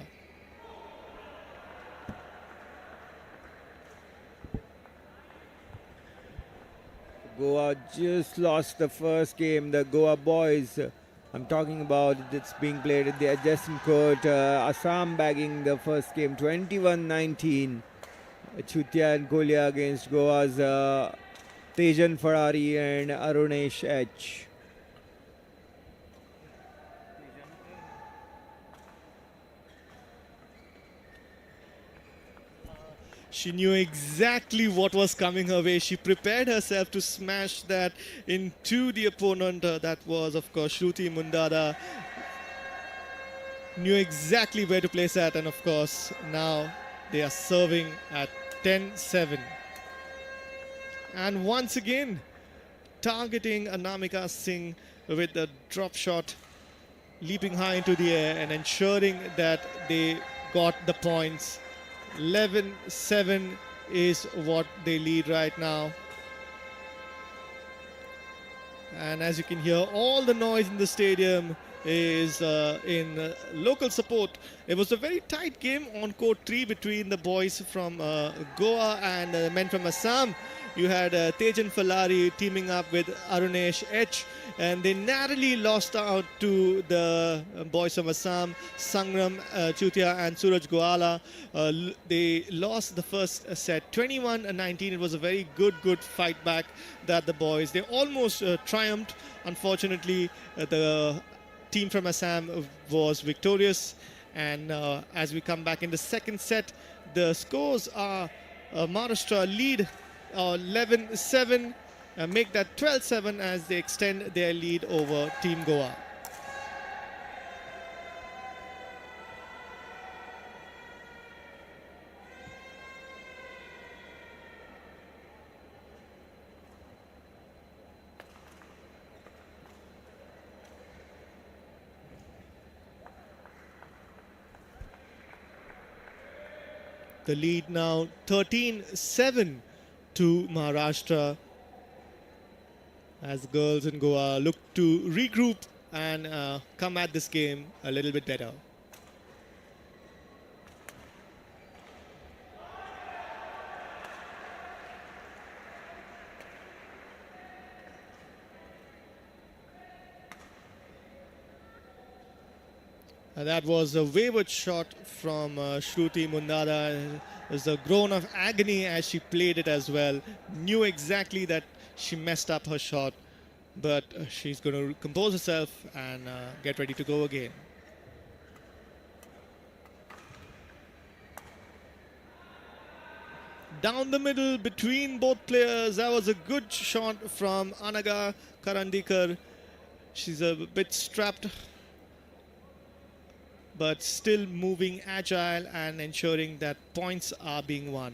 Goa just lost the first game. The Goa boys, I'm talking about, it's being played at the adjacent court. Assam bagging the first game 21-19. Chutia and Kolia against Goa's Tejan Ferrari and Arunesh H. She knew exactly what was coming her way. She prepared herself to smash that into the opponent. That was, of course, Shruti Mundada. Knew exactly where to place that, and of course, now they are serving at 10-7. And once again, targeting Anamika Singh with a drop shot, leaping high into the air and ensuring that they got the points. 11-7 is what they lead right now. And as you can hear, all the noise in the stadium is in local support. It was a very tight game on court 3 between the boys from Goa and the men from Assam. You had Tejan Falari teaming up with Arunesh H, and they narrowly lost out to the boys from Assam, Sangram Chutia and Suraj Goala. They lost the first set 21-19. It was a very good fight back that the boys, they almost triumphed. Unfortunately, the team from Assam was victorious. And as we come back in the second set, the scores are Maharashtra lead 11-7, make that 12-7 as they extend their lead over Team Goa. The lead now 13-7 to Maharashtra as the girls in Goa look to regroup and come at this game a little bit better. That was a wayward shot from Shruti Mundada. It was a groan of agony as she played it as well. Knew exactly that she messed up her shot, but she's going to compose herself and get ready to go again. Down the middle between both players, that was a good shot from Anaga Karandikar. She's a bit strapped but still moving agile and ensuring that points are being won.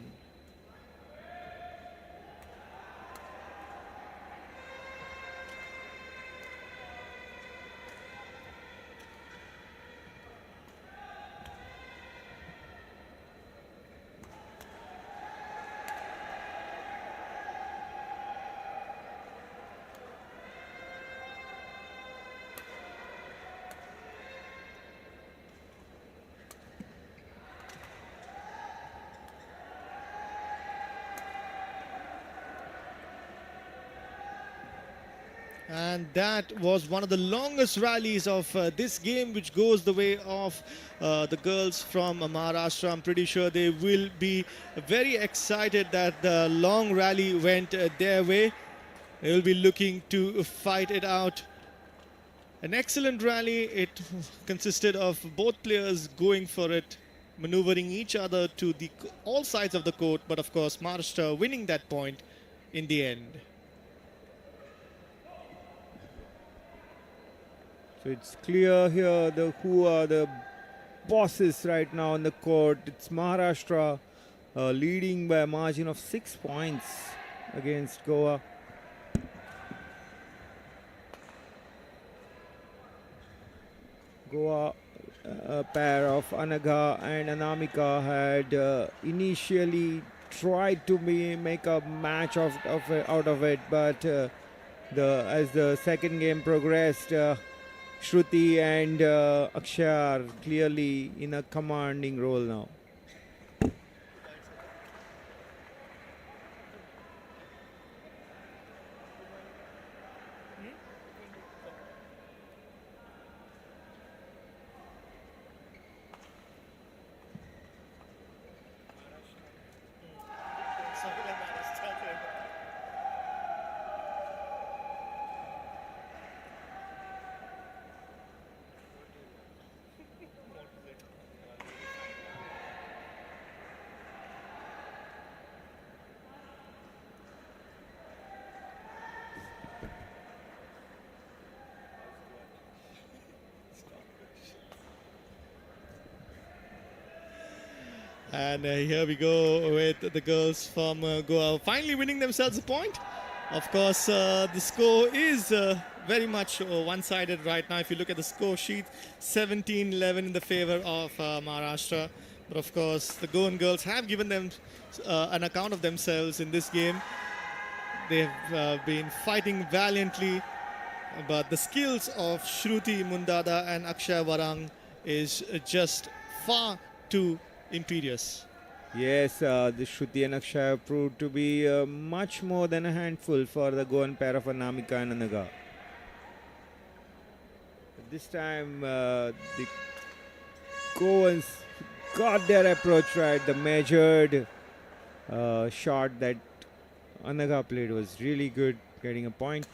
And that was one of the longest rallies of this game, which goes the way of the girls from Maharashtra. I'm pretty sure they will be very excited that the long rally went their way. They will be looking to fight it out. An excellent rally. It consisted of both players going for it, maneuvering each other to all sides of the court, but of course Maharashtra winning that point in the end. So it's clear here who are the bosses right now on the court. It's Maharashtra leading by a margin of 6 points against Goa. Goa, a pair of Anagha and Anamika had initially tried to make a match out of it, but as the second game progressed, Shruti and Akshay are clearly in a commanding role now. And here we go with the girls from Goa finally winning themselves a point. Of course, the score is very much one-sided right now. If you look at the score sheet, 17-11 in the favor of Maharashtra. But of course, the Goan girls have given them an account of themselves in this game. They have been fighting valiantly, but the skills of Shruti Mundada and Akshay Warang is just far too imperious. Yes, the Shruti and Akshay have proved to be much more than a handful for the Goan pair of Anamika and Anaga. This time the Goans got their approach right. The measured shot that Anaga played was really good, getting a point.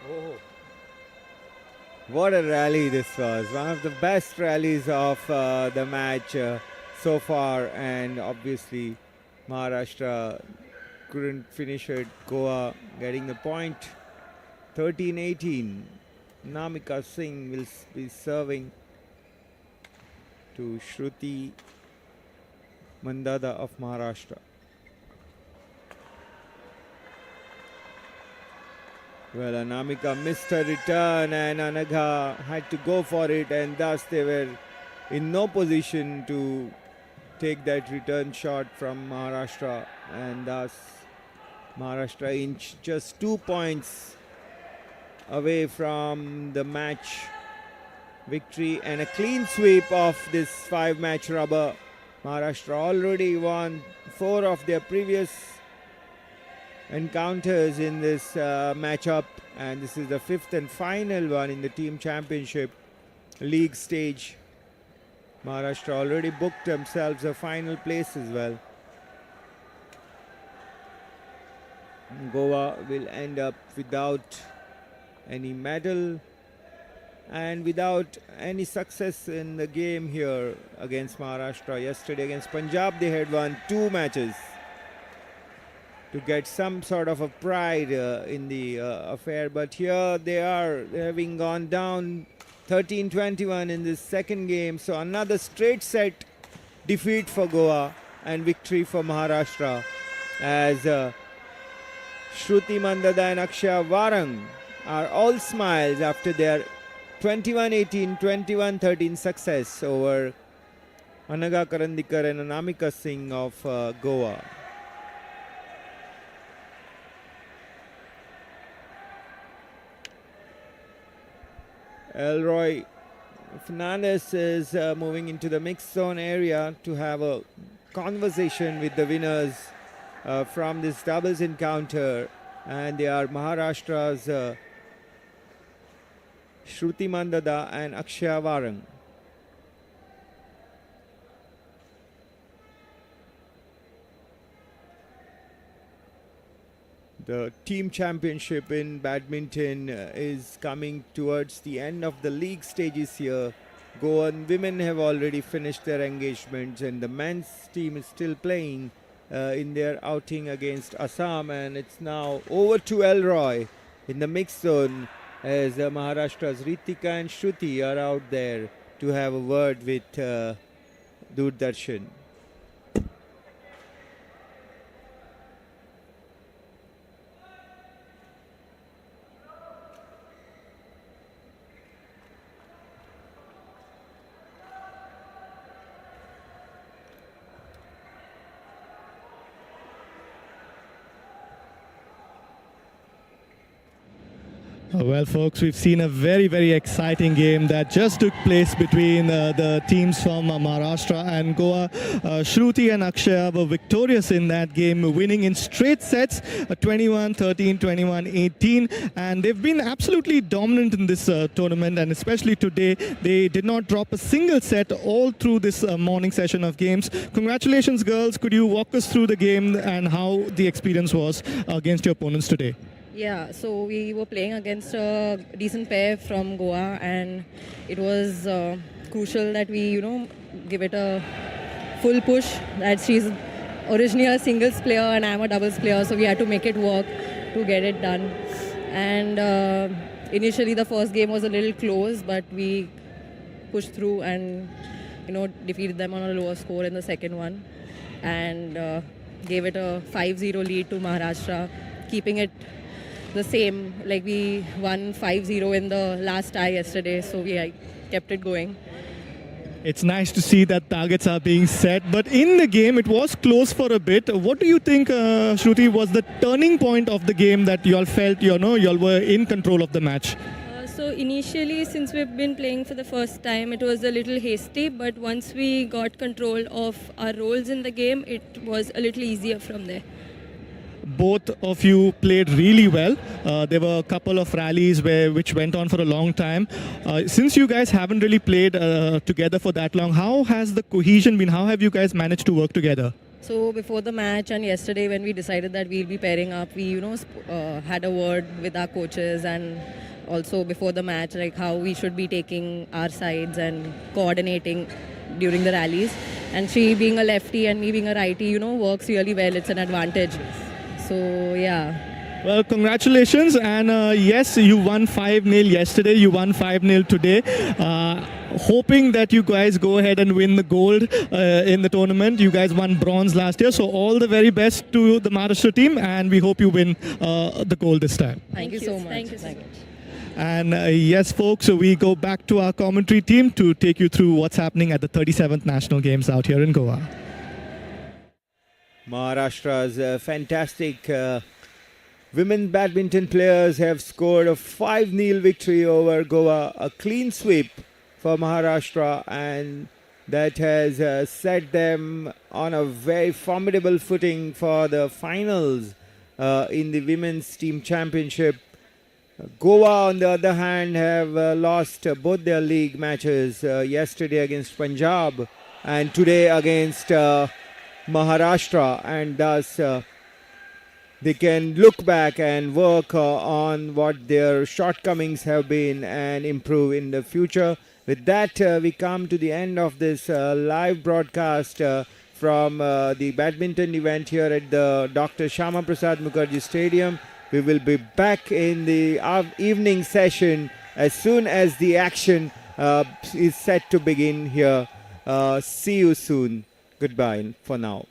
Oh, what a rally this was. One of the best rallies of the match so far, and obviously Maharashtra couldn't finish it. Goa getting the point. 13-18. Namika Singh will be serving to Shruti Mandada of Maharashtra. Well, Anamika missed her return and Anagha had to go for it, and thus they were in no position to take that return shot from Maharashtra, and thus Maharashtra inched just 2 points away from the match victory and a clean sweep of this 5-match rubber. Maharashtra already won 4 of their previous encounters in this matchup, and this is the fifth and final one in the team championship league stage. Maharashtra already booked themselves a final place as well. Goa will end up without any medal and without any success in the game here against Maharashtra. Yesterday against Punjab they had won 2 matches to get some sort of a pride in the affair, but here they are having gone down 13-21 in this second game, so another straight set defeat for Goa and victory for Maharashtra, as Shruti Mandada and Akshaya Varang are all smiles after their 21-18, 21-13 success over Anaga Karandikar and Anamika Singh of Goa. Elroy Fernandez is moving into the mixed zone area to have a conversation with the winners from this doubles encounter, and they are Maharashtra's Shruti Mandada and Akshaya Varang. The team championship in badminton is coming towards the end of the league stages here. Goan women have already finished their engagements, and the men's team is still playing in their outing against Assam, and it's now over to Elroy in the mixed zone as Maharashtra's Ritika and Shruti are out there to have a word with Doordarshan. Well, folks, we've seen a very, very exciting game that just took place between the teams from Maharashtra and Goa. Shruti and Akshaya were victorious in that game, winning in straight sets, 21-13, 21-18. And they've been absolutely dominant in this tournament, and especially today, they did not drop a single set all through this morning session of games. Congratulations, girls. Could you walk us through the game and how the experience was against your opponents today? Yeah, so we were playing against a decent pair from Goa, and it was crucial that we, give it a full push. That she's originally a singles player and I'm a doubles player, so we had to make it work to get it done. And initially the first game was a little close, but we pushed through and, defeated them on a lower score in the second one, and gave it a 5-0 lead to Maharashtra, keeping it the same, like we won 5-0 in the last tie yesterday, so we kept it going. It's nice to see that targets are being set, but in the game it was close for a bit. What do you think, Shruti, was the turning point of the game that you all felt, you all were in control of the match? So initially, since we've been playing for the first time, it was a little hasty, but once we got control of our roles in the game, it was a little easier from there. Both of you played really well. There were a couple of rallies which went on for a long time. Since you guys haven't really played together for that long, how has the cohesion been? How have you guys managed to work together? So before the match and yesterday when we decided that we'll be pairing up, we had a word with our coaches, and also before the match, like how we should be taking our sides and coordinating during the rallies. And she being a lefty and me being a righty, works really well. It's an advantage. So, yeah. Well, congratulations. And yes, you won 5-0 yesterday. You won 5-0 today. Hoping that you guys go ahead and win the gold in the tournament. You guys won bronze last year. So all the very best to the Maharashtra team. And we hope you win the gold this time. Thank you so much. Thank you so much. And yes, folks, so we go back to our commentary team to take you through what's happening at the 37th National Games out here in Goa. Maharashtra's fantastic women badminton players have scored a 5-0 victory over Goa, a clean sweep for Maharashtra, and that has set them on a very formidable footing for the finals in the women's team championship. Goa, on the other hand, have lost both their league matches yesterday against Punjab and today against Maharashtra, and thus they can look back and work on what their shortcomings have been and improve in the future. With that, we come to the end of this live broadcast from the badminton event here at the Dr. Shama Prasad Mukherjee Stadium. We will be back in the evening session as soon as the action is set to begin here. See you soon. Goodbye for now.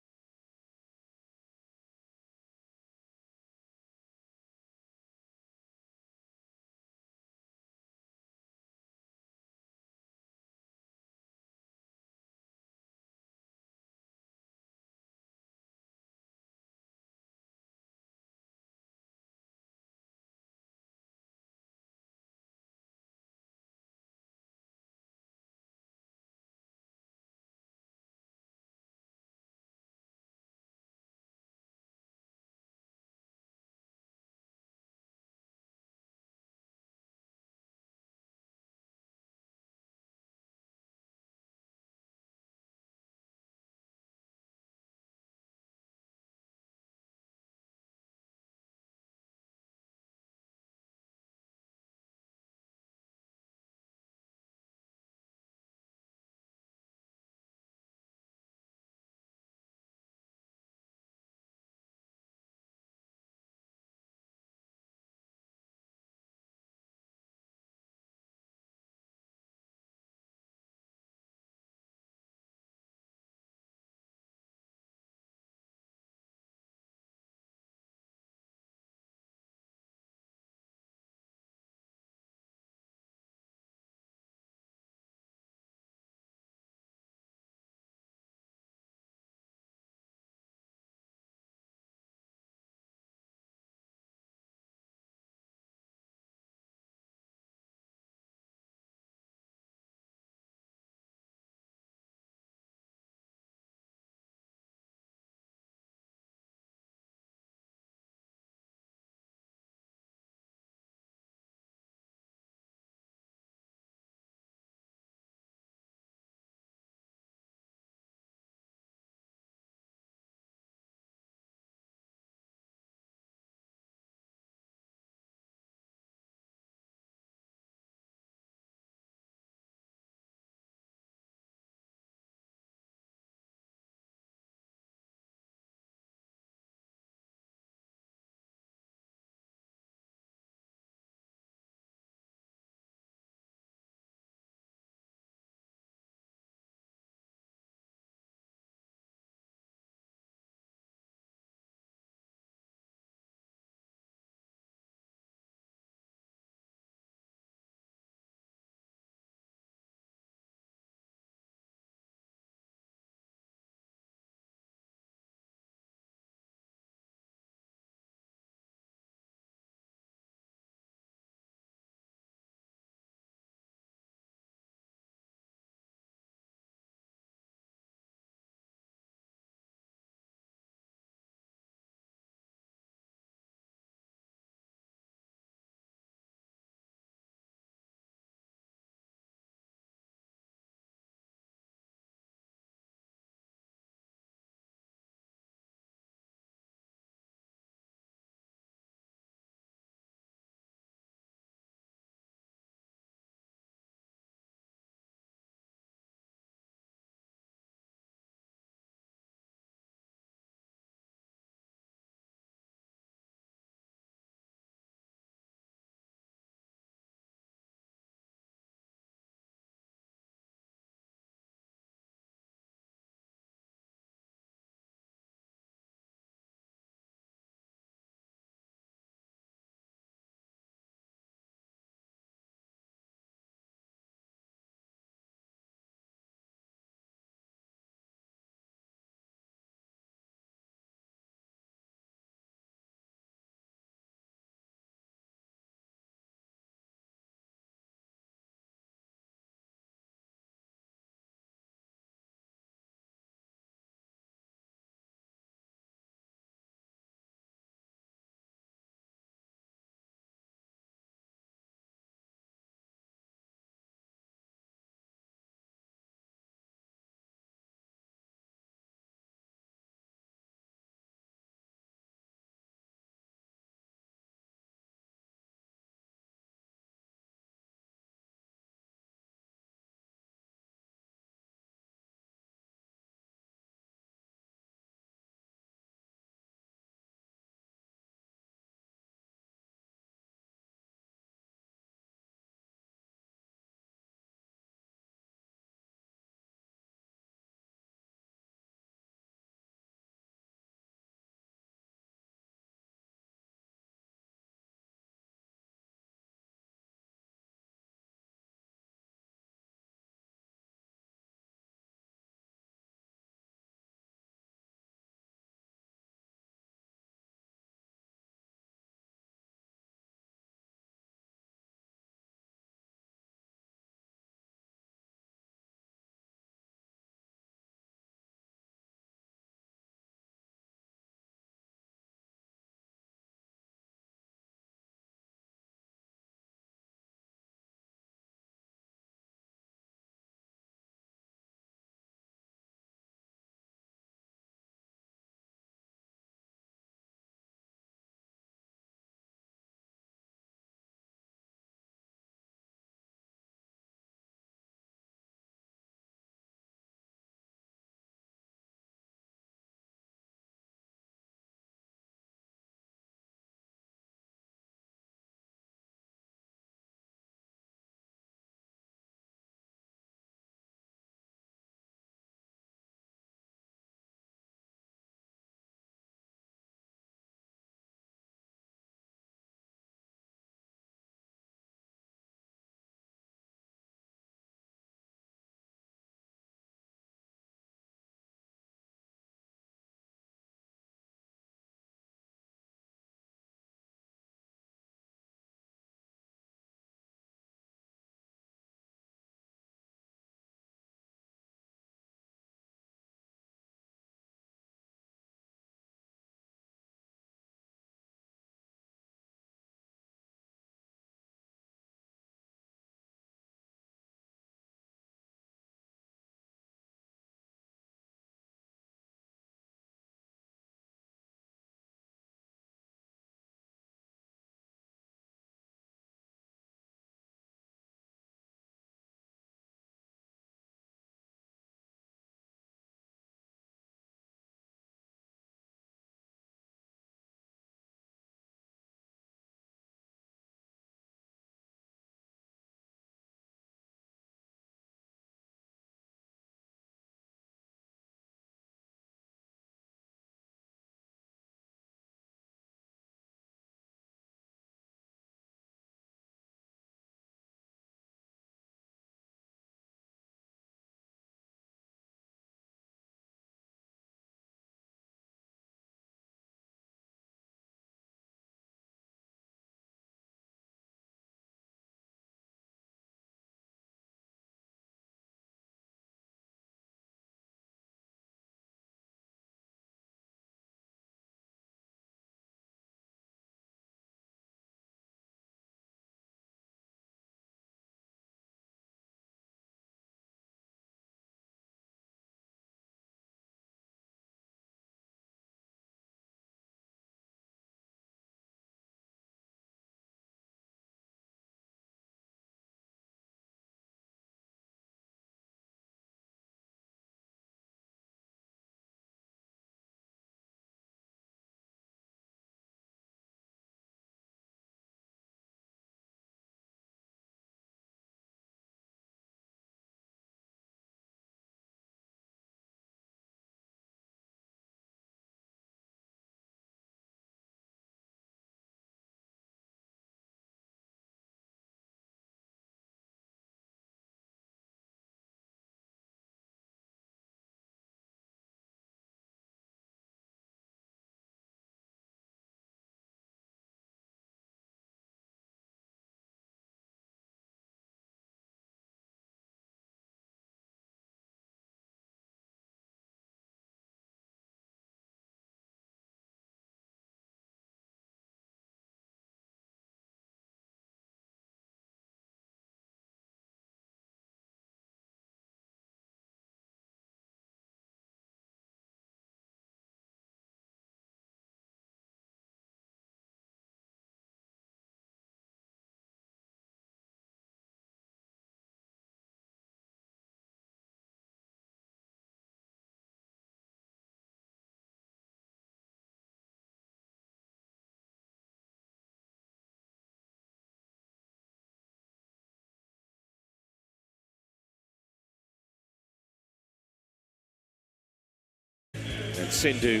and Sindhu,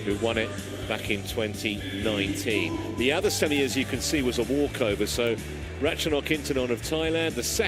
who won it back in 2019. The other semi, as you can see, was a walkover. So Ratchanok Intanon of Thailand, the second